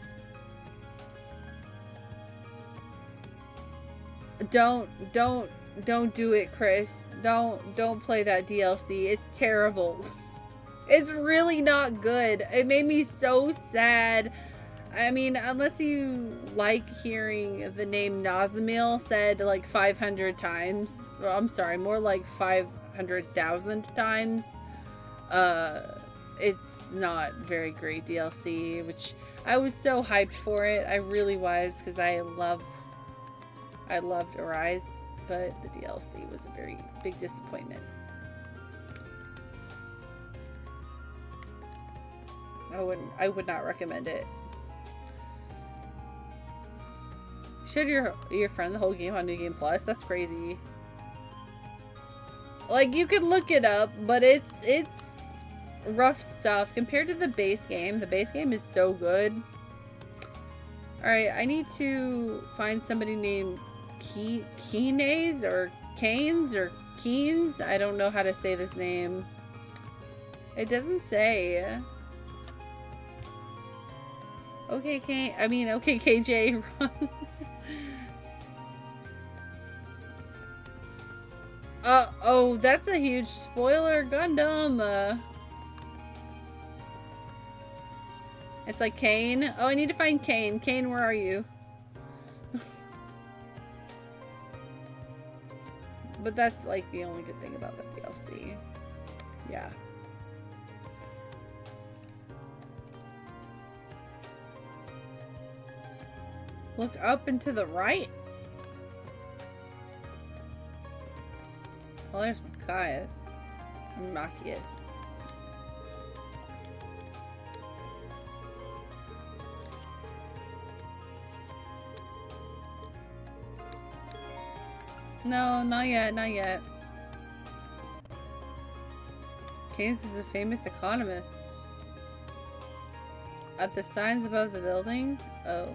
Don't do it, Chris. Don't play that DLC. It's terrible. It's really not good. It made me so sad. I mean, unless you like hearing the name Nazamil said like 500 times. Well, I'm sorry, more like 500,000 times. It's not very great DLC, which I was so hyped for it. I really was, because I loved Arise, but the DLC was a very big disappointment. I would not recommend it. Showed your friend the whole game on New Game Plus? That's crazy. Like, you could look it up, but it's rough stuff compared to the base game. The base game is so good. Alright, I need to find somebody named Keenays or Canes or Keens. I don't know how to say this name. It doesn't say. Okay, Kane. I mean, okay, KJ. Run. Oh, that's a huge spoiler, Gundam. It's like Kane. Oh, I need to find Kane. Kane, where are you? But that's like the only good thing about the DLC. Yeah. Look up and to the right. Well, there's Machias. And Machias. No, not yet, not yet. Keynes is a famous economist. At the signs above the building? Oh.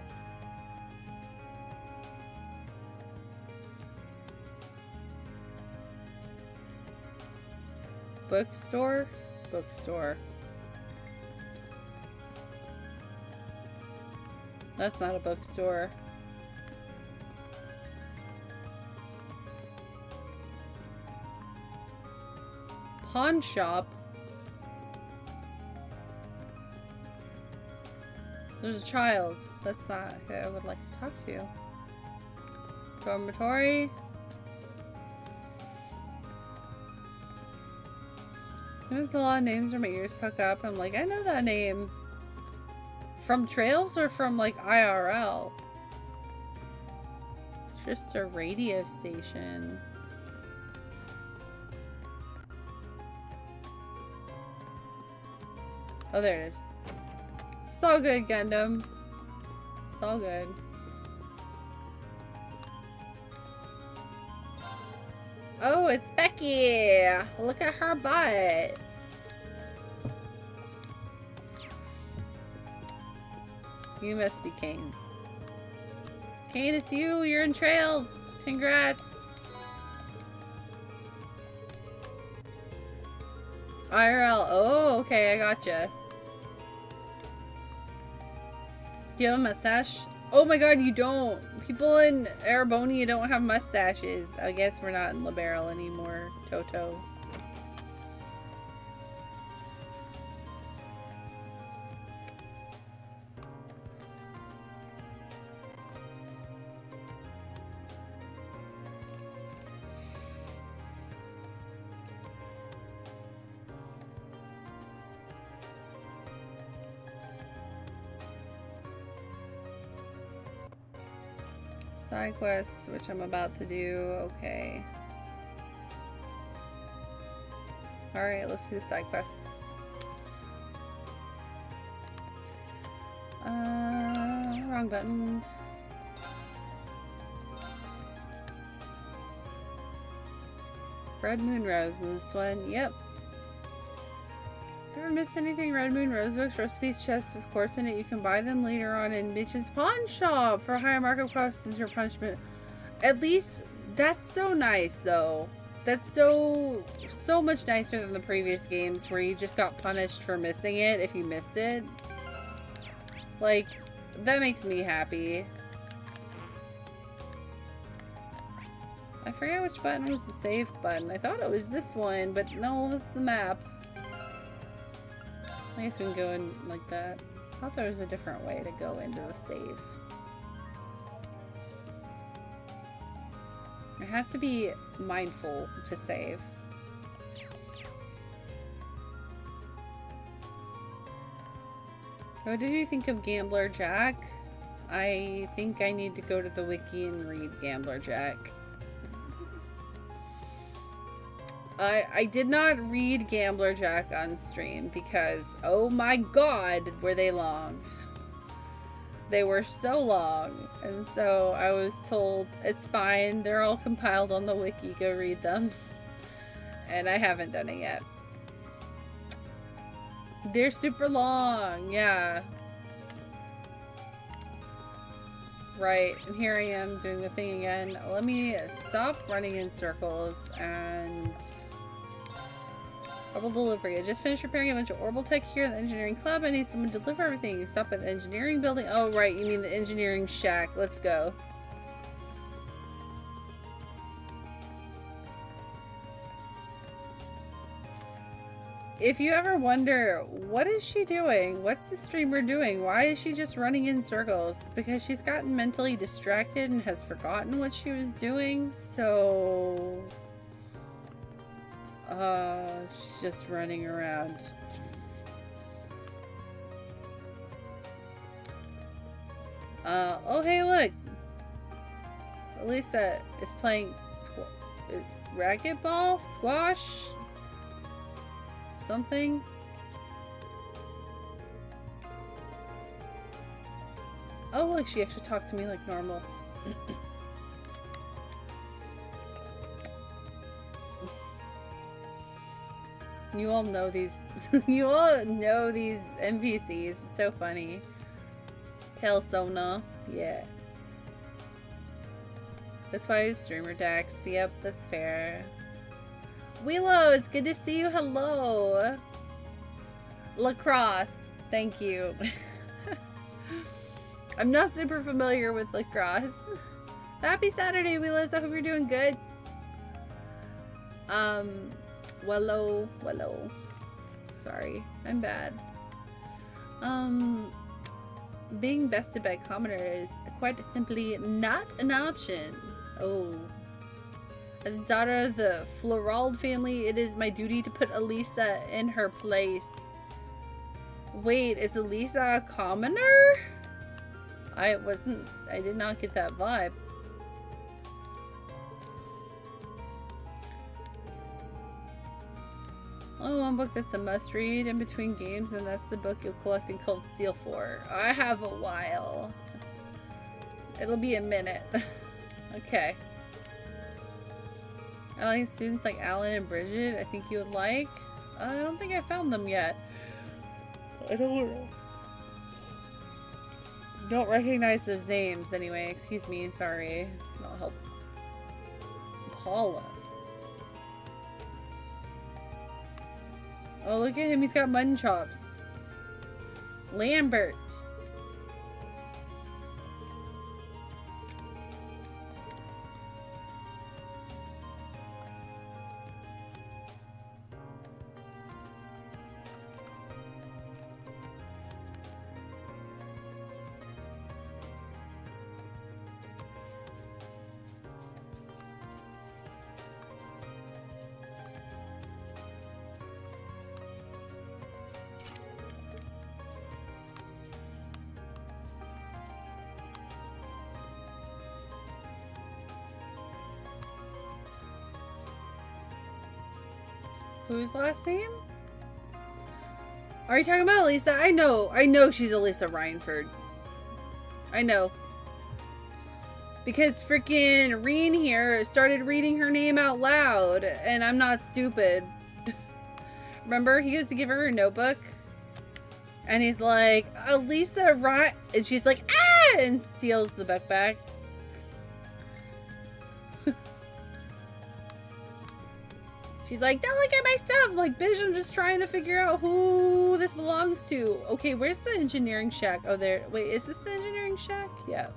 Bookstore? Bookstore. That's not a bookstore. Pawn shop? There's a child. That's not who I would like to talk to. Dormitory? There's a lot of names where my ears puck up. I'm like, I know that name. From Trails or from like IRL? It's just a radio station. Oh, there it is. It's all good, Gundam. It's all good. Oh, it's Becky! Look at her butt! You must be Kane's. Kane, it's you! You're in Trails! Congrats! IRL. Oh, okay, I gotcha. Do you have a mustache? Oh my god, you don't! People in Arabonia don't have mustaches. I guess we're not in Liberal anymore, Toto. Side quests, which I'm about to do. Okay. Alright, let's do the side quests. Wrong button. Red Moon Rose in this one. Yep. Ever miss anything? Red Moon Rose books, recipes, chests, of course, in it. You can buy them later on in Bitch's Pawn Shop for a higher markup cost as your punishment. At least, that's so nice, though. That's so much nicer than the previous games where you just got punished for missing it if you missed it. Like, that makes me happy. I forget which button was the save button. I thought it was this one, but no, that's the map. I guess we can go in like that. I thought there was a different way to go into the save. I have to be mindful to save. What did you think of Gambler Jack? I think I need to go to the wiki and read Gambler Jack. I did not read Gambler Jack on stream because, oh my god, were they long. They were so long. And so I was told, it's fine, they're all compiled on the wiki, go read them. And I haven't done it yet. They're super long, yeah. Right, and here I am doing the thing again. Let me stop running in circles and... Orbital delivery. I just finished repairing a bunch of orbital tech here in the engineering club. I need someone to deliver everything. You stop at the engineering building. Oh, right. You mean the engineering shack. Let's go. If you ever wonder, what is she doing? What's the streamer doing? Why is she just running in circles? Because she's gotten mentally distracted and has forgotten what she was doing. So... she's just running around. Oh hey look! Elisa is playing it's racquetball? Squash? Something? Oh look, she actually talked to me like normal. You all know these you all know these NPCs. It's so funny. Hail Sona. Yeah. That's why I streamer Dex. Yep, that's fair. Willow, it's good to see you. Hello. Lacrosse. Thank you. I'm not super familiar with lacrosse. Happy Saturday, Willows. I hope you're doing good. Wello. Sorry, I'm bad. Being bested by commoners is quite simply not an option. Oh. As a daughter of the Florald family, it is my duty to put Elisa in her place. Wait, is Elisa a commoner? I did not get that vibe. Oh, one book that's a must read in between games, and that's the book you'll collect and Cult Seal for. I have a while. It'll be a minute. Okay. I like students like Alan and Bridget. I think you would like. I don't think I found them yet. I don't recognize those names anyway. Excuse me. Sorry. I'll help. Paula. Oh, look at him. He's got mutton chops. Lambert. Whose last name? Are you talking about Lisa? I know she's Elisa Reinford. I know. Because freaking Reen here started reading her name out loud, and I'm not stupid. Remember, he goes to give her her notebook, and he's like, Elisa Reinford, and she's like, ah, and steals the book back. She's like, don't look at my stuff! I'm like, bitch, I'm just trying to figure out who this belongs to. Okay, where's the engineering shack? Oh, there. Wait, is this the engineering shack? Yeah.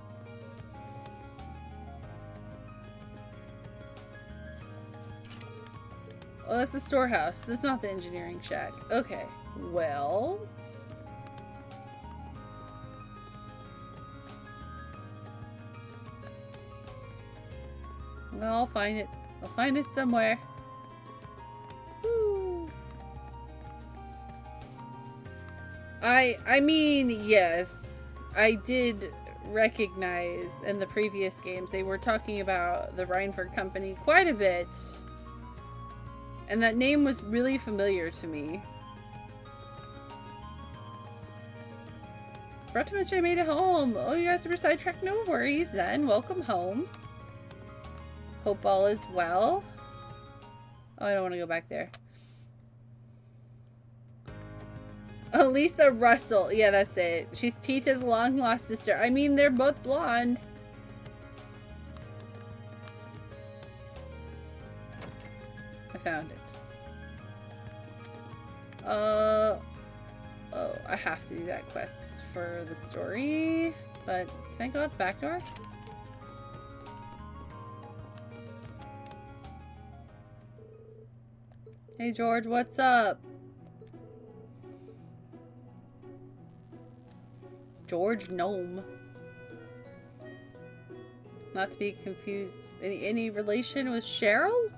Oh, that's the storehouse. This is not the engineering shack. Okay. Well. Well, I'll find it. I'll find it somewhere. I mean, yes, I did recognize in the previous games they were talking about the Reinford Company quite a bit. And that name was really familiar to me. Forgot to mention I made it home. Oh, you guys were sidetracked? No worries then. Welcome home. Hope all is well. Oh, I don't want to go back there. Elisa Russell. Yeah, that's it. She's Tita's long-lost sister. I mean, they're both blonde. I found it. Oh, I have to do that quest for the story. But can I go out the back door? Hey, George, what's up? George Gnome. Not to be confused. Any relation with Cheryl?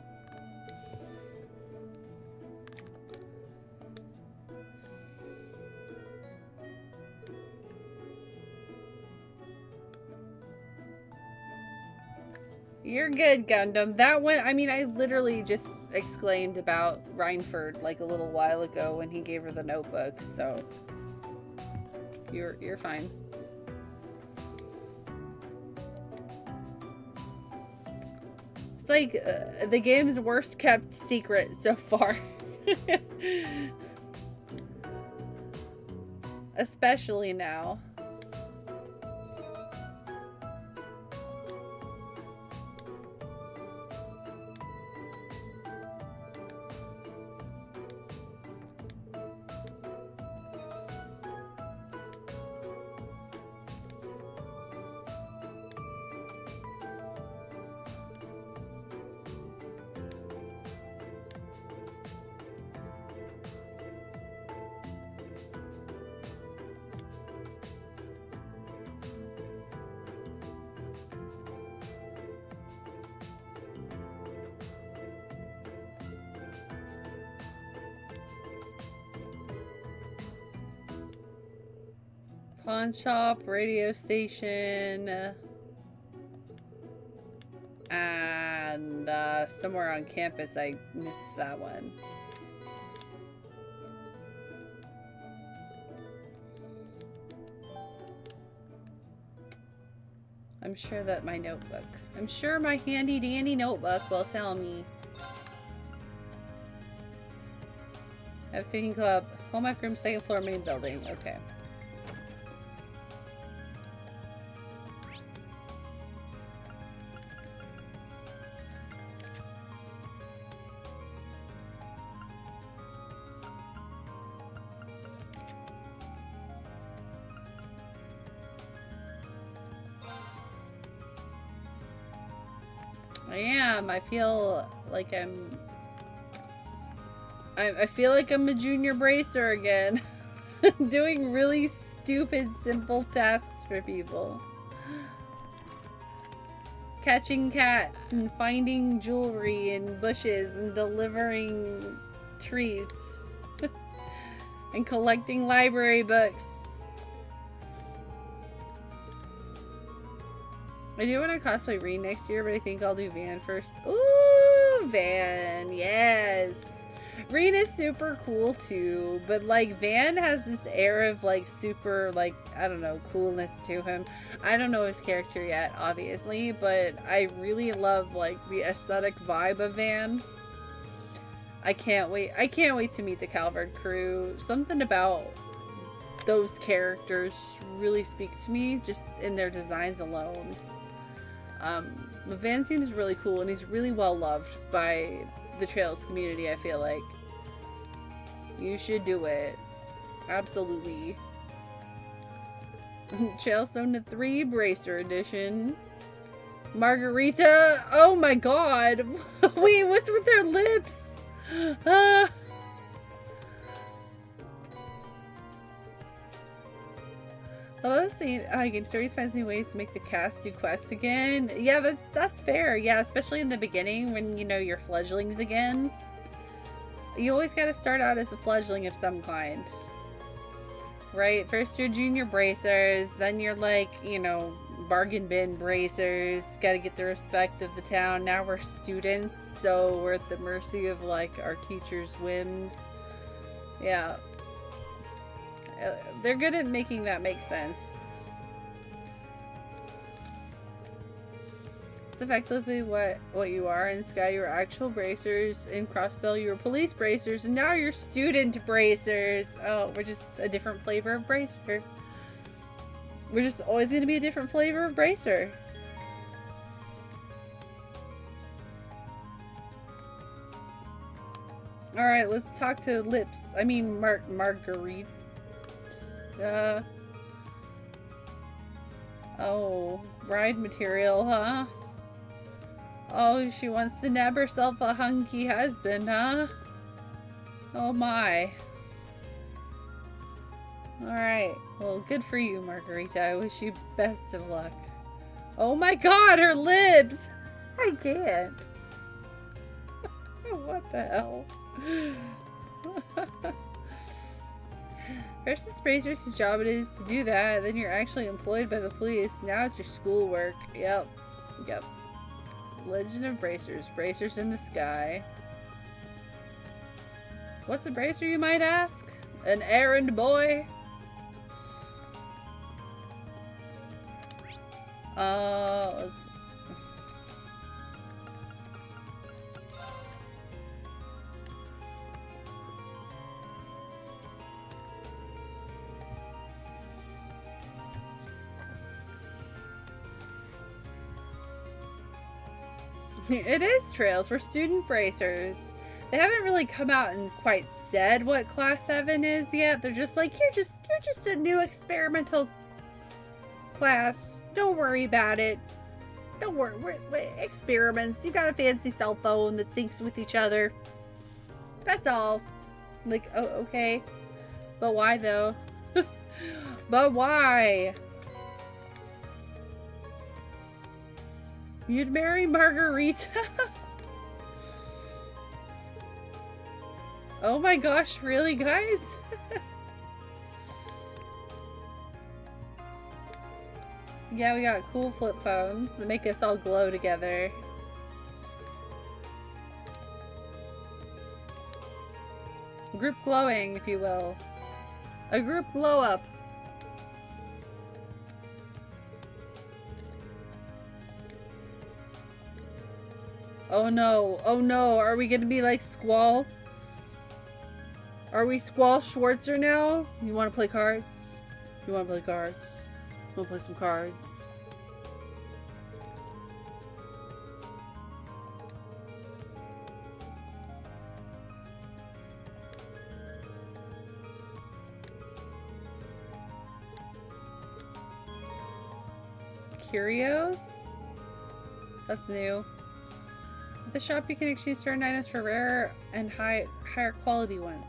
You're good, Gundam. That one, I mean, I literally just exclaimed about Reinford like a little while ago when he gave her the notebook, so you're fine. It's like the game's worst kept secret so far. Especially now. Pawn shop, radio station, and somewhere on campus. I missed that one. I'm sure that my notebook. I'm sure my handy dandy notebook will tell me. Have cooking club. Home ec room, second floor, main building. Okay. I am. I feel like I feel like I'm a junior bracer again. Doing really stupid, simple tasks for people. Catching cats and finding jewelry in bushes and delivering treats. And collecting library books. I do want to cosplay Reed next year, but I think I'll do Van first. Ooh, Van, yes. Reed is super cool too, but like Van has this air of like super like, I don't know, coolness to him. I don't know his character yet, obviously, but I really love like the aesthetic vibe of Van. I can't wait to meet the Calvert crew. Something about those characters really speak to me just in their designs alone. Van seems really cool, and he's really well loved by the Trails community, I feel like. You should do it. Absolutely. Trailstone 3 Bracer Edition. Margarita! Oh my god! Wait, what's with their lips? Let's see. Game Stories finds new ways to make the cast do quests again. Yeah, that's fair. Yeah, especially in the beginning when, you know, you're fledglings again. You always gotta start out as a fledgling of some kind. Right? First you're junior bracers, then you're like, you know, bargain bin bracers. Gotta get the respect of the town. Now we're students, so we're at the mercy of, like, our teachers' whims. Yeah. They're good at making that make sense. It's effectively what you are. In Sky, you're actual bracers. In Crossbell, you're police bracers. And now you're student bracers. Oh, we're just a different flavor of bracer. We're just always going to be a different flavor of bracer. Alright, let's talk to Lips. I mean, Marguerite. Oh, bride material, huh? Oh, she wants to nab herself a hunky husband, huh? Oh my. Alright, well, good for you, Margarita. I wish you best of luck. Oh my god, her lips! I can't. What the hell? First it's bracers whose job it is to do that, then you're actually employed by the police. Now it's your schoolwork. Yep. Legend of Bracers. Bracers in the Sky. What's a bracer, you might ask? An errand boy? Let's... It is Trails. We're student bracers. They haven't really come out and quite said what Class 7 is yet. They're just like, you're just a new experimental class. Don't worry about it. Don't worry. We're experiments. You got a fancy cell phone that syncs with each other. That's all. Like, oh, okay. But why though? But why? You'd marry Margarita? Oh my gosh, really, guys? Yeah, we got cool flip phones that make us all glow together. Group glowing, if you will. A group glow up. Oh no. Oh no. Are we gonna be like Squall? Are we Squall Schwarzer now? You wanna play cards? You wanna play cards? Wanna play some cards? Curios? That's new. At the shop you can exchange certain items for rarer and higher quality ones.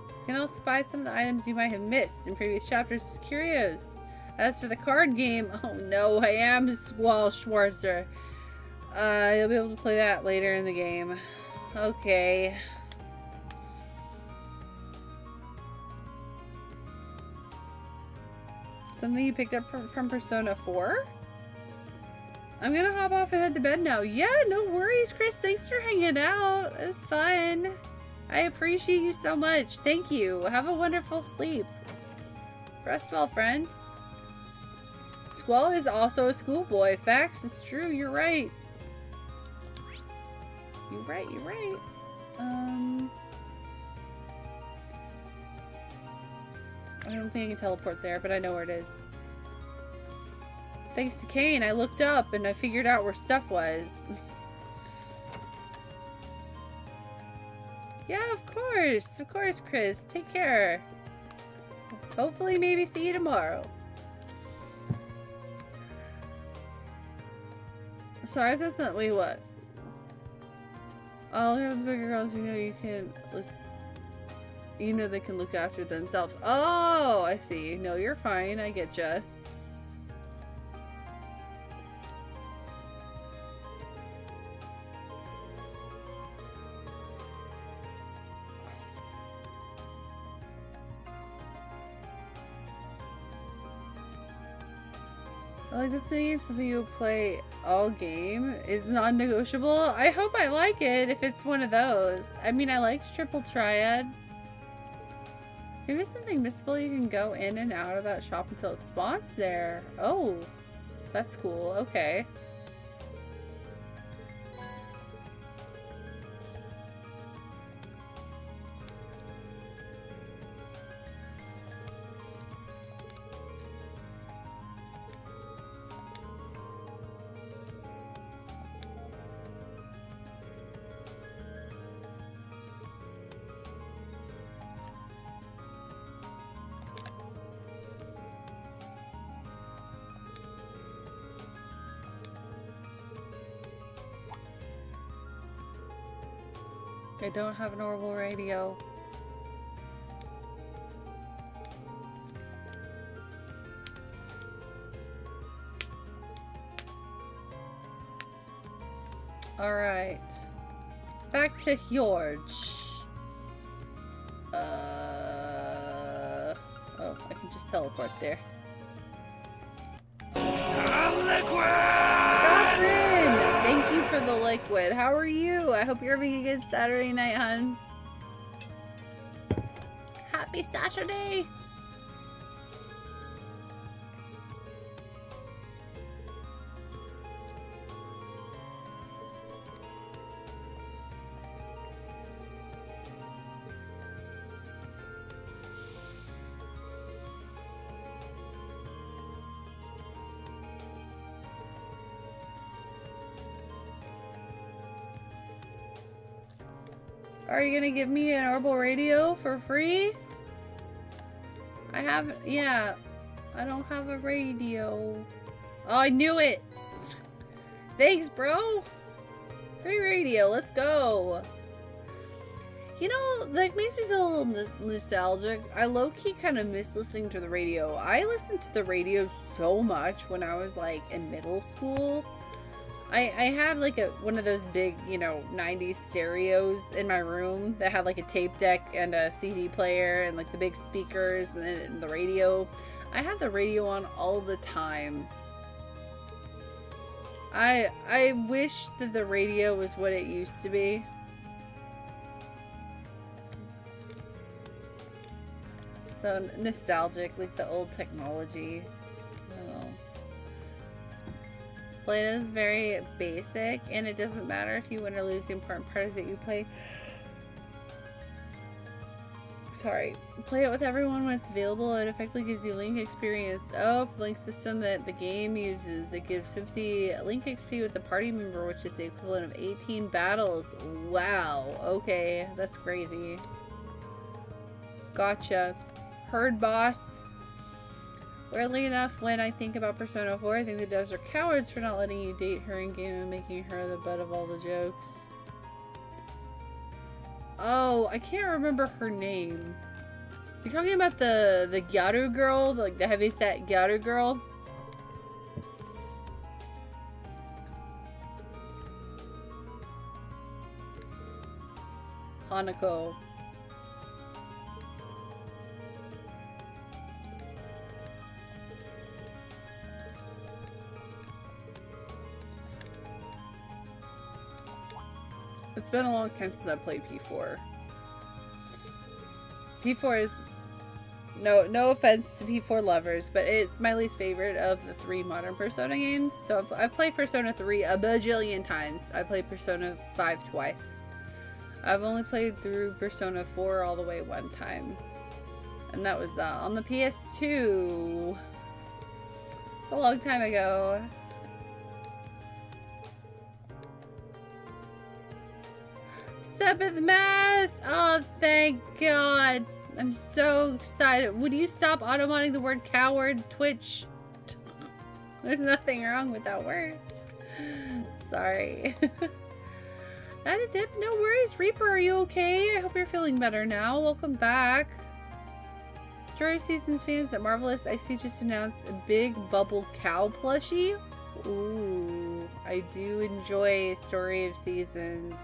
You can also buy some of the items you might have missed in previous chapters as curios. As for the card game, oh no, I am Squall Schwarzer. You'll be able to play that later in the game. Okay. Something you picked up from Persona 4? I'm gonna hop off and head to bed now. Yeah, no worries, Chris. Thanks for hanging out. It was fun. I appreciate you so much. Thank you. Have a wonderful sleep. Rest well, friend. Squall is also a schoolboy. Facts, it's true. You're right. You're right. You're right. I don't think I can teleport there, but I know where it is. Thanks to Kane, I looked up and I figured out where stuff was. Yeah, of course, Chris. Take care. Hopefully, maybe see you tomorrow. Sorry if that's not. Wait, what? All of the bigger girls, you know, you can look. You know, they can look after themselves. Oh, I see. No, you're fine. I getcha. I like this game. Something you'll play all game is non-negotiable. I hope I like it if it's one of those. I mean, I liked Triple Triad. Maybe something missable. You can go in and out of that shop until it spawns there. Oh, that's cool. Okay. I don't have an orbital radio. Alright. Back to George. Oh, I can just teleport there. Thank you for the liquid. How are you? I hope you're having a good Saturday night, hon. Happy Saturday! Are you gonna give me an orbital radio for free? I have, yeah, I don't have a radio. Oh, I knew it! Thanks, bro! Free radio, let's go! You know, that makes me feel a little nostalgic. I low-key kind of miss listening to the radio. I listened to the radio so much when I was, like, in middle school. I had like one of those big, you know, 90s stereos in my room that had like a tape deck and a CD player and like the big speakers and the radio. I had the radio on all the time. I wish that the radio was what it used to be. So nostalgic, like the old technology. I don't know. Play is very basic, and it doesn't matter if you win or lose. The important part is that you play. Sorry. Play it with everyone when it's available. It effectively gives you Link experience. Oh, for the Link system that the game uses. It gives 50 Link XP with the party member, which is the equivalent of 18 battles. Wow. Okay, that's crazy. Gotcha. Herd boss. Weirdly enough, when I think about Persona 4, I think the devs are cowards for not letting you date her in game and making her the butt of all the jokes. Oh, I can't remember her name. You're talking about the Gyaru girl? Like the heavyset Gyaru girl? Hanako. It's been a long time since I played P4. P4 is no offense to P4 lovers, but it's my least favorite of the 3 modern Persona games. So I've played Persona 3 a bajillion times. I played Persona 5 twice. I've only played through Persona 4 all the way one time, and that was on the PS2. It's a long time ago. Seventh Mass! Oh, thank God. I'm so excited. Would you stop automating the word coward, Twitch? There's nothing wrong with that word. Sorry. Not a dip. No worries. Reaper, are you okay? I hope you're feeling better now. Welcome back. Story of Seasons fans at Marvelous XC just announced a big bubble cow plushie. Ooh, I do enjoy Story of Seasons.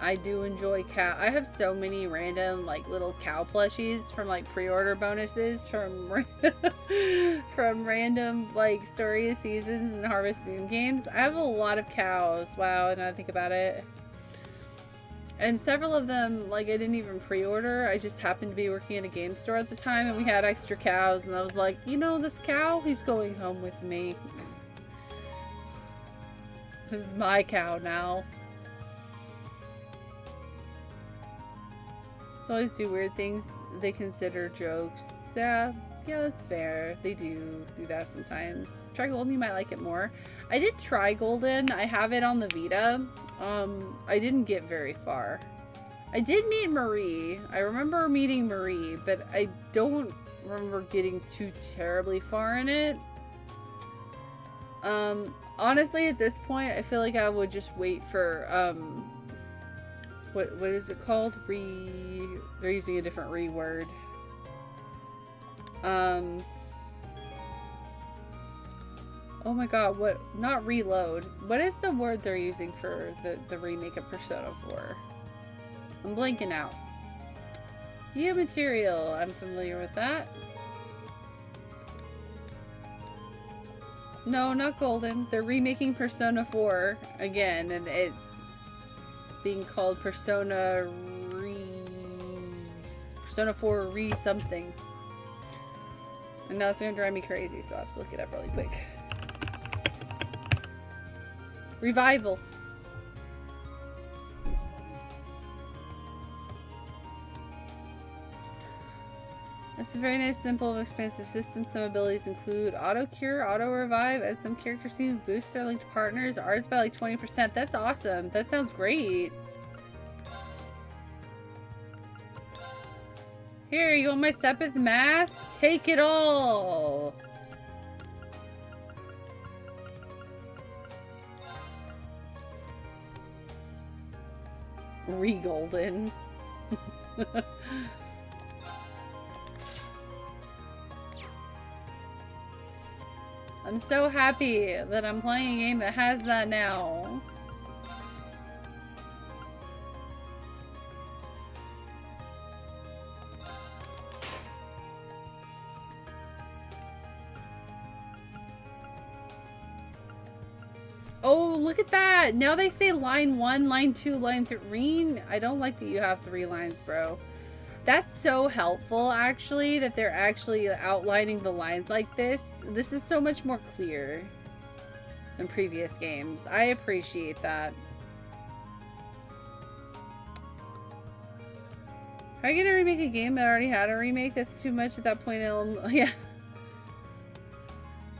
I do enjoy cow. I have so many random like little cow plushies from like pre-order bonuses from from random like Story of Seasons and Harvest Moon games. I have a lot of cows. Wow, now I think about it. And several of them, like, I didn't even pre-order. I just happened to be working at a game store at the time and we had extra cows, and I was like, you know, this cow, he's going home with me. This is my cow now. So always do weird things they consider jokes. Yeah, that's fair. They do that sometimes. Try Golden, you might like it more. I did try Golden. I have it on the Vita. I didn't get very far. I did meet Marie. I remember meeting Marie, but I don't remember getting too terribly far in it. Honestly, at this point, I feel like I would just wait for, what is it called? They're using a different word. Oh my god, what? Not reload. What is the word they're using for the remake of Persona 4? I'm blanking out. Yeah, material. I'm familiar with that. No, not Golden. They're remaking Persona 4 again, and it's being called Persona 4 Re something. And now it's gonna drive me crazy, so I have to look it up really quick. Revival. It's a very nice, simple, expansive system. Some abilities include auto cure, auto revive, and some characters seem to boost their linked partners. Ours by like 20%. That's awesome. That sounds great. Here, you want my Sepith Mass? Take it all! Re-golden. I'm so happy that I'm playing a game that has that now. Oh, look at that! Now they say line 1, line 2, line 3. I don't like that you have 3 lines, bro. That's so helpful, actually, that they're actually outlining the lines like this. This is so much more clear. in previous games. I appreciate that. Are you gonna remake a game that already had a remake? That's too much at that point. Yeah.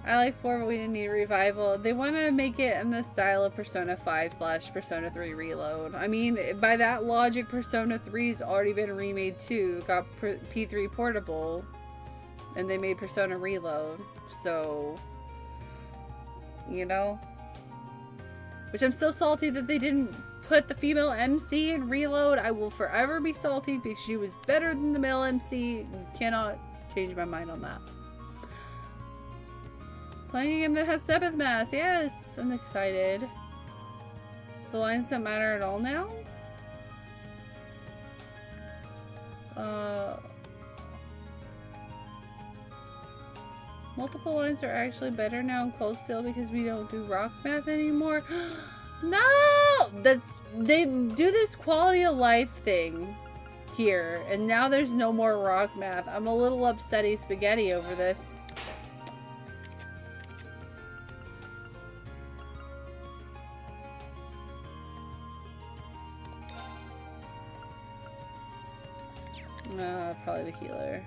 I like 4, but we didn't need a revival. They want to make it in the style of Persona 5 / Persona 3 Reload. I mean, by that logic, Persona 3's already been remade too. It got P3 portable, and they made Persona Reload. So, you know, which I'm still salty that they didn't put the female MC in Reload. I will forever be salty because she was better than the male MC. You cannot change my mind on that. Playing a game that has Sabbath Mass. Yes, I'm excited. The lines don't matter at all now? Multiple lines are actually better now in Cold Steel because we don't do rock math anymore. No! They do this quality of life thing here, and now there's no more rock math. I'm a little upsetty spaghetti over this. Probably the healer.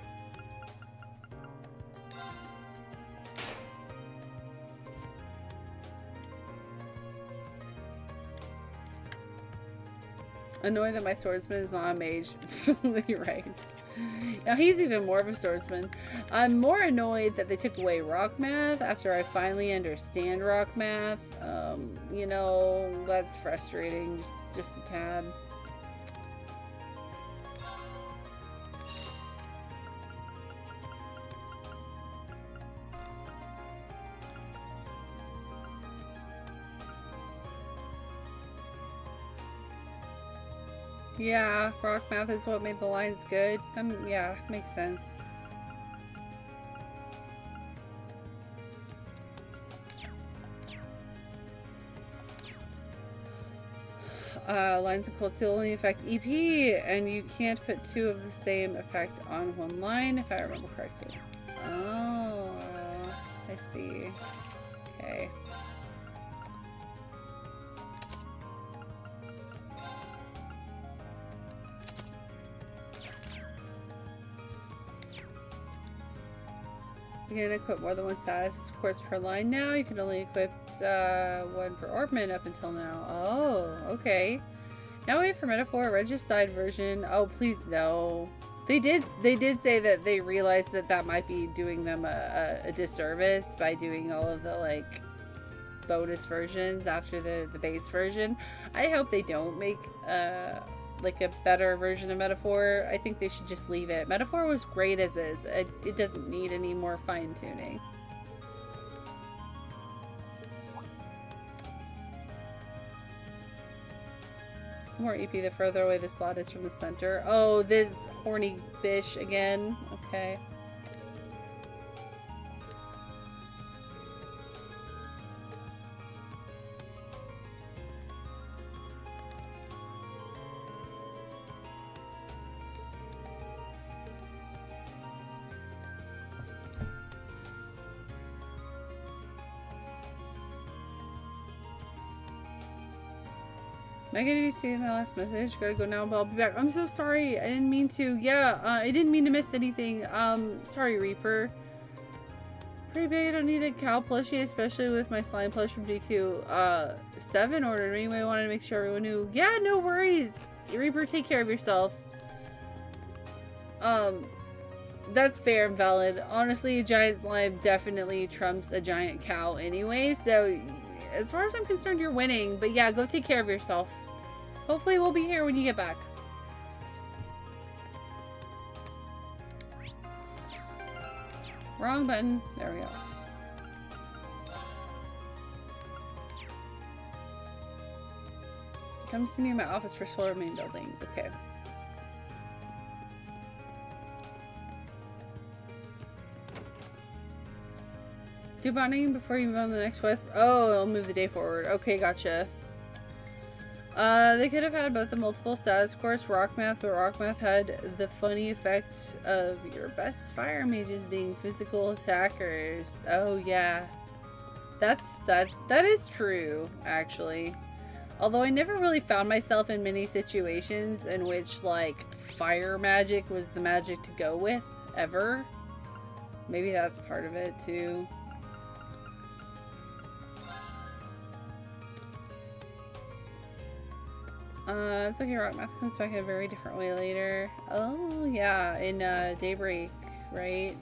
Annoyed that my swordsman is not a mage. You're right. Now he's even more of a swordsman. I'm more annoyed that they took away rock math after I finally understand rock math. You know, that's frustrating, just a tad. Yeah, rock math is what made the lines good. Yeah, makes sense. Lines of Cold Steel only affect EP, and you can't put 2 of the same effect on one line, if I remember correctly. Oh, I see. Okay. You can equip more than one status course per line now. You can only equip one per orbment up until now. Oh, okay. Now wait for Metaphor, Regicide version. Oh, please no. They did say that they realized that might be doing them a disservice by doing all of the like bonus versions after the base version. I hope they don't make like a better version of Metaphor. I think they should just leave it. Metaphor was great as is. It doesn't need any more fine-tuning. More EP the further away the slot is from the center. Oh, this horny bish again. Okay. Megan, did you see my last message? Gotta go now, but I'll be back. I'm so sorry. I didn't mean to. Yeah, I didn't mean to miss anything. Sorry, Reaper. Pretty big. I don't need a cow plushie, especially with my slime plush from GQ 7 ordered. Anyway, I wanted to make sure everyone knew. Yeah, no worries. Reaper, take care of yourself. That's fair and valid. Honestly, a giant slime definitely trumps a giant cow anyway, so as far as I'm concerned, you're winning. But yeah, go take care of yourself. Hopefully we'll be here when you get back. Wrong button. There we go. Come see me in my office for Solar Main Building. Okay. Do bonding before you move on to the next quest. Oh, it'll move the day forward. Okay, gotcha. They could have had both the multiple status course rock math, but rock math had the funny effect of your best fire mages being physical attackers. Oh yeah. That is true, actually. Although I never really found myself in many situations in which, like, fire magic was the magic to go with, ever. Maybe that's part of it, too. It's okay, rock math comes back in a very different way later. Oh, yeah, in, Daybreak, right?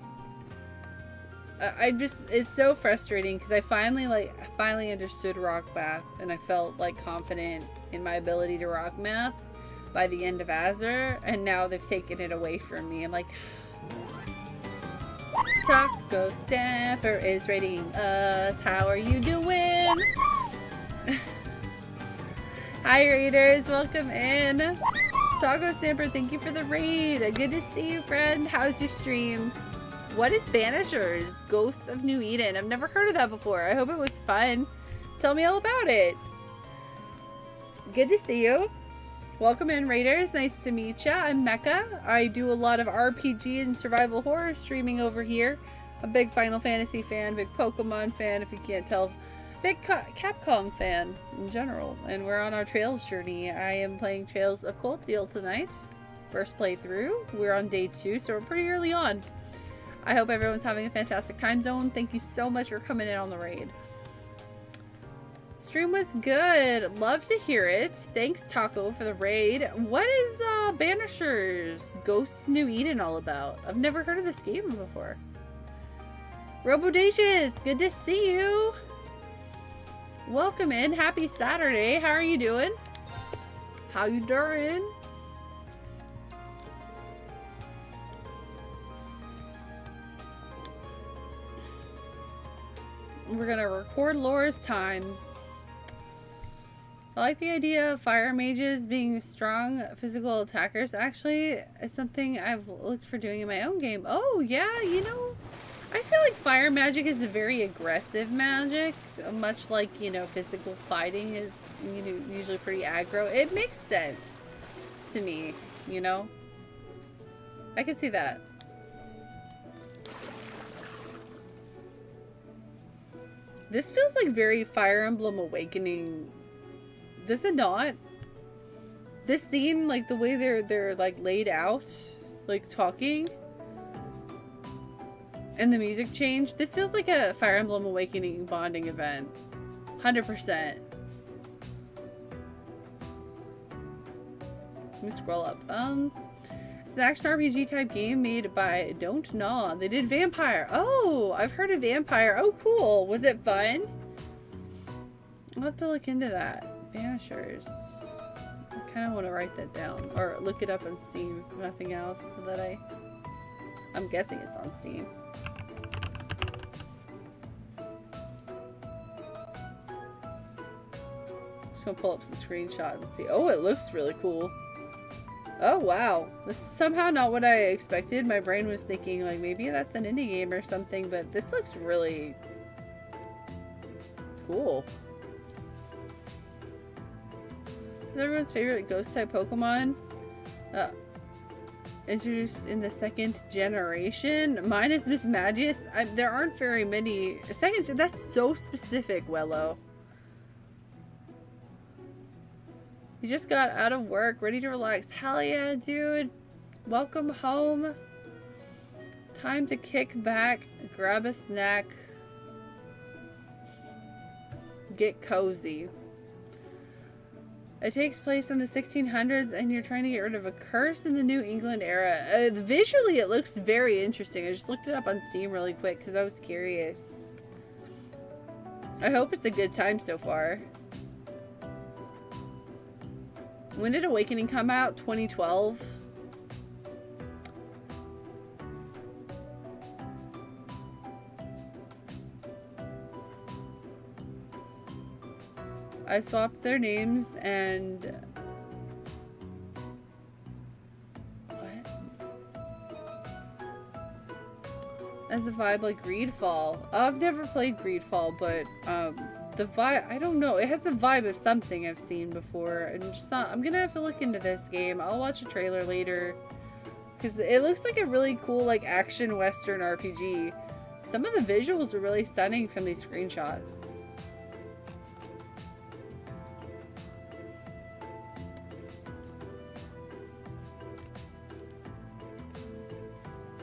It's so frustrating because I finally understood rock math and I felt like confident in my ability to rock math by the end of Azure, and now they've taken it away from me. I'm like, Taco Stamper is raiding us. How are you doing? Hi raiders, welcome in. Taco Stamper, thank you for the raid. Good to see you, friend. How's your stream? What is Banishers? Ghosts of New Eden. I've never heard of that before. I hope it was fun. Tell me all about it. Good to see you. Welcome in, raiders. Nice to meet ya. I'm Mecha. I do a lot of RPG and survival horror streaming over here. A big Final Fantasy fan, big Pokemon fan, if you can't tell. Big Capcom fan in general. And we're on our Trails journey. I am playing Trails of Cold Steel tonight. First playthrough. We're on day 2, so we're pretty early on. I hope everyone's having a fantastic time zone. Thank you so much for coming in on the raid. Stream was good. Love to hear it. Thanks, Taco, for the raid. What is Banishers Ghosts New Eden all about? I've never heard of this game before. Robodacious, good to see you. Welcome in. Happy Saturday. How are you doing? How you doing? We're gonna record Laura's times. I like the idea of fire mages being strong physical attackers. Actually, it's something I've looked for doing in my own game. Oh yeah, you know, I feel like fire magic is a very aggressive magic, much like, you know, physical fighting is, you know, usually pretty aggro. It makes sense to me, you know. I can see that. This feels like very Fire Emblem Awakening. Does it not? This scene, like the way they're like laid out, like talking, and the music change. This feels like a Fire Emblem Awakening bonding event. 100%. Let me scroll up. It's an action RPG type game made by Don't Gnaw. They did Vampire. Oh, I've heard of Vampire. Oh, cool. Was it fun? I'll have to look into that. Banishers. I kind of want to write that down. Or look it up on Steam, if nothing else, so that I'm guessing it's on Steam. Just gonna pull up some screenshots and see. Oh, it looks really cool. Oh wow, this is somehow not what I expected. My brain was thinking like maybe that's an indie game or something, but this looks really cool. Is everyone's favorite ghost type Pokemon? Introduced in the 2nd generation. Mine is Miss Magius. There aren't very many. That's so specific, Wello. You just got out of work, ready to relax. Hell yeah, dude. Welcome home. Time to kick back, grab a snack, get cozy. It takes place in the 1600s and you're trying to get rid of a curse in the New England era. Visually, it looks very interesting. I just looked it up on Steam really quick because I was curious. I hope it's a good time so far. When did Awakening come out? 2012? I swapped their names and... What? As a vibe like Greedfall. I've never played Greedfall, but the vibe, I don't know, it has a vibe of something I've seen before, and just not, I'm gonna have to look into this game. I'll watch a trailer later because it looks like a really cool like action western RPG. Some of the visuals are really stunning from these screenshots.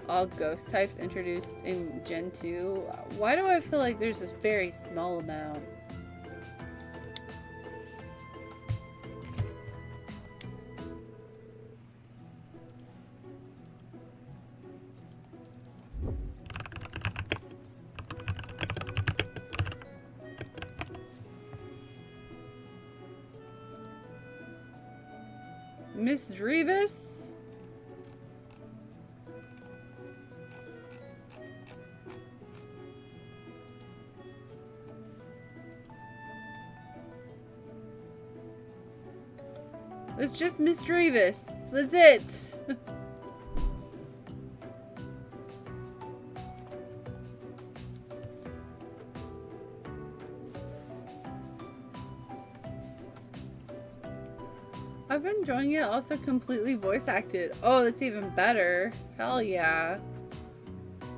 all ghost types introduced in Gen 2. Why do I feel like there's this very small amount? Miss Drevis? It's just Miss Drevis. That's it. I've been enjoying it. Also completely voice acted. Oh, that's even better. Hell yeah.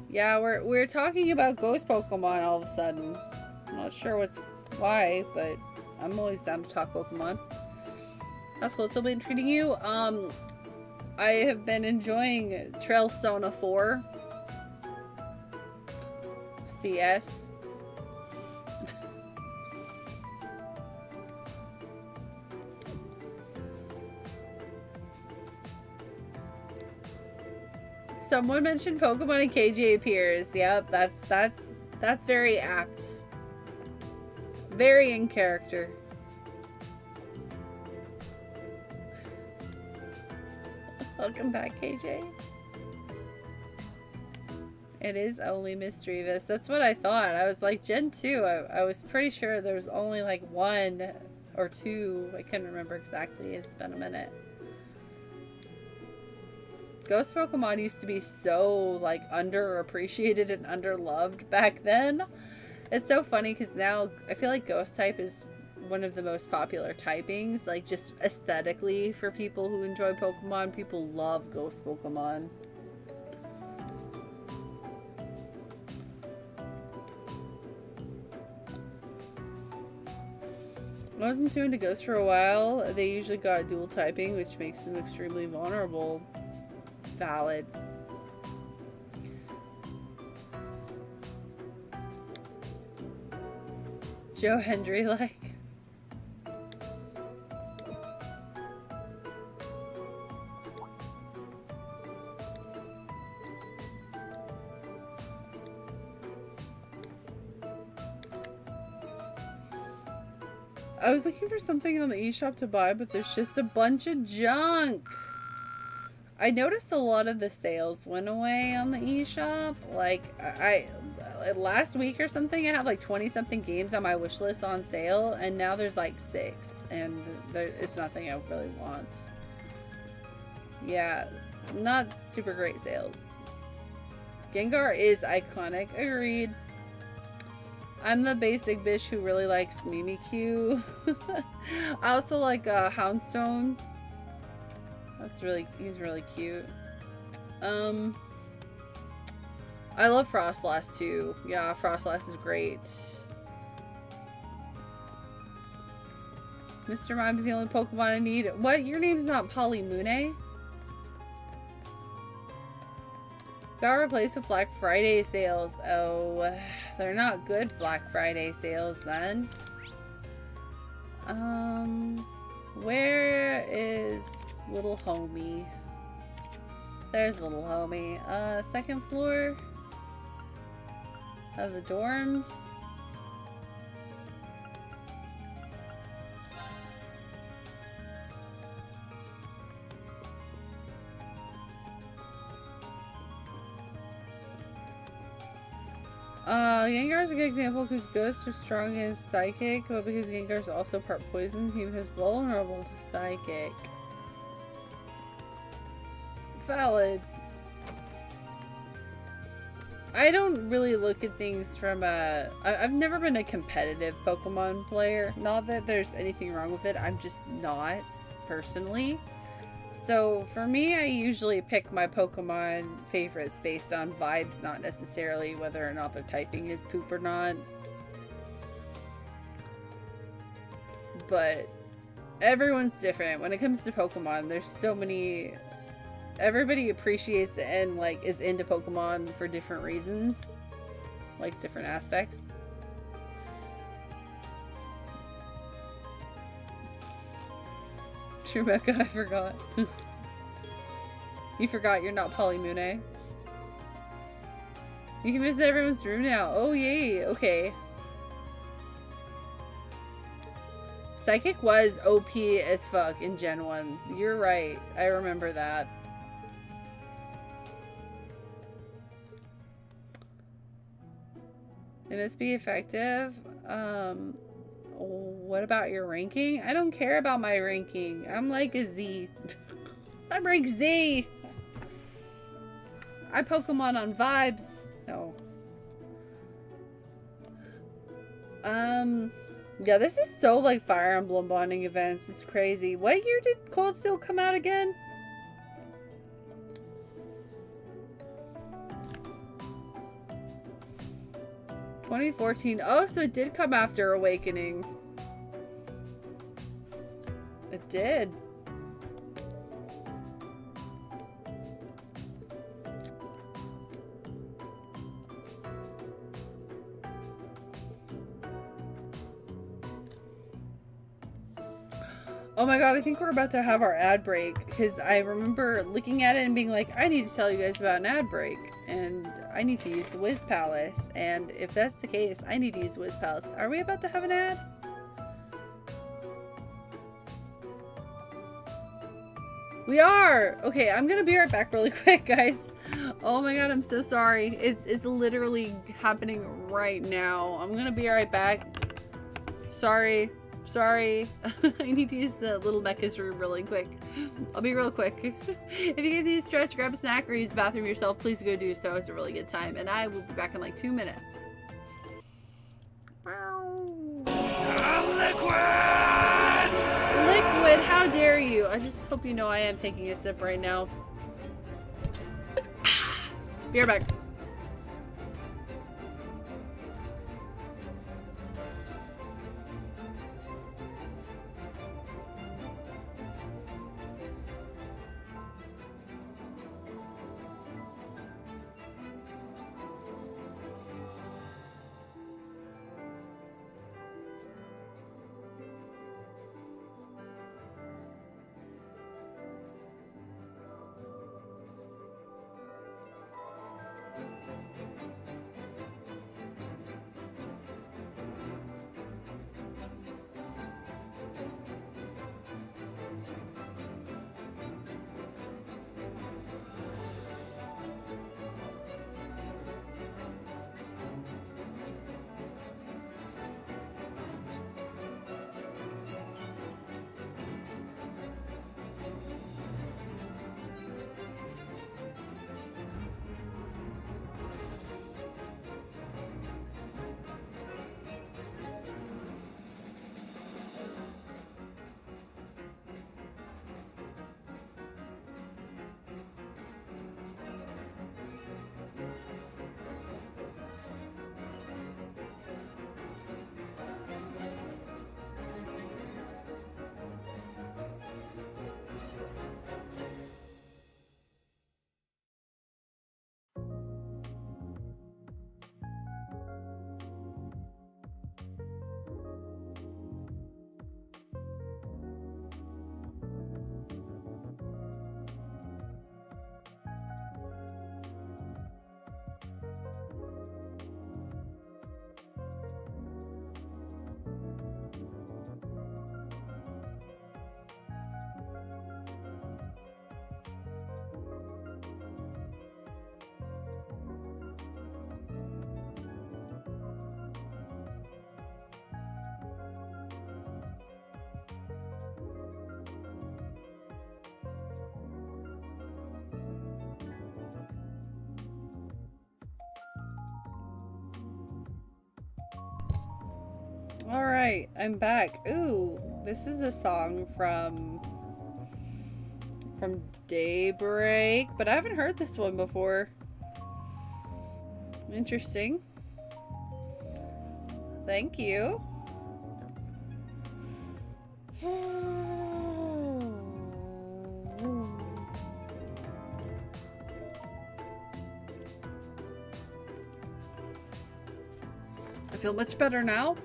Yeah, we're talking about ghost Pokemon all of a sudden. I'm not sure why, but I'm always down to talk Pokemon. How's cool still been treating you? I have been enjoying Trail Sona 4. CS. Someone mentioned Pokemon and KJ appears. Yep, that's very apt. Very in character. Welcome back, KJ. It is only Miss Drevis. That's what I thought. I was like, Gen 2, I was pretty sure there was only like 1 or 2. I couldn't remember exactly. It's been a minute. Ghost Pokemon used to be so like underappreciated and underloved back then. It's so funny because now I feel like Ghost type is one of the most popular typings, like just aesthetically for people who enjoy Pokemon. People love Ghost Pokemon. I wasn't too into Ghost for a while. They usually got dual typing, which makes them extremely vulnerable. Valid. Joe Hendry like. I was looking for something on the eShop to buy, but there's just a bunch of junk. I noticed a lot of the sales went away on the eShop. Like, last week or something, I had like 20 something games on my wish list on sale, and now there's like 6, and it's nothing I really want. Yeah, not super great sales. Gengar is iconic, agreed. I'm the basic bitch who really likes Mimikyu. I also like Houndstone. He's really cute. I love Frostlass too. Yeah, Frostlass is great. Mr. Mime is the only Pokemon I need. What? Your name's not Polymune? Got replaced with Black Friday sales. Oh, they're not good Black Friday sales then. Where is little homie? There's little homie. Second floor of the dorms. Gengar's a good example because ghosts are strong and psychic, but because Gengar's also part poison, he was vulnerable to psychic. Valid. I don't really look at things from I've never been a competitive Pokemon player. Not that there's anything wrong with it, I'm just not, personally. So for me, I usually pick my Pokemon favorites based on vibes, not necessarily whether or not their typing is poop or not. But everyone's different. When it comes to Pokemon, there's so many everybody appreciates and like is into Pokemon for different reasons, likes different aspects. Rebecca, I forgot. You forgot you're not Polymune. You can visit everyone's room now. Oh yay, okay. Psychic was OP as fuck in Gen 1. You're right. I remember that. It must be effective. What about your ranking? I don't care about my ranking. I'm like a Z. I'm rank Z. I Pokemon on vibes. No. Yeah, this is so like Fire Emblem bonding events. It's crazy. What year did Cold Steel come out again? (2014). Oh, so it did come after Awakening. It did. Oh my god, I think we're about to have our ad break, because I remember looking at it and being like, I need to tell you guys about an ad break, and I need to use the Wiz Palace, and if that's the case, I need to use the Wiz Palace. Are we about to have an ad? We are! Okay, I'm gonna be right back really quick, guys. Oh my god, I'm so sorry. It's literally happening right now. I'm gonna be right back. Sorry. Sorry. I need to use the little Mecca's room really quick. I'll be real quick. If you guys need to stretch, grab a snack, or use the bathroom yourself, please go do so. It's a really good time. And I will be back in like 2 minutes. Liquid! Liquid, how dare you? I just hope you know I am taking a sip right now. Be right back. Alright, I'm back. Ooh, this is a song from Daybreak, but I haven't heard this one before. Interesting. Thank you. I feel much better now.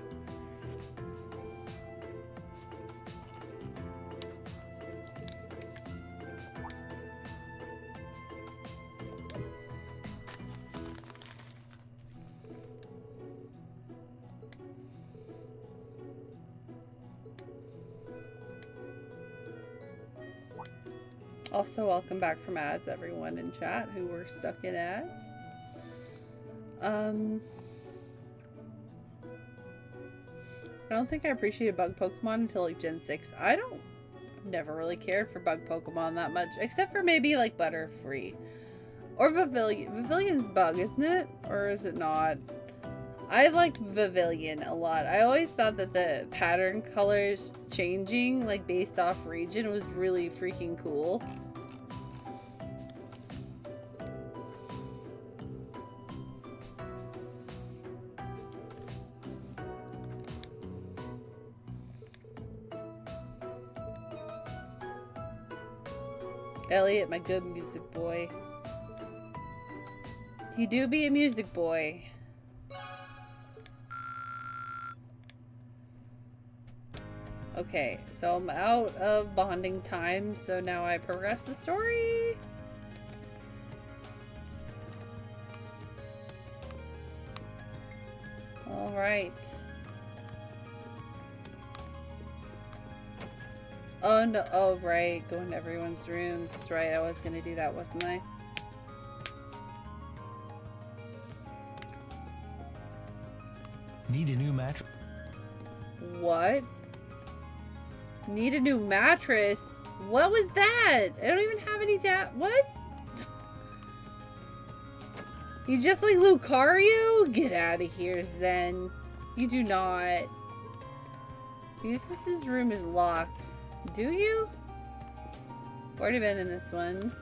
Also, welcome back from ads, everyone in chat who were stuck in ads. I don't think I appreciated bug Pokemon until like Gen 6. I've never really cared for bug Pokemon that much, except for maybe like Butterfree or Vivillon. Vivillion's bug, isn't it? Or is it not? I liked Vivillon a lot. I always thought that the pattern colors changing, like based off region, was really freaking cool. Elliot, my good music boy. You do be a music boy. Okay, so I'm out of bonding time, so now I progress the story. Alright. Oh no, oh right, go into everyone's rooms. That's right, I was gonna do that, wasn't I? Need a new mattress? What? Need a new mattress? What was that? I don't even have any what? You just like Lucario? Get out of here, Zen. You do not. Eustace's room is locked. Do you? Already been in this one.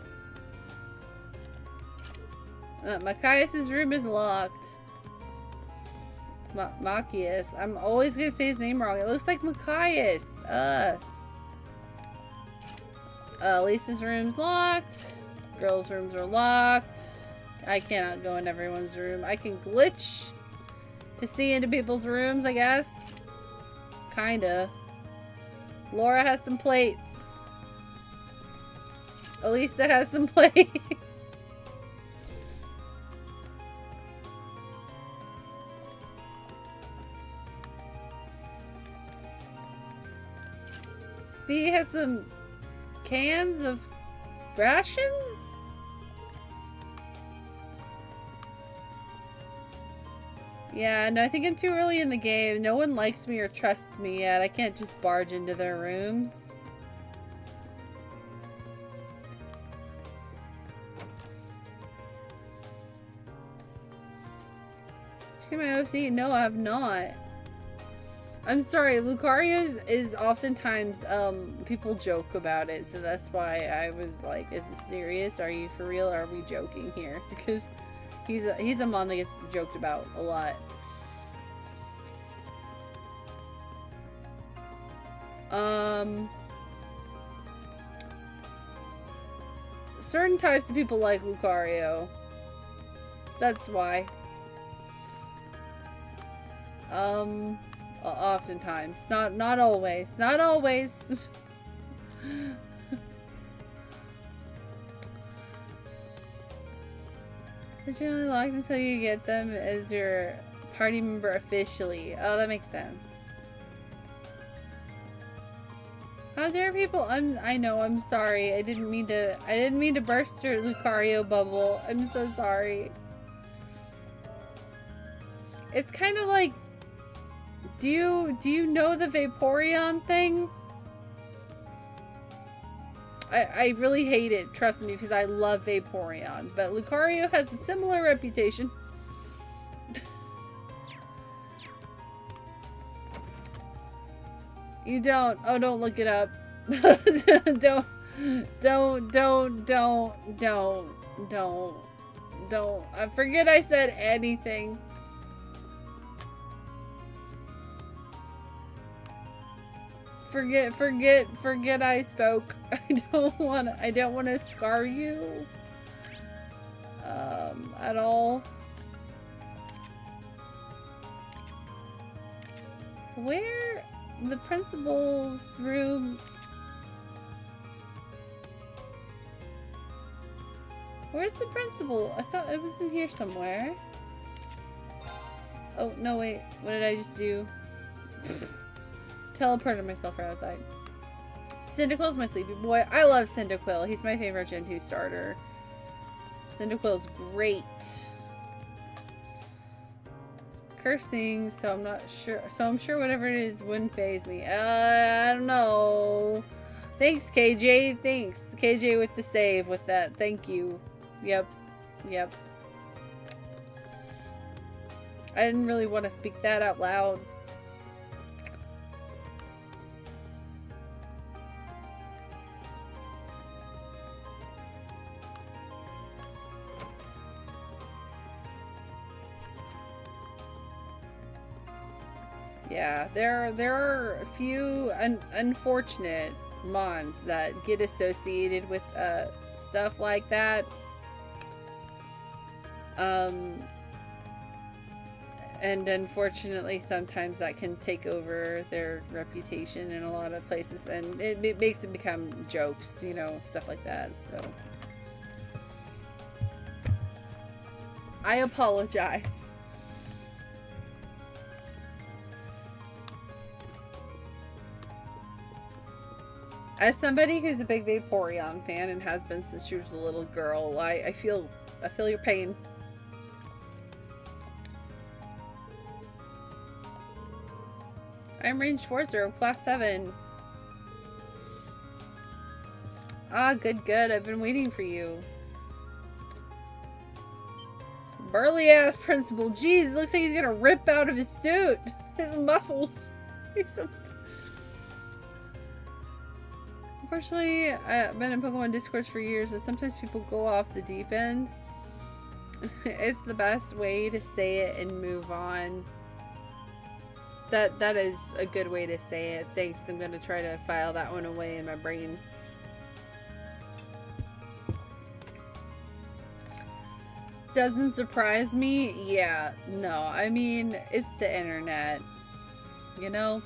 Machias's room is locked. Machias. I'm always gonna say his name wrong. It looks like Machias. Lisa's room's locked. Girls' rooms are locked. I cannot go in everyone's room. I can glitch to see into people's rooms, I guess. Kinda. Laura has some plates. Elisa has some plates. Fee has some cans of rations? Yeah, no, I think I'm too early in the game. No one likes me or trusts me yet. I can't just barge into their rooms. See my OC? No, I have not. I'm sorry, Lucario is oftentimes, people joke about it, so that's why I was like, is it serious? Are you for real? Or are we joking here? Because he's a mon that gets joked about a lot. Certain types of people like Lucario. That's why. Oftentimes. Not always. Not always. It's generally locked until you get them as your party member officially. Oh, that makes sense. How dare people? I know, I'm sorry. I didn't mean to burst your Lucario bubble. I'm so sorry. It's kind of like, do you know the Vaporeon thing? I really hate it, trust me, because I love Vaporeon. But Lucario has a similar reputation. You don't. Oh, don't look it up. Don't. I forget I said anything. Forget I spoke. I don't want to scar you. At all. Where? The principal's room. Where's the principal? I thought it was in here somewhere. Oh, no, wait. What did I just do? Teleported myself right outside. Cyndaquil's my sleepy boy. I love Cyndaquil. He's my favorite Gen 2 starter. Cyndaquil's great. Cursing, so I'm not sure. So I'm sure whatever it is wouldn't faze me. I don't know. Thanks, KJ. Thanks. KJ with the save with that. Thank you. Yep. Yep. I didn't really want to speak that out loud. Yeah, there are a few unfortunate mons that get associated with stuff like that. And unfortunately, sometimes that can take over their reputation in a lot of places, and it makes it become jokes, you know, stuff like that. So I apologize. As somebody who's a big Vaporeon fan and has been since she was a little girl, I feel your pain. I'm Rain Schwarzer, class 7. Ah, good. I've been waiting for you. Burly ass principal. Jeez, looks like he's gonna rip out of his suit. His muscles. He's so... Unfortunately, I've been in Pokemon Discourse for years, and sometimes people go off the deep end. It's the best way to say it and move on. That is a good way to say it. Thanks. I'm gonna try to file that one away in my brain. Doesn't surprise me? Yeah, no. I mean, it's the internet. You know?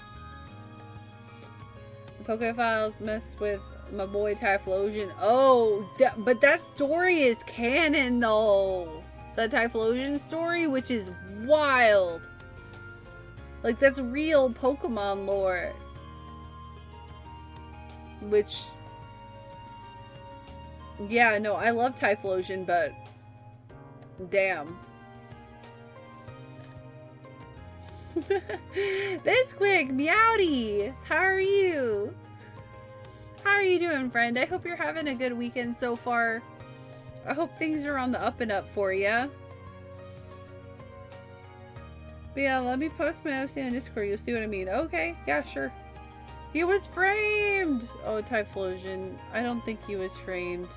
Pokefiles mess with my boy Typhlosion. Oh, but that story is canon though. The Typhlosion story, which is wild. Like, that's real Pokemon lore. Which... Yeah, no, I love Typhlosion, but... Damn. Bisquick, Meowdy! How are you? How are you doing, friend? I hope you're having a good weekend so far. I hope things are on the up and up for you. But yeah, let me post my OC on Discord. You'll see what I mean. Okay, yeah, sure. He was framed! Oh, Typhlosion. I don't think he was framed.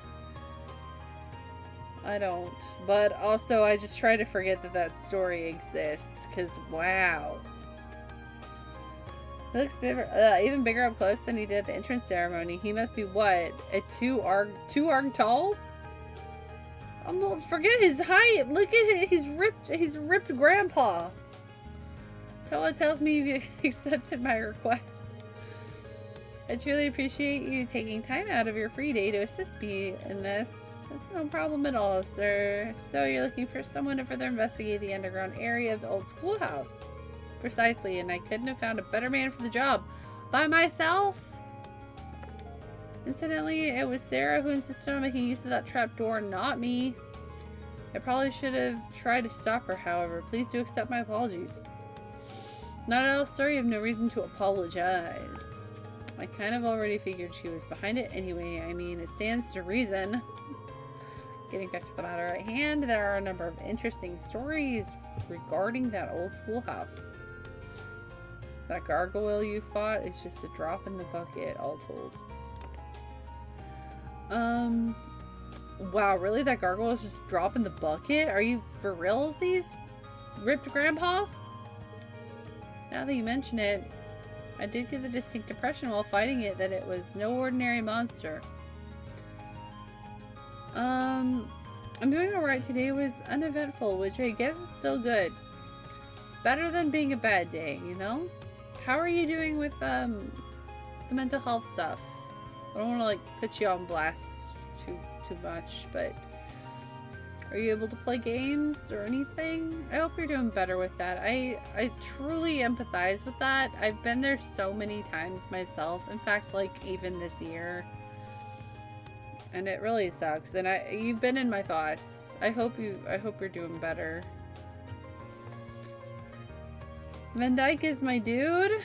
I don't. But also, I just try to forget that that story exists. Because, wow. He looks bigger, even bigger up close than he did at the entrance ceremony. He must be, what, a 2 arg tall? Forget his height. Look at it. He's ripped grandpa. Toa tells me you accepted my request. I truly appreciate you taking time out of your free day to assist me in this. It's no problem at all, sir. So you're looking for someone to further investigate the underground area of the old schoolhouse. Precisely, and I couldn't have found a better man for the job. By myself? Incidentally, it was Sarah who insisted on making use of that trapdoor, not me. I probably should have tried to stop her, however. Please do accept my apologies. Not at all, sir. You have no reason to apologize. I kind of already figured she was behind it anyway. I mean, it stands to reason. Getting back to the matter at hand, there are a number of interesting stories regarding that old schoolhouse. That gargoyle you fought is just a drop in the bucket, all told. Wow, really? That gargoyle is just a drop in the bucket? Are you for realsies? Ripped grandpa? Now that you mention it, I did get the distinct impression while fighting it that it was no ordinary monster. I'm doing alright. Today was uneventful, which I guess is still good. Better than being a bad day, you know? how are you doing with the mental health stuff? I don't want to like put you on blast too much, but are you able to play games or anything? I hope you're doing better with that. I truly empathize with that. I've been there so many times myself. In fact, like even this year. And it really sucks. And you've been in my thoughts. I hope you're doing better. Van Dyke is my dude.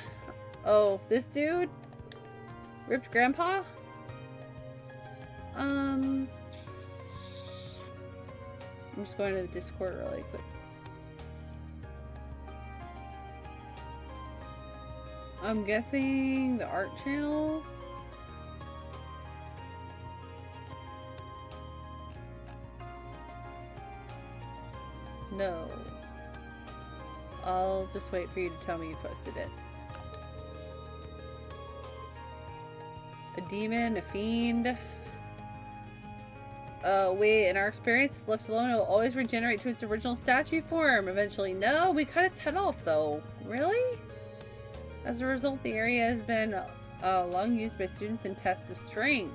Oh, this dude? Ripped Grandpa? I'm just going to the Discord really quick. I'm guessing the art channel. No. I'll just wait for you to tell me you posted it. A demon, a fiend. Wait, in our experience, if left alone, it will always regenerate to its original statue form eventually. No, we cut its head off though. Really? As a result, the area has been long used by students in tests of strength.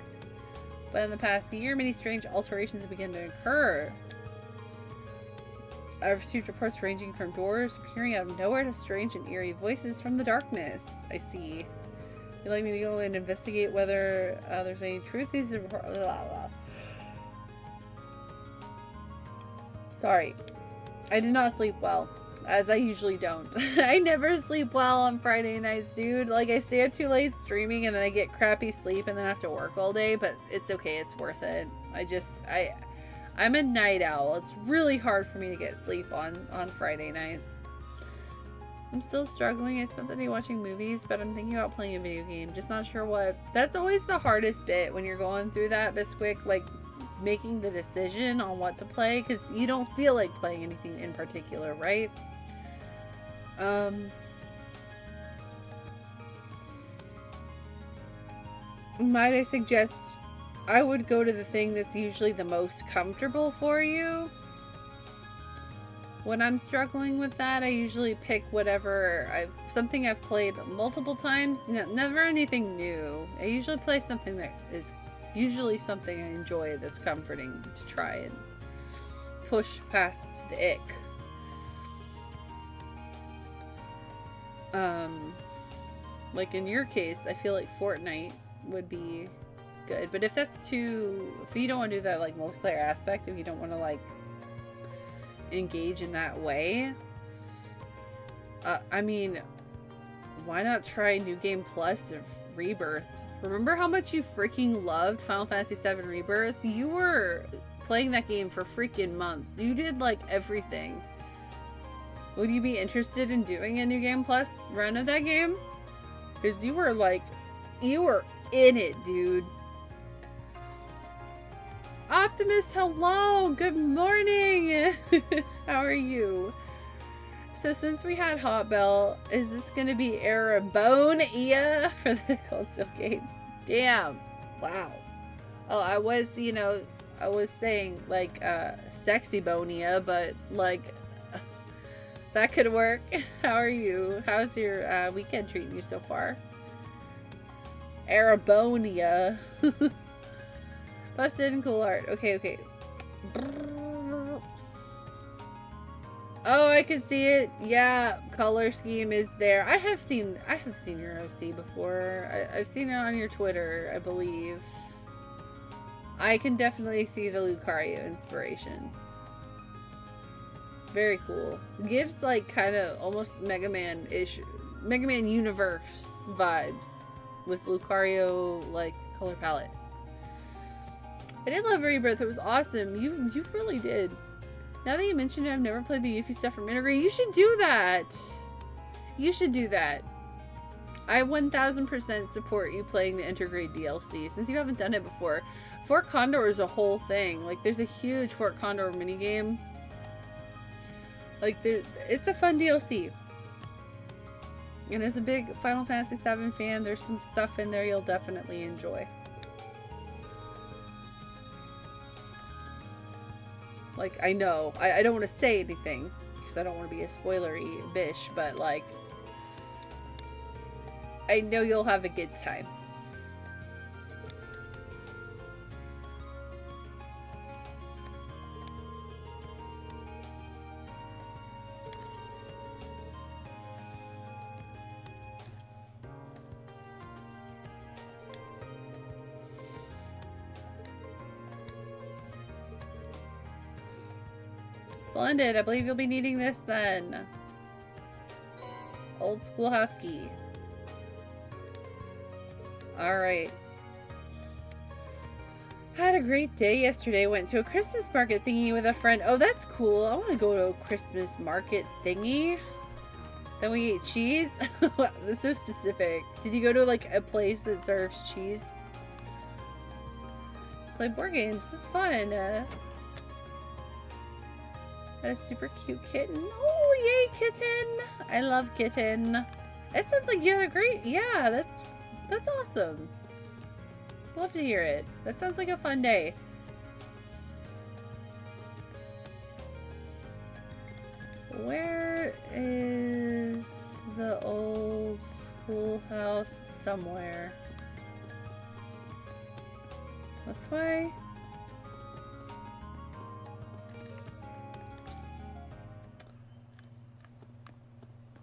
But in the past year, many strange alterations have begun to occur. I've received reports ranging from doors appearing out of nowhere to strange and eerie voices from the darkness. I see. You'd like me to go and investigate whether there's any truth to these reports? Sorry. I did not sleep well, as I usually don't. I never sleep well on Friday nights, dude. Like, I stay up too late streaming and then I get crappy sleep and then I have to work all day, but it's okay. It's worth it. I'm a night owl. It's really hard for me to get sleep on Friday nights. I'm still struggling. I spent the day watching movies, but I'm thinking about playing a video game. Just not sure what. That's always the hardest bit when you're going through that, Bisquick, like making the decision on what to play, because you don't feel like playing anything in particular, right? Might I suggest I would go to the thing that's usually the most comfortable for you. When I'm struggling with that, I usually pick whatever something I've played multiple times. Never anything new. I usually play something that is usually something I enjoy, that's comforting to try and push past the ick. Like in your case, I feel like Fortnite would be good, but if you don't want to do that like multiplayer aspect, if you don't want to like engage in that way, I mean, why not try New Game Plus or Rebirth? Remember how much you freaking loved Final Fantasy VII Rebirth? You were playing that game for freaking months. You did like everything. Would you be interested in doing a New Game Plus run of that game? Because you were in it, dude. Optimus, hello! Good morning! How are you? So since we had Hot Bell, is this gonna be Arabonia for the Cold Steel games? Damn. Wow. Oh, I was saying like Sexy Bonia, but like that could work. How are you? How's your weekend treating you so far? Arabonia. Busted and cool art. Okay. Oh, I can see it. Yeah, color scheme is there. I have seen your OC before. I've seen it on your Twitter, I believe. I can definitely see the Lucario inspiration. Very cool. It gives like kind of almost Mega Man-ish, Mega Man universe vibes with Lucario like color palette. I did love Rebirth. It was awesome. You really did. Now that you mention it, I've never played the Yuffie stuff from Integrate. You should do that. You should do that. I 1000% support you playing the Integrate DLC since you haven't done it before. Fort Condor is a whole thing. Like, there's a huge Fort Condor minigame. Like, it's a fun DLC. And as a big Final Fantasy VII fan, there's some stuff in there you'll definitely enjoy. Like, I know, I don't want to say anything, because I don't want to be a spoilery bitch, but, like, I know you'll have a good time. Splendid. I believe you'll be needing this then. Old schoolhouse key. Alright. Had a great day yesterday. Went to a Christmas market thingy with a friend. Oh, that's cool. I want to go to a Christmas market thingy. Then we ate cheese. That's so specific. Did you go to like a place that serves cheese? Play board games. That's fun. Got a super cute kitten. Oh, yay, kitten! I love kitten. It sounds like you had a great... Yeah, that's awesome. Love to hear it. That sounds like a fun day. Where is the old schoolhouse? Somewhere. This way?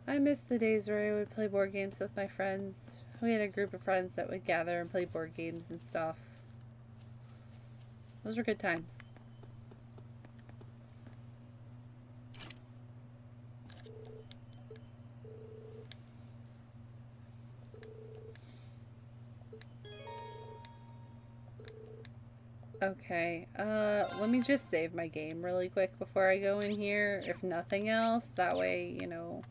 I miss the days where I would play board games with my friends. We had a group of friends that would gather and play board games and stuff. Those were good times. Okay, let me just save my game really quick before I go in here, if nothing else. That way, you know...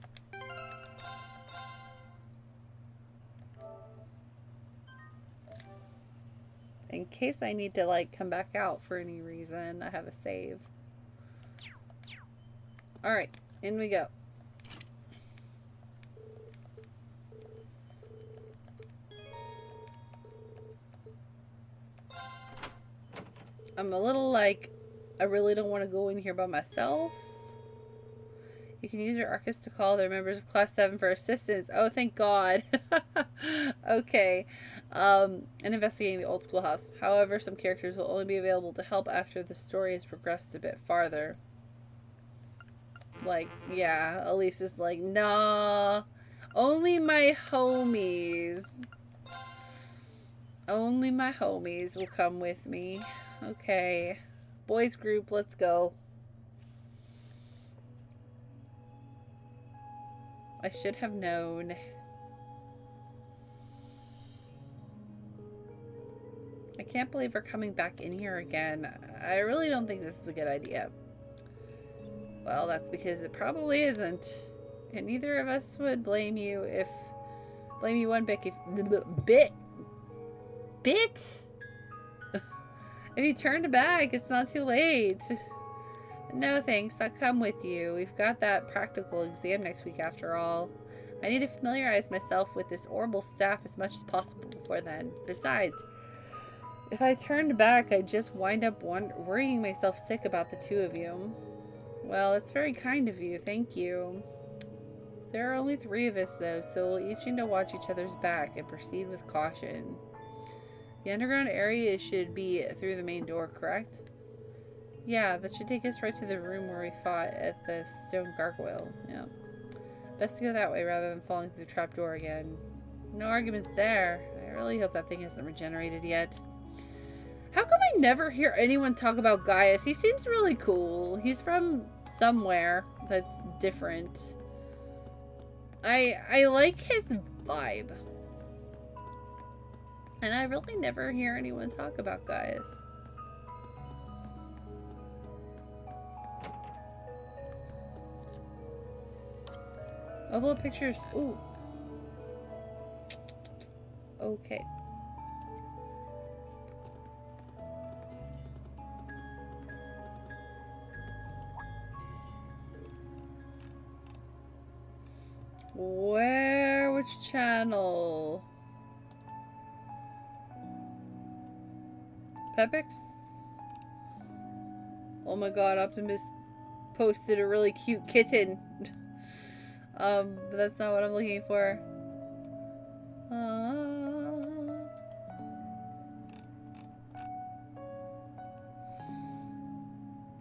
In case I need to, like, come back out for any reason, I have a save. Alright, in we go. I'm a little, like, I really don't want to go in here by myself. You can use your Arcus to call their members of Class 7 for assistance. Oh, thank God. Okay. And investigating the old schoolhouse. However, some characters will only be available to help after the story has progressed a bit farther. Like, yeah, Elise is like, nah. Only my homies. Only my homies will come with me. Okay. Boys group, let's go. I should have known. I can't believe we're coming back in here again. I really don't think this is a good idea. Well, that's because it probably isn't. And neither of us would blame you one bit if you turned back. It's not too late. No thanks, I'll come with you. We've got that practical exam next week after all. I need to familiarize myself with this orbital staff as much as possible before then. Besides, if I turned back, I'd just wind up worrying myself sick about the two of you. Well, it's very kind of you, thank you. There are only 3 of us though, so we'll each need to watch each other's back and proceed with caution. The underground area should be through the main door, correct? Yeah, that should take us right to the room where we fought at the stone gargoyle. Yeah. Best to go that way rather than falling through the trapdoor again. No arguments there. I really hope that thing hasn't regenerated yet. How come I never hear anyone talk about Gaius? He seems really cool. He's from somewhere that's different. I like his vibe. And I really never hear anyone talk about Gaius. Upload pictures. Ooh. Okay. Where? Which channel? Pepix? Oh my god, Optimus posted a really cute kitten. But that's not what I'm looking for.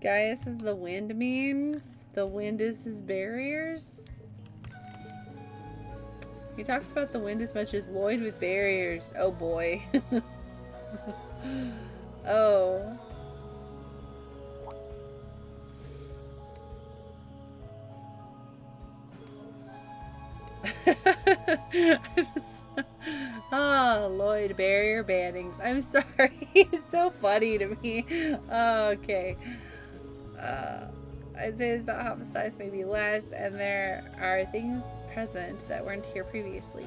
Gaius is the wind memes. The wind is his barriers. He talks about the wind as much as Lloyd with barriers. Oh boy. Oh. Oh, Lloyd, barrier bannings. I'm sorry. It's so funny to me. Okay. I'd say it's about half the size, maybe less, and there are things present that weren't here previously.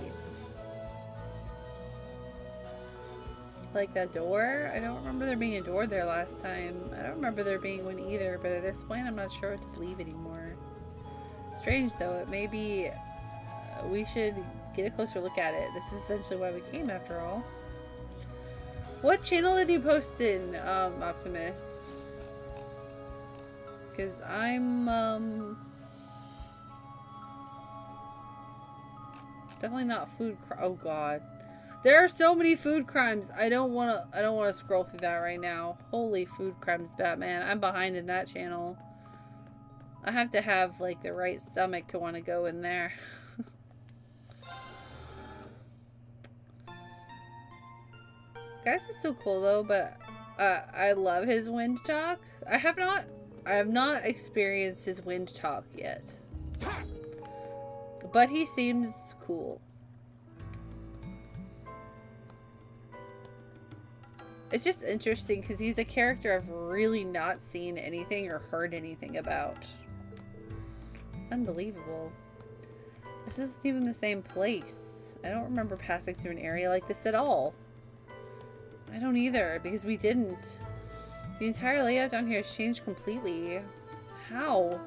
Like that door? I don't remember there being a door there last time. I don't remember there being one either, but at this point I'm not sure what to believe anymore. Strange though, it may be we should get a closer look at it. This is essentially why we came after all. What channel did you post in, Optimus? Because I'm definitely not food oh god. There are so many food crimes. I don't want to scroll through that right now. Holy food crimes, Batman. I'm behind in that channel. I have to have like the right stomach to want to go in there. Guys is so cool though, but I love his wind talk. I have not experienced his wind talk yet. But he seems cool. It's just interesting because he's a character I've really not seen anything or heard anything about. Unbelievable. This isn't even the same place. I don't remember passing through an area like this at all. I don't either, because we didn't. The entire layout down here has changed completely. How?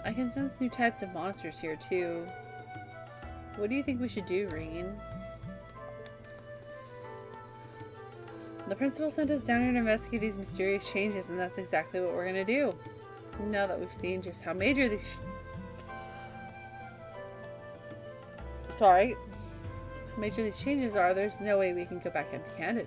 I can sense new types of monsters here too. What do you think we should do, Reen? The principal sent us down here to investigate these mysterious changes, and that's exactly what we're gonna do. Now that we've seen just how major these... How major these changes are, there's no way we can go back empty-handed.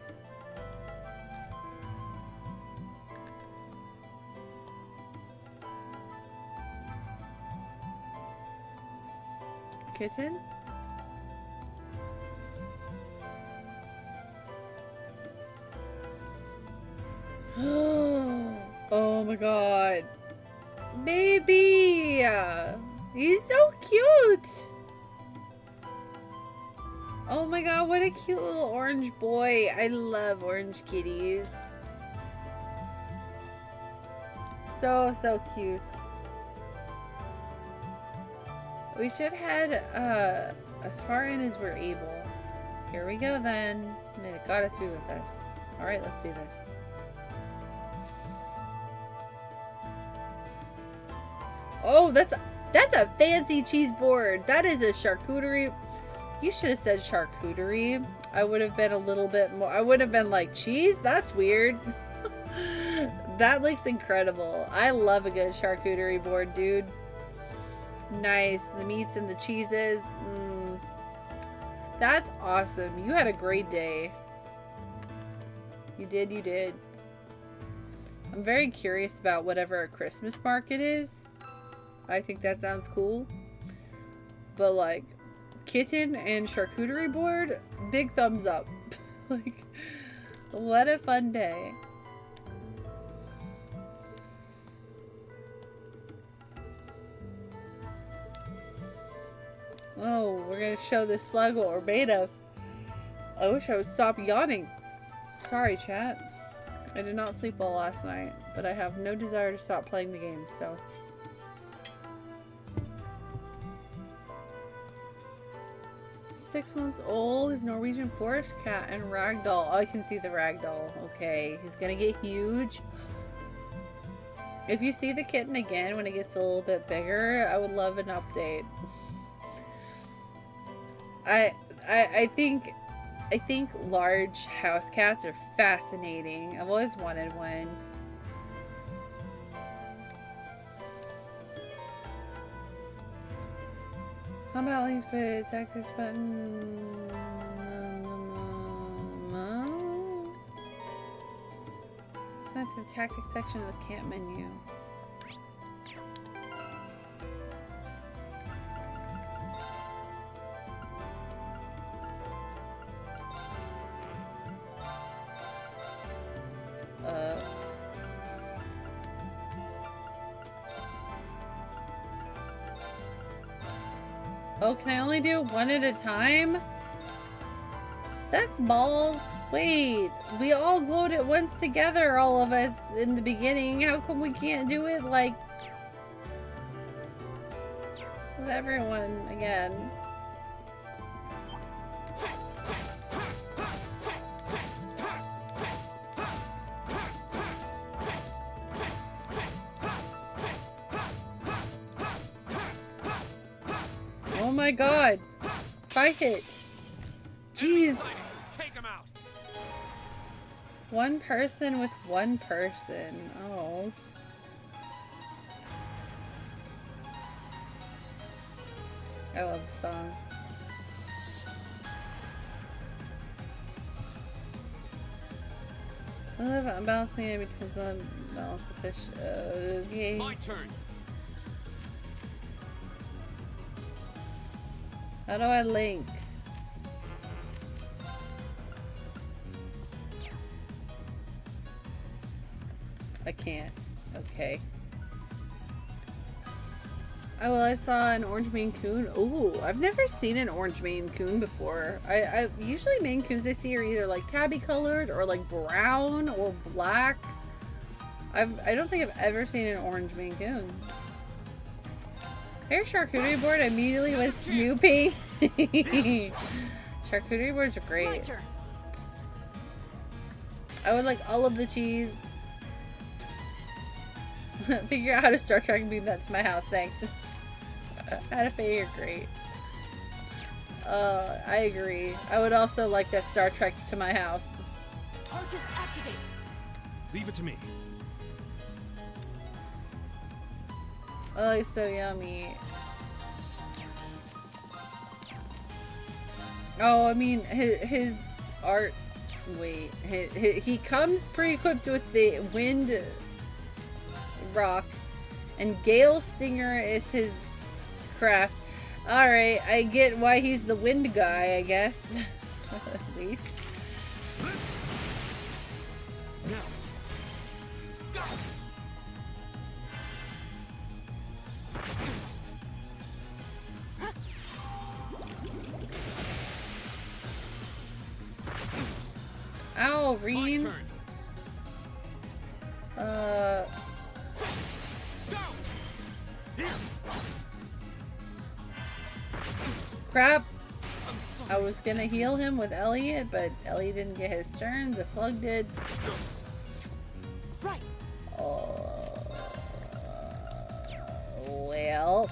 Kitten? Oh my god. Baby! He's so cute! Oh my god, what a cute little orange boy. I love orange kitties. So, so cute. We should head as far in as we're able. Here we go then. May the goddess be with us. Alright, let's do this. Oh, that's a fancy cheese board. That is a charcuterie. You should have said charcuterie. I would have been a little bit more. I would have been like, cheese? That's weird. That looks incredible. I love a good charcuterie board, dude. Nice. The meats and the cheeses. That's awesome. You had a great day. You did, you did. I'm very curious about whatever a Christmas market is. I think that sounds cool. But like, kitten and charcuterie board, big thumbs up. Like, what a fun day. Oh, we're gonna show this slug what we're made of. I wish I would stop yawning. Sorry, chat. I did not sleep well last night, but I have no desire to stop playing the game, so. Six months old, his Norwegian forest cat and ragdoll. Oh, I can see the ragdoll. Okay, he's gonna get huge. If you see the kitten again when it gets a little bit bigger, I would love an update. I think large house cats are fascinating. I've always wanted one. How about links put tactics button? Send to the tactics section of the camp menu. Oh, can I only do one at a time? That's balls. Wait, we all glowed at once together, all of us, in the beginning. How come we can't do it, like, with everyone again? Oh my god. Fight it. Jeez. Take him out. One person with one person. Oh. I love the song. I love unbalancing it because I'm balanced the fish. Okay. My turn. How do I link? I can't. Okay. Oh, well, I saw an orange Maine Coon. Ooh, I've never seen an orange Maine Coon before. I usually Maine Coons I see are either like tabby colored or like brown or black. I don't think I've ever seen an orange Maine Coon. Hair charcuterie board immediately with Snoopy. Charcuterie boards are great. I would like all of the cheese. Figure out how to Star Trek and beam that to my house, thanks. How to figure great. I agree. I would also like that Star Trek to my house. Arcus activate. Leave it to me. Oh, it's so yummy. Oh, I mean, his art. Wait, he comes pre-equipped with the wind rock, and Gale Stinger is his craft. Alright, I get why he's the wind guy, I guess. At least. Ow, Reen. Crap. I was gonna heal him with Elliot, but Elliot didn't get his turn. The slug did. Right. Well.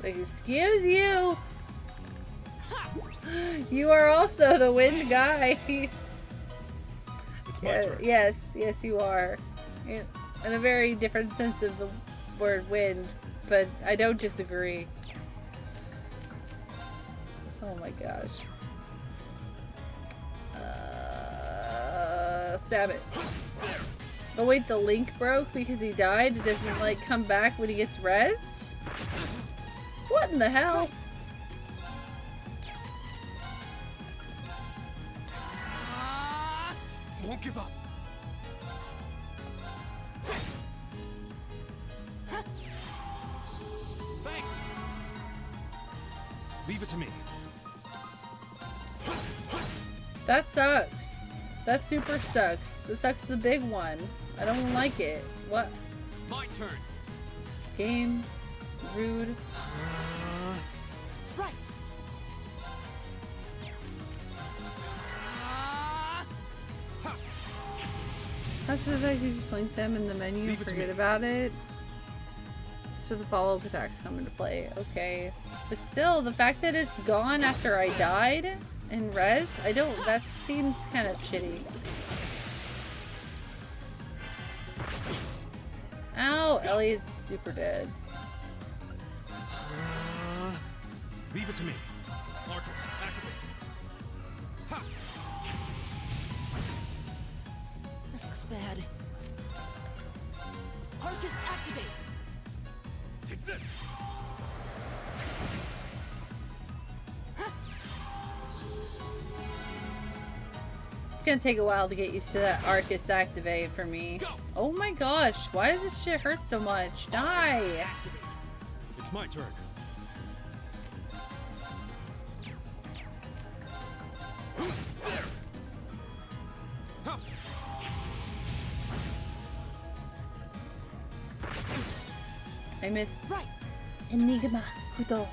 Excuse you. You are also the wind guy. It's my turn. Yes, you are. In a very different sense of the word wind, but I don't disagree. Oh my gosh. Stab it. Oh wait, the link broke because he died? It doesn't like come back when he gets rezzed? What in the hell? Won't give up. Thanks. Leave it to me. That sucks. That super sucks. That sucks the big one. I don't like it. What? My turn. Game. Rude. Right. That's the fact you just link them in the menu and forget about it. So the follow-up attacks come into play. Okay. But still, the fact that it's gone after I died and res, that seems kind of shitty. Ow! Elliot's super dead. Leave it to me. Marcus, activate. Ha! This looks bad. Arcus, activate! Take this! It's gonna take a while to get used to that Arcus activate for me. Oh my gosh, why does this shit hurt so much? Die! It's my turn. There! Ha! I missed. Right. Enigma Kudo.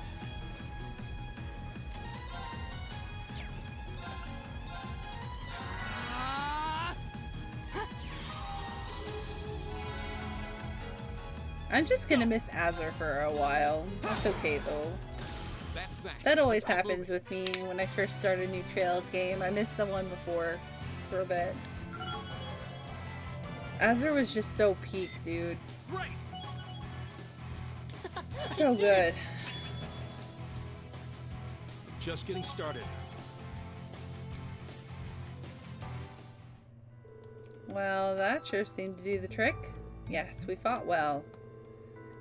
I'm just gonna miss Azure for a while. That's okay though. That always happens with me when I first start a new Trails game. I missed the one before for a bit. Azure was just so peak, dude. Right. So good. Just getting started. Well, that sure seemed to do the trick. Yes, we fought well.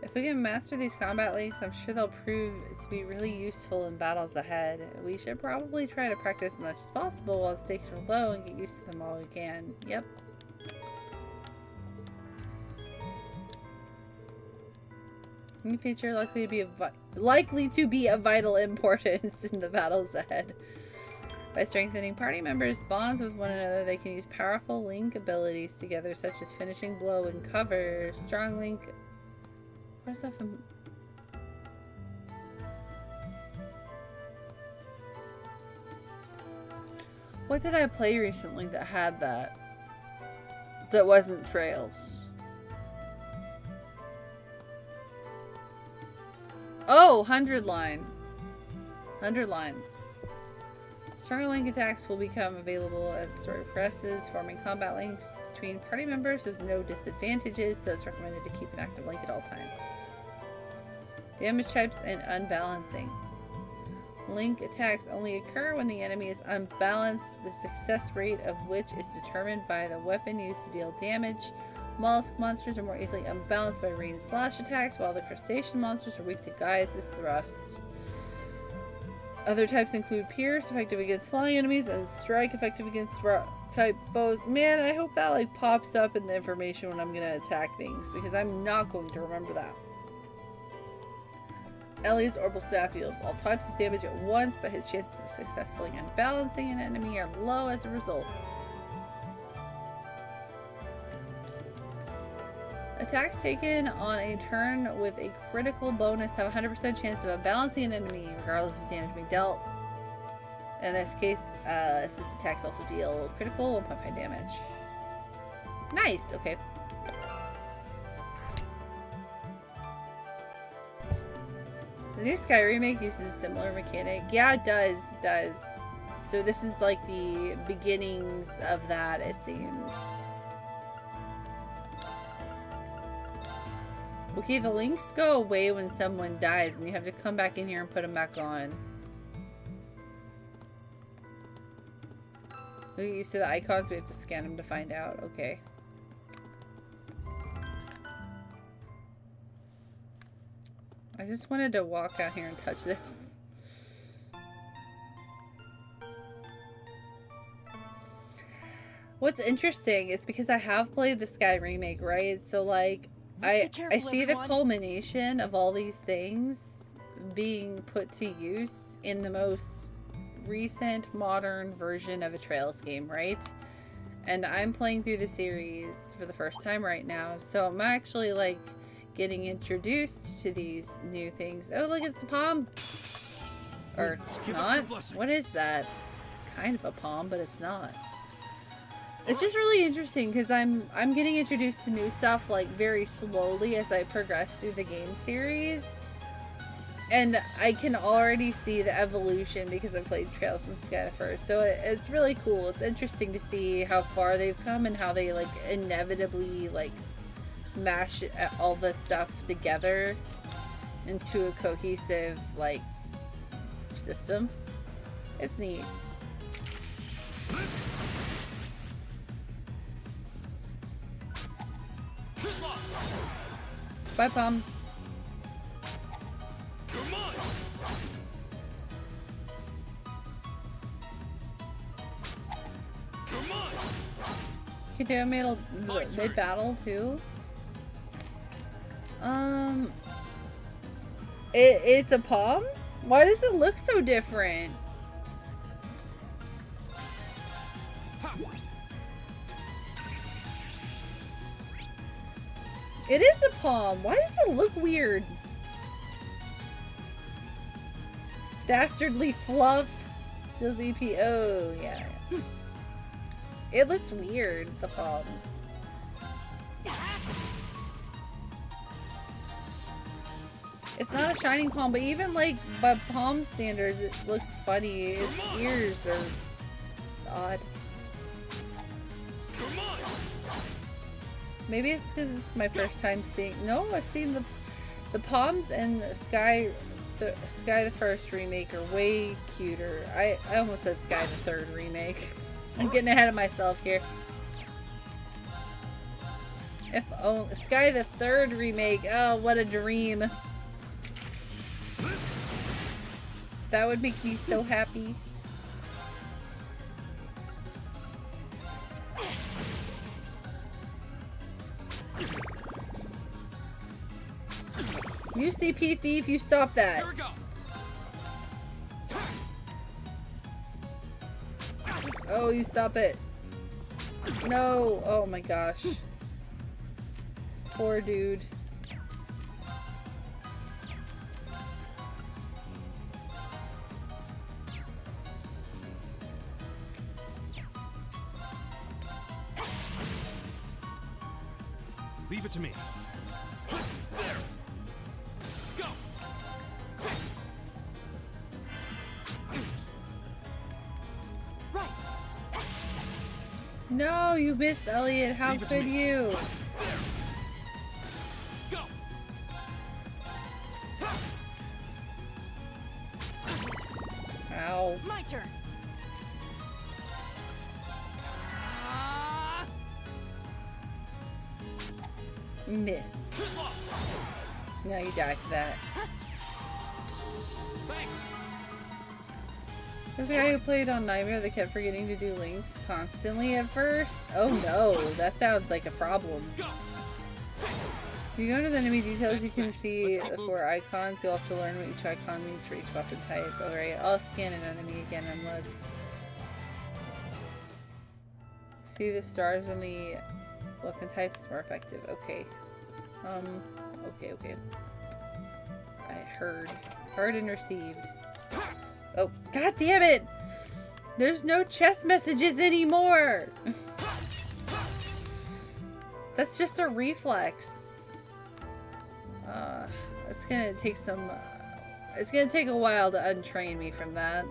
If we can master these combat links, I'm sure they'll prove to be really useful in battles ahead. We should probably try to practice as much as possible while stakes are low and get used to them all we can. Yep. New feature likely to be of vital importance in the battles ahead. By strengthening party members' bonds with one another, they can use powerful link abilities together, such as finishing blow and cover. Strong link. What's that from? What did I play recently that had that? That wasn't Trails. Oh, 100 line. 100 line. Stronger link attacks will become available as the story progresses. Forming combat links between party members has no disadvantages, so it's recommended to keep an active link at all times. Damage types and unbalancing. Link attacks only occur when the enemy is unbalanced, the success rate of which is determined by the weapon used to deal damage. Mollusk monsters are more easily unbalanced by rain and slash attacks, while the crustacean monsters are weak to Gaius' thrust. Other types include Pierce, effective against flying enemies, and Strike, effective against type foes. Man, I hope that like pops up in the information when I'm gonna attack things, because I'm not going to remember that. Elliot's Orbital Staff deals all types of damage at once, but his chances of successfully unbalancing an enemy are low as a result. Attacks taken on a turn with a critical bonus have a 100% chance of unbalancing an enemy, regardless of damage being dealt. In this case, assist attacks also deal critical 1.5 damage. Nice, okay. The new Sky remake uses a similar mechanic. Yeah, it does. So this is like the beginnings of that, it seems. Okay, the links go away when someone dies, and you have to come back in here and put them back on. We get used to the icons, we have to scan them to find out. Okay. I just wanted to walk out here and touch this. What's interesting is because I have played the Sky remake, right? So like, I see the culmination of all these things being put to use in the most recent modern version of a Trails game, right? And I'm playing through the series for the first time right now, so I'm actually like getting introduced to these new things. Oh, look, it's a palm. Or not. What is that? Kind of a palm, but it's not. It's just really interesting because I'm getting introduced to new stuff like very slowly as I progress through the game series. And I can already see the evolution because I've played Trails since Sky first. So it's really cool. It's interesting to see how far they've come and how they like inevitably like mash all this stuff together into a cohesive like system. It's neat. Bye, Pom. You can do a mid-battle too. It's a palm? Why does it look so different? It is a palm. Why does it look weird? Dastardly fluff. Steals EP. Oh, yeah. It looks weird, the palms. It's not a shining palm, but even like by palm standards, it looks funny. Its ears are odd. Maybe it's because it's my first time seeing. No, I've seen the palms and Sky the First remake are way cuter. I almost said Sky the Third remake. I'm getting ahead of myself here. If only Sky the Third remake. Oh, what a dream. That would make me so happy. You CP thief, you stop that. Here we go. Oh, you stop it. No. Oh my gosh. Poor dude. Leave it to me. There. Go. Right. No, you missed, Elliot. How could you? Go. Ow. My turn. Miss. Now you die for that. Thanks. There's a guy who played on Nightmare that kept forgetting to do links constantly at first. Oh no, that sounds like a problem. If you go to the enemy details, you can see the 4 icons. You'll have to learn what each icon means for each weapon type. Alright, I'll scan an enemy again and look. See the stars on the weapon type is more effective. Okay. Okay. I heard and received. Oh, god damn it! There's no chest messages anymore! That's just a reflex. It's gonna take some... it's gonna take a while to untrain me from that.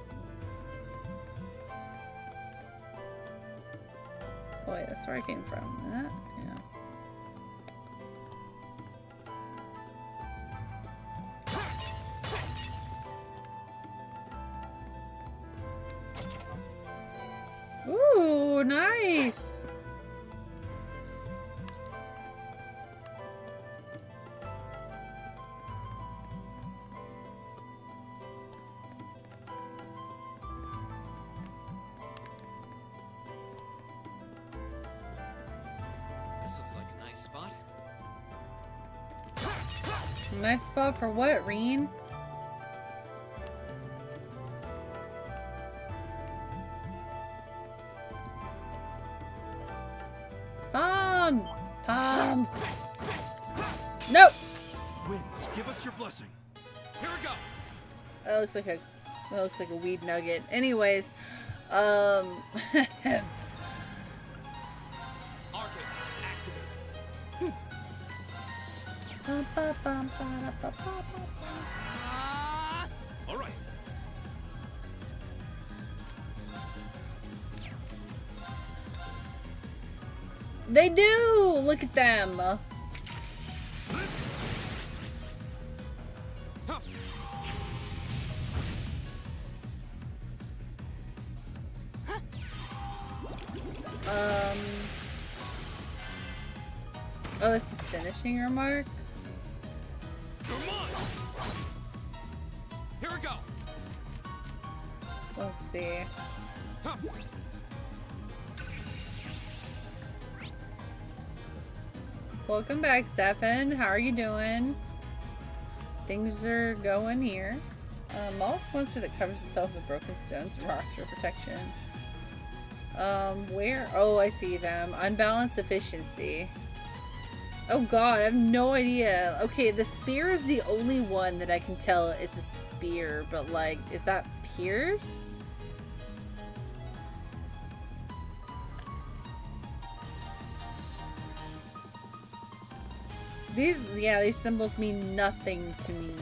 Oh wait, that's where I came from. Isn't it? Yeah. Ooh, nice! This looks like a nice spot. Nice spot for what, Reen? Pom! Nope! Winds, give us your blessing. Here we go. That looks like a weed nugget. Anyways, Arcus, activate. All right. They do! Look at them! finishing remark? Come on! Here we go! Let's see. Huh. Welcome back, Stefan. How are you doing? Things are going here. Mollusk monster that covers itself with broken stones and rocks for protection. Where? Oh, I see them. Unbalanced efficiency. Oh god, I have no idea. Okay, the spear is the only one that I can tell is a spear, but like, is that Pierce? These symbols mean nothing to me.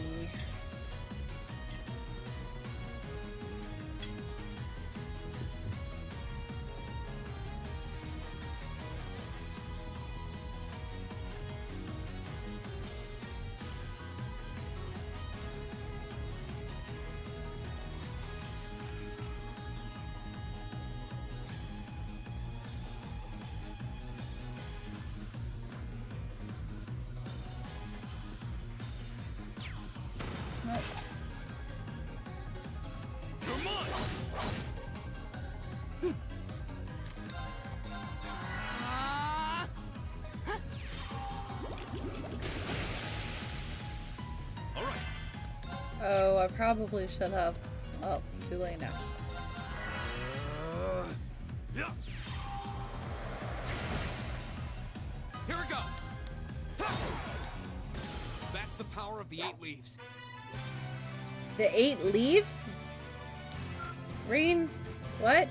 Oh, I probably should have. Oh, too late now. Yeah. Here we go. That's the power of the 8 leaves. The 8 leaves? Rain? What?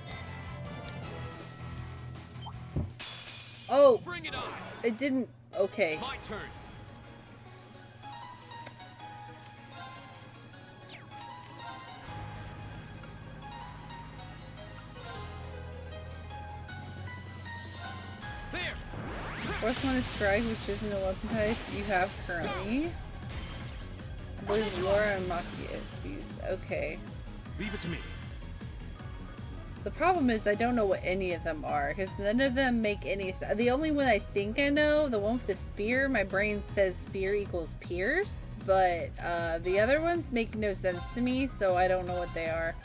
Oh, bring it on. It didn't. Okay. My turn. Fourth one is strike, which isn't a weapon type you have currently. I believe Laura and Machias use. Okay. Leave it to me. The problem is I don't know what any of them are, because none of them make any sense. The only one I think I know, the one with the spear, my brain says spear equals pierce, but the other ones make no sense to me, so I don't know what they are.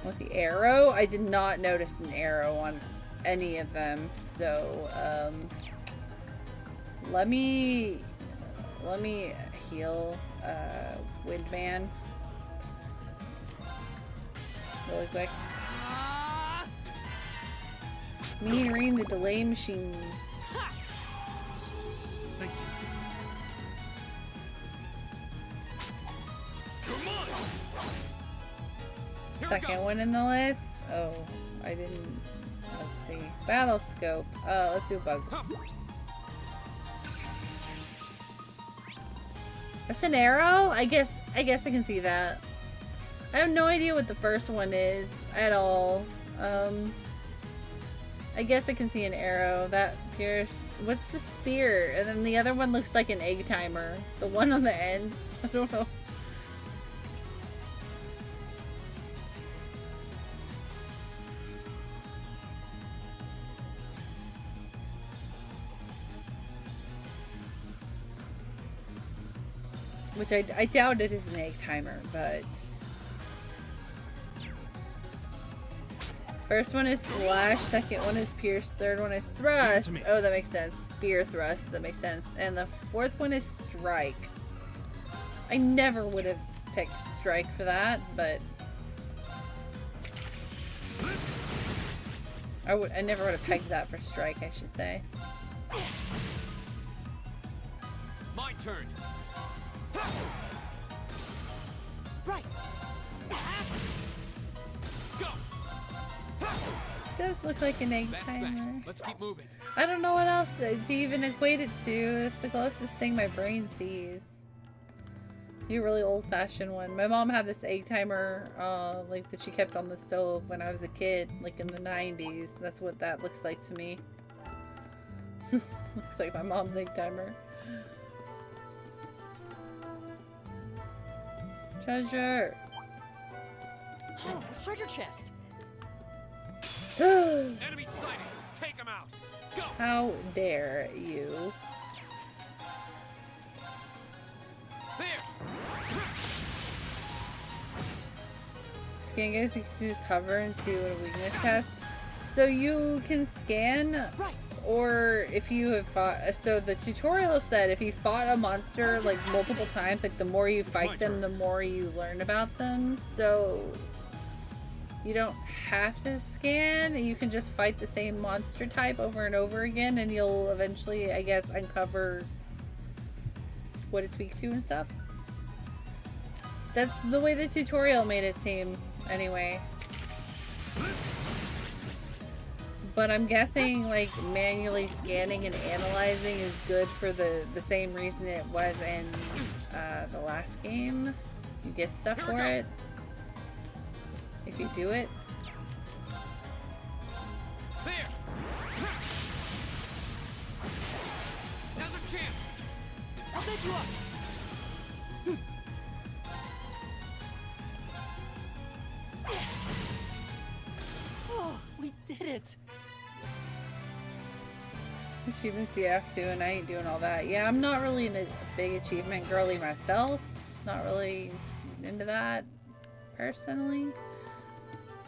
With the arrow, I did not notice an arrow on any of them, so let me heal Windman really quick. Me and Reen, the delay machine. Second one in the list. Oh, I didn't. Let's see. Battle scope. Let's do a bug. That's an arrow? I guess I can see that. I have no idea what the first one is at all. I guess I can see an arrow. That pierce. What's the spear? And then the other one looks like an egg timer. The one on the end. I don't know. Which I doubt it is an egg timer, but... First one is slash, second one is pierce, third one is thrust. Oh, that makes sense. Spear thrust, that makes sense. And the fourth one is strike. I never would have picked strike for that, but... I never would have pegged that for strike, I should say. My turn. Right. Go. Does look like an egg timer. Let's keep moving. I don't know what else to even equate it to. It's the closest thing my brain sees. A really old-fashioned one. My mom had this egg timer, like that she kept on the stove when I was a kid, like in the 90s. That's what that looks like to me. Looks like my mom's egg timer. Treasure. Oh, a treasure chest! Enemy sighted! Take him out! Go! How dare you? Scan guys, we can just hover and see what a weakness test. So you can scan, or if you have fought. So the tutorial said if you fought a monster like multiple times, like the more you fight them, the more you learn about them. So you don't have to scan. You can just fight the same monster type over and over again, and you'll eventually, I guess, uncover what it's weak to and stuff. That's the way the tutorial made it seem, anyway. But I'm guessing, like, manually scanning and analyzing is good for the same reason it was in the last game. You get stuff for it if you do it. There! Now's our chance! I'll take you up! Oh, we did it! Achievements you have to, and I ain't doing all that. Yeah, I'm not really a big achievement girly myself. Not really into that, personally.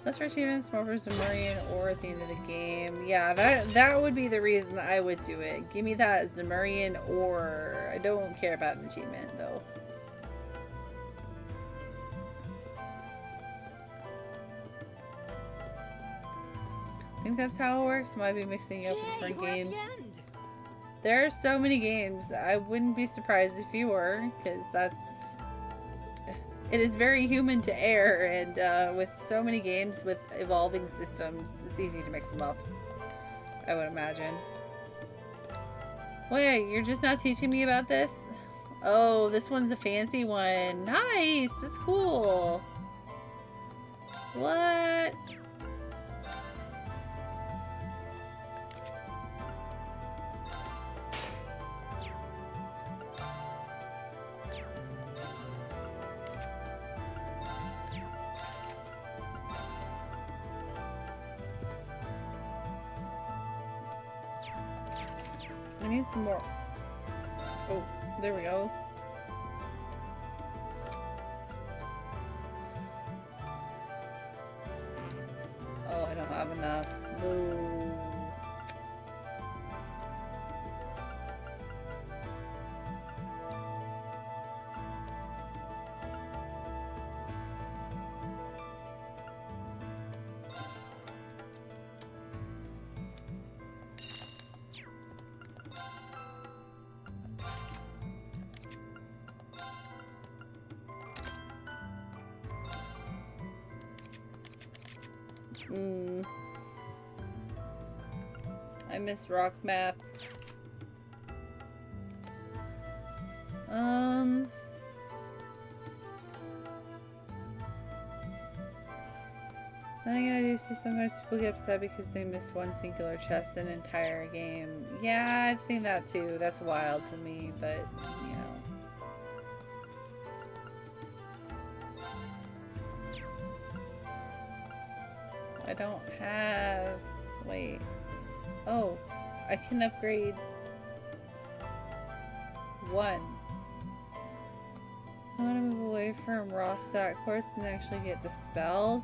Less for achievements, more for Zamurian or at the end of the game. Yeah, that would be the reason I would do it. Give me that Zamurian or. I don't care about an achievement, though. I think that's how it works. Might be mixing up different games. There are so many games. I wouldn't be surprised if you were, because that's... It is very human to err, and with so many games with evolving systems, it's easy to mix them up. I would imagine. Wait, you're just not teaching me about this? Oh, this one's a fancy one. Nice! That's cool. What? I need some more. Oh, there we go. Oh, I don't have enough. Boo. I miss rock math. I gotta do see sometimes people get upset because they miss one singular chest an entire game. Yeah, I've seen that too. That's wild to me, but you know. I don't have... Wait. Oh, I can upgrade one. I want to move away from raw stat quartz and actually get the spells.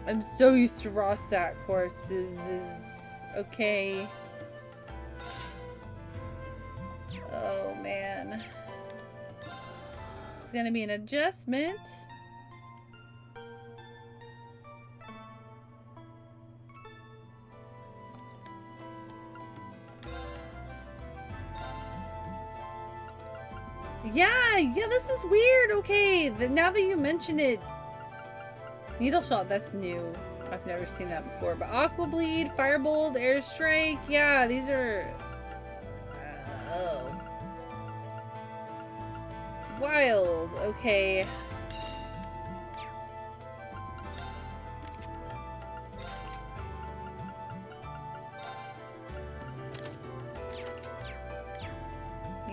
I'm so used to raw stat quartz is okay. Oh man. It's gonna be an adjustment. Yeah, this is weird. Okay, now that you mention it, needle shot, that's new. I've never seen that before. But aqua bleed, firebolt, airstrike, yeah, these are oh, wild. Okay.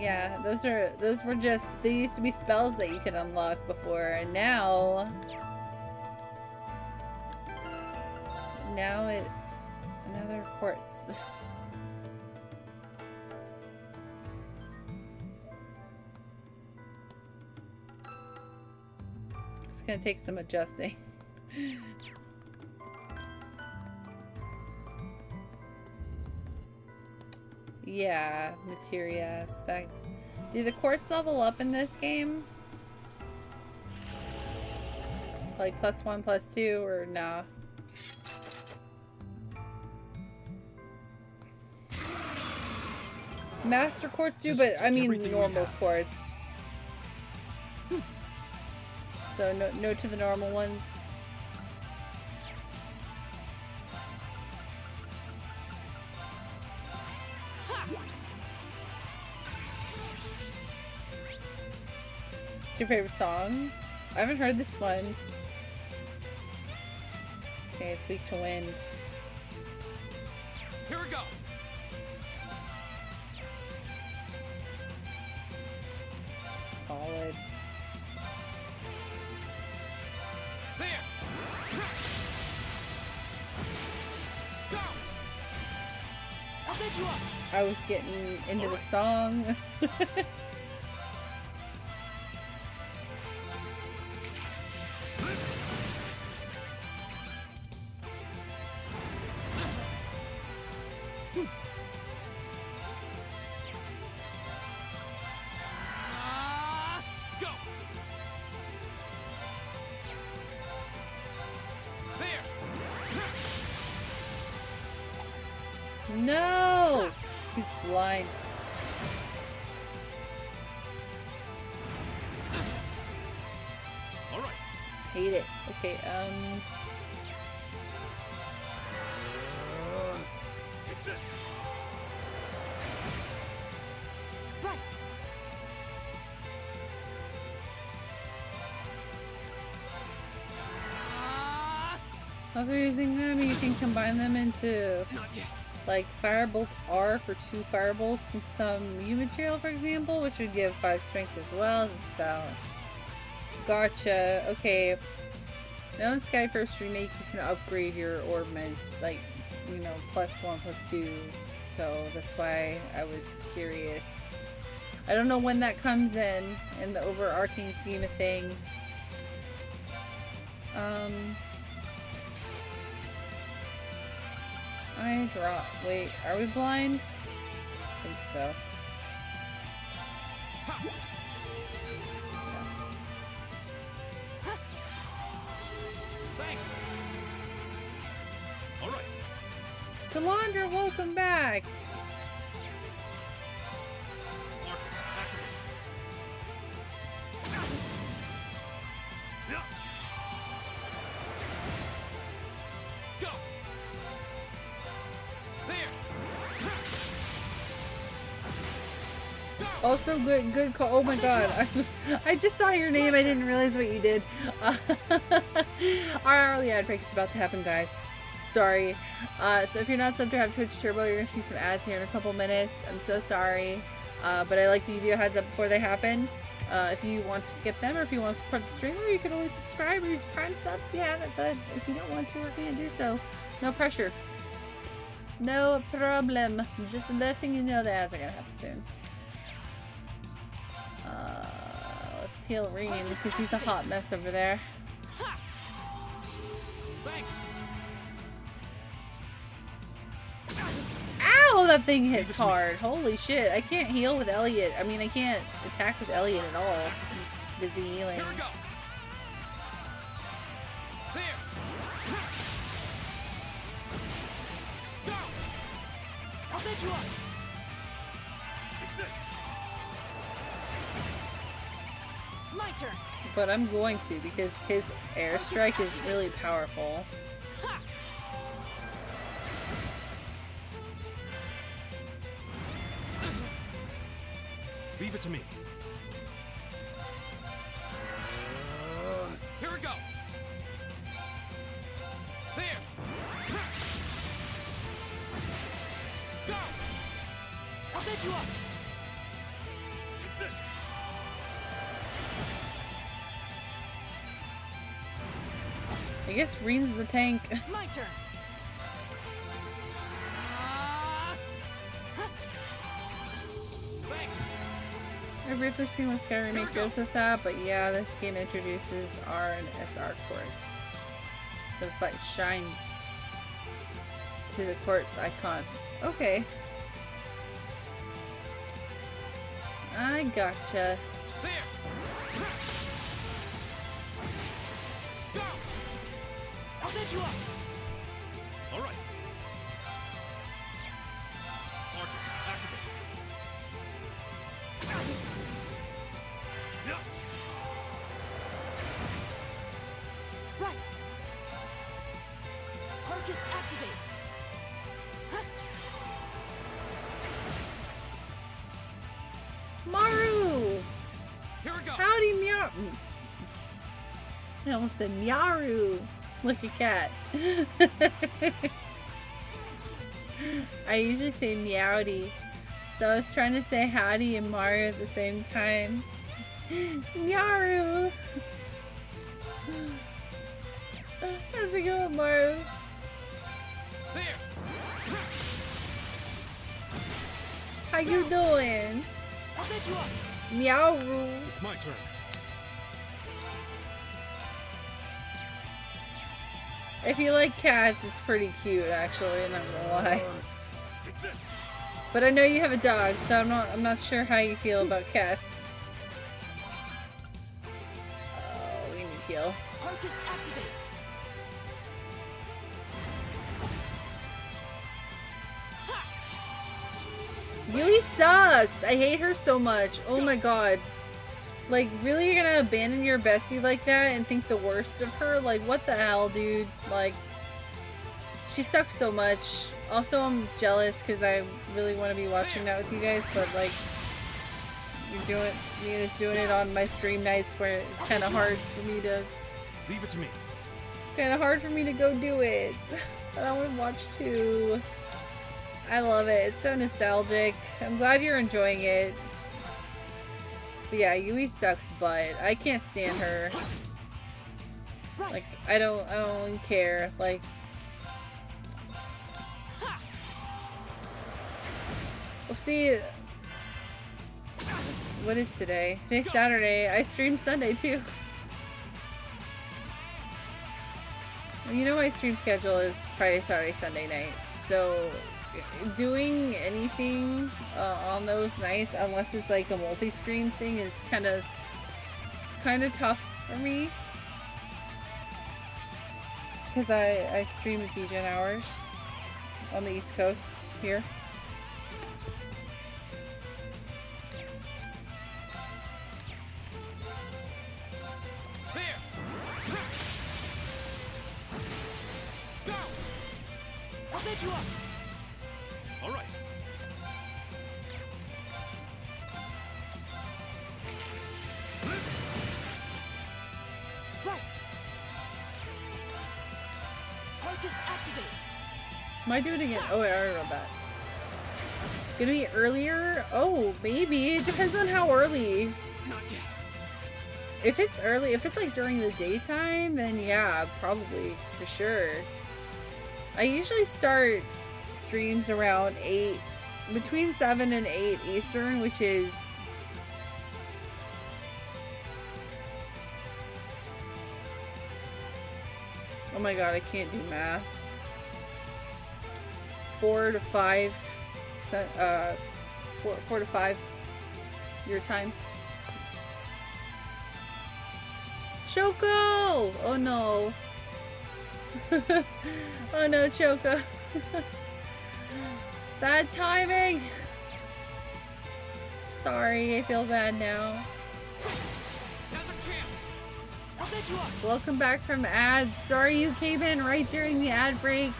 Yeah, those were just, they used to be spells that you could unlock before, and now they're quartz. It's gonna take some adjusting. Yeah, materia aspect. Do the quartz level up in this game? Like +1, +2, or nah? Master quartz do, but I mean normal quartz. So no to the normal ones. What's your favorite song? I haven't heard this one. Okay, it's weak to wind. Here we go. Solid. There. Go. I'll take you up. I was getting into the song. Go. There. No! He's blind. All right. Hate it. Okay, It's this. Right. As we're using them, you can combine them into Not yet. like Firebolt R for 2 Firebolts and some U material, for example, which would give 5 strength as well as a spell. Gotcha. Okay. Now in Sky First Remake, you can upgrade your orbments, like, you know, +1, +2. So that's why I was curious. I don't know when that comes in the overarching scheme of things. I drop. Wait, are we blind? I think so. Thanks. All right. Calandra, welcome back! Marcus, activate. Yeah. Go. There. Go. Also, good call. Oh my god, I just saw your name. I didn't realize what you did. Our early ad break is about to happen, guys. Sorry. So if you're not subbed to have Twitch Turbo, you're gonna see some ads here in a couple minutes. I'm so sorry, but I like to give you a heads up before they happen. If you want to skip them, or if you want to support the streamer, you can always subscribe or use Prime Sub if you haven't. But if you don't want to, we're gonna do so. No pressure. No problem. Just letting you know the ads are gonna happen soon. Let's heal Rean because he's a hot mess over there. Thanks. Ow! That thing hits hard. Holy shit. I can't heal with Elliot. I mean, I can't attack with Elliot at all. I'm just busy healing. Here we go. There. Go. I'll take you up. It's this. My turn. But I'm going to because his airstrike is really powerful. Leave it to me. Here we go. There. Go. I'll take you up. I guess Reen's the tank. My turn. I've briefly seen what Sky Remake goes with that, but yeah, this game introduces R and SR quartz. So it's like shine to the quartz icon. Okay. I gotcha. I'll set you up. All right. Arcus, activate. Yeah. Right. Arcus, activate. Maru! Here we go. Howdy, meow. I almost said Meowru. Like a cat. I usually say meowdy. So I was trying to say howdy and Mario at the same time. Meowru! How's it going, Mario? How you doing? I'll set you up. Meowru. It's my turn. If you like cats, it's pretty cute, actually, not gonna lie. But I know you have a dog, so I'm not sure how you feel about cats. Oh, we need to heal. Arcus, activate. Yui sucks! I hate her so much. Oh my god. Like, really, you're gonna abandon your bestie like that and think the worst of her? Like, what the hell, dude? Like, she sucks so much. Also, I'm jealous because I really want to be watching that with you guys, but like, Nina's doing it on my stream nights where it's kind of hard for me to. Leave it to me. Kind of hard for me to go do it. But I want to watch too. I love it. It's so nostalgic. I'm glad you're enjoying it. But yeah, Yui sucks butt. I can't stand her. Like, I don't even care. Like, well, see, what is today? Today's Saturday. I stream Sunday too. You know my stream schedule is Friday, Saturday, Sunday nights. So doing anything on those nights, unless it's like a multi-screen thing, is kind of tough for me. Because I stream at DGen hours on the East Coast here. I'll set you up. All right. Right. Arcus, activate. Am I doing it again? Oh, I already read that. Gonna be earlier? Oh, maybe. It depends on how early. Not yet. If it's early, if it's like during the daytime, then yeah, probably, for sure. I usually start streams around 8, between 7 and 8 Eastern, which is... Oh my god, I can't do math. 4 to 5, 4 to 5 your time. Choco! Oh no. Oh no, Choco. Bad timing. Sorry, I feel bad now. Welcome back from ads. Sorry you came in right during the ad break.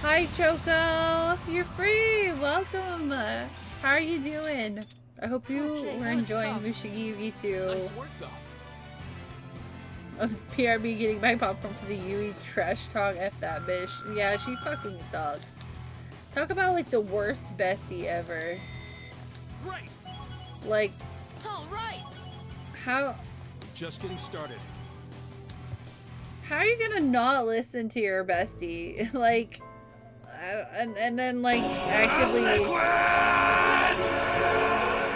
Hi, Choco. You're free. Welcome. How are you doing? I hope you were enjoying Mushigi Yugi 2. Nice work, though. PRB getting my popcorn for the Yui trash talk. F that bitch. Yeah, she fucking sucks. Talk about like the worst bestie ever. Right. Like, all right. how? Just getting started. How are you gonna not listen to your bestie? Like, and then like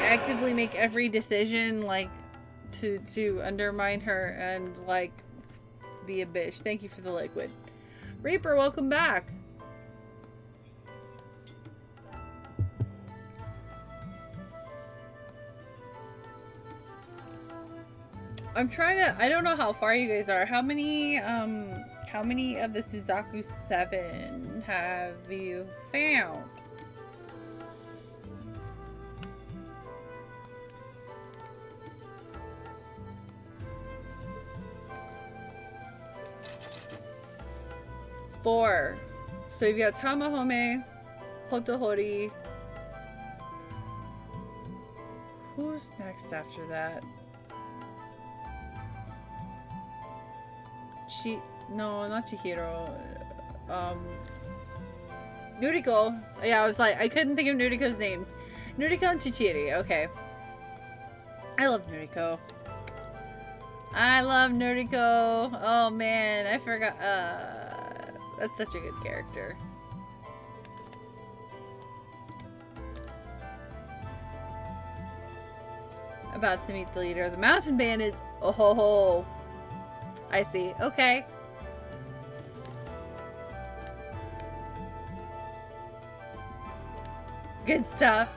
actively make every decision like to undermine her and like be a bitch. Thank you for the liquid. Reaper, welcome back. I'm trying to, I don't know how far you guys are. How many of the Suzaku 7 have you found? Four. So you've got Tamahome, Hotohori. Who's next after that? No, not Chihiro. Nuriko. Yeah, I was like, I couldn't think of Nuriko's name. Nuriko and Chichiri. Okay. I love Nuriko. I love Nuriko. Oh man, I forgot. That's such a good character. About to meet the leader of the mountain bandits. Oh ho ho. I see. Okay. Good stuff.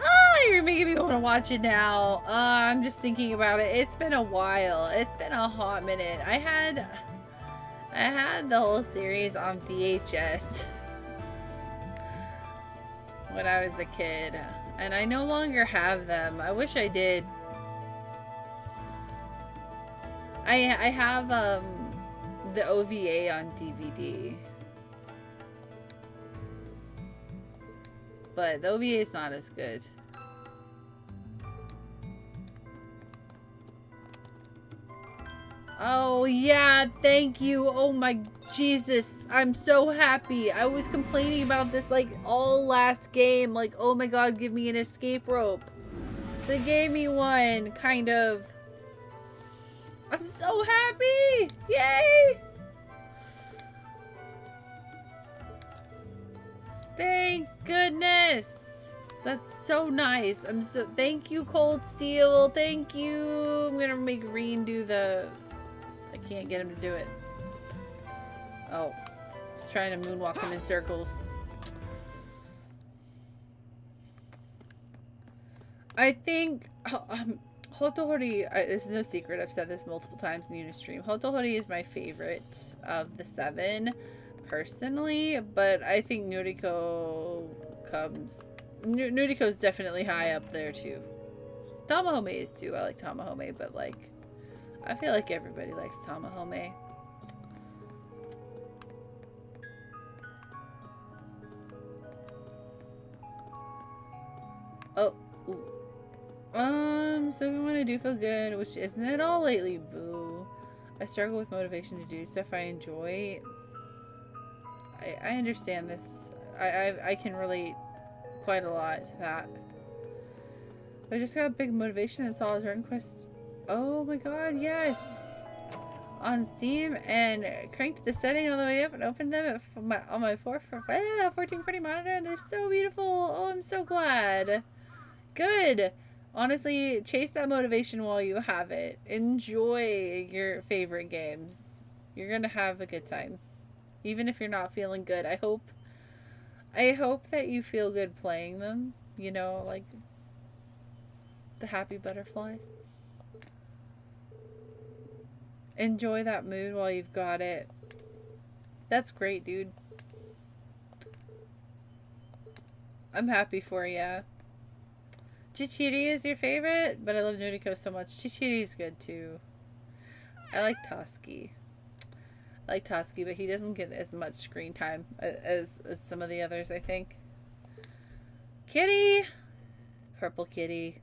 Oh, you're making me want to watch it now. I'm just thinking about it. It's been a while. It's been a hot minute. I had the whole series on VHS when I was a kid. And I no longer have them. I wish I did. I have the OVA on DVD. But the OVA is not as good. Oh yeah, thank you. Oh my Jesus, I'm so happy. I was complaining about this like all last game. Like, oh my god, give me an escape rope. They gave me one, kind of. I'm so happy. Yay! Thank goodness. That's so nice. Thank you, Cold Steel. Thank you. I'm gonna make Reen do the... I can't get him to do it. Oh. Just trying to moonwalk him in circles. I think... Hotohori... this is no secret. I've said this multiple times in the Unistream. Hotohori is my favorite of the 7, personally. But I think Nuriko comes... Nuriko's definitely high up there, too. Tamahome is, too. I like Tamahome, but, like... I feel like everybody likes Tamahome. Oh. Ooh. Something when I do feel good, which isn't at all lately, boo. I struggle with motivation to do stuff I enjoy. I understand this. I can relate quite a lot to that. I just got big motivation and saw Return Quest. Oh my god, yes! On Steam, and cranked the setting all the way up and opened them on my 1440 monitor, and they're so beautiful. Oh, I'm so glad. Good. Honestly, chase that motivation while you have it. Enjoy your favorite games. You're gonna have a good time. Even if you're not feeling good. I hope that you feel good playing them. You know, like the happy butterflies. Enjoy that mood while you've got it. That's great, dude. I'm happy for ya. Chichiri is your favorite, but I love Nuriko so much. Chichiri's good too. I like Toski. But he doesn't get as much screen time as some of the others, I think. Kitty! Purple kitty.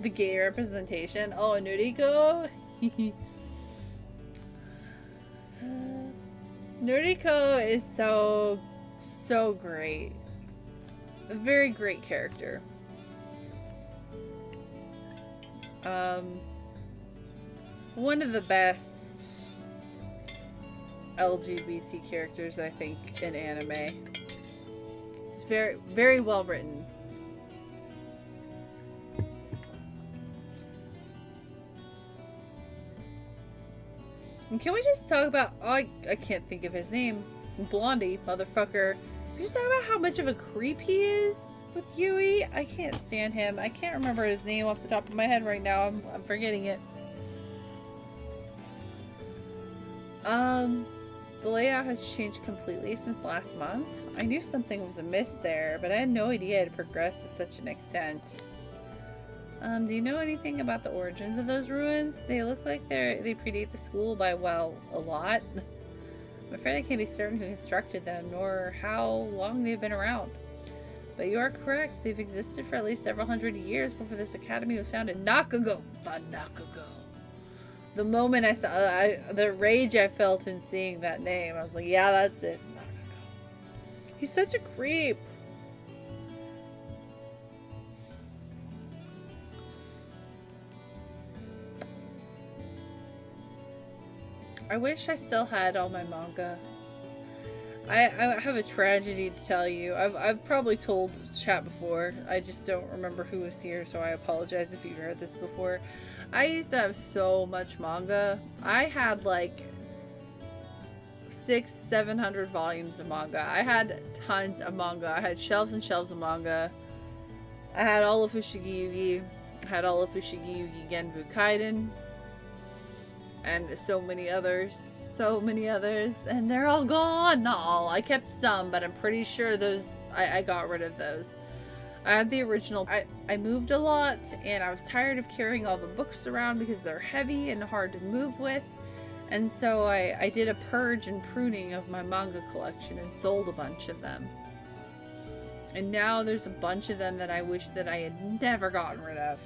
The gay representation. Oh, Nuriko? Nuriko is so great. A very great character. One of the best LGBT characters, I think, in anime. It's very, very well written. And can we just talk about, oh, I can't think of his name. Blondie, motherfucker. Can we just talk about how much of a creep he is with Yui? I can't stand him. I can't remember his name off the top of my head right now. I'm forgetting it. The layout has changed completely since last month. I knew something was amiss there, but I had no idea it had progressed to such an extent. Do you know anything about the origins of those ruins? They look like they predate the school by, well, a lot. I'm afraid I can't be certain who constructed them, nor how long they've been around. But you are correct. They've existed for at least several hundred years before this academy was founded. Nakago! Nakago. The moment I saw the rage I felt in seeing that name, I was like, yeah, that's it. Nakago. He's such a creep. I wish I still had all my manga. I have a tragedy to tell you. I've probably told chat before. I just don't remember who was here, so I apologize if you've heard this before. I used to have so much manga. I had like 600-700 volumes of manga. I had tons of manga. I had shelves and shelves of manga. I had all of Fushigi Yugi. I had all of Fushigi Yugi Genbu Kaiden. And so many others. So many others. And they're all gone. Not all. I kept some, but I'm pretty sure those... I got rid of those. I had the original. I moved a lot, and I was tired of carrying all the books around because they're heavy and hard to move with. And so I did a purge and pruning of my manga collection and sold a bunch of them. And now there's a bunch of them that I wish that I had never gotten rid of.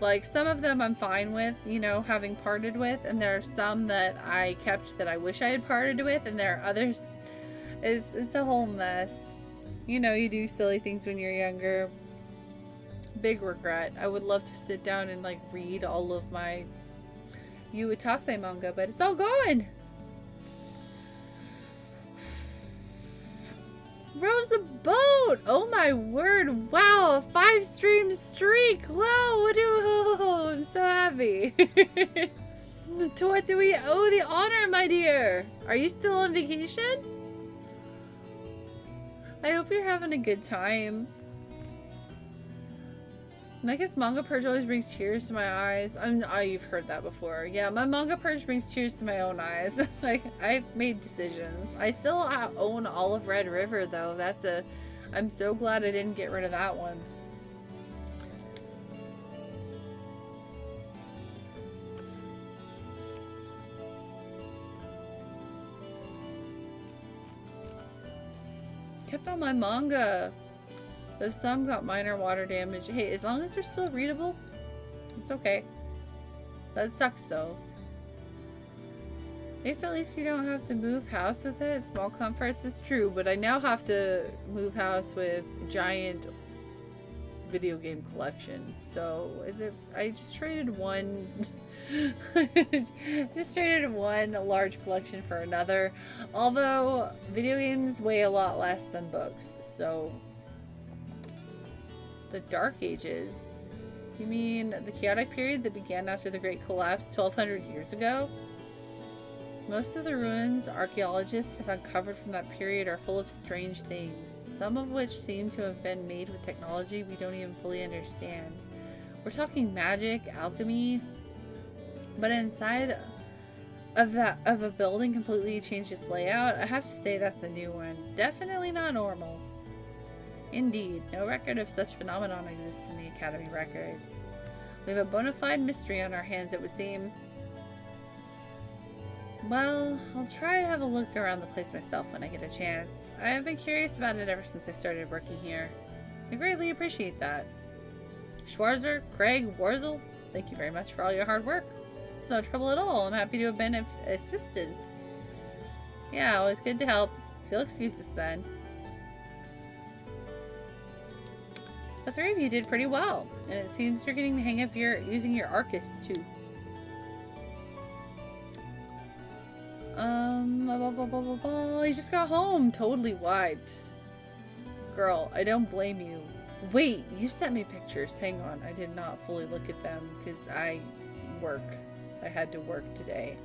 Like, some of them I'm fine with, you know, having parted with, and there are some that I kept that I wish I had parted with, and there are others. It's a whole mess. You know, you do silly things when you're younger. Big regret. I would love to sit down and, like, read all of my Uetase manga, but it's all gone! Rose a boat! Oh my word! Wow, a 5-stream streak! Wow, I'm so happy. To what do we owe the honor, my dear? Are you still on vacation? I hope you're having a good time. I guess manga purge always brings tears to my eyes. You've heard that before. Yeah, my manga purge brings tears to my own eyes. Like, I've made decisions. I still own all of Red River, though. I'm so glad I didn't get rid of that one. Kept all my manga. Though some got minor water damage. Hey, as long as they're still readable, it's okay. That sucks though. I guess at least you don't have to move house with it. Small comforts is true, but I now have to move house with giant video game collection. So I just traded one large collection for another. Although video games weigh a lot less than books, so the Dark Ages. You mean the chaotic period that began after the Great Collapse 1200 years ago? Most of the ruins archaeologists have uncovered from that period are full of strange things, some of which seem to have been made with technology we don't even fully understand. We're talking magic, alchemy, but inside of a building completely changed its layout. I have to say that's a new one. Definitely not normal. Indeed, no record of such phenomenon exists in the Academy records. We have a bona fide mystery on our hands, it would seem. Well, I'll try to have a look around the place myself when I get a chance. I have been curious about it ever since I started working here. I greatly appreciate that. Schwarzer, Craig, Warzel, thank you very much for all your hard work. It's no trouble at all. I'm happy to have been of assistance. Yeah, always good to help. Feel excuses then. The three of you did pretty well, and it seems you're getting the hang of using your Arcus too. Blah, blah, blah, blah, blah. He just got home, totally wiped. Girl, I don't blame you. Wait, you sent me pictures. Hang on, I did not fully look at them because I had to work today.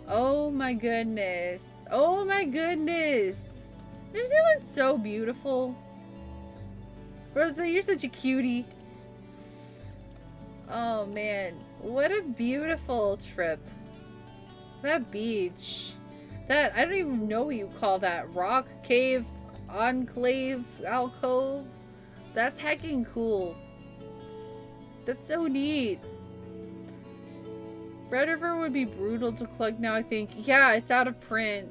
Oh my goodness. Oh my goodness. New Zealand's so beautiful. Rosa, you're such a cutie. Oh man, what a beautiful trip. That beach. That, I don't even know what you call that. Rock, cave, enclave, alcove. That's heckin' cool. That's so neat. Red River would be brutal to collect now, I think. Yeah, it's out of print.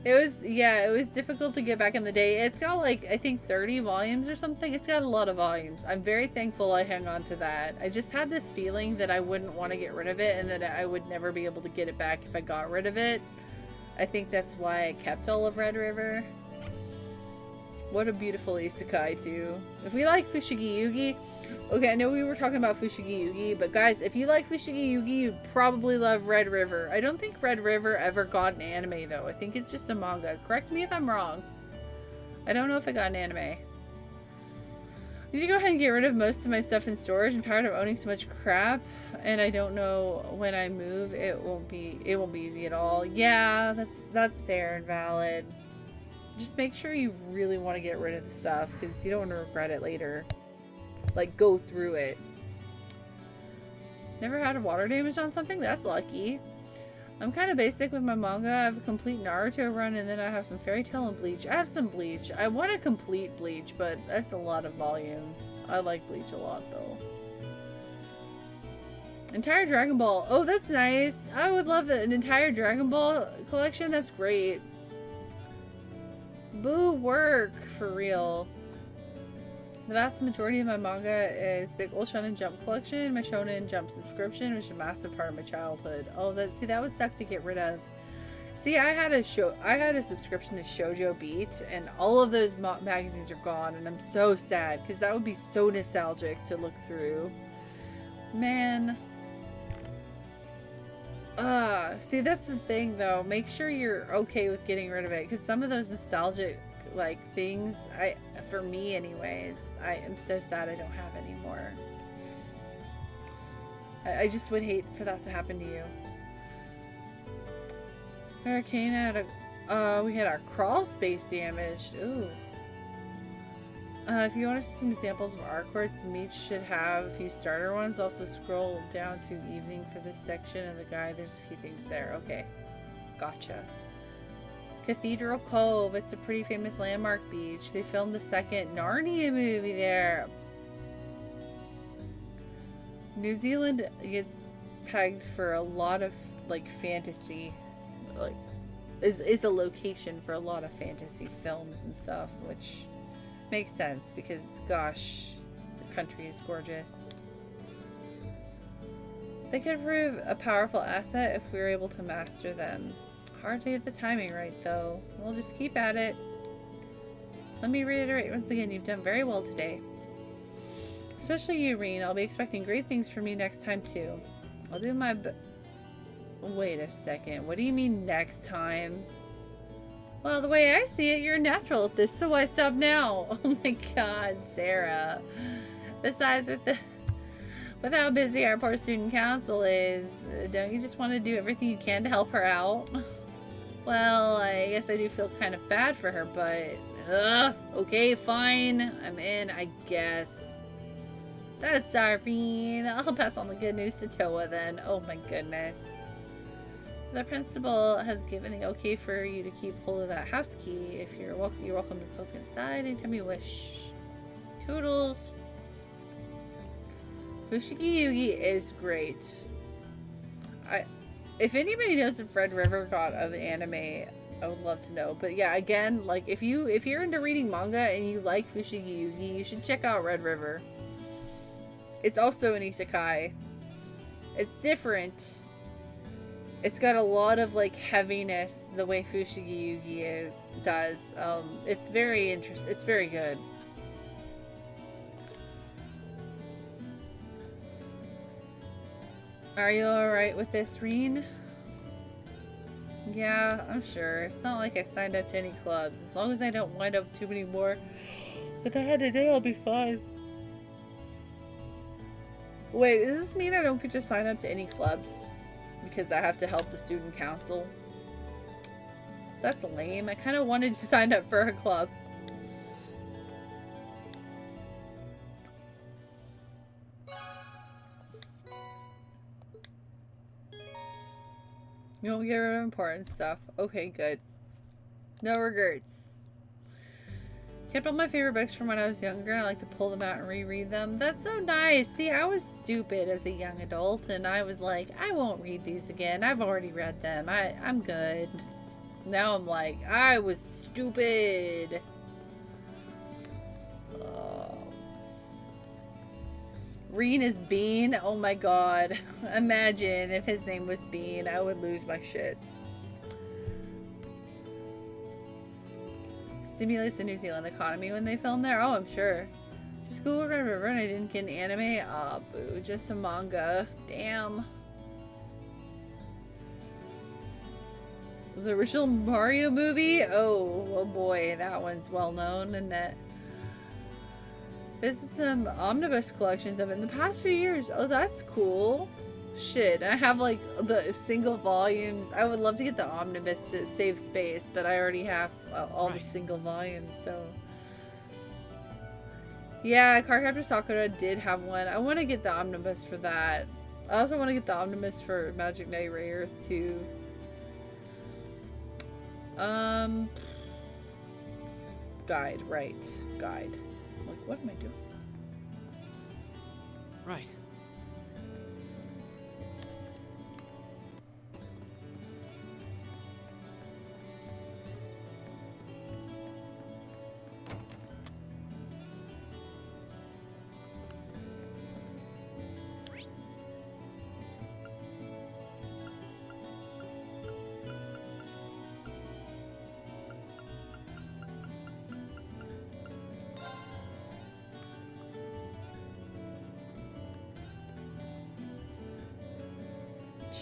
It was difficult to get back in the day. It's got like, I think 30 volumes or something. It's got a lot of volumes. I'm very thankful I hung on to that. I just had this feeling that I wouldn't want to get rid of it and that I would never be able to get it back if I got rid of it. I think that's why I kept all of Red River. What a beautiful isekai too. If we like Fushigi Yugi, okay, I know we were talking about Fushigi Yugi, but guys, if you like Fushigi Yugi, you'd probably love Red River. I don't think Red River ever got an anime though. I think it's just a manga. Correct me if I'm wrong. I don't know if it got an anime. I need to go ahead and get rid of most of my stuff in storage. I'm tired of owning so much crap, and I don't know when I move it won't be easy at all. Yeah, that's fair and valid. Just make sure you really want to get rid of the stuff because you don't want to regret it later. Like, go through it. Never had a water damage on something? That's lucky. I'm kind of basic with my manga. I have a complete Naruto run and then I have some Fairy Tail and Bleach. I have some Bleach. I want to complete Bleach, but that's a lot of volumes. I like Bleach a lot though. Entire Dragon Ball. Oh, that's nice. I would love an entire Dragon Ball collection. That's great. Boo work, for real. The vast majority of my manga is Big Ol' Shonen Jump collection, my Shonen Jump subscription, which is a massive part of my childhood. Oh, that would suck to get rid of. See, I had a subscription to Shoujo Beat, and all of those magazines are gone, and I'm so sad because that would be so nostalgic to look through. Man. See, that's the thing though. Make sure you're okay with getting rid of it, because some of those nostalgic like things, for me anyways, I am so sad I don't have anymore. I just would hate for that to happen to you. Hurricane had we had our crawl space damaged. Ooh. If you want to see some examples of art quartz, Meech should have a few starter ones. Also scroll down to evening for this section of the guide. There's a few things there. Okay. Gotcha. Cathedral Cove. It's a pretty famous landmark beach. They filmed the second Narnia movie there. New Zealand gets pegged for a lot of like fantasy, like is a location for a lot of fantasy films and stuff, which makes sense because gosh, the country is gorgeous. They could prove a powerful asset if we were able to master them. Hard to get the timing right though. We'll just keep at it. Let me reiterate once again, you've done very well today. Especially you, Reen. I'll be expecting great things from you next time too. I'll do my Wait a second. What do you mean next time? Well, the way I see it, you're natural at this, so why stop now? Oh my god, Sarah. Besides, with how busy our poor student council is, don't you just want to do everything you can to help her out? Well, I guess I do feel kind of bad for her, but okay, fine. I'm in, I guess. That's Irene. I'll pass on the good news to Toa then. Oh my goodness. The principal has given the okay for you to keep hold of that house key. If you're welcome to poke inside anytime you wish. Toodles. Fushigi Yugi is great. If anybody knows if Red River got an anime, I would love to know. But yeah, again, like if you're into reading manga and you like Fushigi Yugi, you should check out Red River. It's also an isekai. It's different. It's got a lot of like heaviness the way Fushigi Yugi does. It's very interesting. It's very good. Are you alright with this, Reen? Yeah, I'm sure. It's not like I signed up to any clubs. As long as I don't wind up too many more than I had today, I'll be fine. Wait, does this mean I don't get to sign up to any clubs? Because I have to help the student council? That's lame. I kind of wanted to sign up for a club. You won't get rid of important stuff. Okay, good. No regrets. Kept all my favorite books from when I was younger, and I like to pull them out and reread them. That's so nice. See, I was stupid as a young adult, and I was like, I won't read these again. I've already read them. I'm good. Now I'm like, I was stupid. Reen is Bean? Oh my god. Imagine if his name was Bean. I would lose my shit. Stimulates the New Zealand economy when they film there? Oh, I'm sure. Just Google Red River and I didn't get an anime? Ah, oh, boo. Just a manga. Damn. The original Mario movie? Oh boy. That one's well known, isn't it? This is some omnibus collections of it in the past few years. Oh, that's cool. Shit, I have like the single volumes. I would love to get the omnibus to save space, but I already have all the single volumes, so. Yeah, Cardcaptor Sakura did have one. I want to get the omnibus for that. I also want to get the omnibus for Magic Knight Rayearth too. Guide, right. Guide. Like, what am I doing? Right.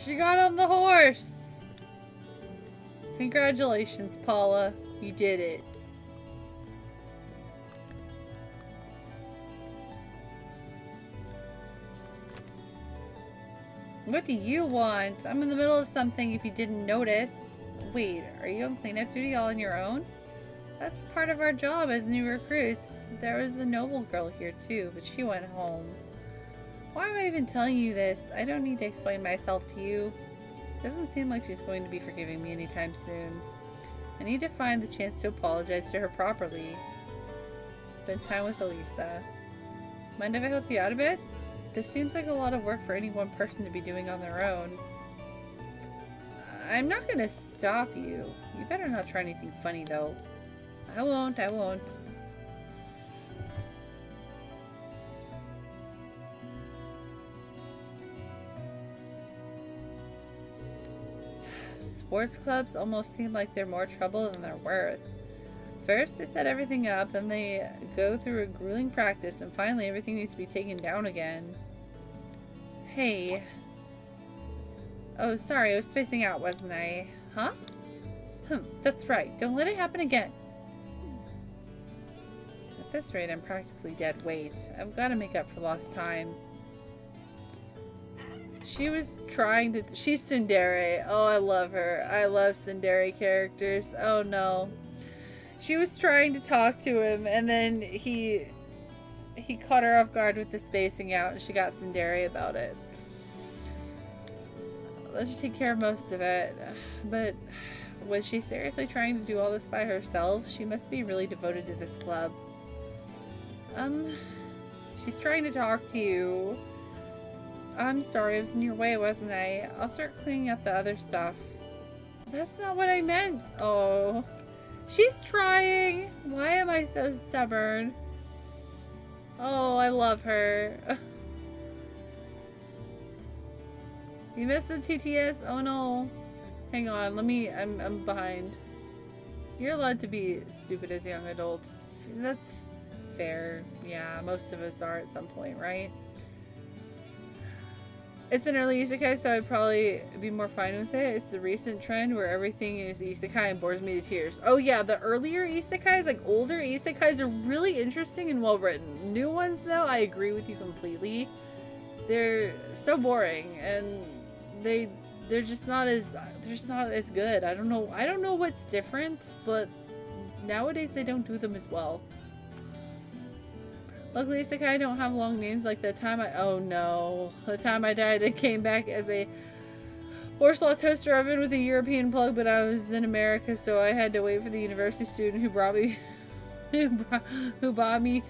She got on the horse! Congratulations, Paula. You did it. What do you want? I'm in the middle of something if you didn't notice. Wait, are you on cleanup duty all on your own? That's part of our job as new recruits. There was a noble girl here too, but she went home. Why am I even telling you this? I don't need to explain myself to you. Doesn't seem like she's going to be forgiving me anytime soon. I need to find the chance to apologize to her properly. Spend time with Elisa. Mind if I help you out a bit? This seems like a lot of work for any one person to be doing on their own. I'm not gonna stop you. You better not try anything funny though. I won't. Sports clubs almost seem like they're more trouble than they're worth. First they set everything up, then they go through a grueling practice, and finally everything needs to be taken down again. Hey. Oh, sorry, I was spacing out, wasn't I? Huh? That's right. Don't let it happen again. At this rate, I'm practically dead weight. I've got to make up for lost time. She was trying to... She's Tsundere. Oh, I love her. I love Tsundere characters. Oh, no. She was trying to talk to him, and then he caught her off guard with the spacing out, and she got Tsundere about it. Let's just take care of most of it. But was she seriously trying to do all this by herself? She must be really devoted to this club. She's trying to talk to you. I'm sorry, I was in your way, wasn't I? I'll start cleaning up the other stuff. That's not what I meant. Oh. She's trying. Why am I so stubborn? Oh, I love her. You missed the TTS? Oh no. Hang on, I'm behind. You're allowed to be stupid as young adults. That's fair. Yeah, most of us are at some point, right? It's an early isekai, so I'd probably be more fine with it. It's the recent trend where everything is isekai and bores me to tears. Oh yeah, the earlier isekais, like older isekais, are really interesting and well written. New ones, though, I agree with you completely. They're so boring, and they're just not as good. I don't know what's different, but nowadays they don't do them as well. Luckily, isekai don't have long names like the time the time I died, it came back as a Warsaw toaster oven with a European plug, but I was in America, so I had to wait for the university student who brought me, who bought me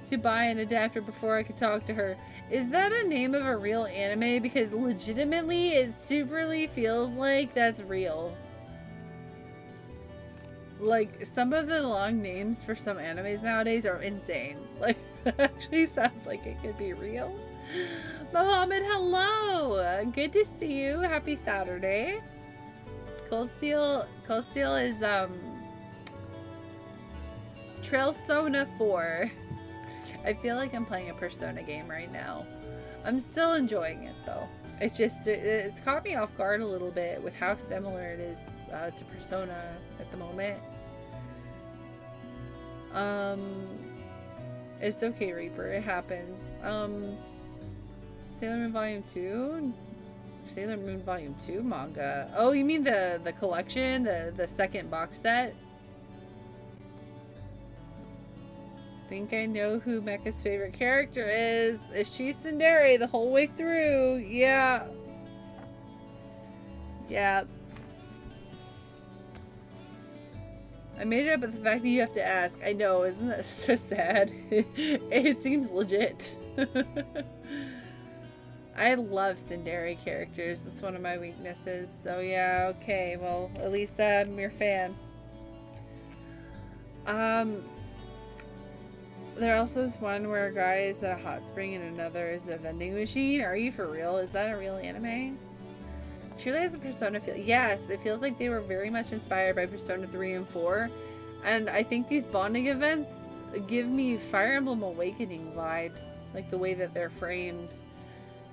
to buy an adapter before I could talk to her. Is that a name of a real anime? Because legitimately, it superly feels like that's real. Like, some of the long names for some animes nowadays are insane. Like, that actually sounds like it could be real. Mohammed, hello! Good to see you. Happy Saturday. Cold Steel is, Trailsona 4. I feel like I'm playing a Persona game right now. I'm still enjoying it, though. It's just, it's caught me off guard a little bit with how similar it is to Persona at the moment. It's okay, Reaper. It happens. Sailor Moon Volume 2? Sailor Moon Volume 2 manga. Oh, you mean the collection? The second box set? Think I know who Mecha's favorite character is. If she's Tsundere the whole way through, yeah. Yeah. I made it up at the fact that you have to ask. I know, isn't that so sad? It seems legit. I love Tsundere characters. That's one of my weaknesses. So yeah, okay. Well, at least I'm your fan. There also is one where a guy is at a hot spring and another is a vending machine. Are you for real? Is that a real anime? Truly has a Persona feel. Yes, it feels like they were very much inspired by Persona 3 and 4. And I think these bonding events give me Fire Emblem Awakening vibes. Like the way that they're framed.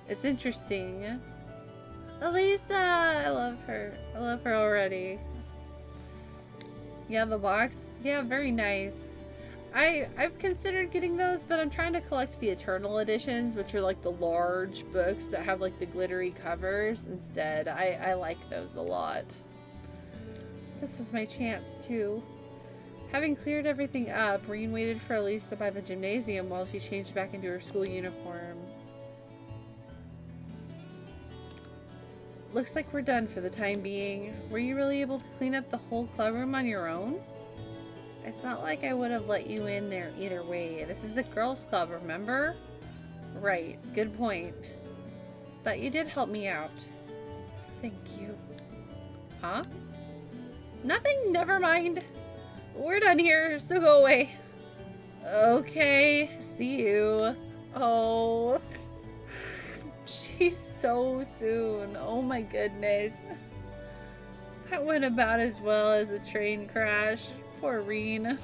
It's interesting. Elisa! I love her. I love her already. Yeah, the box. Yeah, very nice. I've considered getting those, but I'm trying to collect the Eternal editions, which are like the large books that have like the glittery covers instead. I like those a lot. This was my chance too. Having cleared everything up, Reen waited for Elisa by the gymnasium while she changed back into her school uniform. Looks like we're done for the time being. Were you really able to clean up the whole club room on your own? It's not like I would have let you in there either way. This is a girls' club, remember? Right, good point. But you did help me out. Thank you. Huh? Nothing, never mind. We're done here, so go away. Okay, see you. Oh. She's so soon. Oh my goodness. That went about as well as a train crash. Poor Reen.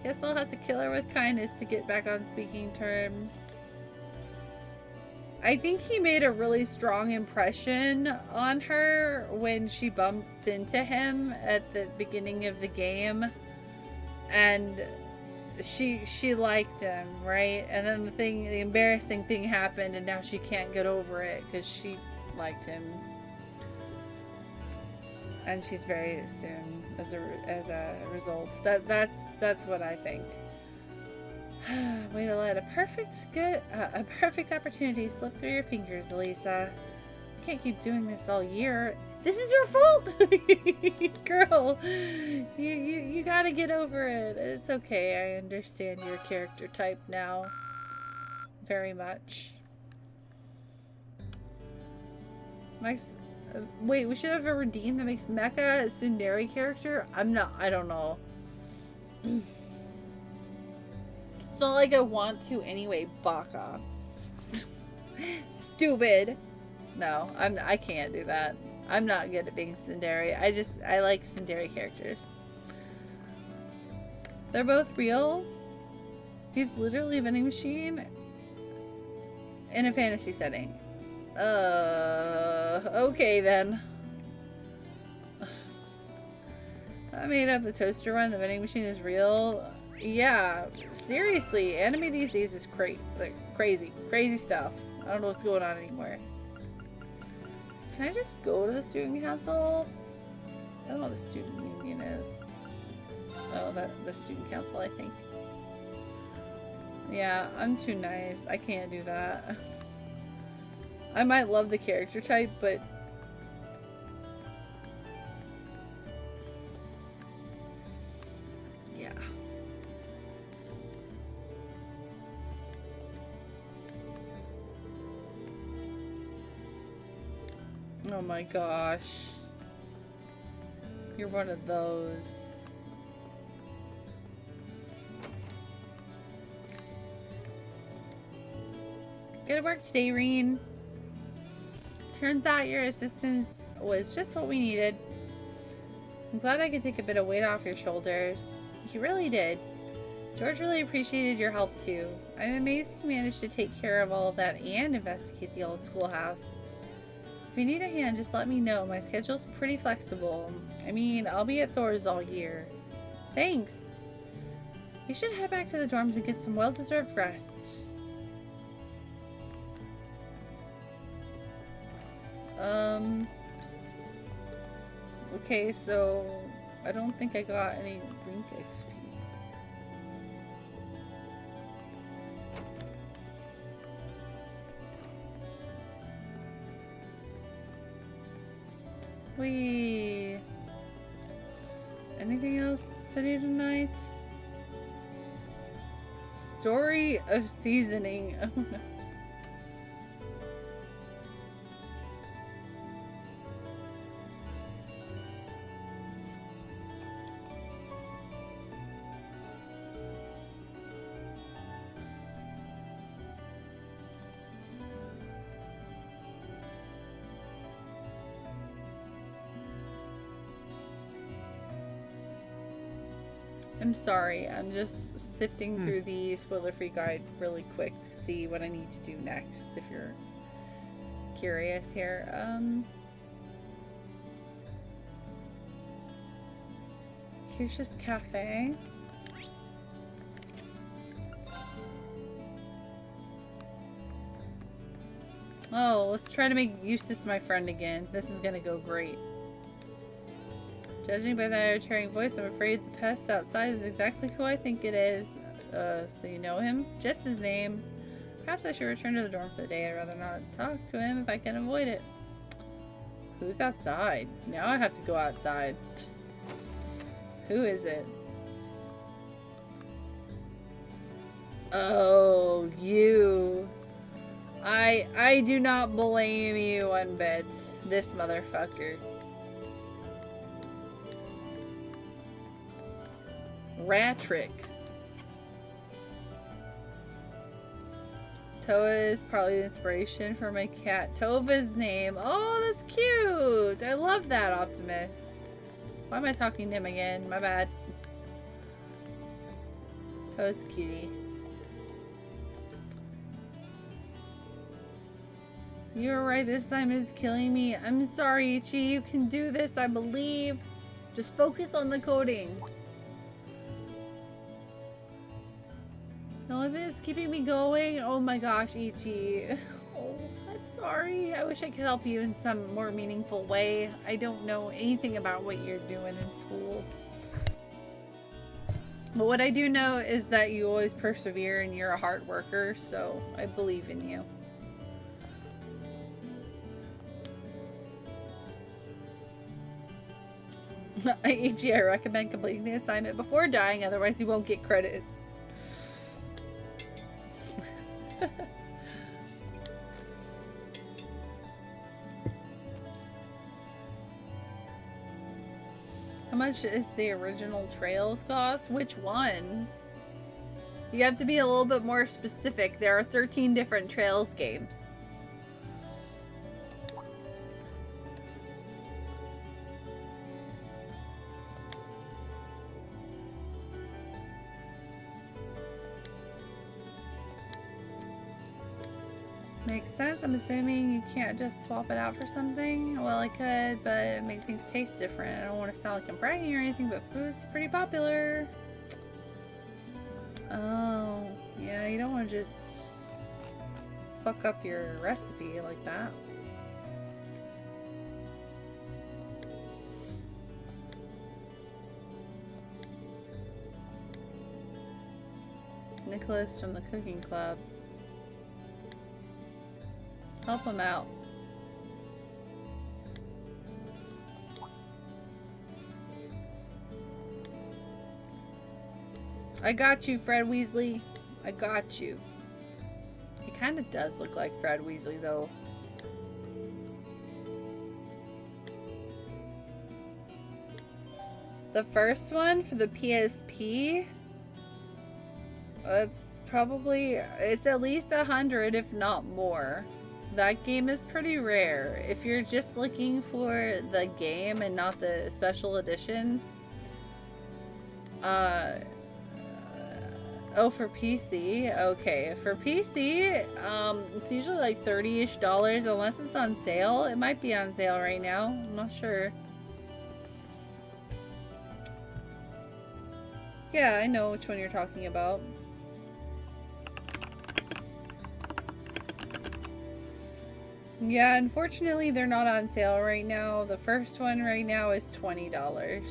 Guess I'll have to kill her with kindness to get back on speaking terms. I think he made a really strong impression on her when she bumped into him at the beginning of the game. And she liked him, right? And then the embarrassing thing happened and now she can't get over it because she liked him. And she's very soon as a result. That's what I think. Way to let a perfect opportunity slip through your fingers, Elisa. You can't keep doing this all year. This is your fault, girl. You gotta get over it. It's okay. I understand your character type now, very much. Max. Wait, we should have a redeem that makes Mecha a Tsundere character? I don't know. It's not like I want to anyway, Baka. Stupid. No, I can't do that. I'm not good at being Tsundere. I like Tsundere characters. They're both real. He's literally a vending machine in a fantasy setting. Okay then. I made up a toaster run. The vending machine is real. Yeah, seriously, anime these days is crazy stuff. I don't know what's going on anymore. Can I just go to the student council? I don't know what the student union is. Oh, the student council, I think. Yeah, I'm too nice. I can't do that. I might love the character type, but yeah. Oh my gosh. You're one of those. Good work today, Reen. Turns out your assistance was just what we needed. I'm glad I could take a bit of weight off your shoulders. You really did. George really appreciated your help too. I'm amazed you managed to take care of all of that and investigate the old schoolhouse. If you need a hand, just let me know. My schedule's pretty flexible. I mean, I'll be at Thor's all year. Thanks. We should head back to the dorms and get some well-deserved rest. Okay, so I don't think I got any Brink XP. Anything else to do tonight? Story of seasoning. Oh no. I'm sorry, I'm just sifting through the spoiler-free guide really quick to see what I need to do next, if you're curious here. Here's just cafe. Oh, let's try to make Eustace my friend again. This is gonna go great. Judging by that irritating voice, I'm afraid the pest outside is exactly who I think it is. So you know him? Just his name. Perhaps I should return to the dorm for the day. I'd rather not talk to him if I can avoid it. Who's outside? Now I have to go outside. Who is it? Oh, you. I do not blame you one bit. This motherfucker. Ratrick. Toa is probably the inspiration for my cat Tova's name. Oh, that's cute. I love that, Optimus. Why am I talking to him again? My bad. Toa's a cutie. You were right, this time is killing me. I'm sorry, Ichi. You can do this, I believe. Just focus on the coding. The only thing that's keeping me going, oh my gosh, Ichi. Oh, I'm sorry. I wish I could help you in some more meaningful way. I don't know anything about what you're doing in school. But what I do know is that you always persevere and you're a hard worker, so I believe in you. Ichi, I recommend completing the assignment before dying, otherwise you won't get credit. How much is the original Trails cost? Which one? You have to be a little bit more specific. There are 13 different Trails games. Makes sense. I'm assuming you can't just swap it out for something. Well, I could, but it makes things taste different. I don't want to sound like I'm bragging or anything, but food's pretty popular. Oh, yeah, you don't want to just fuck up your recipe like that. Nicholas from the cooking club. Help him out. I got you, Fred Weasley. I got you. He kind of does look like Fred Weasley, though. The first one for the PSP, it's at least 100, if not more. That game is pretty rare. If you're just looking for the game and not the special edition, oh, for PC, okay. For PC, it's usually like $30-ish, unless it's on sale. It might be on sale right now. I'm not sure. Yeah, I know which one you're talking about. Yeah, unfortunately they're not on sale right now. The first one right now is $20.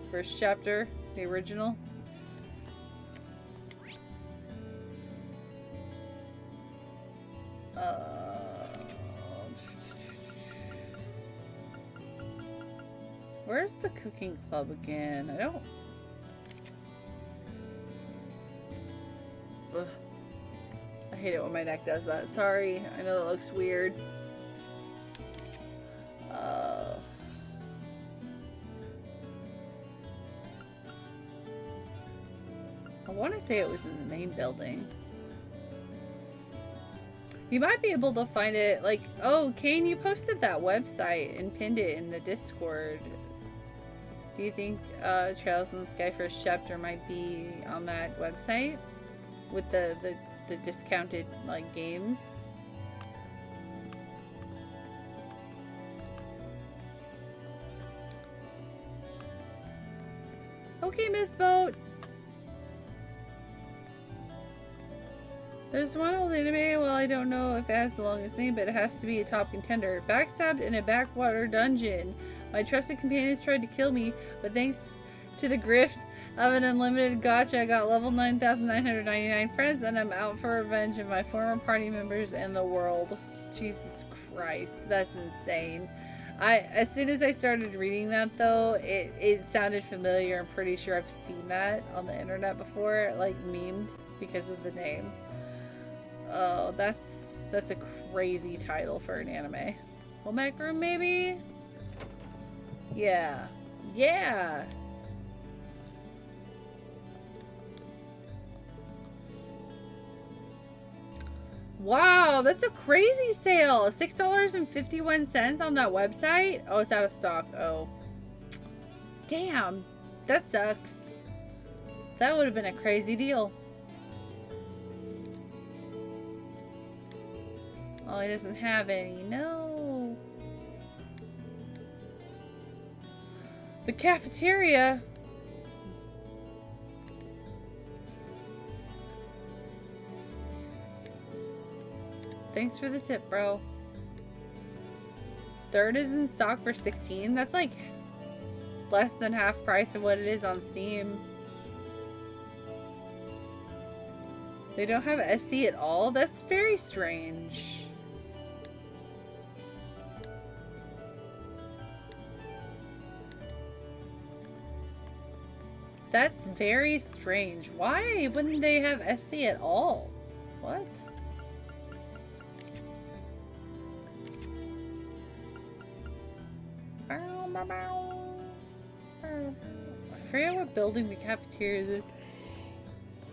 First chapter, the original. Where's the cooking club again? I don't... Ugh. I hate it when my neck does that. Sorry. I know that looks weird. I want to say it was in the main building. You might be able to find it, like, oh, Kane, you posted that website and pinned it in the Discord. Do you think Trails in the Sky First Chapter might be on that website? With the discounted, like, games? Okay, Miss Boat. There's one old anime, well, I don't know if it has the longest name, but it has to be a top contender. Backstabbed in a backwater dungeon. My trusted companions tried to kill me, but thanks to the grift of an unlimited gacha, I got level 9,999 friends, and I'm out for revenge of my former party members and the world. Jesus Christ, that's insane. As soon as I started reading that, though, it sounded familiar. I'm pretty sure I've seen that on the internet before, like, memed because of the name. Oh, that's a crazy title for an anime. Home Ec Room, maybe? Yeah. Yeah! Wow, that's a crazy sale! $6.51 on that website? Oh, it's out of stock. Oh. Damn. That sucks. That would have been a crazy deal. Oh, he doesn't have any. No. The cafeteria. Thanks for the tip, bro. Third is in stock for $16. That's like less than half price of what it is on Steam. They don't have SC at all? That's very strange. That's very strange. Why wouldn't they have SC at all? What? I forget what building the cafeteria is in.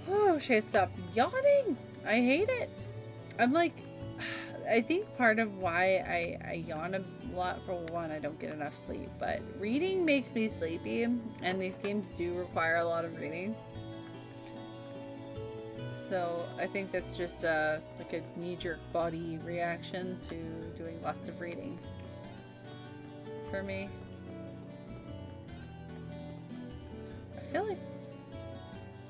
Oh, should I stop yawning? I hate it. I'm like, I think part of why I yawn a lot, for one, I don't get enough sleep, but reading makes me sleepy, and these games do require a lot of reading. So I think that's just like a knee-jerk body reaction to doing lots of reading for me. I feel like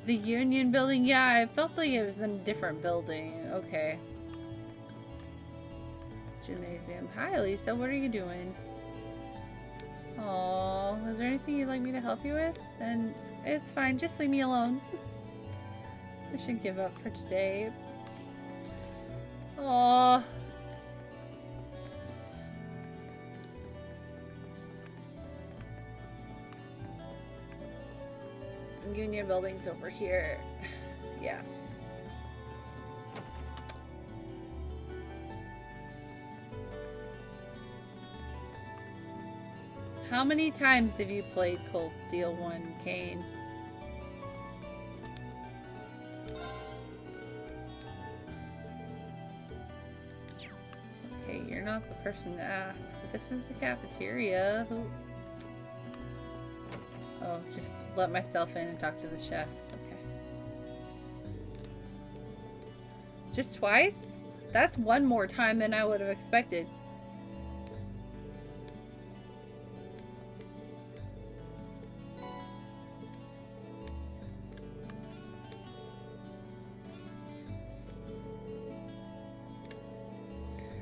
the Union building, yeah, I felt like it was in a different building. Okay. Gymnasium. Hi, Lisa. What are you doing? Oh, is there anything you'd like me to help you with? Then it's fine. Just leave me alone. I should give up for today. Oh. Union building's over here. Yeah. How many times have you played Cold Steel 1, Kane? Okay, you're not the person to ask, but this is the cafeteria. Oh, just let myself in and talk to the chef. Okay. Just twice? That's one more time than I would have expected.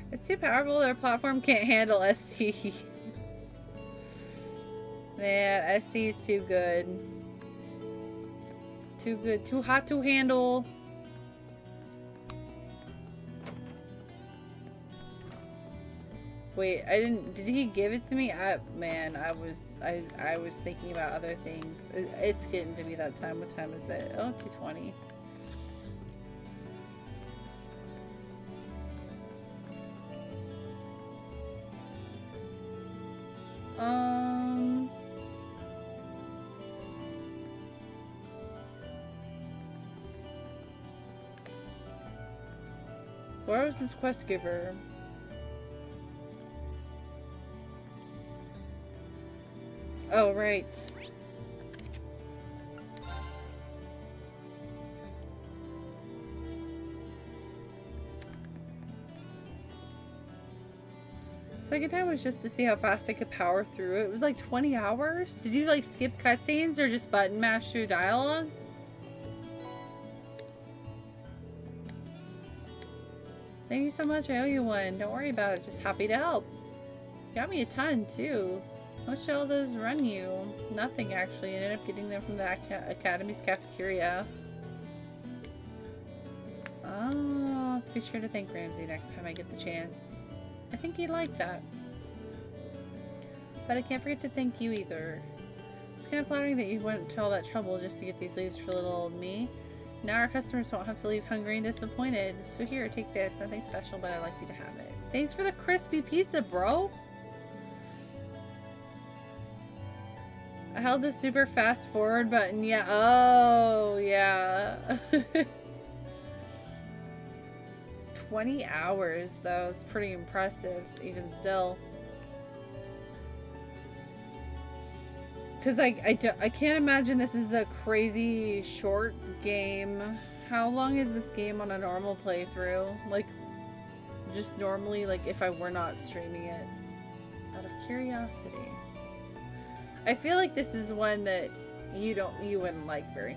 It's too powerful, their platform can't handle SC. Man, SC is too good. Too good, too hot to handle. Wait, did he give it to me? Man, I was thinking about other things. It's getting to be that time. What time is it? Oh, 2:20. Where was this quest giver? Oh, right. Second time was just to see how fast I could power through it. It was like 20 hours? Did you like skip cutscenes or just button mash through dialogue? Thank you so much, I owe you one. Don't worry about it, just happy to help. Got me a ton too. How much did all those run you? Nothing actually, I ended up getting them from the Academy's cafeteria. Oh, I'll be sure to thank Ramsey next time I get the chance. I think he'd like that. But I can't forget to thank you either. It's kind of flattering that you went to all that trouble just to get these leaves for little old me. Now our customers won't have to leave hungry and disappointed. So here, take this. Nothing special, but I'd like you to have it. Thanks for the crispy pizza, bro! I held the super fast forward button. Yeah. Oh, yeah. 20 hours, though. It's pretty impressive, even still. Because I can't imagine this is a crazy short game. How long is this game on a normal playthrough? Like, just normally, like, if I were not streaming it. Out of curiosity. I feel like this is one that you wouldn't like very much.